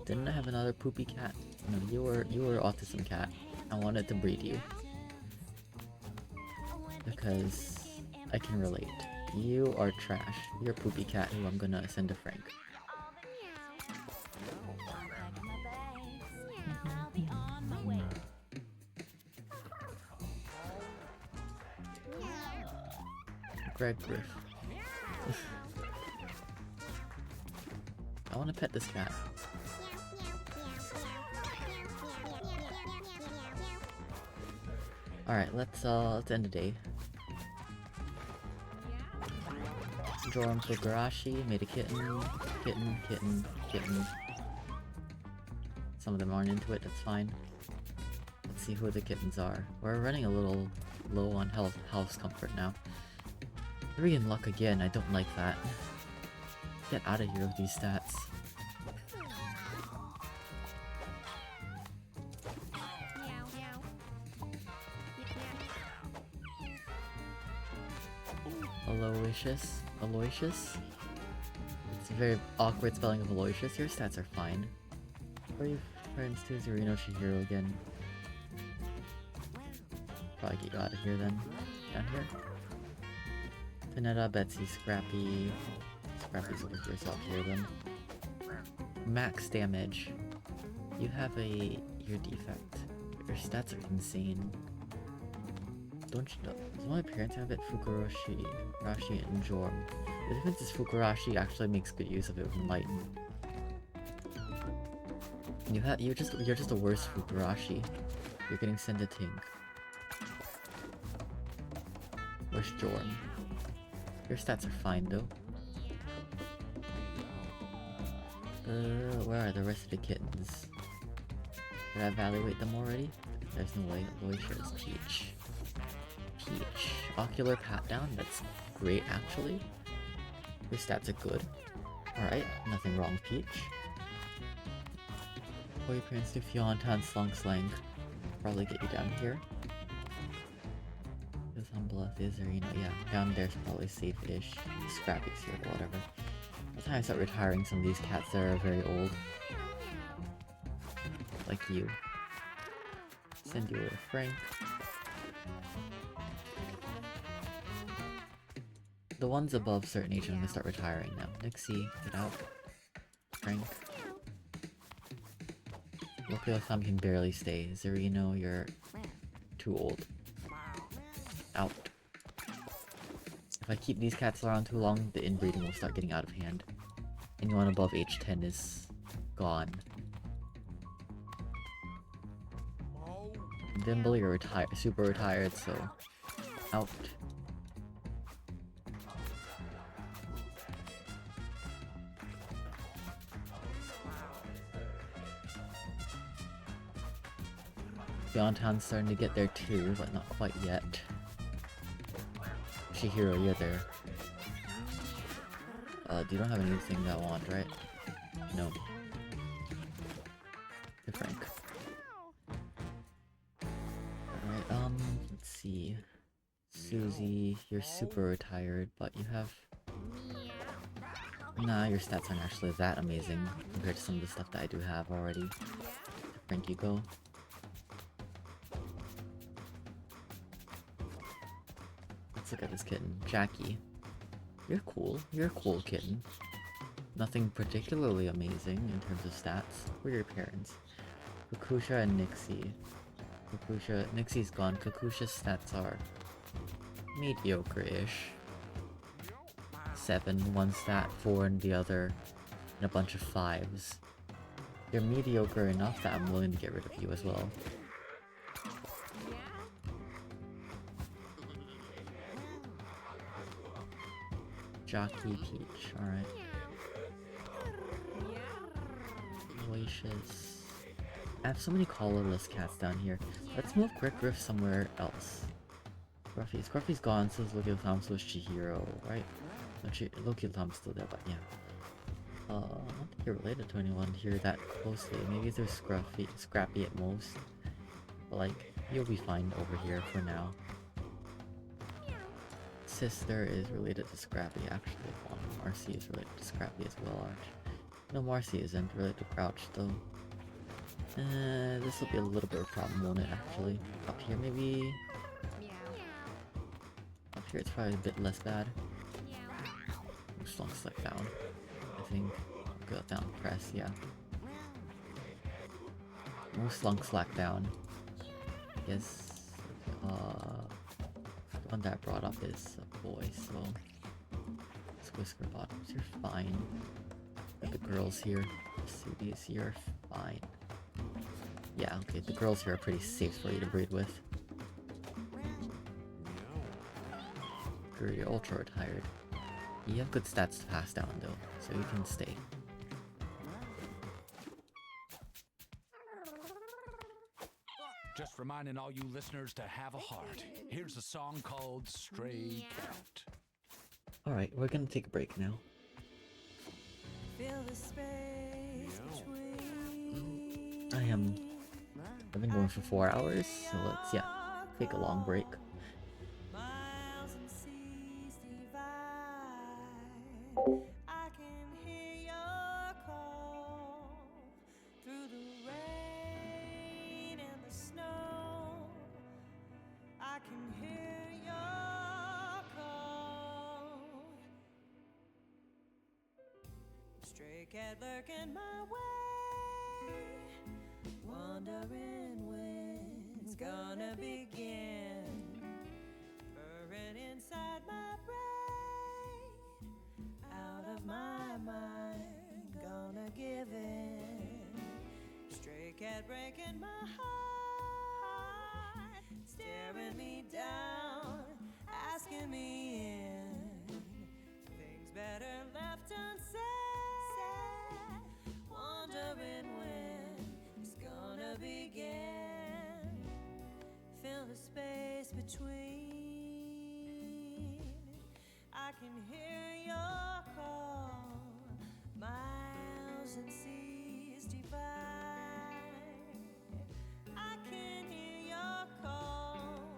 Didn't I have another poopy cat? No, you were autism cat. I wanted to breed you. Because I can relate. You are trash. You're a poopy cat who I'm gonna send to Frank. I'll be on my way. Greg Griff. I wanna pet this cat. Alright, let's end the day. Joram Fugarashi made a kitten. Some of them aren't into it, that's fine. Let's see who the kittens are. We're running a little low on house comfort now. 3 in luck again, I don't like that. Get out of here with these stats. Aloysius? It's a very awkward spelling of Aloysius. Your stats are fine. Where are you friends to Zerino Chihiro again? Probably get you out of here then. Down here. Pinetta, Betsy, Scrappy. Scrappy's over here, so I'll hear them. Max damage. You have a ear defect. Your stats are insane. Don't you know? Does my parents have it? Fukurashi, Rashi, and Jorm. The difference is Fukurashi actually makes good use of it with Enlighten. You're just a worse Fukurashi. You're getting sent to Tink. Where's Jorm? Your stats are fine though. Where are the rest of the kittens? Did I evaluate them already? There's no way. Aloysius, Peach. Ocular pat down, that's great actually. Your stats are good. Alright, nothing wrong, Peach. Boy, your parents do Fiontan Slunk Slang. Probably get you down here. Because Humbla, Izarino, yeah, down there's probably safe-ish. Scrappy's here, but whatever. By the time I start retiring some of these cats that are very old. Like you. Send you over to Frank. The ones above certain age I'm gonna start retiring now. Nixie, get out. Frank. Lokio Thumb can barely stay. Zerino, you're too old. Out. If I keep these cats around too long, the inbreeding will start getting out of hand. Anyone above age 10 is gone. Dimble, you're retired, super retired, so out. Downtown's starting to get there too, but not quite yet. Chihiro, you're there. You don't have anything that I want, right? No. Good Frank. Alright, let's see. Susie, you're super retired, but you have... Nah, your stats aren't actually that amazing compared to some of the stuff that I do have already. Frank, you go. Let's look at this kitten. Jackie. You're cool. You're a cool kitten. Nothing particularly amazing in terms of stats. Who are your parents? Kakusha and Nixie. Nixie's gone. Kakusha's stats are mediocre-ish. 7, one stat, 4 in the other, and a bunch of 5s. You're mediocre enough that I'm willing to get rid of you as well. Jockey Peach, alright. Aloysius. I have so many collarless cats down here. Let's move Griff somewhere else. Scruffy's gone, so is Lokio Tom, so is Chihiro, right? No, Lokio Tom's still there, but yeah. I don't think you're related to anyone here that closely. Maybe there's Scrappy at most. But like, you'll be fine over here for now. Sister is related to Scrappy, actually. RC is related to Scrappy as well, No, Marcy isn't really to crouch though. This will be a little bit of a problem, won't it, actually? Up here, maybe? Up here, it's probably a bit less bad. Slunk select down, I think. Go down, press, yeah. Move slunk slack down. Yes. The one that I brought up is a boy, so Whisker bottoms, you're fine. But the girls here, Sudies here, fine. Yeah, okay, the girls here are pretty safe for you to breed with. You're ultra retired. You have good stats to pass down though, so you can stay. Just reminding all you listeners to have a heart. Here's a song called Stray Cat. Alright, we're gonna take a break now. Fill the space between. I've been going for 4 hours, so let's, yeah, take a long break. Miles and seas divide. I can hear your call through the rain and the snow. I can hear your call. Stray cat lurking my way, wondering when it's gonna begin. Purring inside my brain, out of my mind, gonna give in. Stray cat breaking my heart, staring me down, asking me in. Things better left unsaid, wondering when it's gonna begin. Fill the space between. I can hear your call. Miles and seas divide. I can hear your call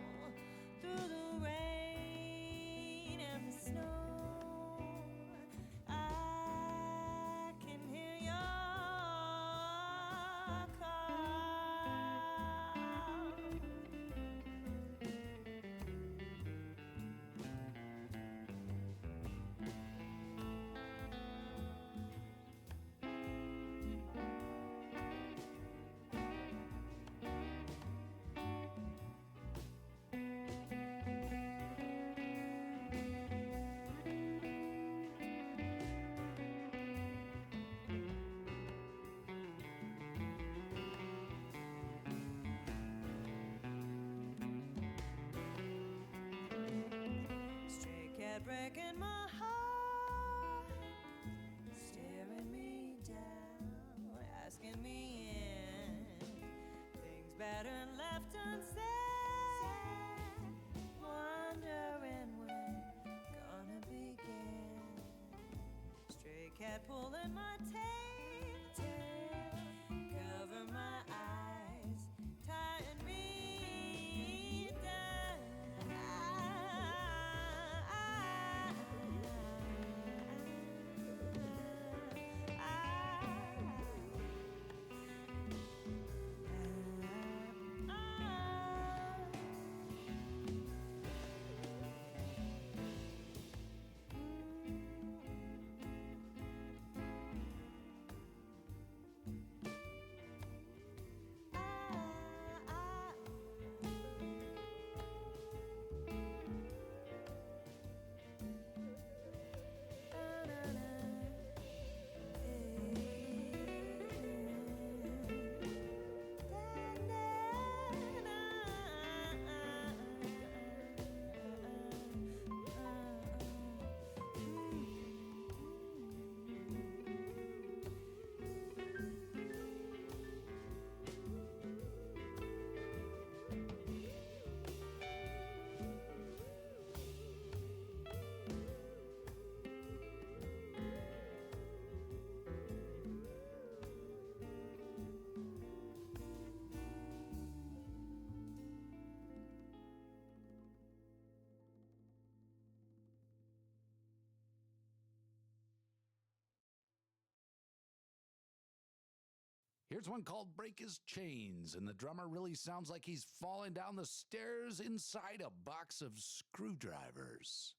through the rain and the snow. I can hear your call. Stray cat breaking my heart, staring me down, asking me in. Things better left unsaid, wondering when gonna begin. Stray cat pulling my tail, cover my eyes, tying me down. Here's one called Break His Chains, and the drummer really sounds like he's falling down the stairs inside a box of screwdrivers.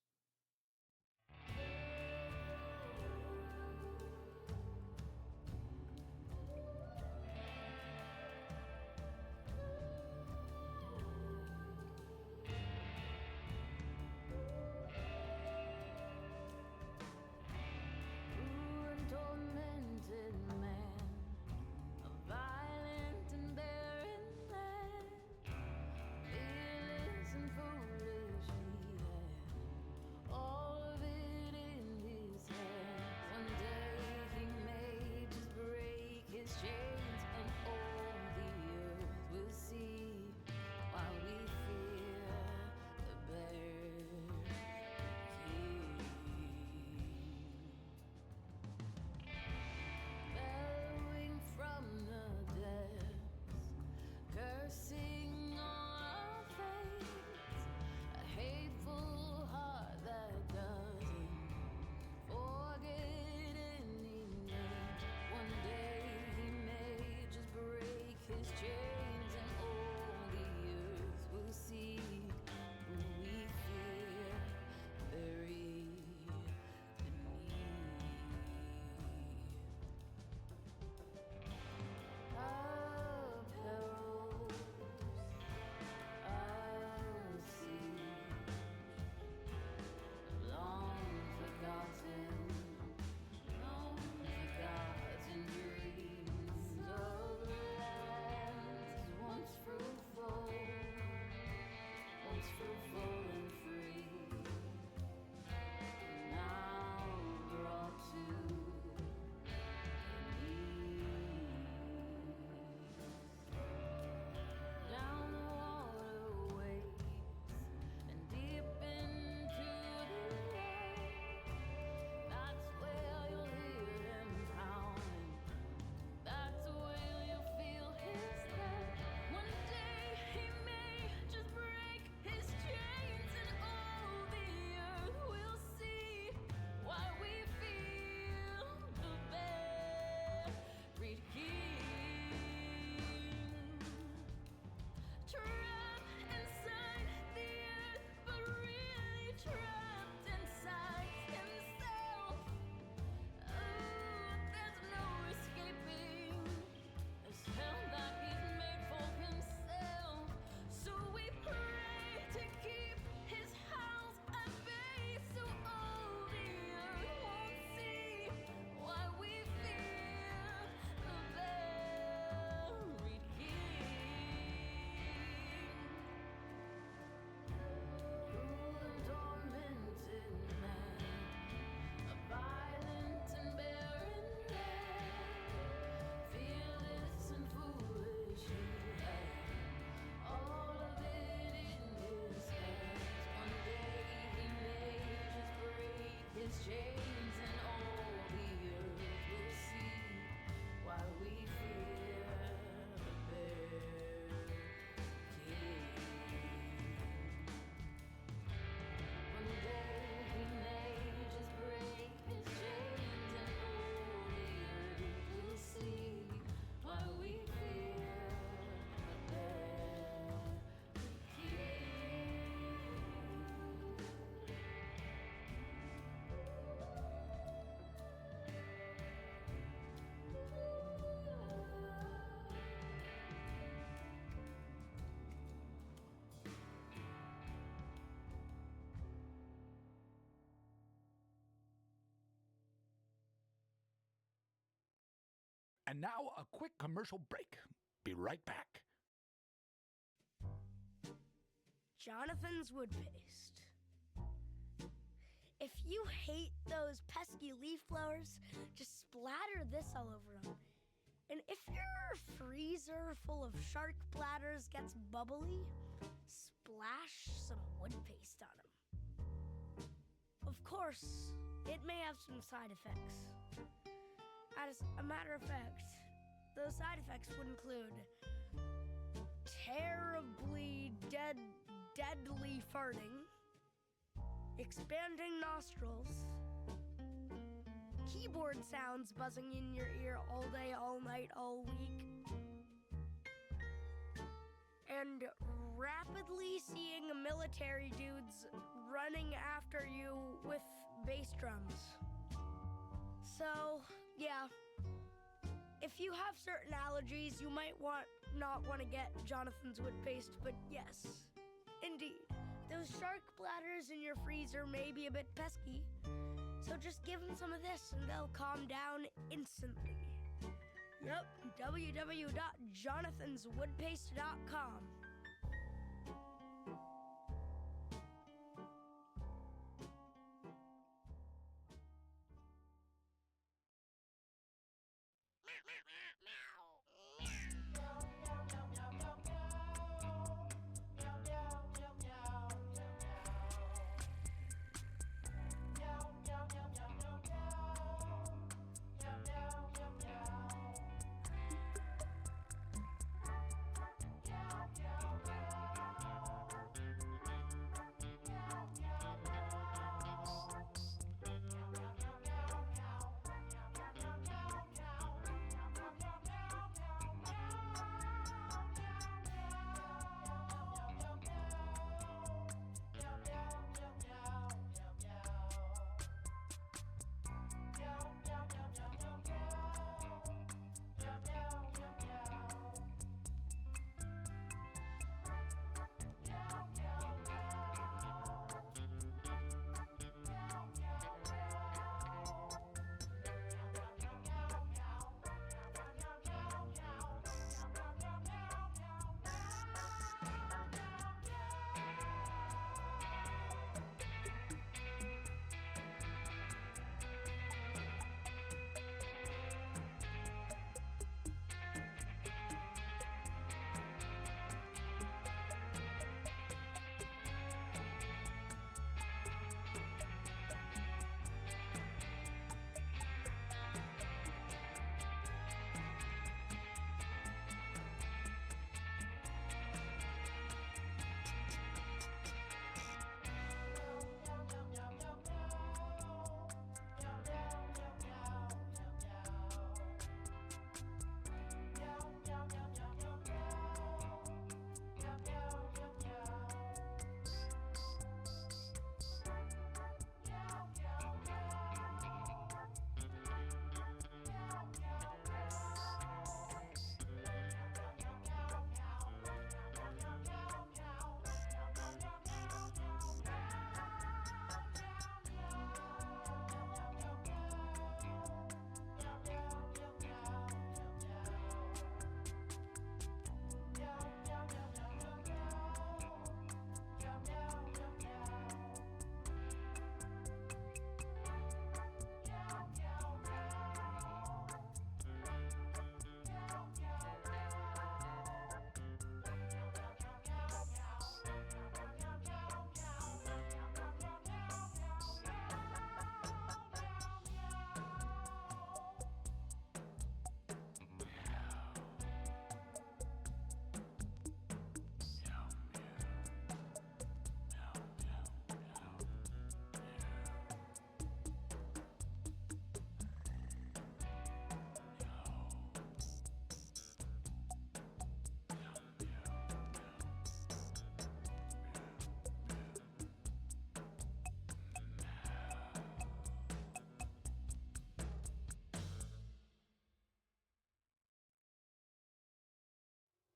And now a quick commercial break. Be right back. Jonathan's wood paste. If you hate those pesky leaf blowers, just splatter this all over them. And if your freezer full of shark bladders gets bubbly, splash some wood paste on them. Of course, it may have some side effects. As a matter of fact, those side effects would include terribly deadly farting, expanding nostrils, keyboard sounds buzzing in your ear all day, all night, all week. And rapidly seeing military dudes running after you with bass drums. So, yeah. If you have certain allergies, you might not want to get Jonathan's wood paste, but yes, indeed. Those shark bladders in your freezer may be a bit pesky, so just give them some of this and they'll calm down instantly. Yep, www.jonathanswoodpaste.com.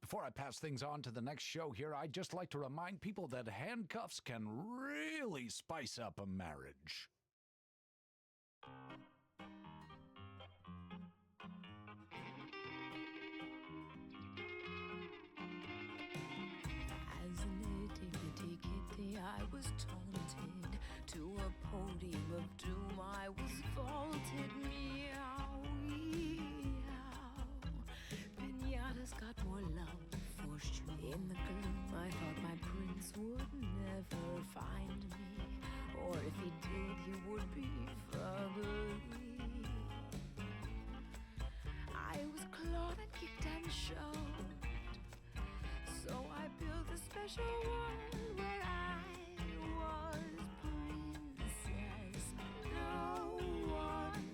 Before I pass things on to the next show here, I'd just like to remind people that handcuffs can really spice up a marriage. As an itty-bitty kitty, I was taunted. To a podium of doom, I was vaulted. Meow, meow. Pinatas got more love for sure. In the gloom, I thought my prince would never find me. Or if he did, he would be fugly. I was clawed and kicked and shoved. So I built a special world where I was princess. No one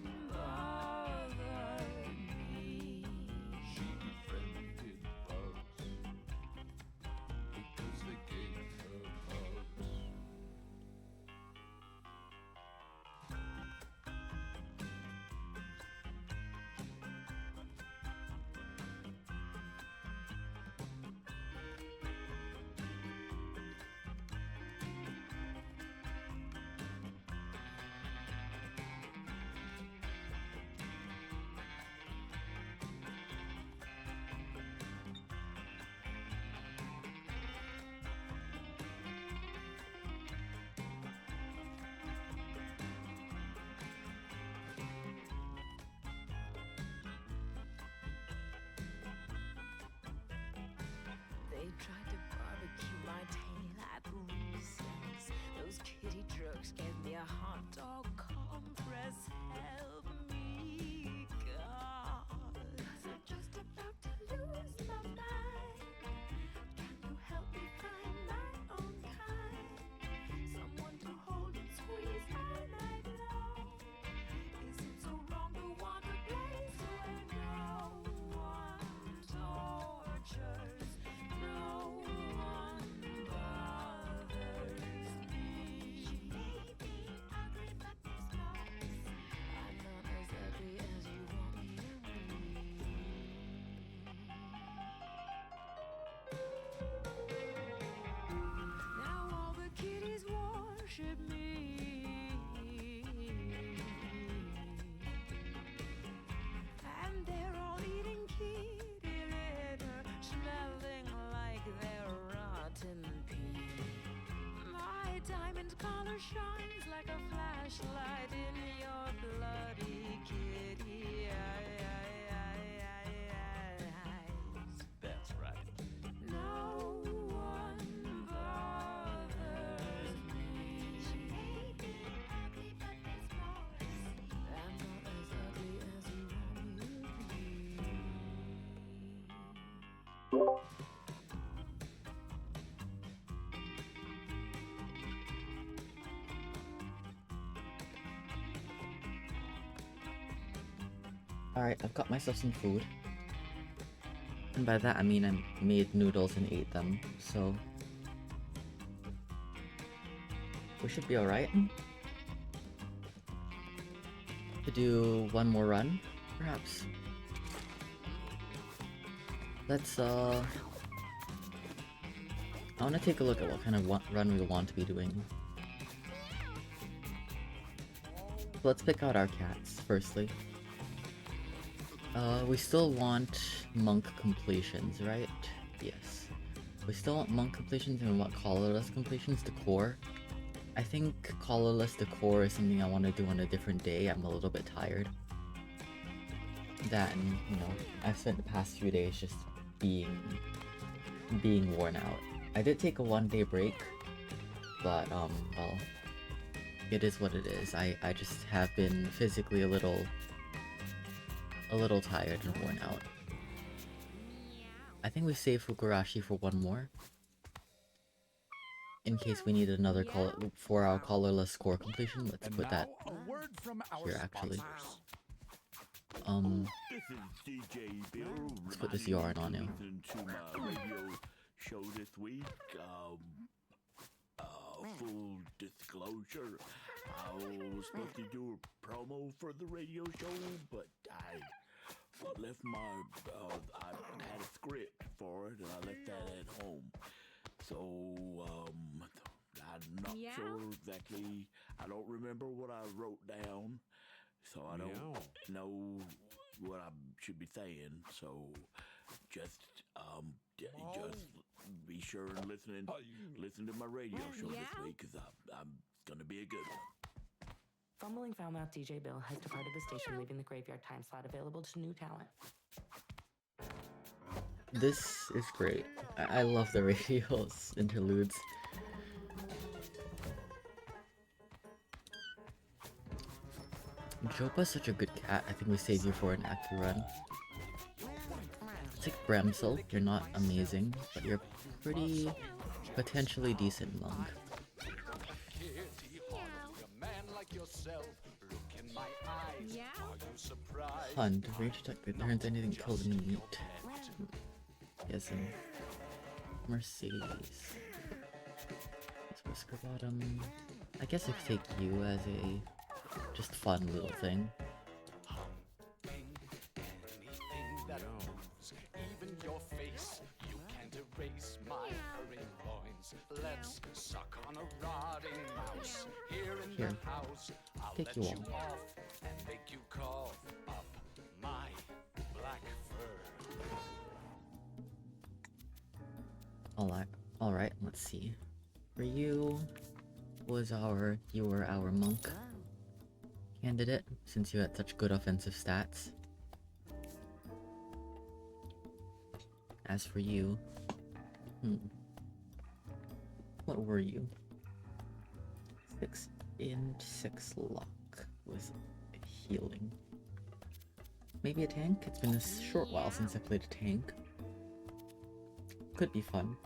jerks gave me a hot dog compress. Help me, God. I'm just about to lose my mind. Can you help me find my own kind? Someone to hold and squeeze all night long. Is it so wrong to want a place where no one tortures, no one bothers me? She may be ugly, but there's flaws. I'm not as ugly as you want me to be. Now all the kitties worship me, and they're all eating kitty litter, smelling like their rotten pee. My diamond collar shines like a flashlight in your bloody kitty eyes. That's right. No one bothers me. She may be ugly, but there's more to see. I'm not as ugly as you want me to be. Alright, I've got myself some food. And by that I mean I made noodles and ate them, so we should be alright. To do one more run, perhaps. Let's I wanna take a look at what kind of run we want to be doing. Let's pick out our cats, firstly. We still want monk completions, right? Yes. We still want monk completions and we want collarless completions to core. I think collarless to core is something I want to do on a different day. I'm a little bit tired. That and, you know, I've spent the past few days just being worn out. I did take a 1-day break, but, well, it is what it is. I just have been physically a little tired and worn out. I think we save Fukurashi for one more. In case we need another for our collarless score completion. Let's And put now, that a word from our here, actually. sponsors. This is DJ Bill. Let's put this yarn on now. Listen to my radio show this week. Full disclosure, I was supposed to do a promo for the radio show, but I left my, I had a script for it, and I left that at home. So, I'm not Meow. sure exactly, I don't remember what I wrote down, so I don't know what I should be saying, so just be sure and listen to my radio show this Meow. week, because I'm gonna be a good one. Fumbling Foulmouth DJ Bill has departed the station, leaving the graveyard time slot available to new talent. This is great. I love the radio's interludes. Jopa's such a good cat. I think we save you for an active run. It's like Bramsel. You're not amazing, but you're pretty potentially decent monk. Hunt. Range attack that turns anything killed into meat. Yes, and Mercedes. This Whisker Bottom. I guess I could take you as a just fun little thing. Even your face, you can't erase my hurrying loins. Let's suck on a rotting mouse here in Here. the house. I'll Take let you you all. off and make you cough up my black fur. Alright, let's see. For you, you were our monk candidate, since you had such good offensive stats. As for you, what were you? 6 luck with healing. Maybe a tank? It's been a short while since I played a tank. Could be fun.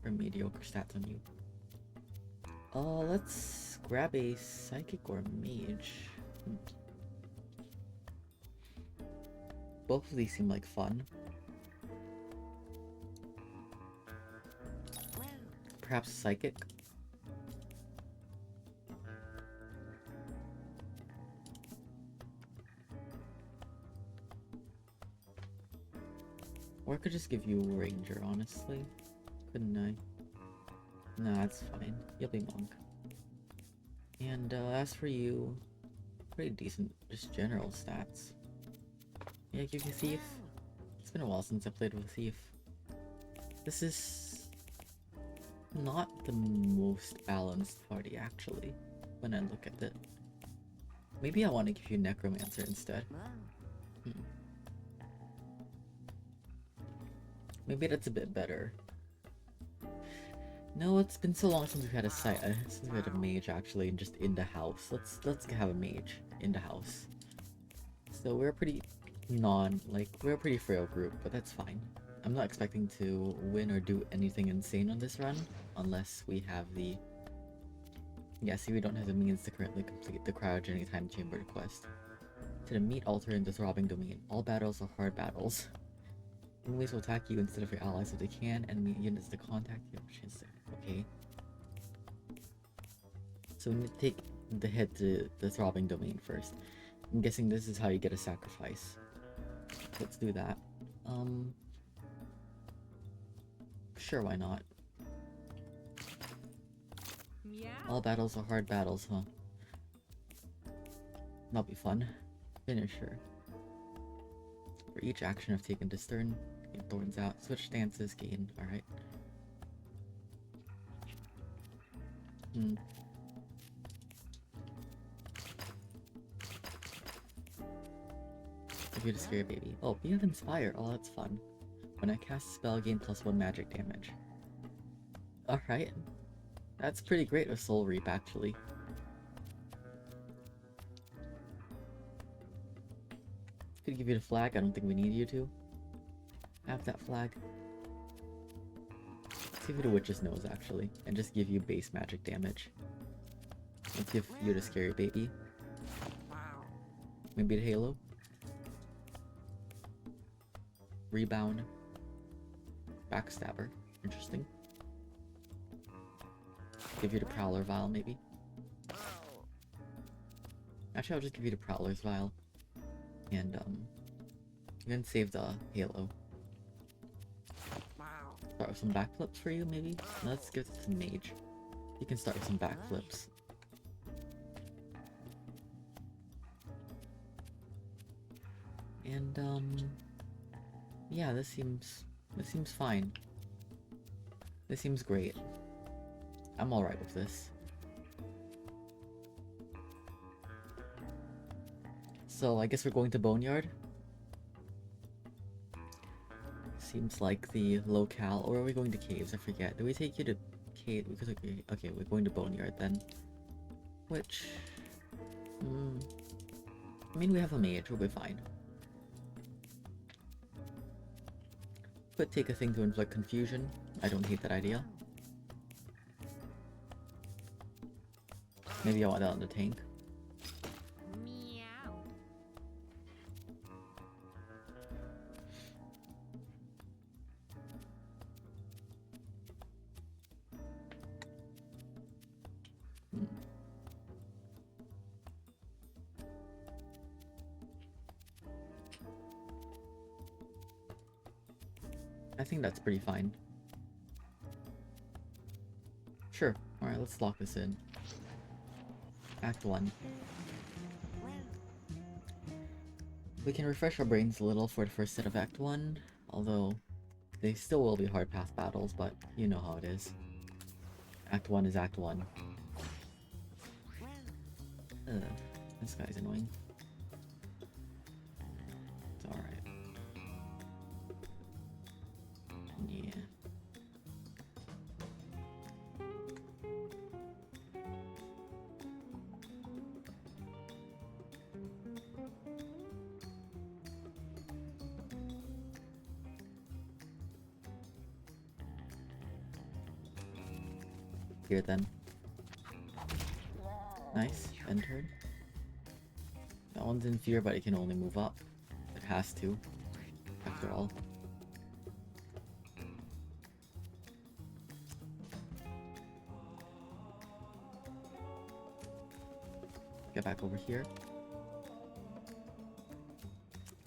Or mediocre stats on you. Let's grab a psychic or mage. Both of these seem like fun. Perhaps psychic? Or I could just give you ranger, honestly. Couldn't I? No, that's fine. You'll be monk. And as for you, pretty decent, just general stats. Yeah, give you thief. It's been a while since I played with thief. This is not the most balanced party, actually, when I look at it. Maybe I want to give you necromancer instead. Maybe that's a bit better. No, it's been so long since we've had a since we had a mage actually, and just in the house. Let's have a mage in the house. So we're pretty we're a pretty frail group, but that's fine. I'm not expecting to win or do anything insane on this run, unless we have the... Yeah, see, we don't have the means to currently complete the cryogenic time chamber quest. To the meat altar in the throbbing domain, all battles are hard battles. Enemies will attack you instead of your allies if they can. Enemy units to contact you. Okay. So we need to take the head to the throbbing domain first. I'm guessing this is how you get a sacrifice. Let's do that. Sure, why not? Meow. All battles are hard battles, huh? That'll be fun. Finisher. For each action I've taken this turn, gain thorns out. Switch stances, gain. Alright. If you to scare baby. Oh, we have inspire. Oh, that's fun. When I cast a spell, gain +1 magic damage. Alright. That's pretty great with Soul Reap, actually. Could give you the flag. I don't think we need you to have that flag. Let's give you the witch's nose, actually, and just give you base magic damage. Let's give you the scary baby. Maybe the halo. Rebound. Backstabber. Interesting. Give you the Prowler Vial, maybe. Actually, I'll just give you the Prowler's Vial. And, then save the halo. Start with some backflips for you, maybe? Let's give it to mage. You can start with some backflips. And, yeah, this seems fine. This seems great. I'm alright with this. So, I guess we're going to Boneyard? Seems like the locale, or are we going to caves? I forget. Do we take you to cave? Because okay, we're going to Boneyard then. Which... I mean, we have a mage, we'll be fine. Could take a thing to inflict confusion. I don't hate that idea. Maybe I want that on the tank. Meow. I think that's pretty fine. Sure. Alright, let's lock this in. Act 1. We can refresh our brains a little for the first set of Act 1, although they still will be hard path battles, but you know how it is. Act 1 is Act 1. This guy's annoying. It's alright. Yeah. here then. Nice, end turn. That one's in fear, but it can only move up. It has to, after all. Get back over here.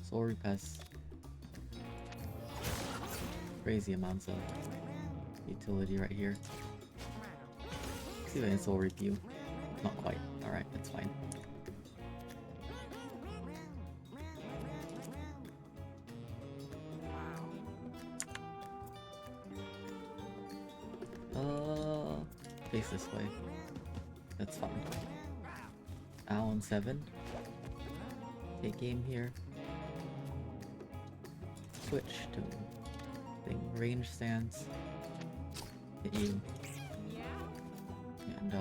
Soul Reap has crazy amounts of utility right here. See if I can Soul Reap you. Not quite. Alright, that's fine. Face this way. That's fine. Owl on 7. Take aim here. Switch to thing. Range stance. Hit you. And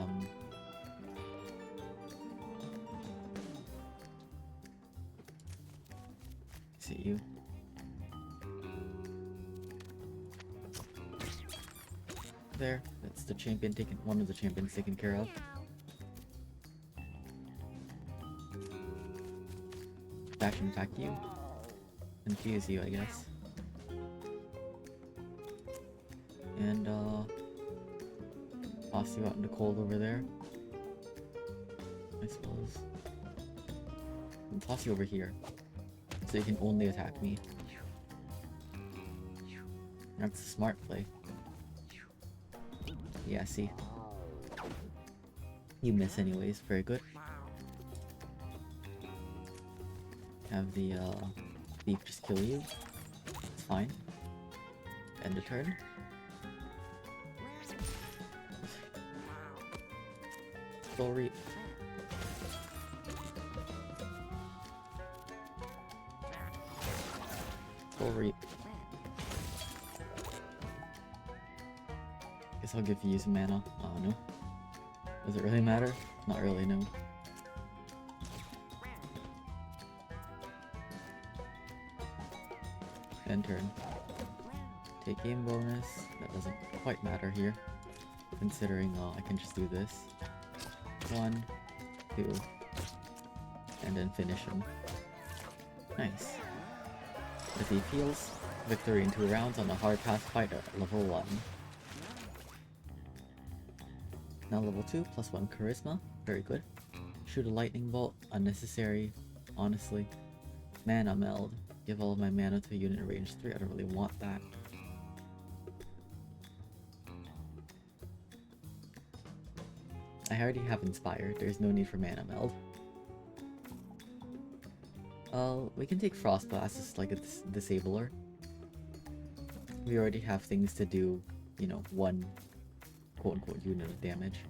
hit you. There. That's the champion taken. One of the champions taken care of. Dash and attack you. Confuse you, I guess. And toss you out in the cold over there. I suppose. And toss you over here. So you can only attack me. That's a smart play. Yeah, see. You miss anyways, very good. Have the thief just kill you. It's fine. End the turn. Soul Reap. Soul Reap. Guess I'll give you some mana. Oh no. Does it really matter? Not really, no. End turn. Take game bonus. That doesn't quite matter here, considering I can just do this. 1, 2, and then finish him. Nice. If he heals, victory in 2 rounds on a hard pass fighter, level 1. Now level 2, +1 charisma, very good. Shoot a lightning bolt, unnecessary, honestly. Mana meld, give all of my mana to a unit in range 3, I don't really want that. I already have Inspired, there's no need for mana meld. We can take Frost Blast as like a disabler. We already have things to do, you know, 1 quote-unquote unit of damage.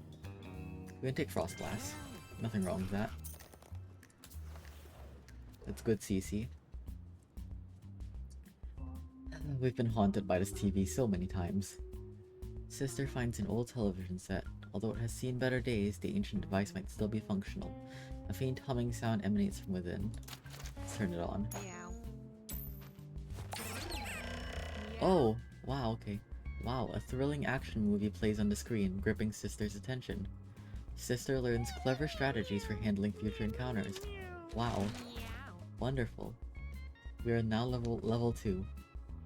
We can take Frost Blast. Nothing wrong with that. That's good CC. We've been haunted by this TV so many times. Sister finds an old television set. Although it has seen better days, the ancient device might still be functional. A faint humming sound emanates from within. Let's turn it on. Oh! Wow, okay. Wow, a thrilling action movie plays on the screen, gripping Sister's attention. Sister learns clever strategies for handling future encounters. Wow. Wonderful. We are now level 2.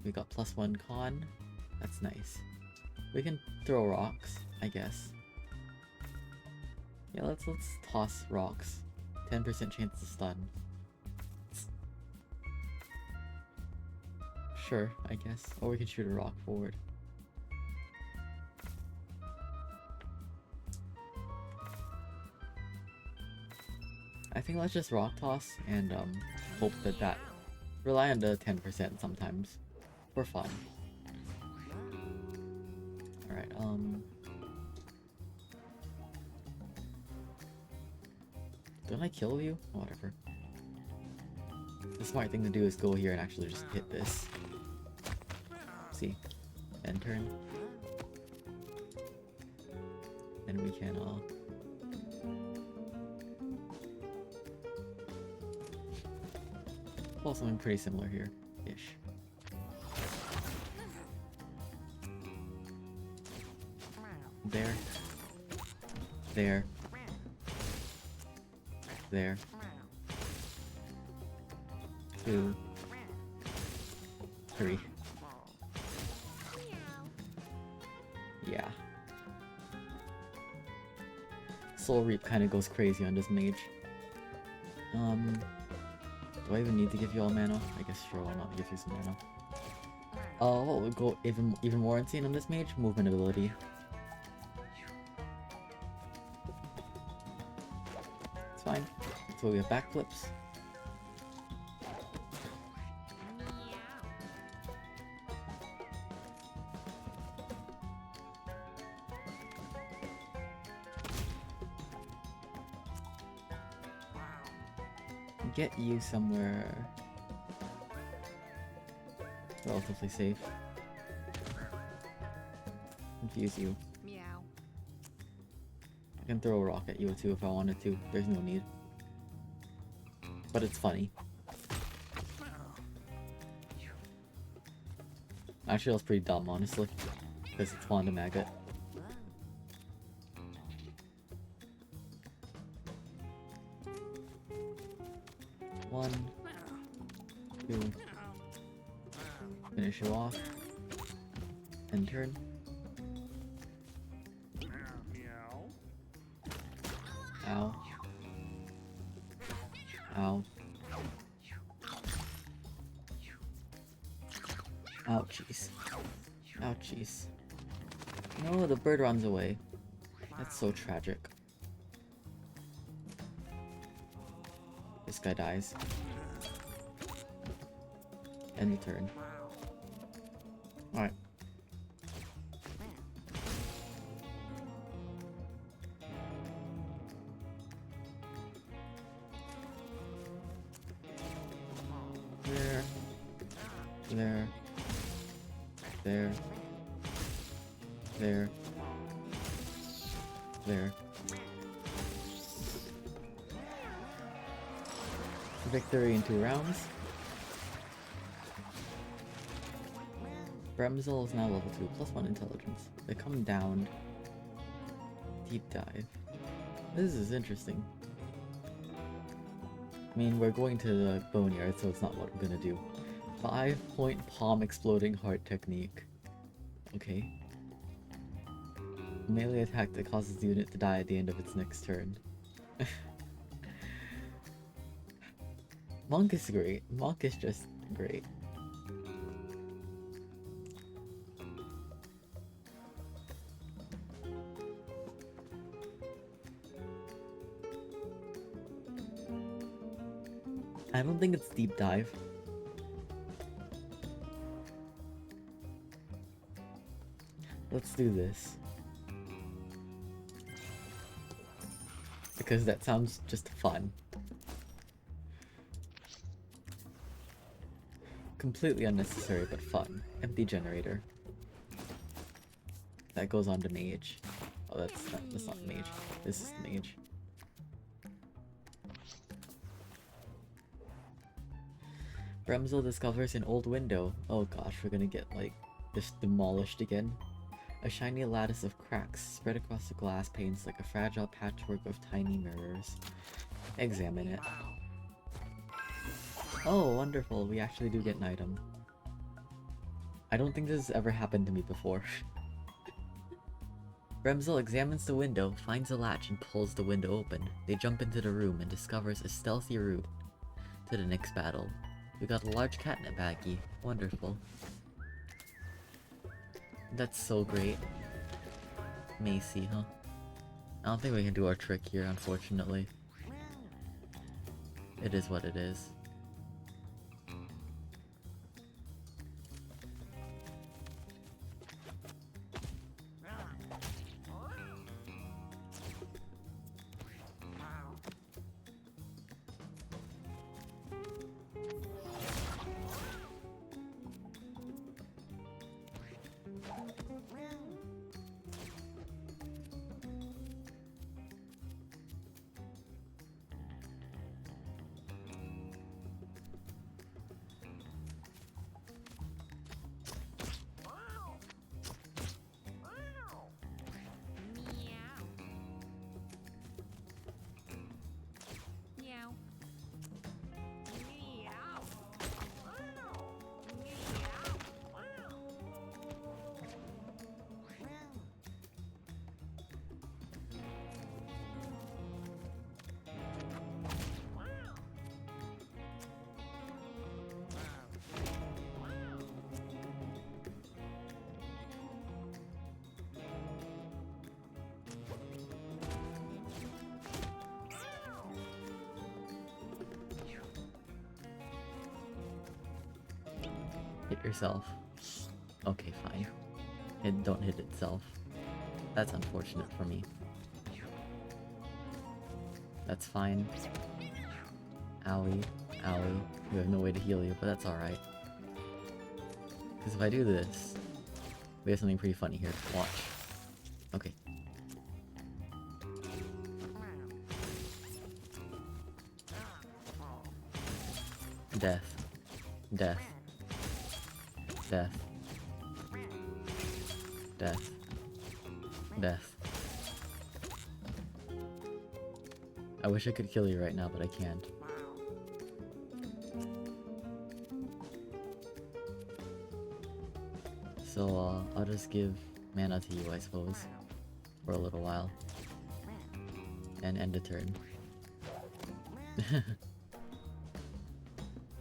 We got +1 con. That's nice. We can throw rocks, I guess. Yeah, let's toss rocks. 10% chance to stun. Sure, I guess. Or we can shoot a rock forward. I think let's just rock toss and hope that rely on the 10% sometimes for fun. Alright, don't I kill you? Whatever. The smart thing to do is go here and actually just hit this. See? End turn. And we can pull something pretty similar here. Ish. There. There. There. 2, 3. Yeah. Soul Reap kind of goes crazy on this mage. Do I even need to give you all mana? I guess sure, why not give you some mana? What would go even more insane on this mage? Movement ability. It's fine. So we have backflips. Get you somewhere relatively safe. Confuse you. Meow. I can throw a rock at you too if I wanted to. There's no need. But it's funny. Actually, that was pretty dumb, honestly. Because it's Wanda Maggot. One, 2, finish you off, end turn. Ow. Ow. Ouchies. Ouchies. No, the bird runs away. That's so tragic. This guy dies. End the turn. Alright. There. There. There. There. There. Victory in 2 rounds. Bremzel is now level 2, +1 intelligence. They come down. Deep dive. This is interesting. I mean, we're going to the boneyard, so it's not what we're gonna do. 5-point palm exploding heart technique. Okay. Melee attack that causes the unit to die at the end of its next turn. Monk is great. Monk is just great. I don't think it's deep dive. Let's do this. Because that sounds just fun. Completely unnecessary, but fun. Empty generator. That goes on to mage. Oh, that's not mage. This is mage. Bremzel discovers an old window. Oh gosh, we're gonna get like just demolished again. A shiny lattice of cracks spread across the glass panes like a fragile patchwork of tiny mirrors. Examine it. Oh, wonderful. We actually do get an item. I don't think this has ever happened to me before. Bremzel examines the window, finds a latch, and pulls the window open. They jump into the room and discovers a stealthy route to the next battle. We got a large catnip baggie. Wonderful. That's so great. Macy, huh? I don't think we can do our trick here, unfortunately. It is what it is. Hit yourself. Okay, fine. It don't hit itself. That's unfortunate for me. That's fine. Owie. Owie. We have no way to heal you, but that's alright. Because if I do this, we have something pretty funny here. Watch. Okay. Death. Death. Death. Death. Death. I wish I could kill you right now, but I can't. So, I'll just give mana to you, I suppose. For a little while. And end a turn.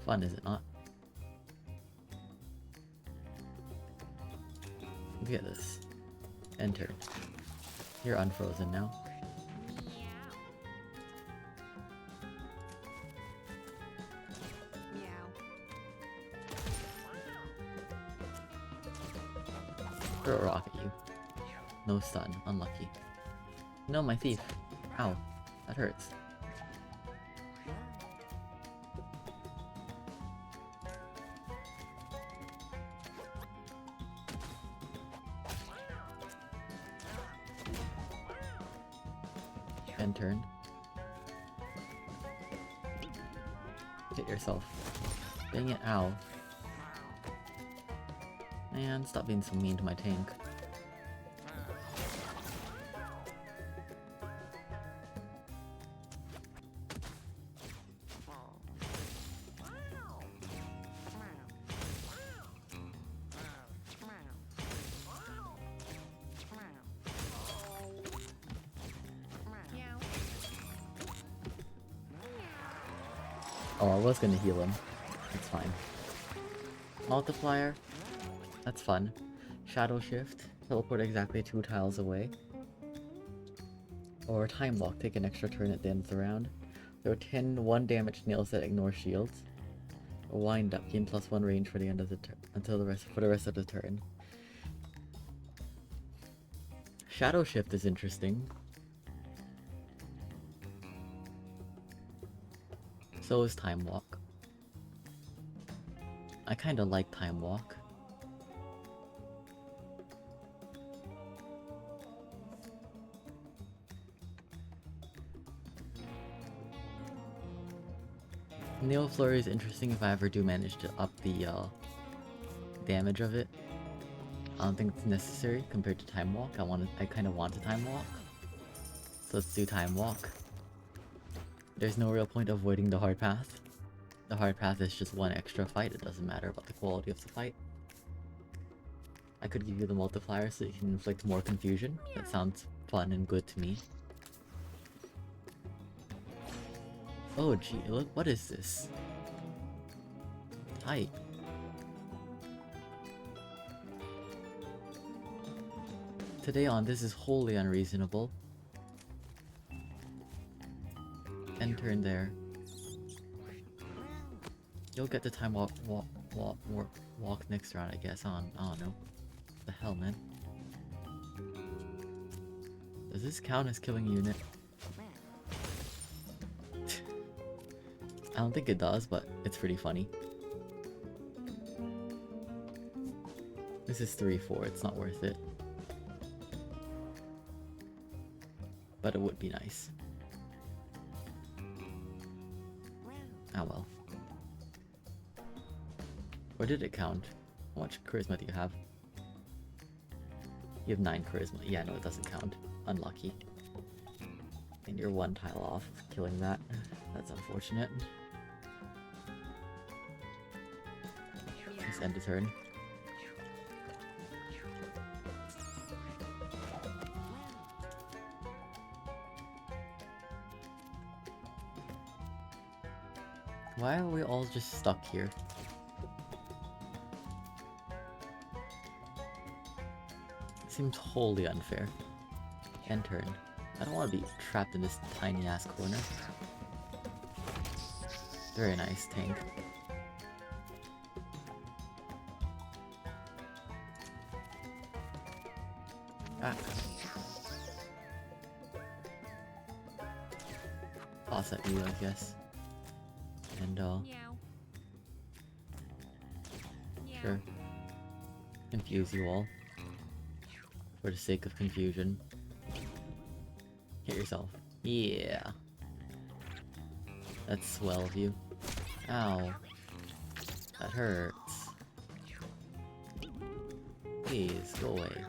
Fun, is it not? Look at this. End turn. You're unfrozen now. Throw a rock at you. No stun. Unlucky. No, my thief. Ow. That hurts. End turn. Hit yourself. Dang it, ow. Man, stop being so mean to my tank. Oh, I was gonna heal him. It's fine. Multiplier. That's fun. Shadow Shift. Teleport exactly 2 tiles away. Or Time Lock. Take an extra turn at the end of the round. There are 10 1 damage nails that ignore shields. A Wind Up. Gain +1 range for the end of the turn until for the rest of the turn. Shadow Shift is interesting. So is Time Walk. I kinda like Time Walk. Nail Flurry is interesting if I ever do manage to up the damage of it. I don't think it's necessary compared to Time Walk. I kinda want a Time Walk. So let's do Time Walk. There's no real point avoiding the hard path. The hard path is just one extra fight, it doesn't matter about the quality of the fight. I could give you the multiplier so you can inflict more confusion. That sounds fun and good to me. Oh gee, look, what is this? Tight. Today on, this is wholly unreasonable. End turn there. You'll get the time walk next round, I guess. I don't know. What the hell, man? Does this count as killing a unit? I don't think it does, but it's pretty funny. This is 3-4, it's not worth it. But it would be nice. Ah well. Or did it count? How much charisma do you have? You have 9 charisma. Yeah, no, it doesn't count. Unlucky. And you're 1 tile off killing that. That's unfortunate. Just end a turn. Why are we all just stuck here? Seems wholly unfair. End turn. I don't want to be trapped in this tiny ass corner. Very nice, tank. back. Toss at you, I guess. And Meow. Meow. sure. Confuse you all. For the sake of confusion. Hit yourself. Yeah. That's swell of you. Ow. That hurts. Please, go away.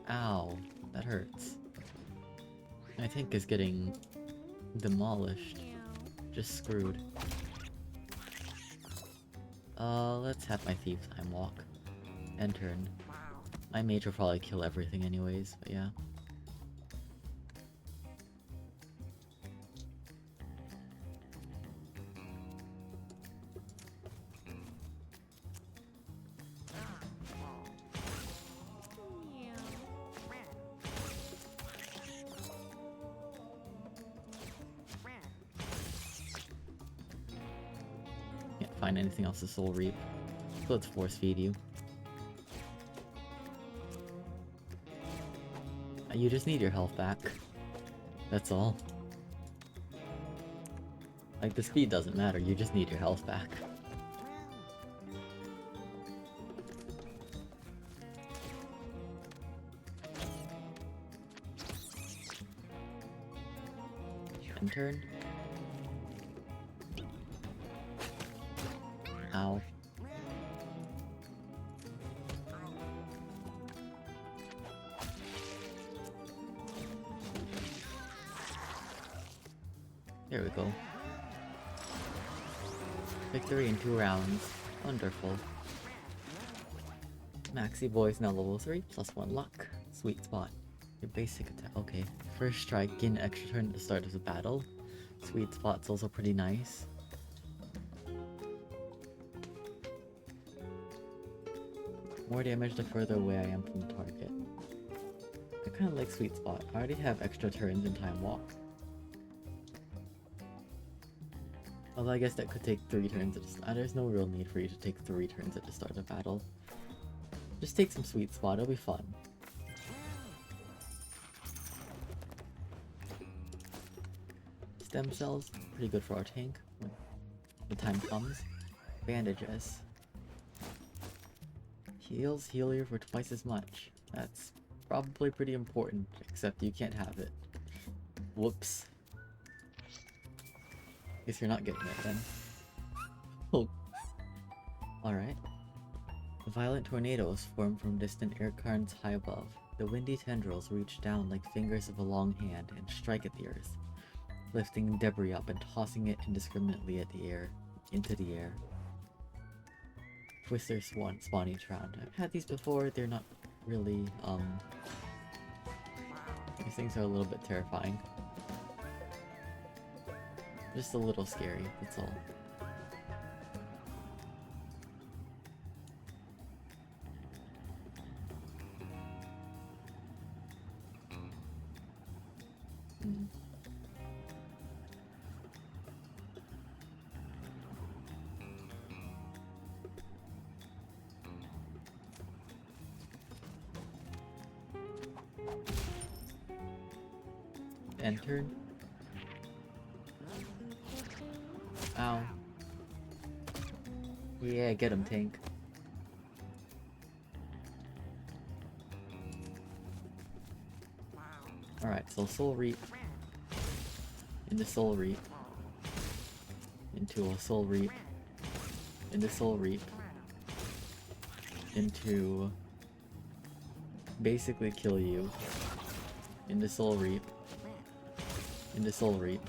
Ow. That hurts. My tank is getting demolished. Just screwed. Let's have my thief time walk. And turn. My mage will probably kill everything anyways, but yeah. Can't find anything else to soul reap. So let's force feed you. You just need your health back. That's all. Like, the speed doesn't matter, you just need your health back. End turn. Ow. There we go. Victory in 2 rounds. Wonderful. Maxi Boy's now level 3, +1 luck. Sweet spot. Your basic attack. Okay. First strike, gain an extra turn at the start of the battle. Sweet spot's also pretty nice. More damage the further away I am from the target. I kinda like Sweet Spot. I already have extra turns in Time Walk. Although I guess that could take 3 turns at the start. There's no real need for you to take 3 turns at the start of battle. Just take some Sweet Spot, it'll be fun. Stem cells, pretty good for our tank when the time comes. Bandages. Heal you for twice as much. That's probably pretty important, except you can't have it. Whoops. Guess you're not getting it then. Oh. Alright. Violent tornadoes form from distant air currents high above. The windy tendrils reach down like fingers of a long hand and strike at the earth, lifting debris up and tossing it indiscriminately into the air. Twisters spawn each round. I've had these before, they're not really, these things are a little bit terrifying. Just a little scary, that's all. Enter. Ow. Yeah, get him, tank. Alright, so Soul Reap. Into Soul Reap. Into a Soul Reap. Into Soul Reap. Into... basically kill you. Into Soul Reap. Into Soul Reap.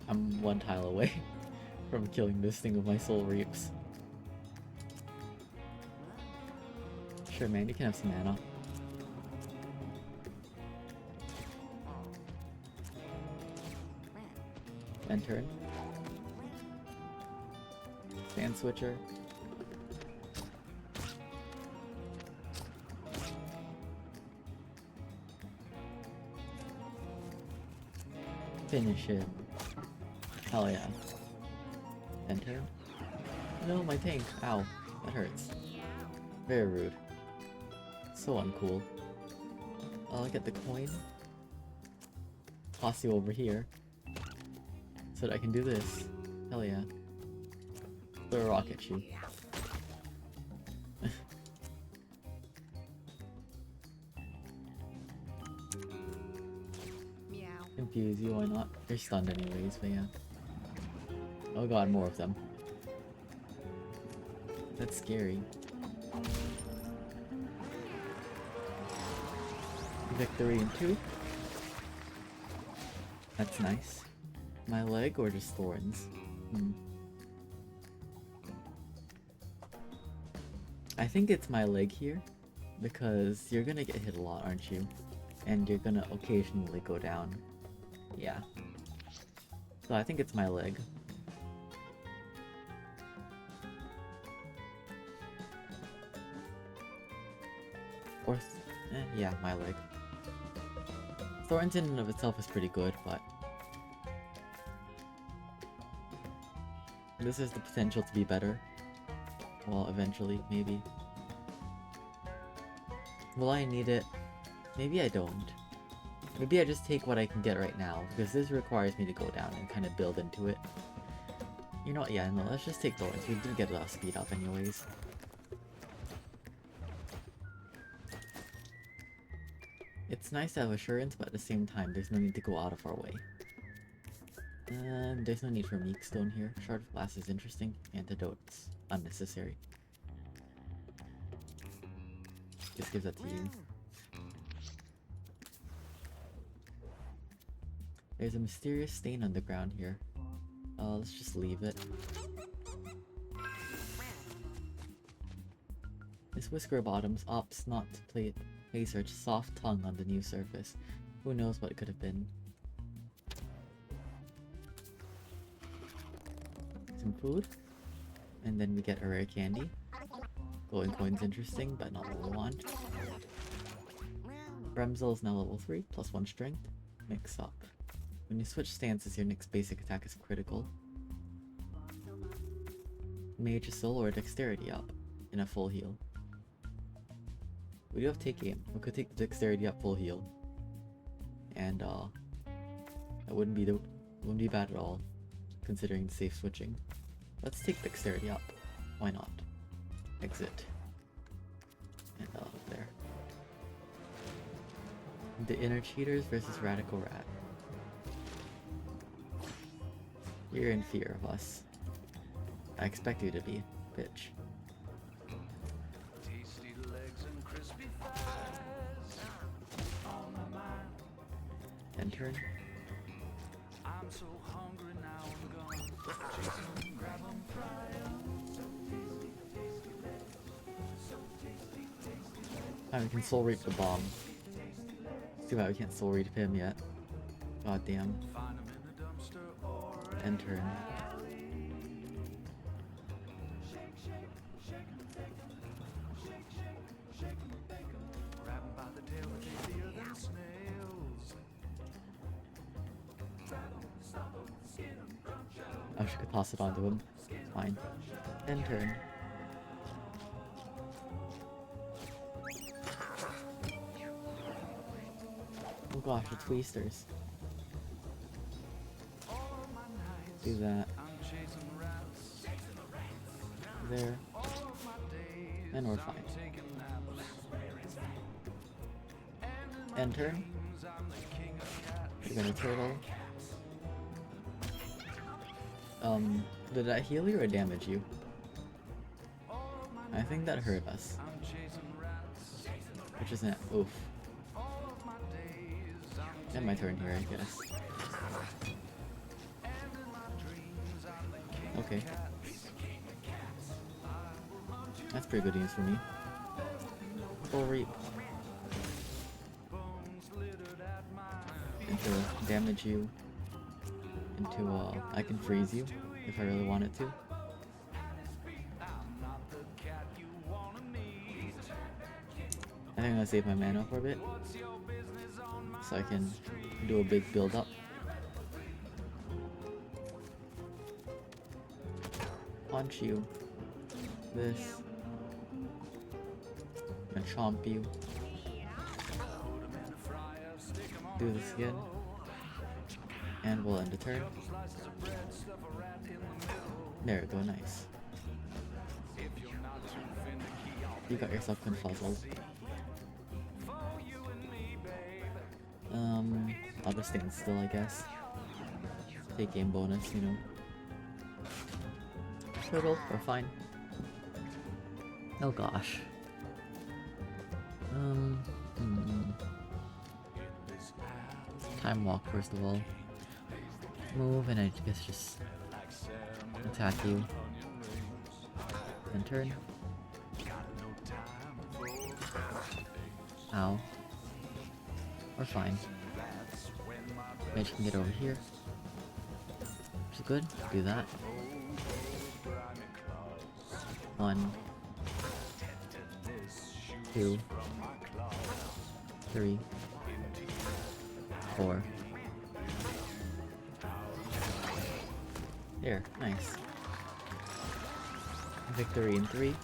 I'm 1 tile away from killing this thing with my Soul Reaps. Sure, man, you can have some mana. End turn. Stand switcher. Finish it. Hell yeah. Enter. No, my tank. Ow. That hurts. Very rude. So uncool. I'll get the coin. Toss you over here. So that I can do this. Hell yeah. Throw a rock at you. Meow. Confuse you, why not? You're stunned anyways, but yeah. Oh god, more of them. That's scary. Victory in 2. That's nice. My leg or just thorns? I think it's my leg here, because you're gonna get hit a lot, aren't you? And you're gonna occasionally go down. Yeah. So I think it's my leg. Or, yeah, my leg. Thorns in and of itself is pretty good, but this has the potential to be better. Well, eventually, maybe. Will I need it? Maybe I don't. Maybe I just take what I can get right now, because this requires me to go down and kind of build into it. You know what, yeah, no, let's just take thorns. We do get a speed up anyways. It's nice to have assurance, but at the same time, there's no need to go out of our way. There's no need for meek stone here. Shard of glass is interesting. Antidotes unnecessary. Just gives that to you. There's a mysterious stain on the ground here. Let's just leave it. This Whisker Bottoms opts not to place her soft tongue on the new surface. Who knows what it could have been. Some food. And then we get a rare candy. Glowing coin's interesting, but not what we want. Bremzel is now level 3, plus 1 strength. Mix up. When you switch stances, your next basic attack is critical. Mage Soul or Dexterity up in a full heal. We do have take aim. We could take the Dexterity up full heal. And that wouldn't be bad at all, considering the safe switching. Let's take Dexterity up. Why not? Exit. And there. The Inner Cheaters versus Radical Rat. You're in fear of us. I expect you to be, bitch. Tasty legs and crispy thighs on my mind. End turn. I'm so hungry now I'm gonna chase 'em, grab 'em, fry 'em. So tasty, tasty legs. So tasty, tasty legs. We can soul reap the bomb. It's too bad we can't soul reap him yet. God damn. Find 'em in the dumpster or End turn. grab 'em by the tail and tastier than snails. I wish I could toss it onto him. It's fine. End turn. Oh gosh, it's wasters. Do that. There. And we're fine. End turn. We're gonna turtle. Did I heal you or damage you? I think that hurt us. Which isn't. Oof. And my turn here, I guess. Okay. That's pretty good news for me. Full reap. Into damage you. Into I can freeze you if I really wanted to. I think I'm gonna save my mana for a bit, so I can do a big build up. Punch you. This. I'm gonna chomp you. Do this again. And we'll end the turn. There we go, nice. You got yourself confuzzled. I'll just stand still, I guess. Take game bonus, you know. Total, we're fine. Oh gosh. Time walk first of all. Move and I guess just attack you. And turn. Ow. We're fine. Mage can get over here. Which is good. Do that. 1, 2, 3, 4. There, nice. Victory in 3.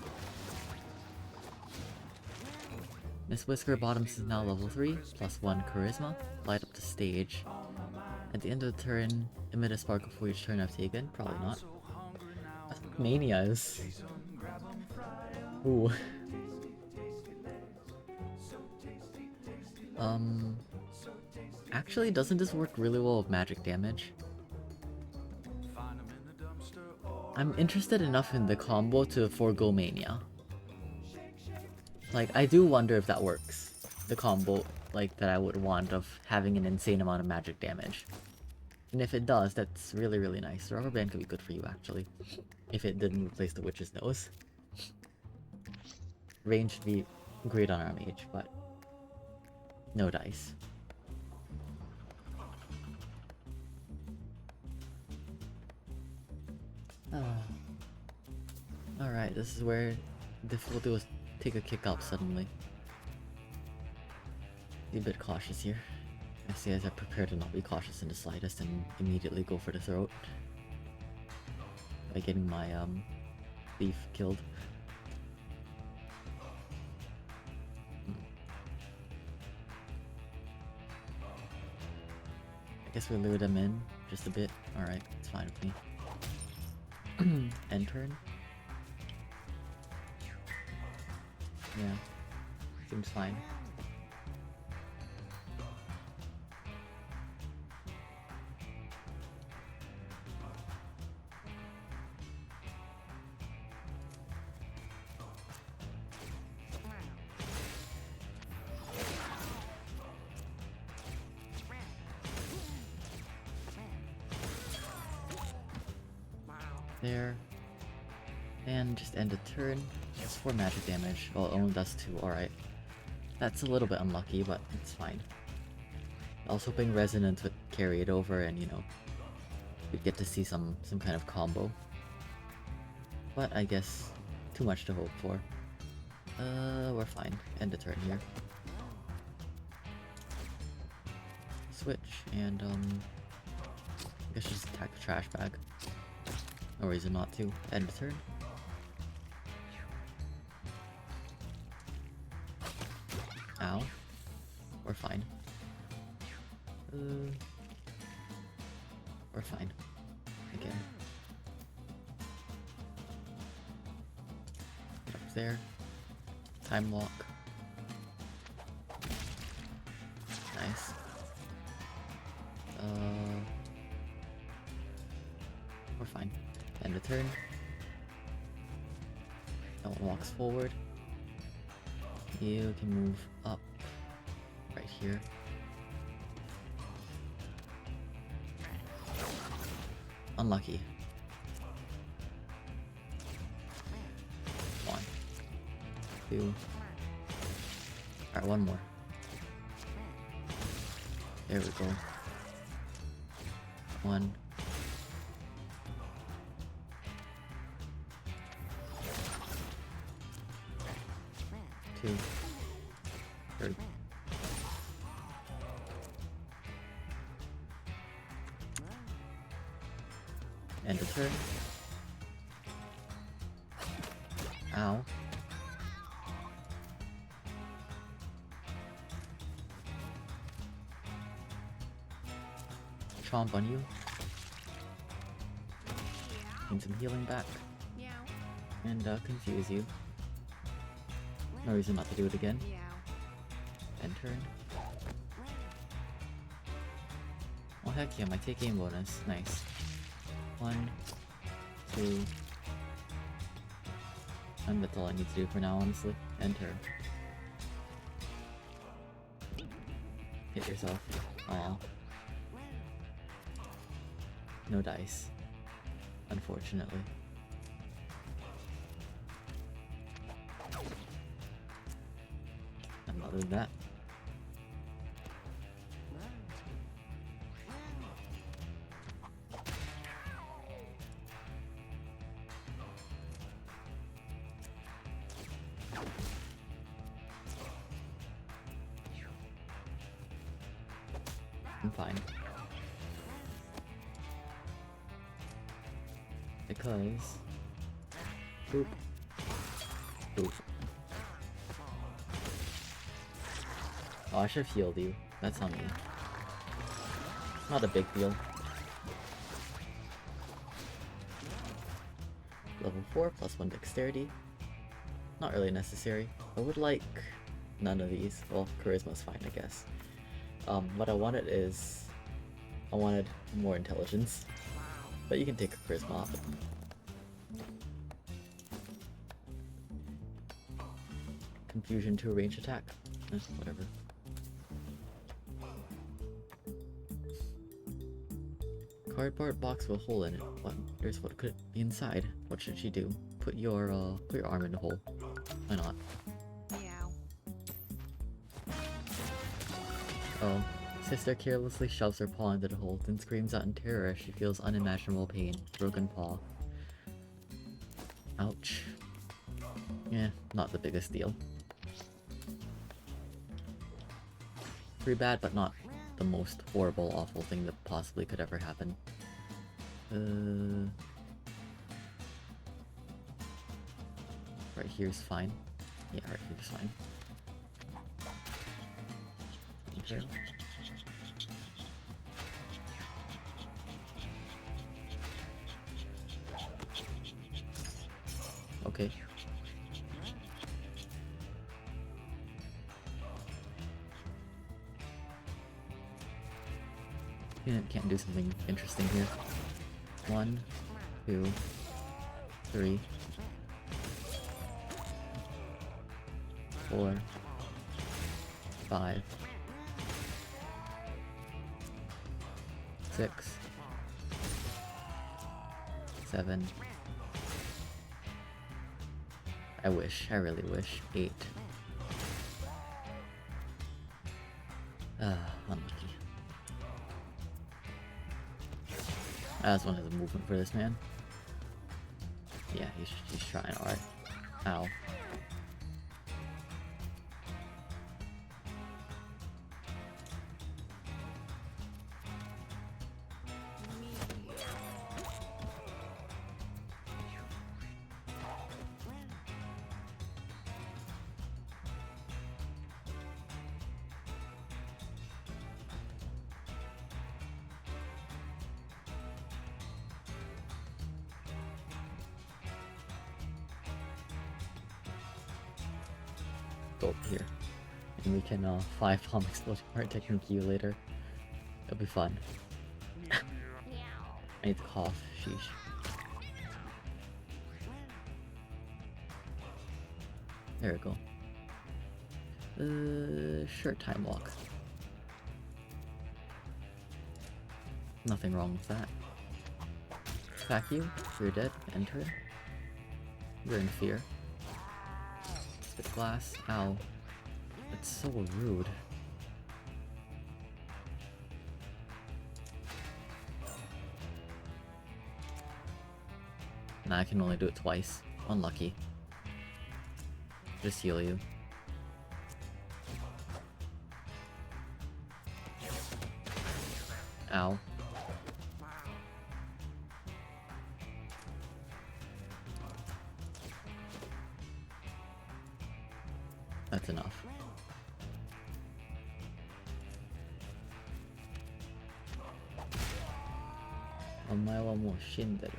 Miss Whisker Bottoms is now level 3, plus 1 charisma, light up the stage. At the end of the turn, emit a sparkle for each turn I've taken. Probably not. I think Mania is. Ooh. Actually, doesn't this work really well with magic damage? I'm interested enough in the combo to forego Mania. Like, I do wonder if that works. The combo, like, that I would want of having an insane amount of magic damage. And if it does, that's really, really nice. The rubber band could be good for you, actually. If it didn't replace the witch's nose. Range would be great on our mage, but no dice. Alright, this is where difficulty was take a kick up suddenly. Be a bit cautious here. I see as I prepare to not be cautious in the slightest and immediately go for the throat. By getting my thief killed. I guess we lure them in just a bit. Alright, it's fine with me. End turn. Yeah, seems fine. There. And just end a turn. It's 4 magic damage. Well, it only does 2. Alright. That's a little bit unlucky, but it's fine. I was hoping Resonance would carry it over and, you know, we'd get to see some kind of combo. But I guess too much to hope for. We're fine. End the turn here. Switch and I guess just attack the trash bag. No reason not to. End the turn. Ow. We're fine. We're fine. Again. Up there. Time walk. Nice. We're fine. End the turn. No one walks forward. You can move up right here. Unlucky. 1, 2. Alright, one more. There we go. 1. 2. 3. End the turn. Ow. chomp on you. Gain some healing back. Meow. And confuse you. No reason not to do it again. Meow. End turn. Oh heck yeah, my take aim bonus. Nice. 1, 2. And that's all I need to do for now, honestly. End turn. Hit yourself. Aw. No dice. Unfortunately. And other than that, I'm fine. Because... Boop. Boop. Oh, I should have healed you. That's on me. Not a big deal. Level 4 plus 1 dexterity. Not really necessary. I would like none of these. Well, charisma's fine, I guess. What I wanted is... I wanted more intelligence. But you can take a charisma off. Confusion to a range attack. Whatever. Cardboard box with a hole in it. Wonders what could be inside. What should she do? Put your arm in the hole. Why not? Meow. Oh. Sister carelessly shoves her paw into the hole, then screams out in terror as she feels unimaginable pain. Broken paw. Ouch. Yeah, not the biggest deal. Pretty bad, but not the most horrible, awful thing that possibly could ever happen. Right here's fine. Yeah, right here's fine. Okay. Okay. Can't do something interesting here. 1, 2, 3, 4, 5, 6, 7. I really wish. 8. Unlucky. As one has a movement for this man. Yeah, he's trying, alright. Ow. Go up here. And we can 5-bomb exploding heart technique you later. It'll be fun. I need to cough. Sheesh. There we go. Sure, time walk. Nothing wrong with that. Attack you. You're dead. Enter. You're in fear. Spit glass. Ow. It's so rude. Nah, I can only do it twice. Unlucky. Just heal you. Ow. That's enough. 前はもう死んでる。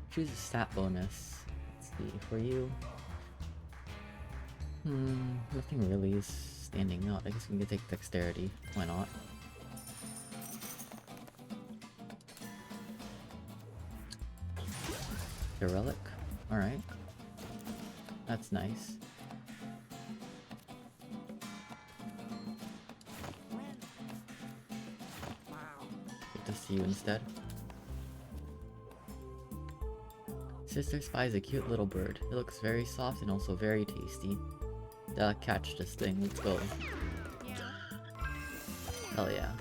Choose a stat bonus. Let's see, for you. Nothing really is standing out. I guess we can take dexterity. Why not? A relic? Alright. That's nice. Good to see you instead. Sister spies a cute little bird. It looks very soft and also very tasty. Catch this thing, let's go. Hell yeah.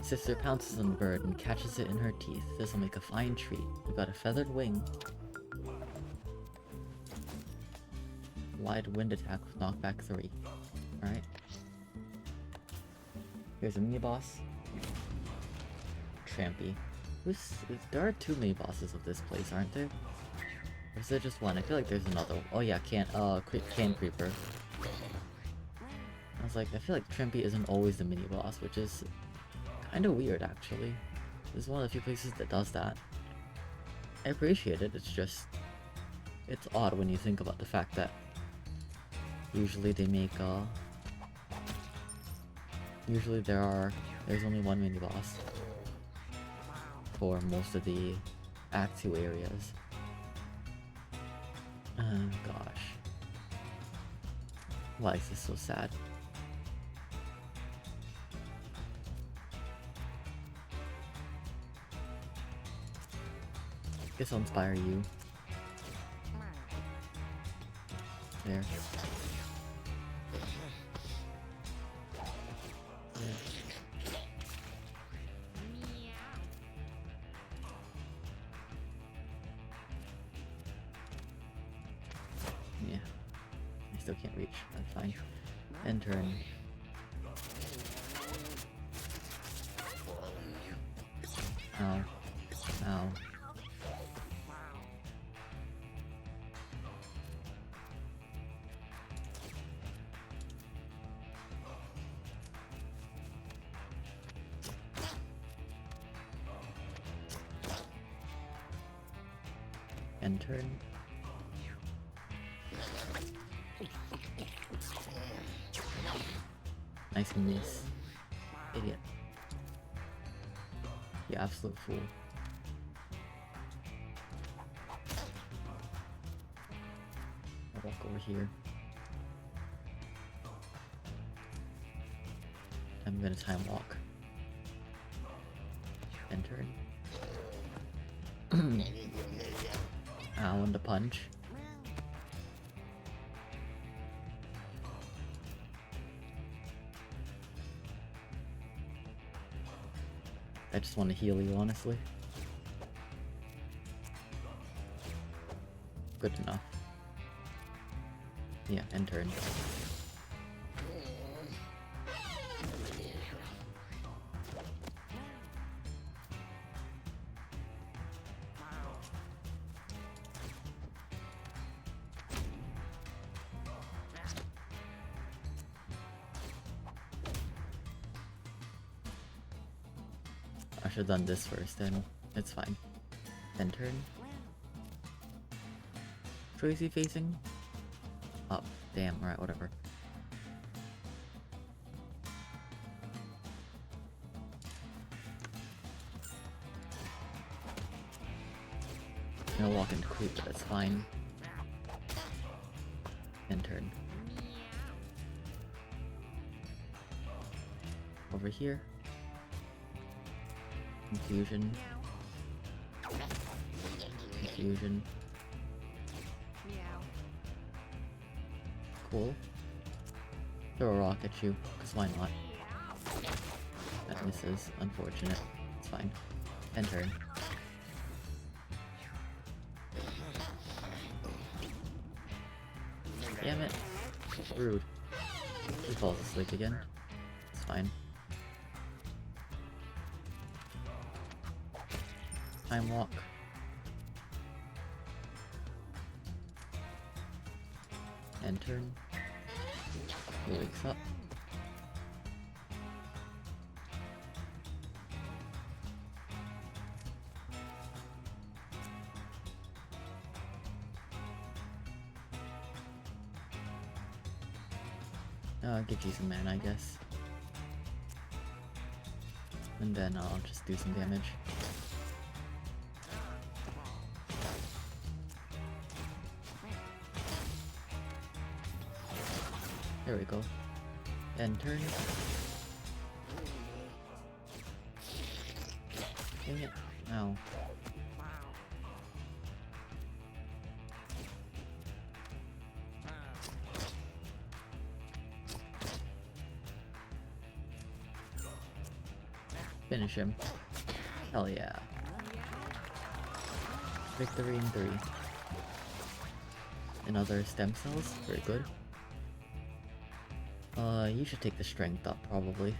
Sister pounces on the bird and catches it in her teeth. This'll make a fine treat. We've got a feathered wing. Wide wind attack with knockback 3. Alright. Here's a mini boss. Trampy. There are 2 mini bosses of this place, aren't there? Or is there just one? I feel like there's another one. Oh yeah, Can Creeper. I was like, I feel like Trampy isn't always the mini boss, which is kind of weird actually. This is one of the few places that does that. I appreciate it, it's just... it's odd when you think about the fact that usually they make, usually there's only one mini boss for most of the Act 2 areas. Gosh. Why is this so sad? Guess I'll inspire you. There. Yeah. I still can't reach. That's fine. End turn. Ow. Ow. End turn. Nice miss. Idiot. You absolute fool. I'll walk over here. I'm gonna time walk. End turn. Ow, and the punch. I just want to heal you, honestly. Good enough. Yeah, end turn. I should have done this first, then it's fine. End turn. Tracy facing? Up. Damn, alright, whatever. I'm gonna walk into creep, but that's fine. End turn. Over here. Confusion. Confusion. Cool. Throw a rock at you, because why not? That misses. Unfortunate. It's fine. End turn. Damn it. Rude. He falls asleep again. It's fine. Time walk. End turn. He wakes up. Give you some mana, I guess. And then I'll just do some damage. There we go. End turn. Dang it. Ow. Finish him. Hell yeah. Victory in 3. Another stem cells? Very good. You should take the strength up, probably.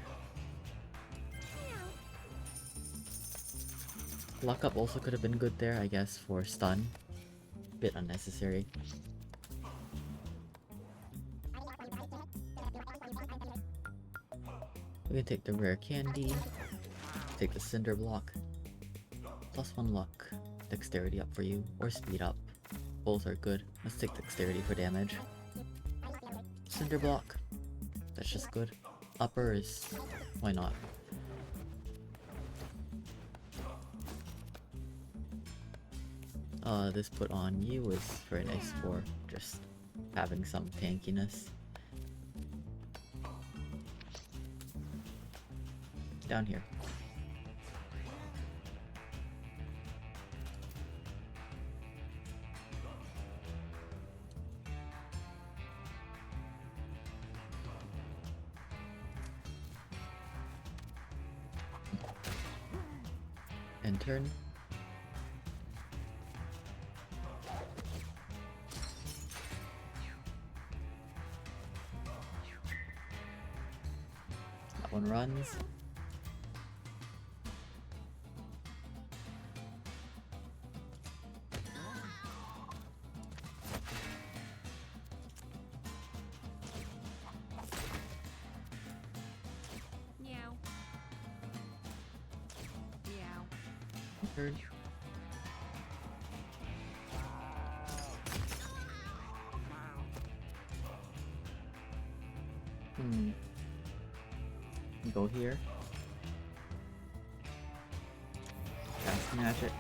Lock up also could have been good there, I guess, for stun. Bit unnecessary. We can take the rare candy. Take the cinder block. +1 luck. Dexterity up for you, or speed up. Both are good. Let's take dexterity for damage. Cinder block. That's just good. Upper is... why not? This put on you is very nice for just having some tankiness. Down here. End turn. That one runs. Meow. Meow. Turn. Go here. Cast magic.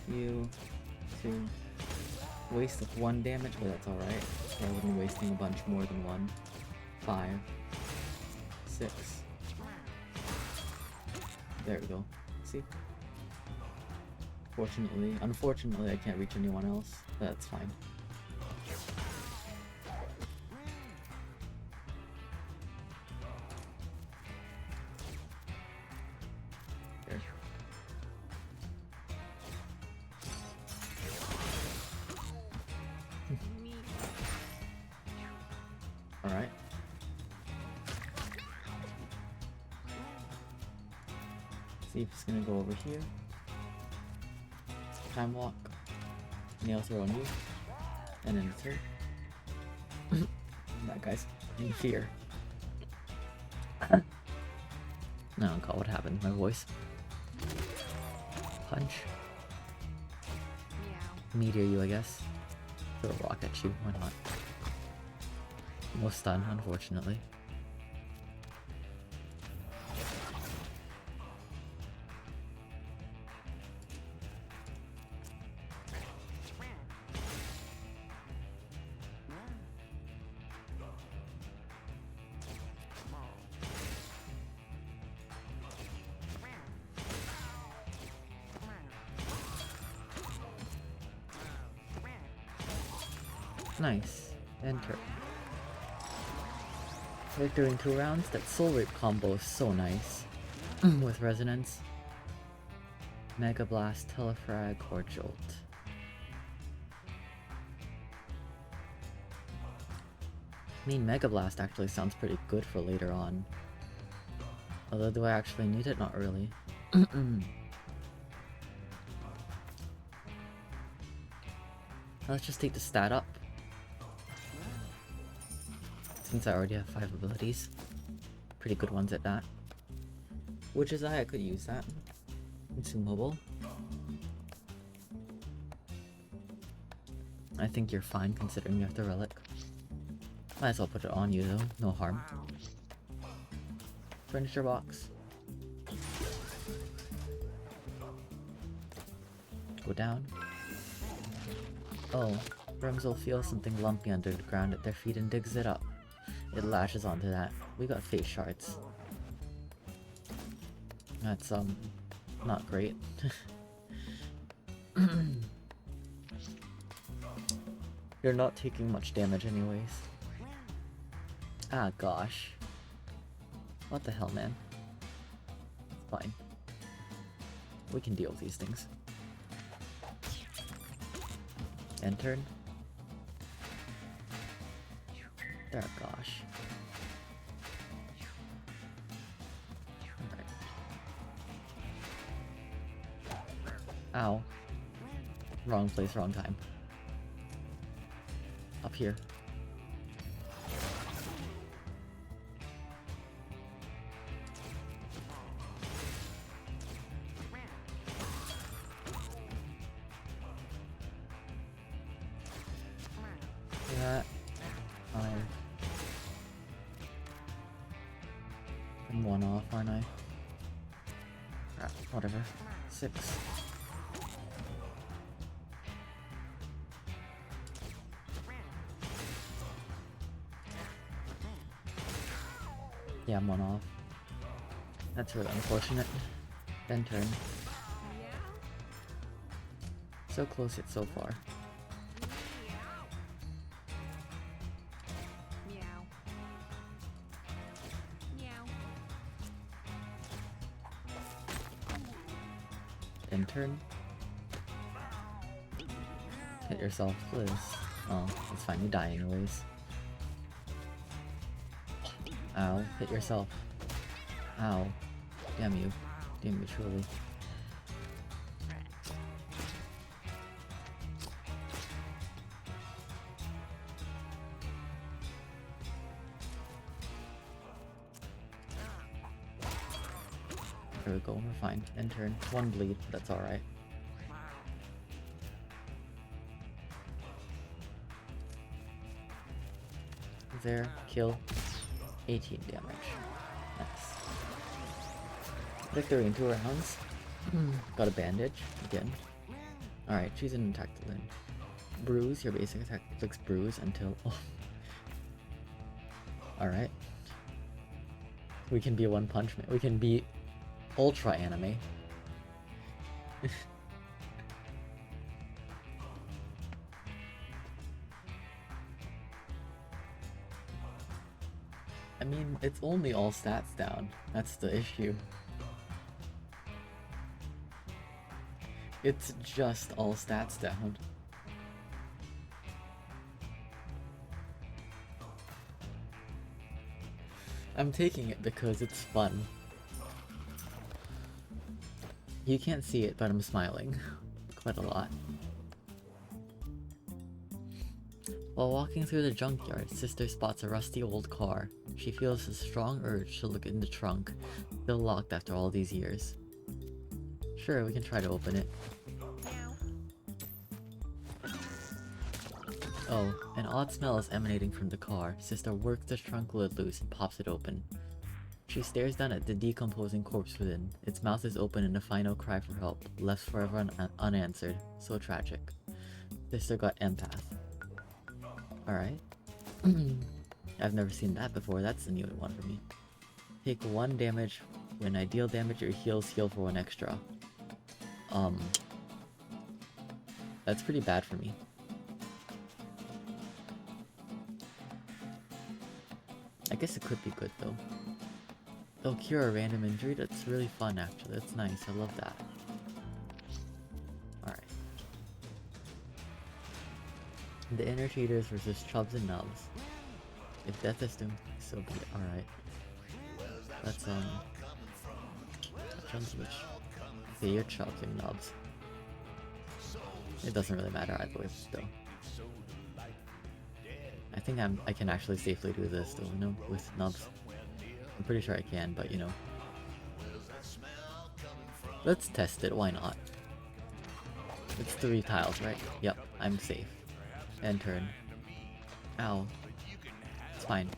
You 2. Waste of 1 damage, but that's alright. Rather than wasting a bunch more than 1. 5. 6. There we go. See? Unfortunately, I can't reach anyone else. But that's fine. There. Alright. See if it's gonna go over here. Time walk. Nail throw on you. And then turn. That guy's in fear. I don't call what happened. My voice. Punch. Meow. Meteor you, I guess. Throw a rock at you. Why not? No stun, unfortunately. Nice. Enter. Victory in 2 rounds. That Soul Rape combo is so nice. With Resonance. Mega Blast, Telefrag, or Jolt. I mean, Mega Blast actually sounds pretty good for later on. Although, do I actually need it? Not really. Let's just take the stat up. Since I already have 5 abilities. Pretty good ones at that. Which is I could use that. Consumable. I think you're fine considering you have the relic. Might as well put it on you though, no harm. Furniture box. Go down. Oh, Remzel feels something lumpy under the ground at their feet and digs it up. It lashes onto that. We got face shards. That's, not great. You're not taking much damage anyways. Ah, gosh. What the hell, man? It's fine. We can deal with these things. End turn. There, gosh. Alright. Ow. Wrong place, wrong time. Up here. That. 5. I'm 1 off, aren't I? Crap, whatever. 6. Yeah, I'm 1 off. That's really unfortunate. End turn. So close yet so far. End turn. Hit yourself, please. Oh, it's fine, you die anyways. Ow, hit yourself. Ow. Damn you. Damn you, truly. There we go, we're fine. End turn. 1 bleed, but that's alright. There, kill. 18 damage. Nice. Victory in 2 rounds. Got a bandage, again. Alright, choose an attack to win. Bruise, your basic attack inflicts bruise until... Oh. Alright. We can be One Punch Man. We can be Ultra Anime. I mean, it's only all stats down. That's the issue. It's just all stats down. I'm taking it because it's fun. You can't see it, but I'm smiling. Quite a lot. While walking through the junkyard, Sister spots a rusty old car. She feels a strong urge to look in the trunk, still locked after all these years. Sure, we can try to open it. Oh, an odd smell is emanating from the car. Sister works the trunk lid loose and pops it open. She stares down at the decomposing corpse within. Its mouth is open in a final cry for help, left forever unanswered. So tragic. Sister got empath. Alright. I've never seen that before, that's a new one for me. Take 1 damage. When I deal damage, your heals heal for 1 extra. That's pretty bad for me. I guess it could be good though. They'll cure a random injury. That's really fun actually. That's nice. I love that. Alright. The inner cheaters versus chubs and nubs. If death is doomed, so be it. Alright. Let's touch on switch. Okay, you're chubs and nubs. It doesn't really matter either way though. I think I can actually safely do this though, you know, with nubs. I'm pretty sure I can, but you know. Let's test it, why not? It's 3 tiles, right? Yep, I'm safe. End turn. Ow. It's fine.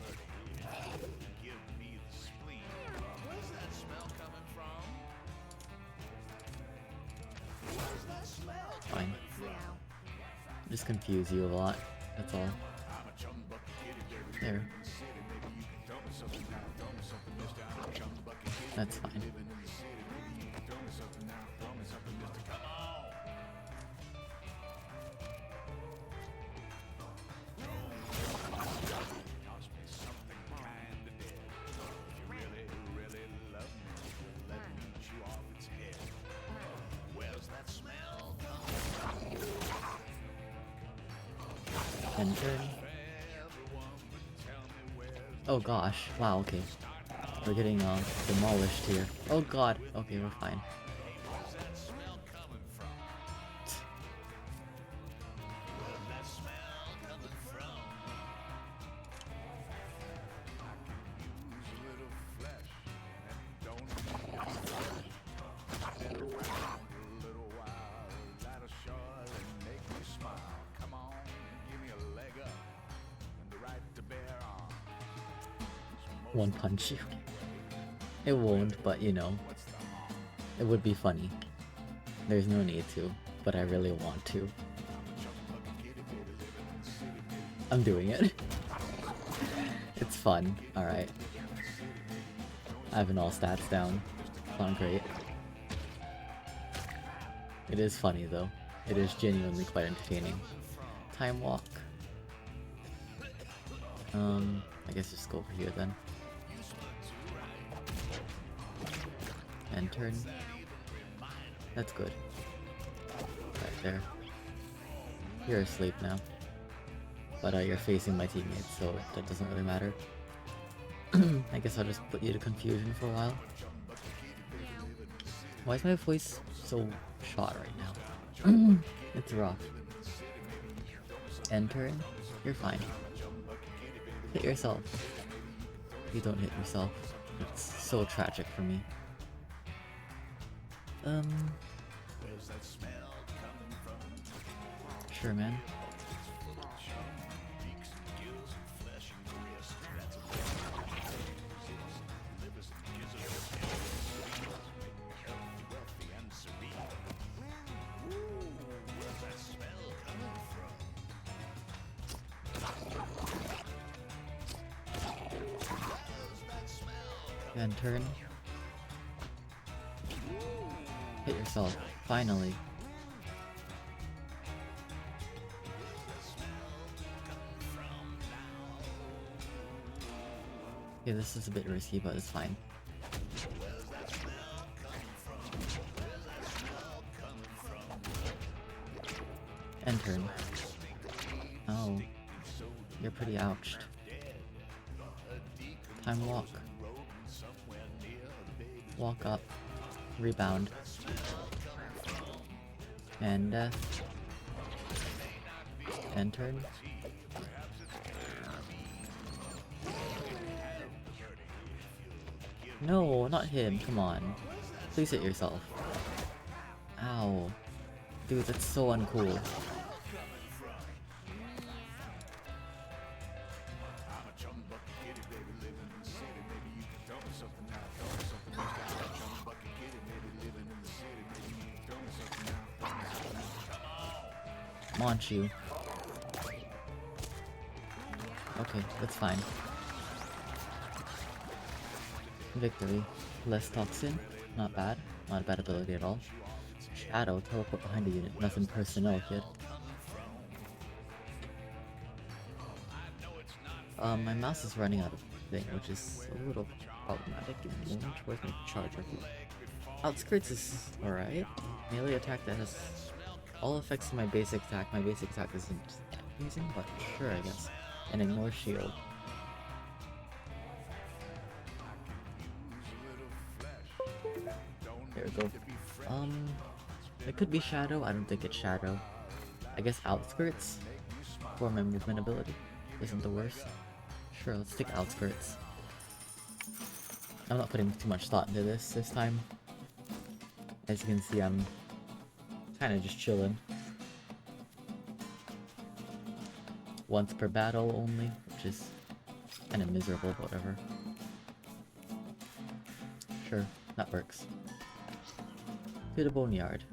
Fine. Just confuse you a lot, that's all. There. That's fine. End turn. Oh gosh, wow, okay. We're getting demolished here. Oh god, okay, we're fine. One punch you. It won't, but you know, it would be funny. There's no need to, but I really want to. I'm doing it. It's fun, alright. I have an all stats down. Fun, great. It is funny though. It is genuinely quite entertaining. Time walk. I guess just go over here then. End turn. That's good. Right there. You're asleep now. But you're facing my teammates, so that doesn't really matter. I guess I'll just put you to confusion for a while. Why is my voice so shot right now? It's rough. End turn. You're fine. Hit yourself. You don't hit yourself. It's so tragic for me. Sure, man. End turn. Hit yourself. Finally. Okay, this is a bit risky, but it's fine. End turn. Oh. You're pretty ouched. Time walk. Walk up. Rebound. And death. End turn. No, not him, come on. Please hit yourself. Ow. Dude, that's so uncool. Launch you. Okay, that's fine. Victory. Less toxin. Not bad. Not a bad ability at all. Shadow. Teleport behind a unit. Nothing personnel, kid. My mouse is running out of thing, which is a little problematic. Give me a moment. Where's my charger? Outskirts is alright. Melee attack that has all effects of my basic attack. My basic attack isn't amazing, but sure, I guess. And ignore shield. There we go. It could be Shadow. I don't think it's Shadow. I guess Outskirts for my movement ability isn't the worst. Sure, let's take Outskirts. I'm not putting too much thought into this time. As you can see, I'm kind of just chilling. Once per battle only, which is kind of miserable, but whatever. Sure, that works. To the boneyard.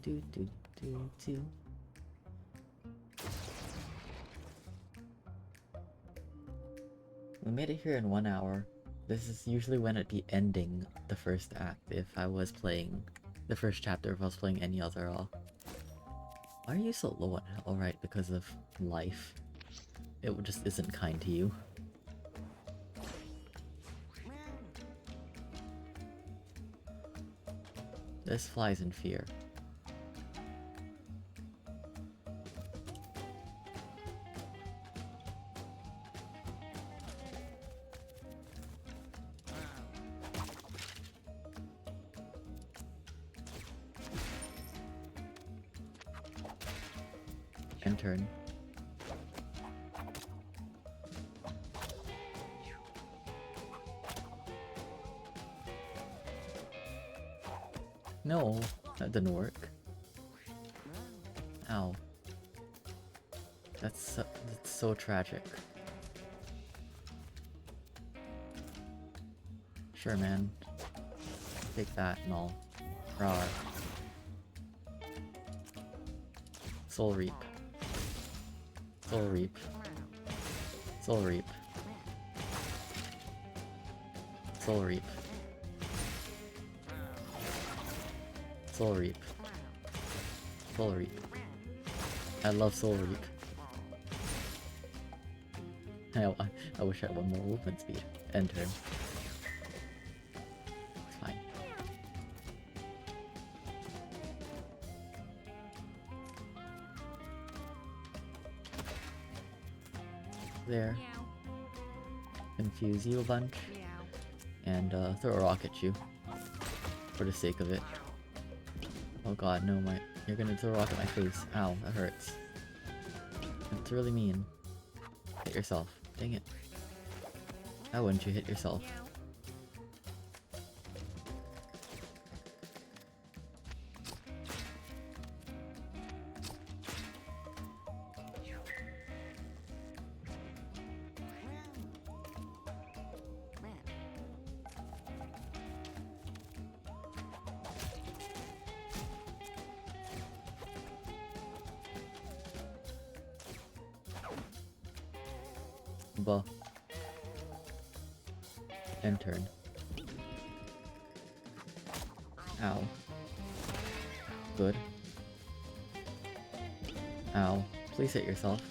Do. We made it here in 1 hour. This is usually when I'd be ending the first act if I was playing the first chapter, if I was playing any other all. Why are you so low on health? Alright, because of life. It just isn't kind to you. This flies in fear. End turn. No, that didn't work. Ow. That's so tragic. Sure, man. Take that and all. Rawr. Soul Reap. Soul Reap. Soul Reap. Soul Reap. Soul Reap. Soul Reap. I love Soul Reap. I wish I had one more movement speed. End turn. It's fine. There. Confuse you a bunch. And throw a rock at you. For the sake of it. Oh god, no, you're gonna throw a rock at my face. Ow, that hurts. That's really mean. Hit yourself. Dang it. Why wouldn't you hit yourself? Buh. End turn. Ow. Good. Ow. Please hit yourself.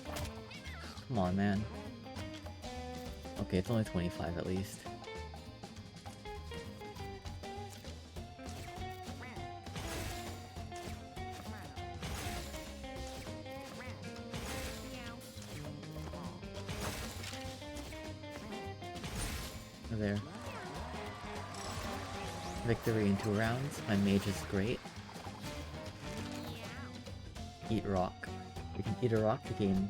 Come on, man. Okay, it's only 25 at least. There. Victory in 2 rounds. My mage is great. Eat rock. You can eat a rock to gain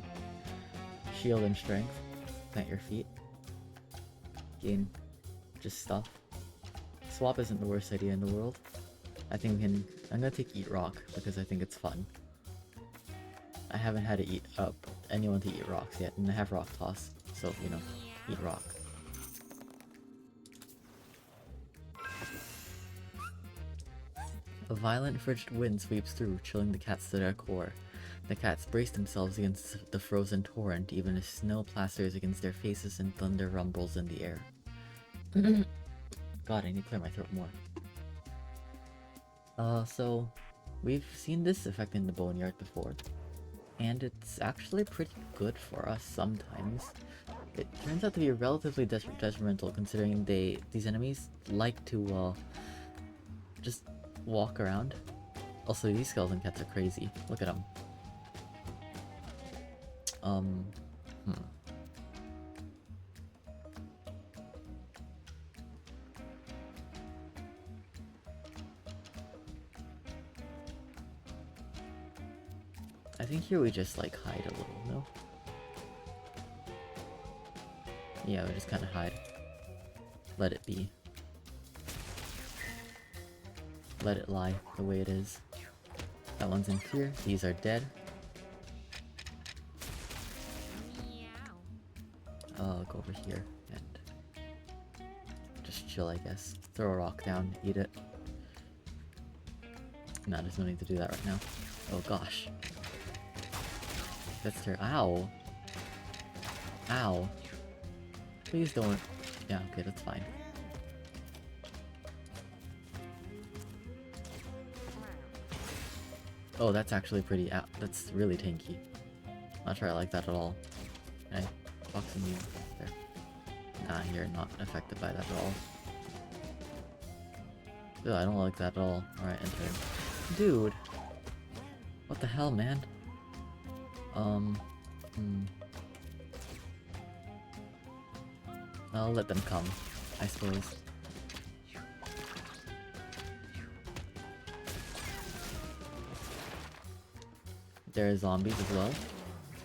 shield and strength. Plant your feet. Gain just stuff. Swap isn't the worst idea in the world. I think I'm gonna take eat rock because I think it's fun. I haven't had to anyone to eat rocks yet, and I have rock toss, so you know, eat rock. A violent frigid wind sweeps through, chilling the cats to their core. The cats brace themselves against the frozen torrent, even as snow plasters against their faces and thunder rumbles in the air. God, I need to clear my throat more. So, we've seen this effect in the Boneyard before, and it's actually pretty good for us sometimes. It turns out to be relatively detrimental, considering these enemies like to just walk around. Also, these skeleton cats are crazy. Look at them. I think here we just like hide a little, no? Yeah, we just kind of hide. Let it be. Let it lie the way it is. That one's in here. These are dead. I'll go over here and just chill, I guess. Throw a rock down, eat it. No, there's no need to do that right now. Oh gosh. That's terrible. Ow! Ow! Please don't. Yeah, okay, that's fine. Oh, that's actually pretty. That's really tanky. Not sure I like that at all. Can I box you there? Nah, you're not affected by that at all. Ew, I don't like that at all. Alright, enter. Dude! What the hell, man? I'll let them come, I suppose. There are zombies as well.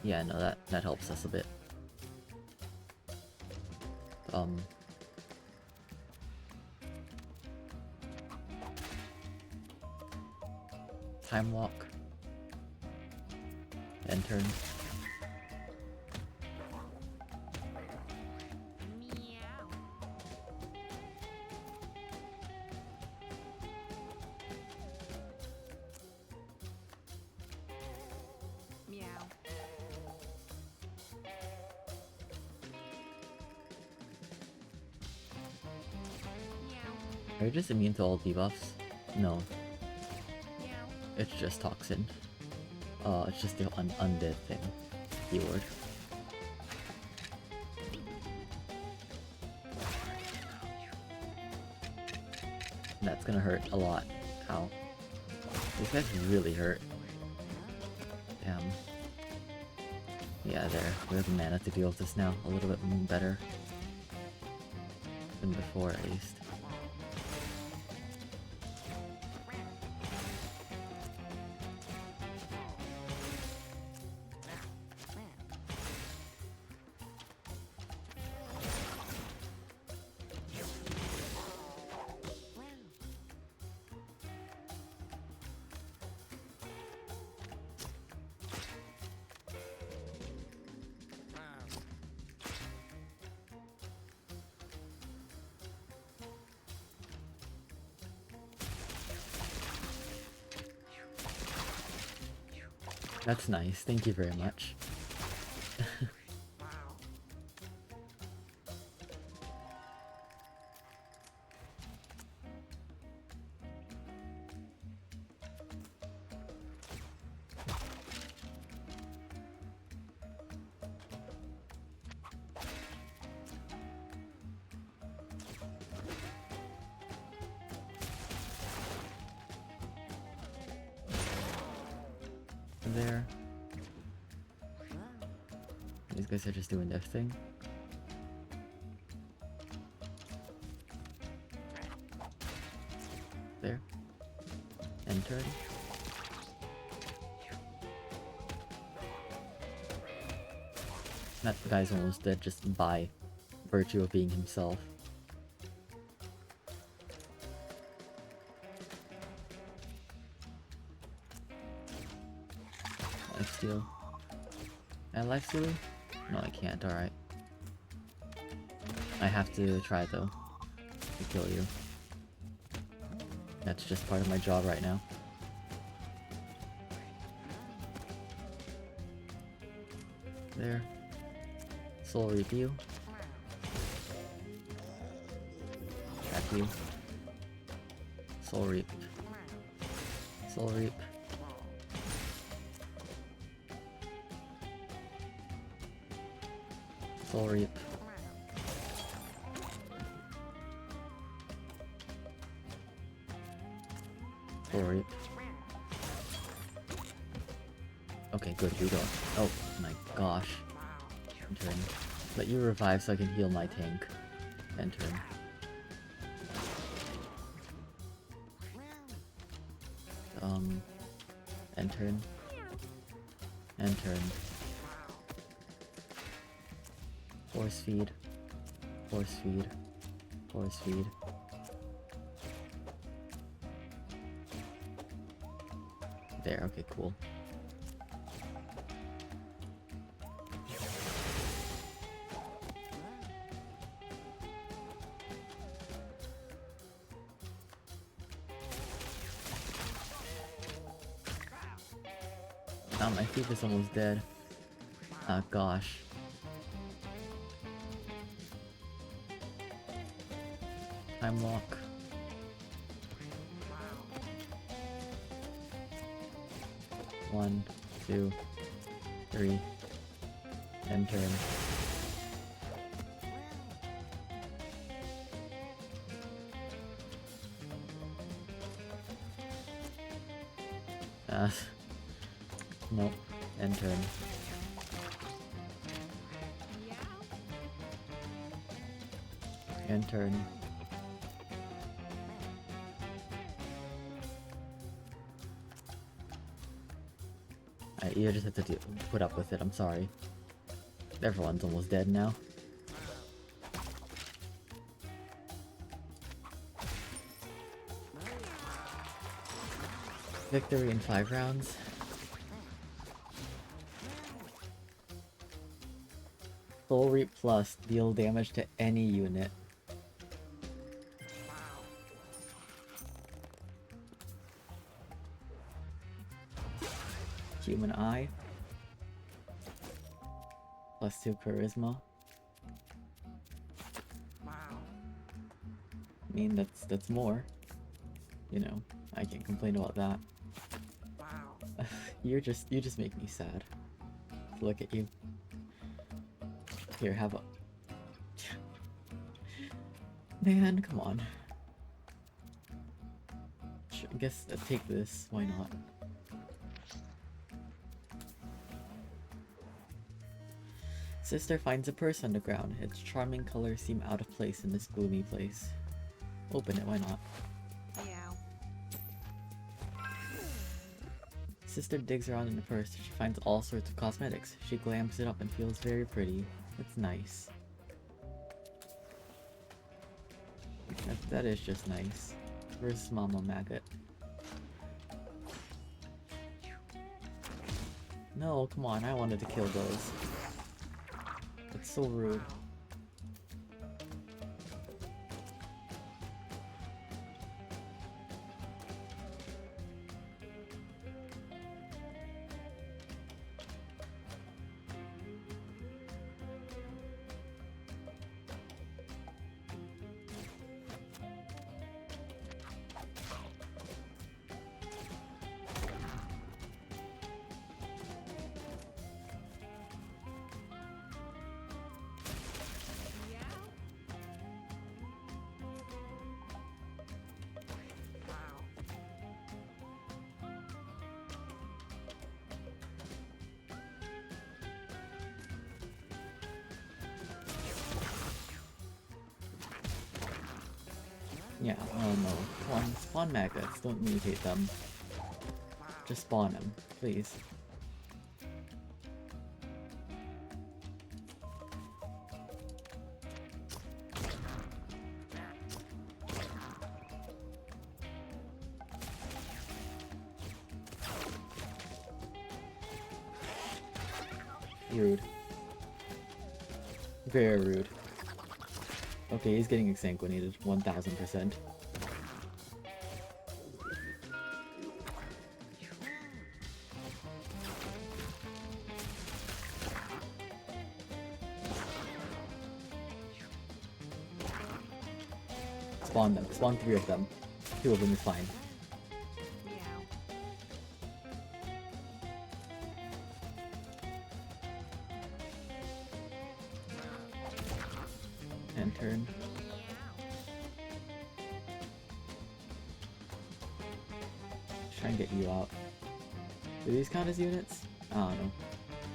Yeah, no, that helps us a bit. Time walk. End turn. Are you just immune to all debuffs? No. It's just toxin. It's just the undead thing. Keyword. That's gonna hurt a lot. Ow. These guys really hurt. Damn. Yeah, there. We have the mana to deal with this now. A little bit better than before, at least. That's nice, thank you very much. There. These guys are just doing their thing. There. End turn. That guy's almost dead just by virtue of being himself. Lifesteal. And lifestealing? No, I can't, alright. I have to try though, to kill you. That's just part of my job right now. There. Soul Reap you. Attack you. Soul Reap. Soul Reap. Soul Reap. Soul Reap. Okay, good, here we go. Oh my gosh. End turn. Let you revive so I can heal my tank. End turn. End turn. End turn. Force feed. Force feed. Force feed. There, okay, cool. My thief is almost dead. Ah, gosh. Time lock. One, two, three. End turn. Nope. End turn. End turn. You just have to put up with it, I'm sorry. Everyone's almost dead now. Victory in 5 rounds. Soul Reap Plus, deal damage to any unit. Human Eye. +2 Charisma. I mean, that's more. You know, I can't complain about that. you just make me sad. Look at you. Here, have a... Man, come on. I guess take this, why not? Sister finds a purse on the ground. Its charming colors seem out of place in this gloomy place. Open it, why not? Sister digs around in the purse. She finds all sorts of cosmetics. She glams it up and feels very pretty. It's nice. That is just nice. Where's Mama Maggot? No, come on, I wanted to kill those. That's so rude. Yeah, oh no. Spawn maggots, don't mutate them. Just spawn them, please. Rude. Very rude. Okay, he's getting exsanguinated, 1000%. Spawn them. Spawn 3 of them. 2 of them is fine. turn. Try and get you out. Do these count as units? I don't know.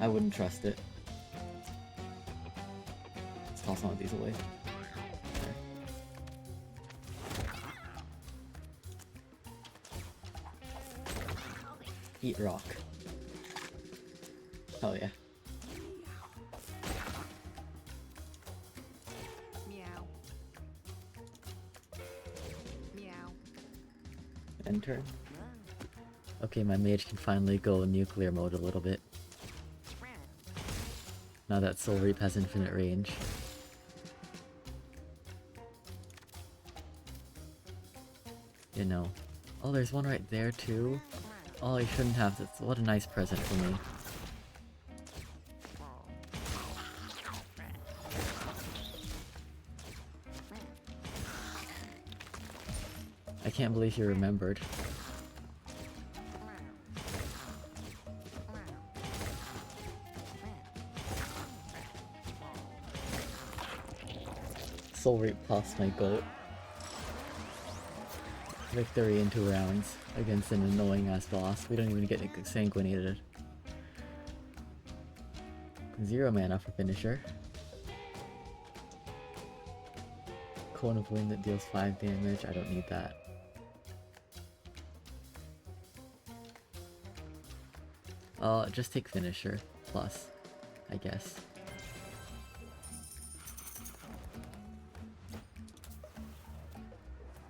I wouldn't trust it. Let's toss some of these away. There. Eat rock. Hell yeah. Meow. Meow. End turn. Okay, my mage can finally go nuclear mode a little bit. Now that Soul Reap has infinite range. You know. Oh, there's one right there too. Oh, you shouldn't have. That's what a nice present for me. I can't believe you remembered. Soul Reap plus my goat. Victory in 2 rounds against an annoying ass boss. We don't even get sanguinated. 0 mana for finisher. Cone of Wind that deals 5 damage. I don't need that. Just take finisher plus, I guess.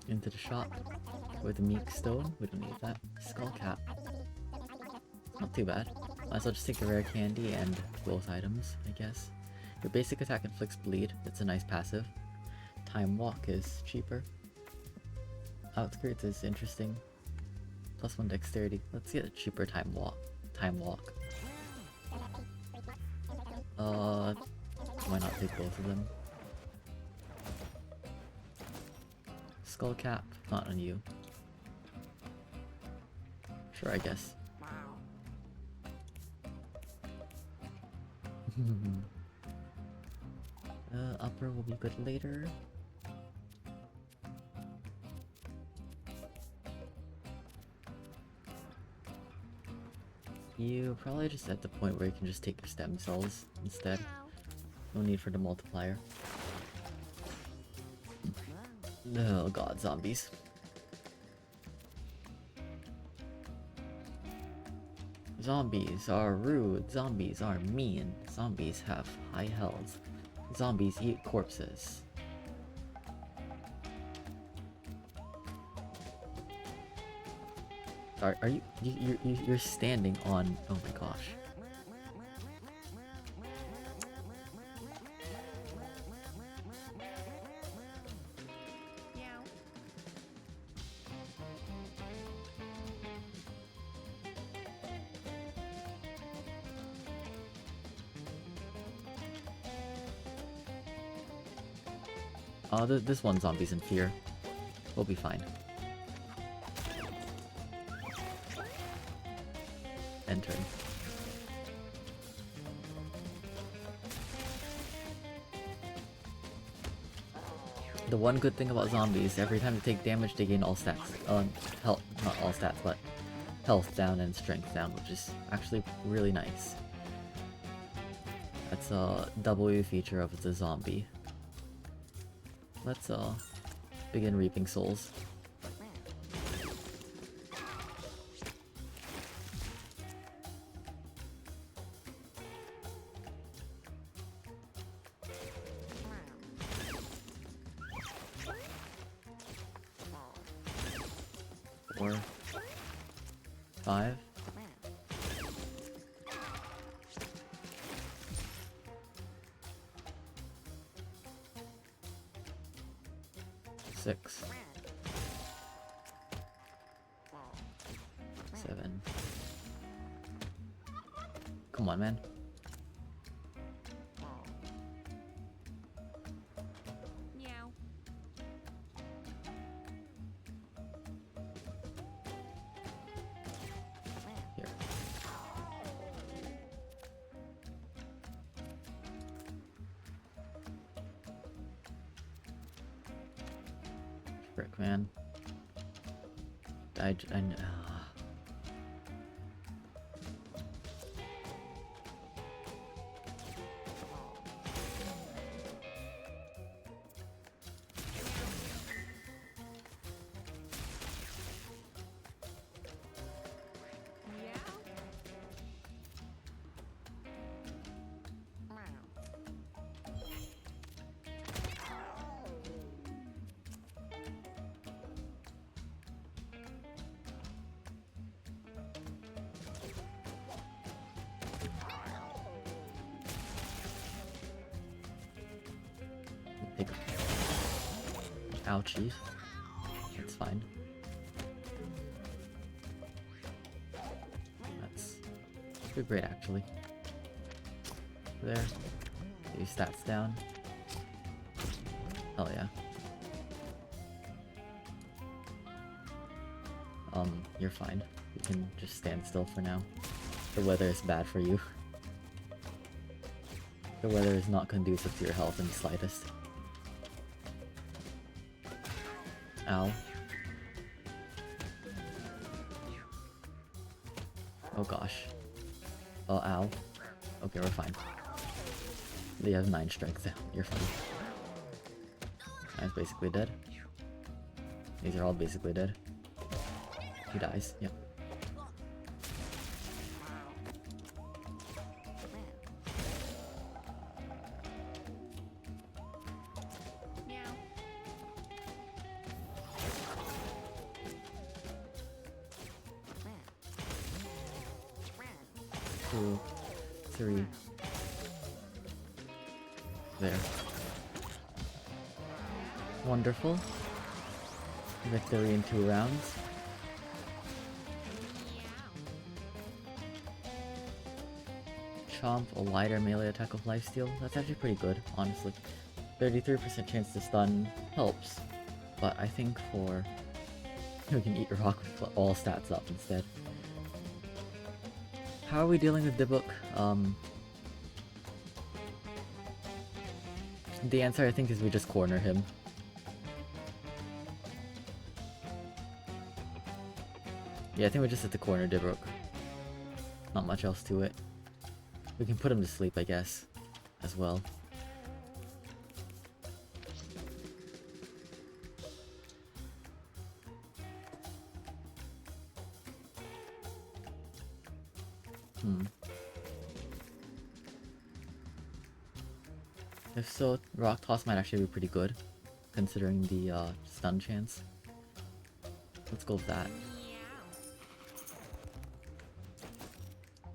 Into the shop with the Meek Stone. We don't need that. Skull Cap. Not too bad. Might as well just take the rare candy and both items, I guess. Your basic attack inflicts bleed. That's a nice passive. Time Walk is cheaper. Outskirts is interesting. +1 dexterity. Let's get a cheaper Time Walk. Why not take both of them? Skull Cap, not on you. Sure, I guess. Upper will be good later. You probably just at the point where you can just take your stem cells instead. No need for the multiplier. Oh god, zombies. Zombies are rude, zombies are mean, zombies have high health, zombies eat corpses. Are you're standing on, oh my gosh. This one zombie's in fear. We'll be fine. End turn. The one good thing about zombies, every time they take damage they gain all stats. Health, not all stats, but health down and strength down, which is actually really nice. That's a W feature of the zombie. Let's begin reaping souls. Four, 5. Six. 7. Come on, man. Meow. Here. Frick, man. Take a... Ouchie. It's fine. That's pretty great, actually. There. Get your stats down. Hell yeah. You're fine. You can just stand still for now. The weather is bad for you. The weather is not conducive to your health in the slightest. Ow. Oh gosh. Oh, ow. Okay, we're fine. They have 9 strength. You're fine. Guy's basically dead. These are all basically dead. He dies. Yep. Two, 3. There. Wonderful. Victory in 2 rounds. Chomp, a wider melee attack of lifesteal. That's actually pretty good, honestly. 33% chance to stun helps, but I think for... we can eat rock with all stats up instead. How are we dealing with Dibuk? The answer I think is we just corner him. Yeah, I think we just have to corner Dibuk. Not much else to it. We can put him to sleep, I guess, as well. If so, Rock Toss might actually be pretty good, considering the stun chance. Let's go with that.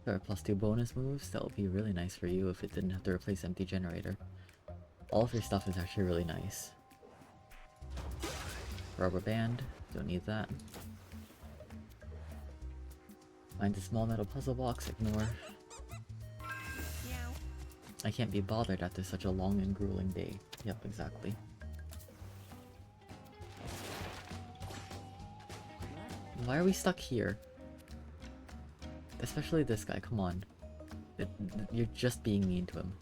There are +2 bonus moves. That would be really nice for you if it didn't have to replace Empty Generator. All of your stuff is actually really nice. Rubber Band, don't need that. Find a small metal puzzle box, ignore. I can't be bothered after such a long and grueling day. Yep, exactly. Why are we stuck here? Especially this guy, come on. You're just being mean to him.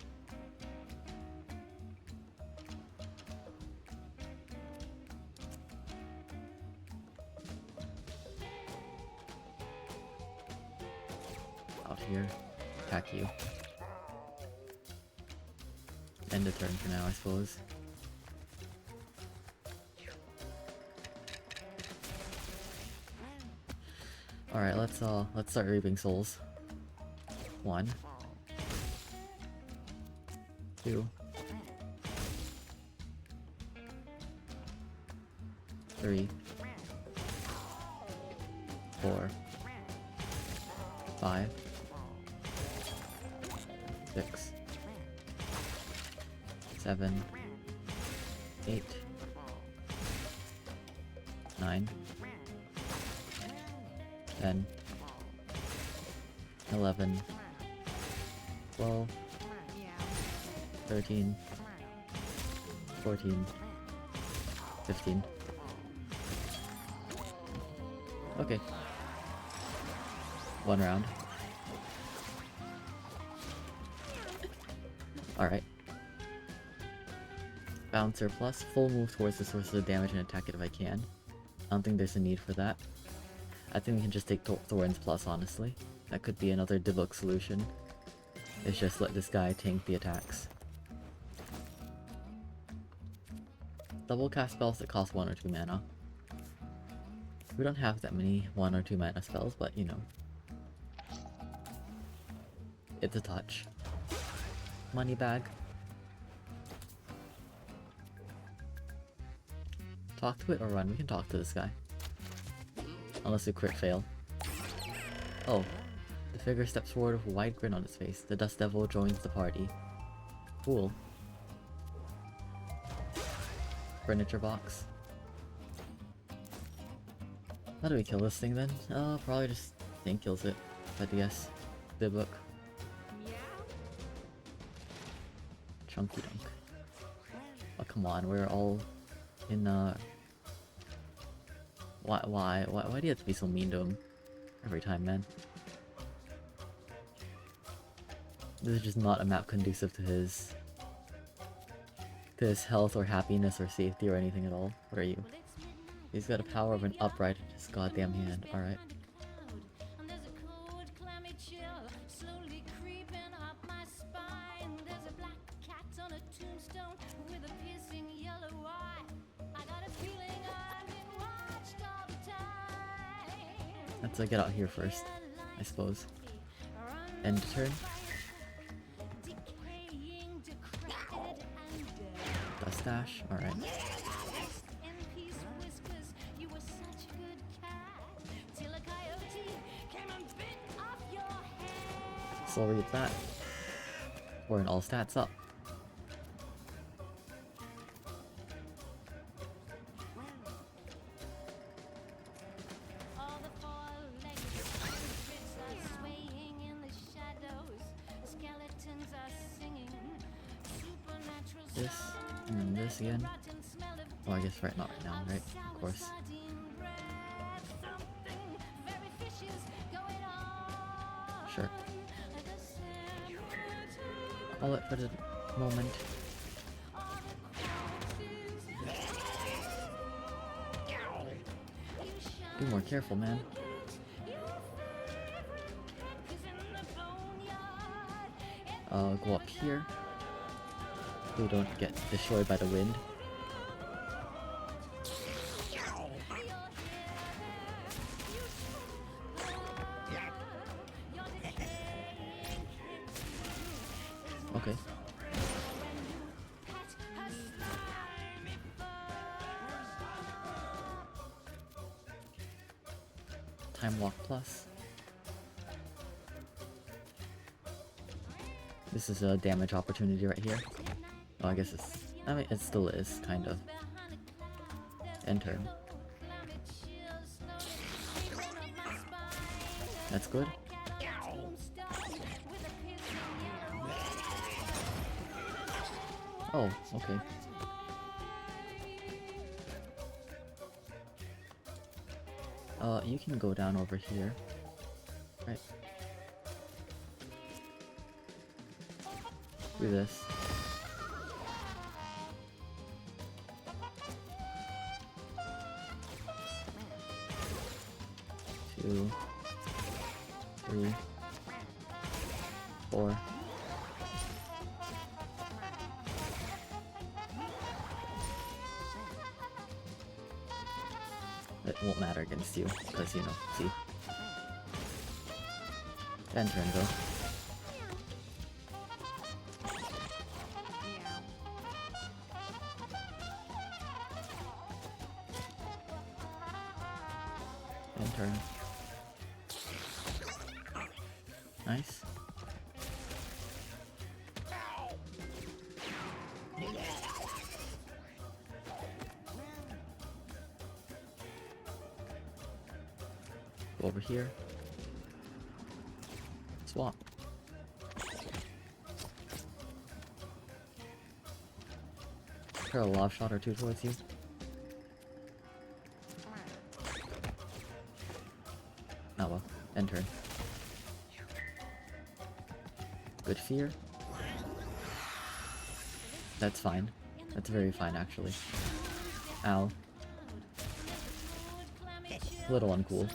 Out here. Attack you. End the turn for now, I suppose. Alright, let's start reaping souls. 1, 2, 3, 4, 5, 6, 7, 8, 9, 10, 11, 12, 13, 14, 15. Okay. 1 round. Bouncer plus full move towards the source of the damage and attack it if I can. I don't think there's a need for that. I think we can just take Thorns plus, honestly. That could be another Divock solution. It's just let this guy tank the attacks. Double cast spells that cost 1 or 2 mana. We don't have that many 1 or 2 mana spells, but you know. It's a touch. Money bag. Talk to it or run? We can talk to this guy. Unless we crit fail. Oh. The figure steps forward with a wide grin on its face. The Dust Devil joins the party. Cool. Furniture box. How do we kill this thing then? Probably just Thing kills it, if I had to guess. The book. Meow. Chunky dunk. Oh come on, we're all in Why do you have to be so mean to him? Every time, man. This is just not a map conducive to his health or happiness or safety or anything at all. What are you? He's got a power of an upright in his goddamn hand, alright. Let's get out here first, I suppose. End turn. Dust dash, alright. Soul read that. We're in all stats up. This, and then this again. Oh, I guess not right now, right? Of course. Sure. Call it for the moment. Be more careful, man. Go up here. We don't get destroyed by the wind. Okay. Time walk plus. This is a damage opportunity right here. Oh, I guess it's... I mean, it still is, kind of. End turn. That's good. Oh, okay. You can go down over here. Right. Do this. Two, 3, 4. It won't matter against you, because you know, see. End turn though. Meow. End turn. Nice. Go over here. Swap. Throw a lob shot or two towards you. Oh well. End turn. Good fear. That's fine. That's very fine, actually. Ow. A little uncool.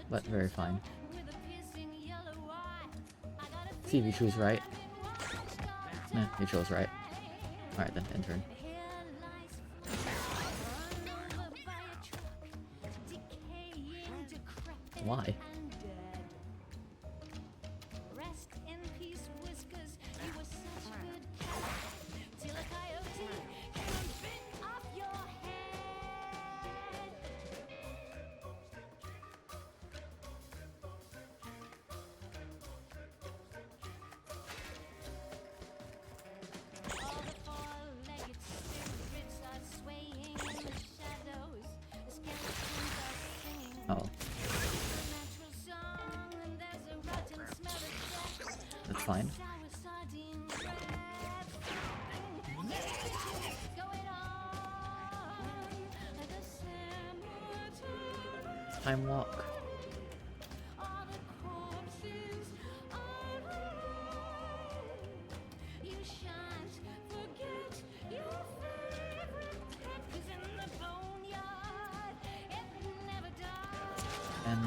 But very fine. See if you choose right. Nah, you chose right. Alright then, end turn. Why? Oh. That's fine. Time walk. And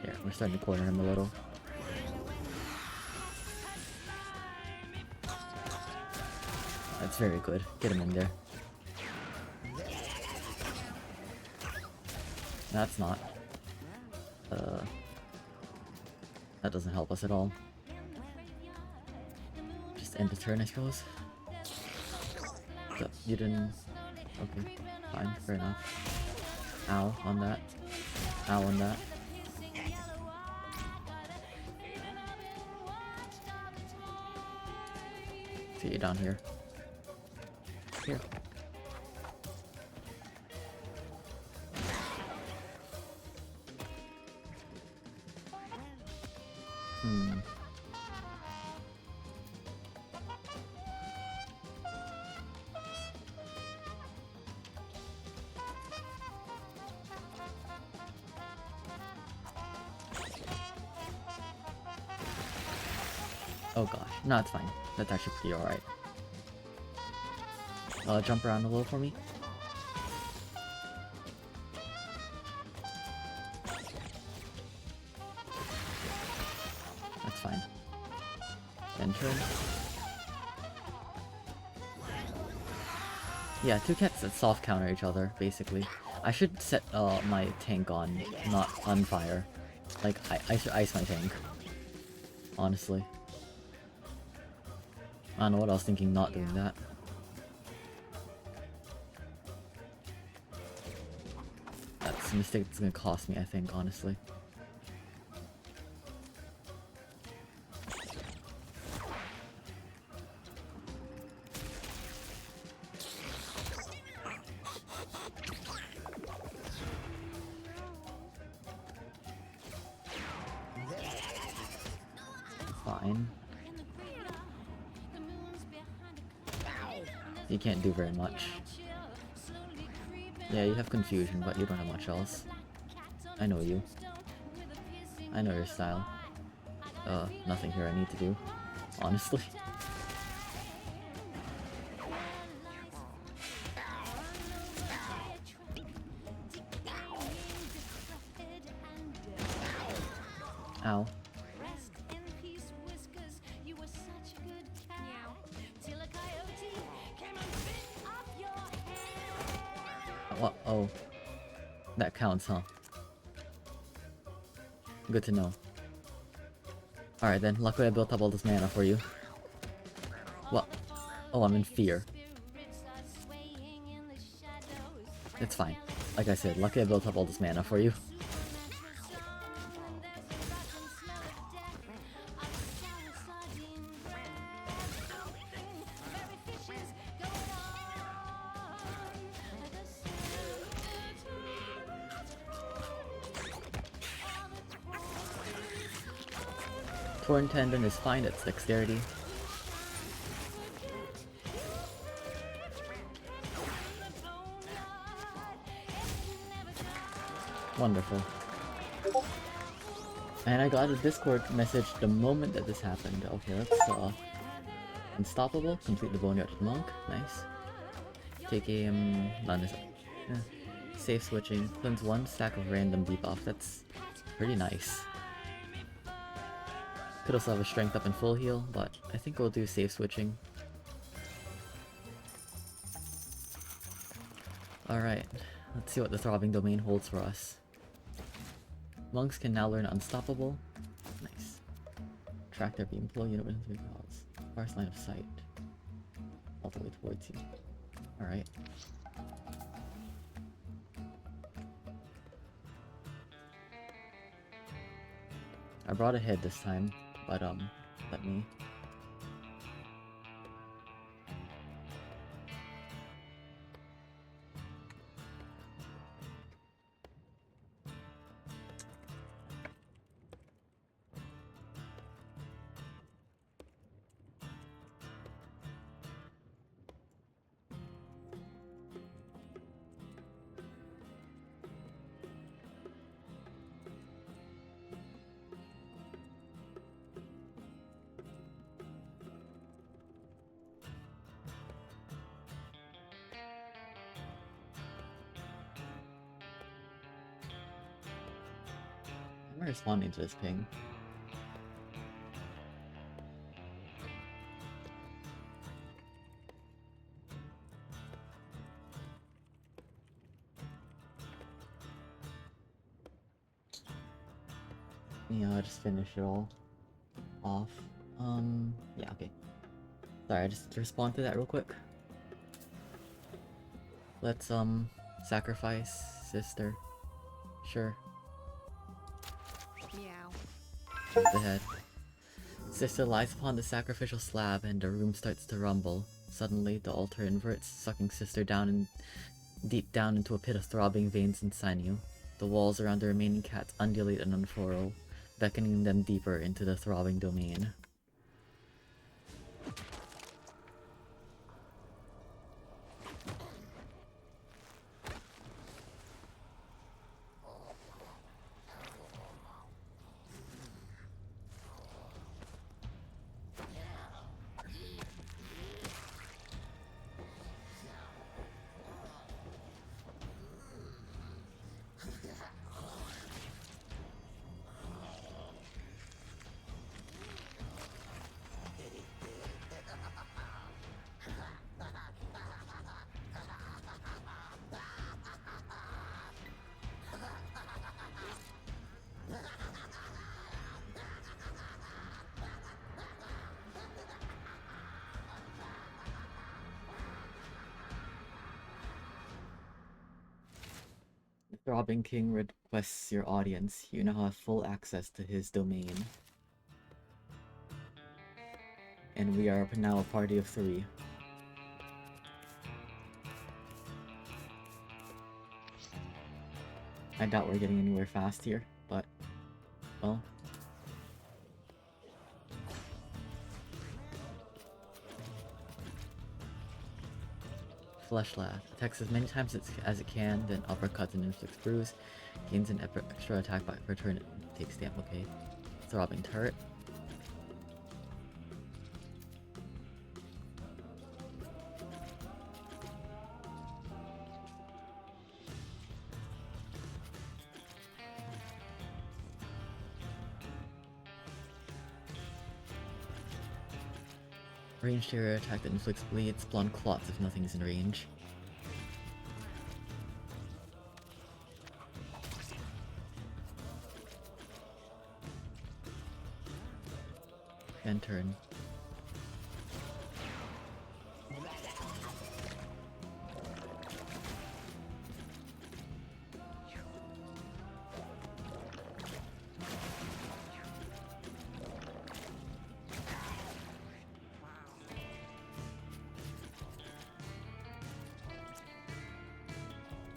yeah, we're starting to corner him a little. That's very good. Get him in there. That's not. That doesn't help us at all. Just end the turn, I suppose. So, you didn't... Okay, fine, fair enough. Ow on that. Ow on that. See you down here. Here. Oh gosh, no, it's fine. That's actually pretty alright. Jump around a little for me. That's fine. End turn. Yeah, two cats that soft counter each other, basically. I should set my tank on, not on fire. Like, I should ice my tank. Honestly. I don't know what I was thinking not doing that. That's a mistake that's gonna cost me, I think, honestly. Fine. You can't do very much. Yeah, you have confusion, but you don't have much else. I know you. I know your style. Nothing here I need to do, honestly. Ow. What? Oh. That counts, huh? Good to know. Alright then, luckily I built up all this mana for you. What? Oh, I'm in fear. It's fine. Like I said, luckily I built up all this mana for you. Torn Tendon is fine, it's dexterity. Wonderful. And I got a Discord message the moment that this happened. Okay, let's Unstoppable, complete the Boneyard Monk, nice. Take a safe switching, cleanse one stack of random debuff, that's pretty nice. Could also have a strength up and full heal, but I think we'll do safe switching. Alright, let's see what the Throbbing Domain holds for us. Monks can now learn Unstoppable. Nice. Track their beam flow unit within 3 calls. Farthest line of sight. All the way towards you. Alright. I brought a head this time, but let me... I'm responding to this ping. Yeah, I'll just finish it all off. Yeah, okay. Sorry, I just respond to that real quick. Let's, sacrifice sister. Sure. Meow. Shoot the head. Sister lies upon the sacrificial slab and the room starts to rumble. Suddenly, the altar inverts, sucking Sister down and deep down into a pit of throbbing veins and sinew. The walls around the remaining cats undulate and unfurl, beckoning them deeper into the throbbing domain. Throbbing King requests your audience. You now have full access to his domain. And we are now a party of 3. I doubt we're getting anywhere fast here, but, well. Fleshlat attacks as many times as it can, then uppercuts and inflicts bruise. Gains an extra attack by per turn. It takes damage. Okay. Throbbing turret. Ranged area attack that inflicts bleed, spawn clots if nothing is in range. End turn.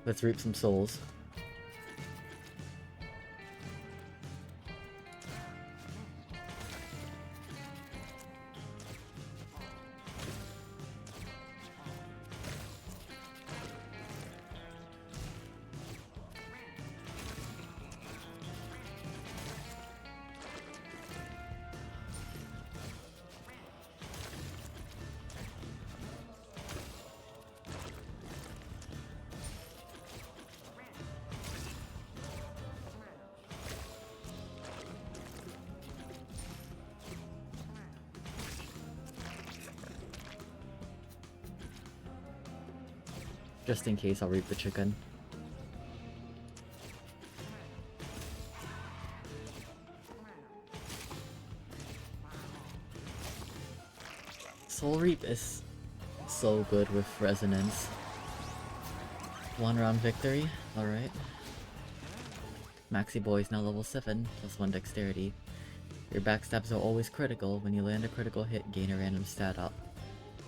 Let's reap some souls. Just in case, I'll reap the chicken. Soul Reap is so good with resonance. 1 round victory, alright. Maxi Boy is now level 7, +1 dexterity. Your backstabs are always critical. When you land a critical hit, gain a random stat up.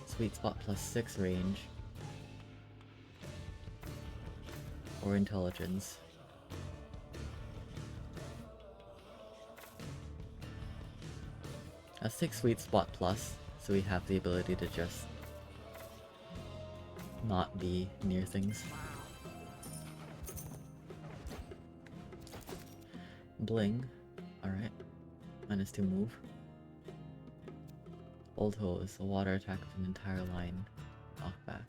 Sweet Spot +6 range. Or intelligence. Let's take Sweet Spot plus, so we have the ability to just not be near things. Bling. Alright. -2 move. Old Hose, a water attack with an entire line. Knockback.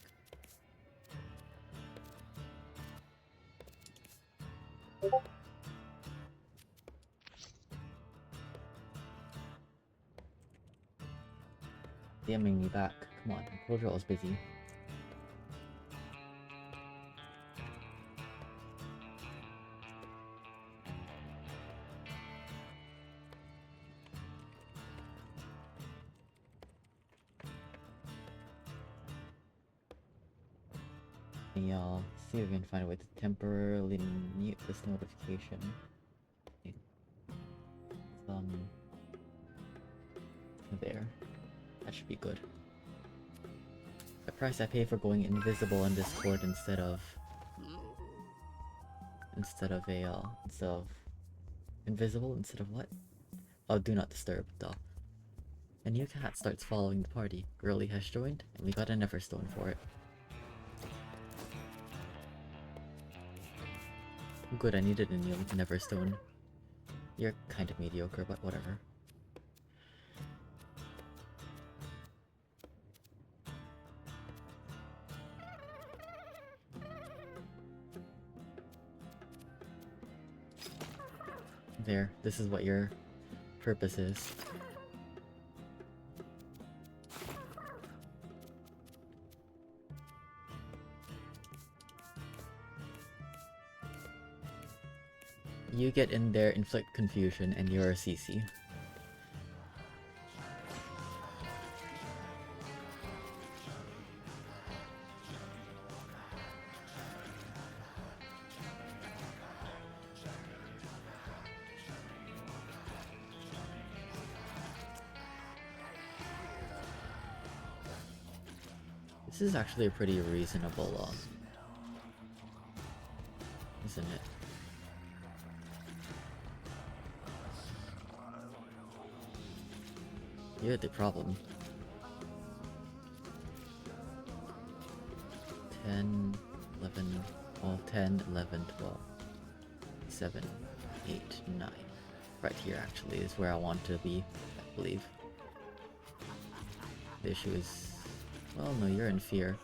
DMing me back. Come on, I told you I was busy. Y'all see if we can find a way to temporarily mute this notification. Okay. There. That should be good. The price I pay for going invisible on Discord instead of invisible instead of what? Oh, do not disturb, duh. A new cat starts following the party. Girly has joined, and we got a Neverstone for it. Good, I needed a new Neverstone. You're kind of mediocre, but whatever. There, this is what your purpose is. You get in there, inflict confusion, and you're a CC. This is actually a pretty reasonable, isn't it? You're the problem. 10, 11, well, 10, 11, 12, 7, 8, 9. Right here actually is where I want to be, I believe. The issue is, well, no, you're in fear.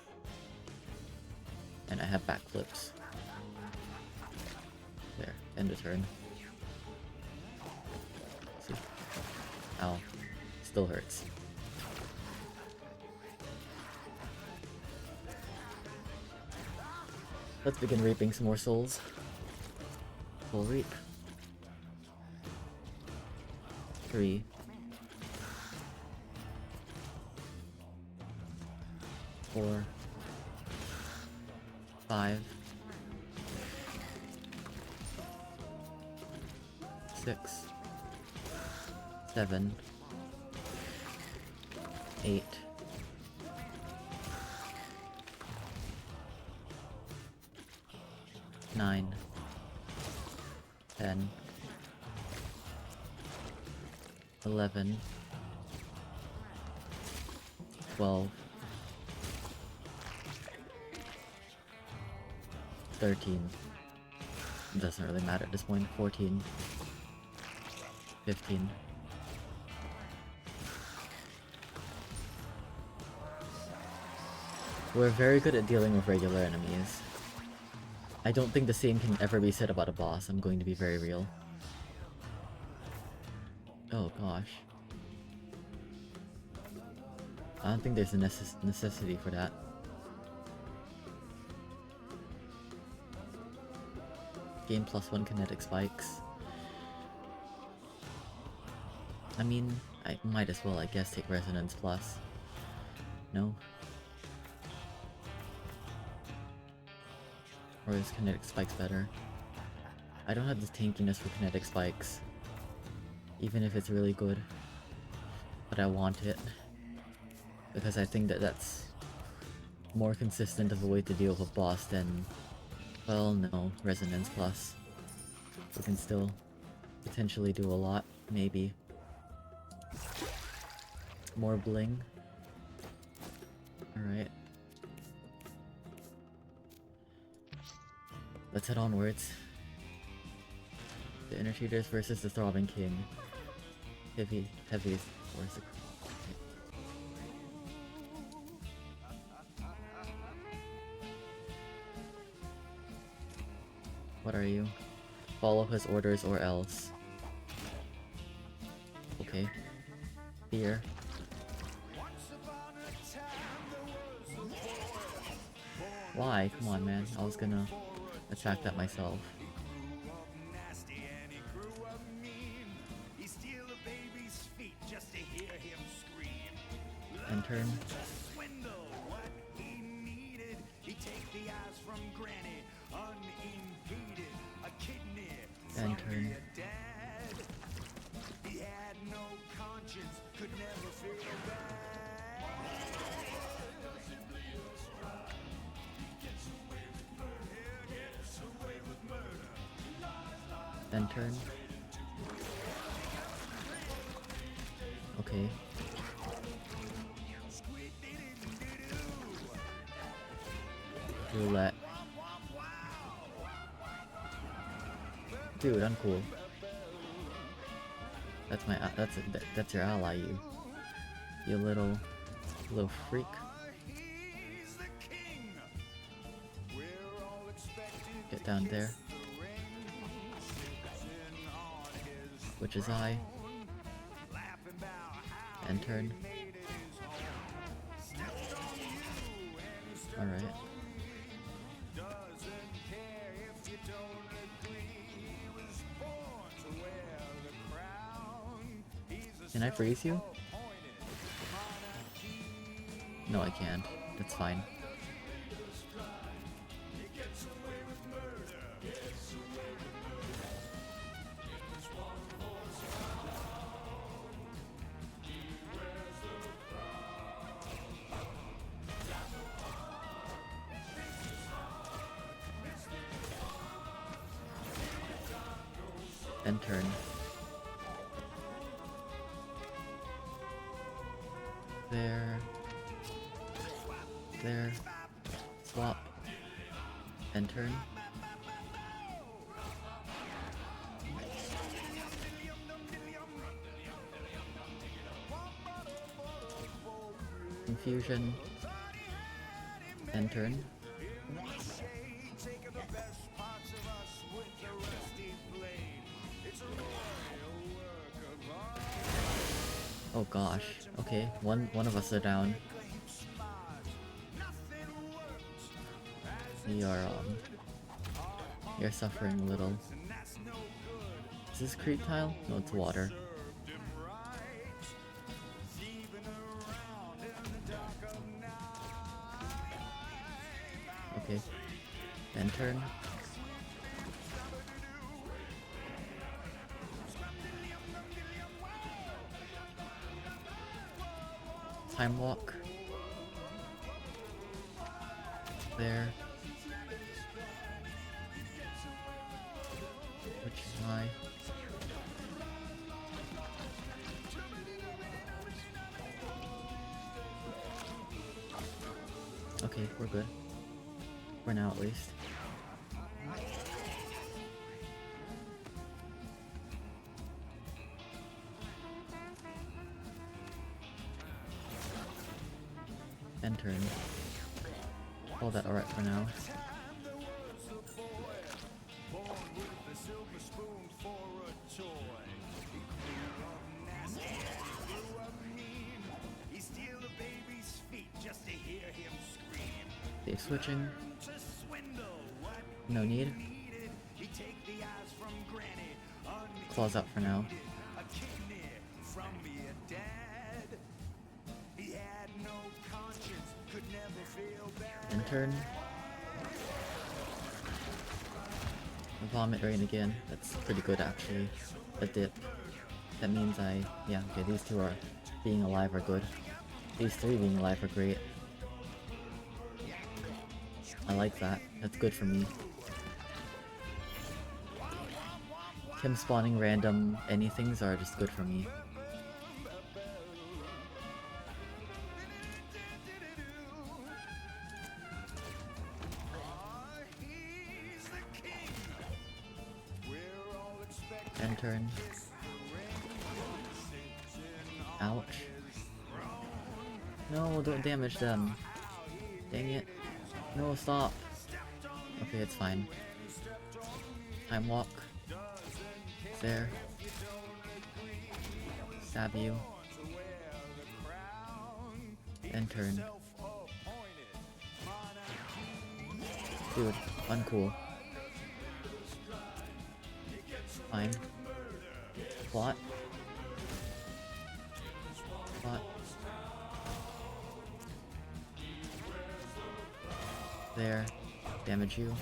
And I have backflips. There, end of turn. See? Ow. Still hurts. Let's begin reaping some more souls. Full reap. 3. 4. 5. 6. 7. 8. 9. 10. 11. 12. 13. It doesn't really matter at this point. 14. 15. We're very good at dealing with regular enemies. I don't think the same can ever be said about a boss, I'm going to be very real. Oh gosh. I don't think there's a necessity for that. Gain +1 kinetic spikes. I mean, I might as well, I guess, take Resonance Plus. No? Or is kinetic spikes better? I don't have the tankiness for kinetic spikes. Even if it's really good. But I want it. Because I think that that's more consistent of a way to deal with a boss than... Well, no. Resonance Plus. We can still potentially do a lot. Maybe. More bling. Alright. Let's head onwards. The Initiators versus the Throbbing King. Heavy force. What are you? Follow his orders or else. Okay. Fear. Why? Come on, man. I was gonna attack that myself. And turn. And turn. Then turn. Okay. Roulette. Dude, uncool. That's my that's your ally, you little freak. Get down there. Which is I. And turn. Alright. Can I freeze you? No, I can't. That's fine. Then turn. There. Swap. And turn. Confusion. And turn. Oh gosh. Okay, one of us are down. You're suffering a little. Is this creep tile? No, it's water. Okay. Then turn. Time walk. There. Which is why. Okay, we're good. For now at least. And turn. Hold that alright for now. Save switching. No need. claws up for now. End turn. Vomit rain again. That's pretty good actually. A dip. That means yeah, okay, these two are being alive are good. These three being alive are great. I like that. That's good for me. Him spawning random anythings are just good for me. End turn. Ouch. No, don't damage them. Dang it. No, stop. Okay, it's fine. Time walk. There. Stab you. End turn. Dude, uncool. Fine. Plot. Plot. There. Damage you.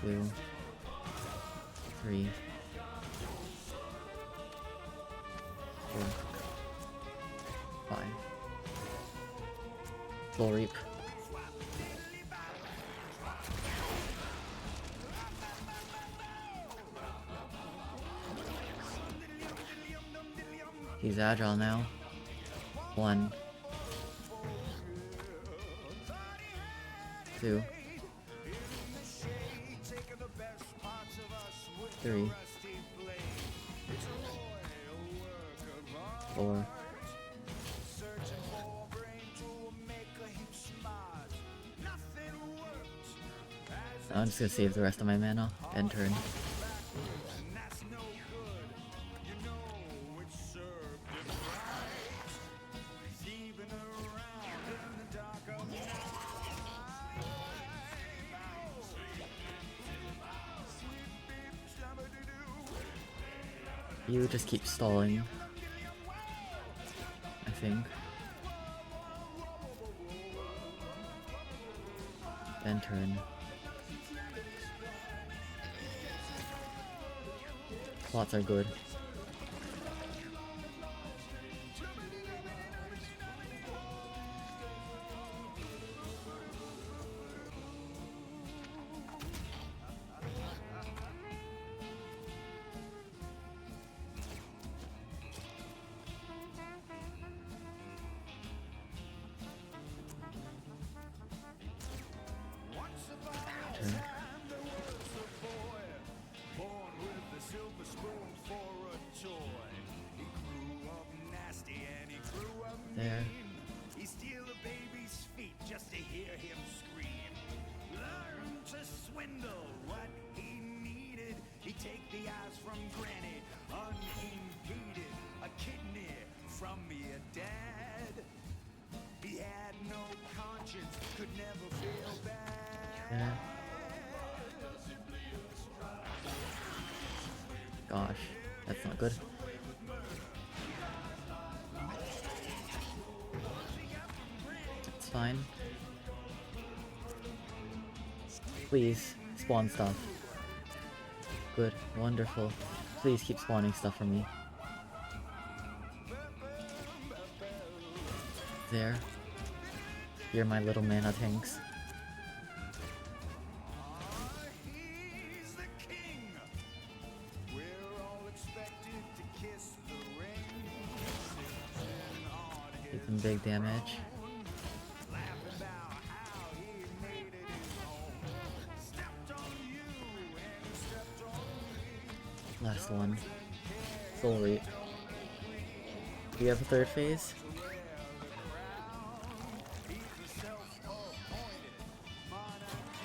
2. 3. 4. 5. Full reap. He's agile now. 1. 2. 3. 4. I'm just gonna save the rest of my mana. End turn. You just keep stalling, I think. End turn. Plots are good. There. He steal a baby's feet just to hear him scream. Learn to swindle what he needed. He take the eyes from Granny unimpeded. A kidney from your dad. He had no conscience, could never feel bad. There. Gosh, that's not good. It's fine. Please, spawn stuff. Good, wonderful. Please keep spawning stuff for me. There. You're my little mana tanks. Taking big damage. Last one. Soul Reap. Do you have a third phase?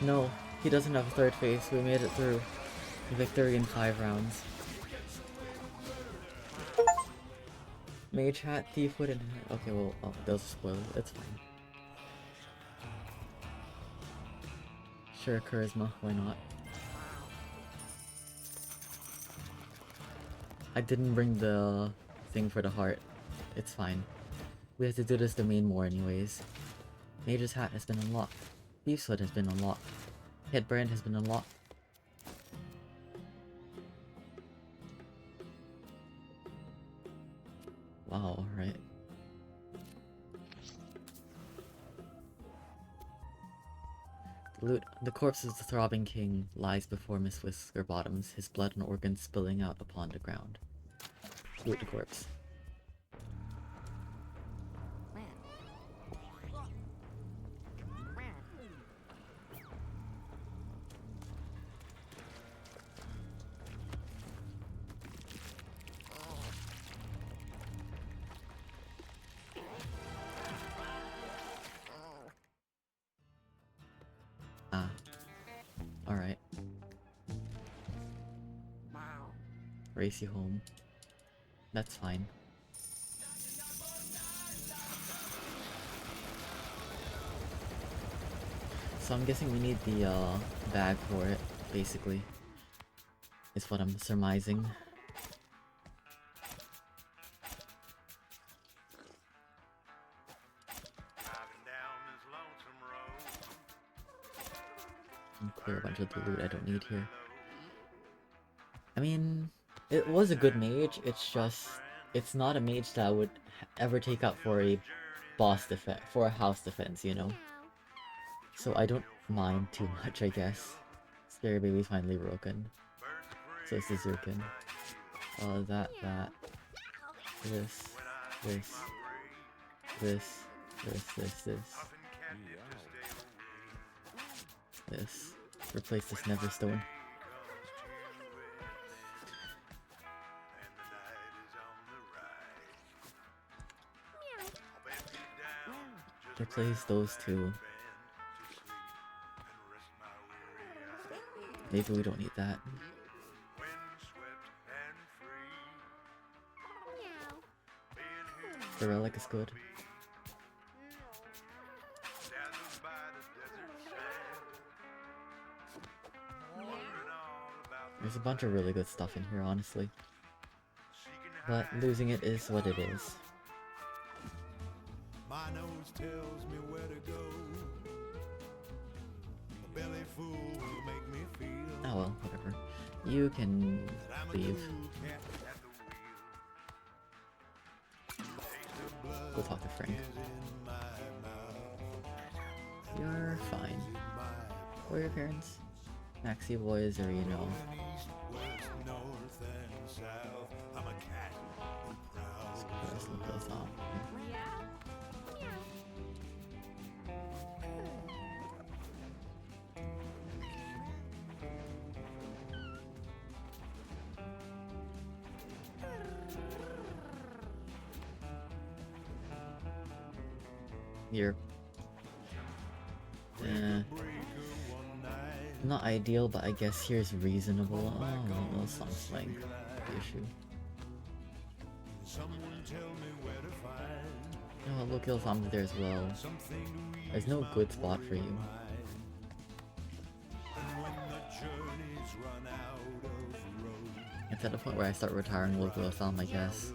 No, he doesn't have a third phase. We made it through. Victory in 5 rounds. Mage hat, thief wood, and okay, well, oh, those are spoilers. It's fine. Sure, charisma. Why not? I didn't bring the thing for the heart. It's fine. We have to do this domain more anyways. Mage's hat has been unlocked. Beef's hood has been unlocked. Headbrand has been unlocked. Wow, alright. The corpse of the throbbing king lies before Miss Whisker Bottoms, his blood and organs spilling out upon the ground. Loot the corpse. Ah. Alright. Race you home. That's fine. So I'm guessing we need the bag for it, basically. Is what I'm surmising. Clear a bunch of the loot I don't need here. I mean, it was a good mage, it's just... It's not a mage that I would ever take out for a boss defense, for a house defense, you know? So I don't mind too much, I guess. Scary Baby's finally broken. So it's the Zirkin. That. This. This. Replace this Neverstone. Replace those two. Maybe we don't need that. The relic is good. There's a bunch of really good stuff in here, honestly. But losing it is what it is. My nose tells me where to go. A belly full will make me feel. Oh well, whatever. You can leave. Go talk to Frank. You're fine. Who are your parents? Maxie boys, or you know. You're not ideal, but I guess here's reasonable. Oh, no song slang. The issue. Oh, look, Ilsam's there as well. There's no good spot for you. It's at the point where I start retiring local Ilsam, I guess.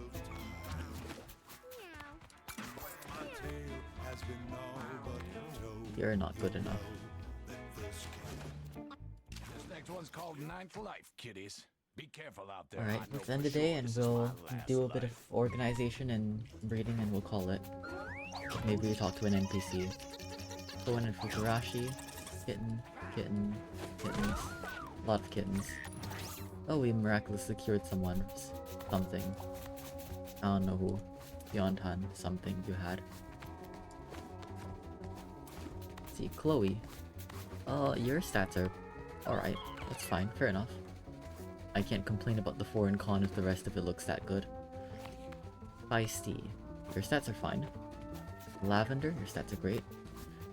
You're not good enough. This next one's called Ninth Life, kiddies. Be careful out there. Alright, let's end the day and we'll do a bit of organization and breeding and we'll call it. Maybe we talk to an NPC. So in Fukurashi, kittens. A lot of kittens. Oh, we miraculously cured someone. Something. I don't know who. Yontan, something you had. See, Chloe. Your stats are alright. That's fine, fair enough. I can't complain about the foreign con if the rest of it looks that good. Feisty. Your stats are fine. Lavender, your stats are great.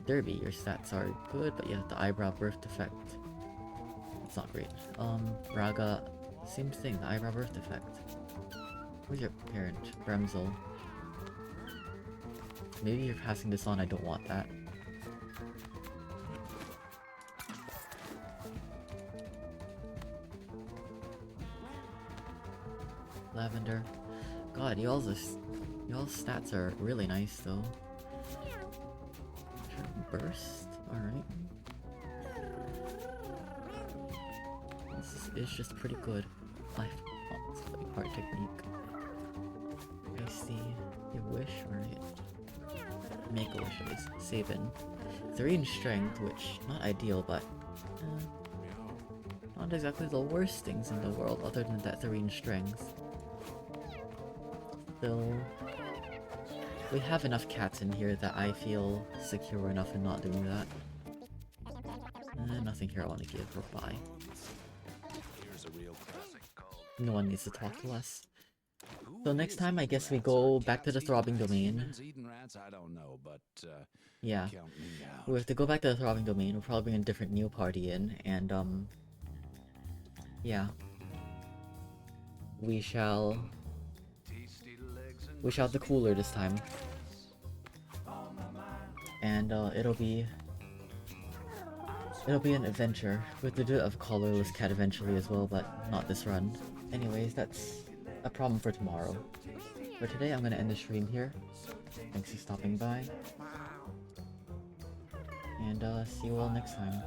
Derby, your stats are good, but you have the eyebrow birth defect. It's not great. Raga, same thing, the eyebrow birth defect. Who's your parent? Bremzel. Maybe you're passing this on, I don't want that. Lavender. God, y'all's stats are really nice though. Burst? Alright. This is just pretty good. Life part technique. I see. You wish? Alright. Make a wish at least. Save in. 3 in strength, which not ideal, but not exactly the worst things in the world other than that 3 in strength. Still, we have enough cats in here that I feel secure enough in not doing that. Nothing here I want to give or buy. No one needs to talk to us. So next time I guess we go back to the throbbing domain. Yeah. We have to go back to the throbbing domain. We'll probably bring a different new party in, and yeah. We shall have the cooler this time. And it'll be an adventure. We have to do a colorless cat eventually as well, but not this run. Anyways, that's a problem for tomorrow. For today, I'm gonna end the stream here. Thanks for stopping by. And see you all next time.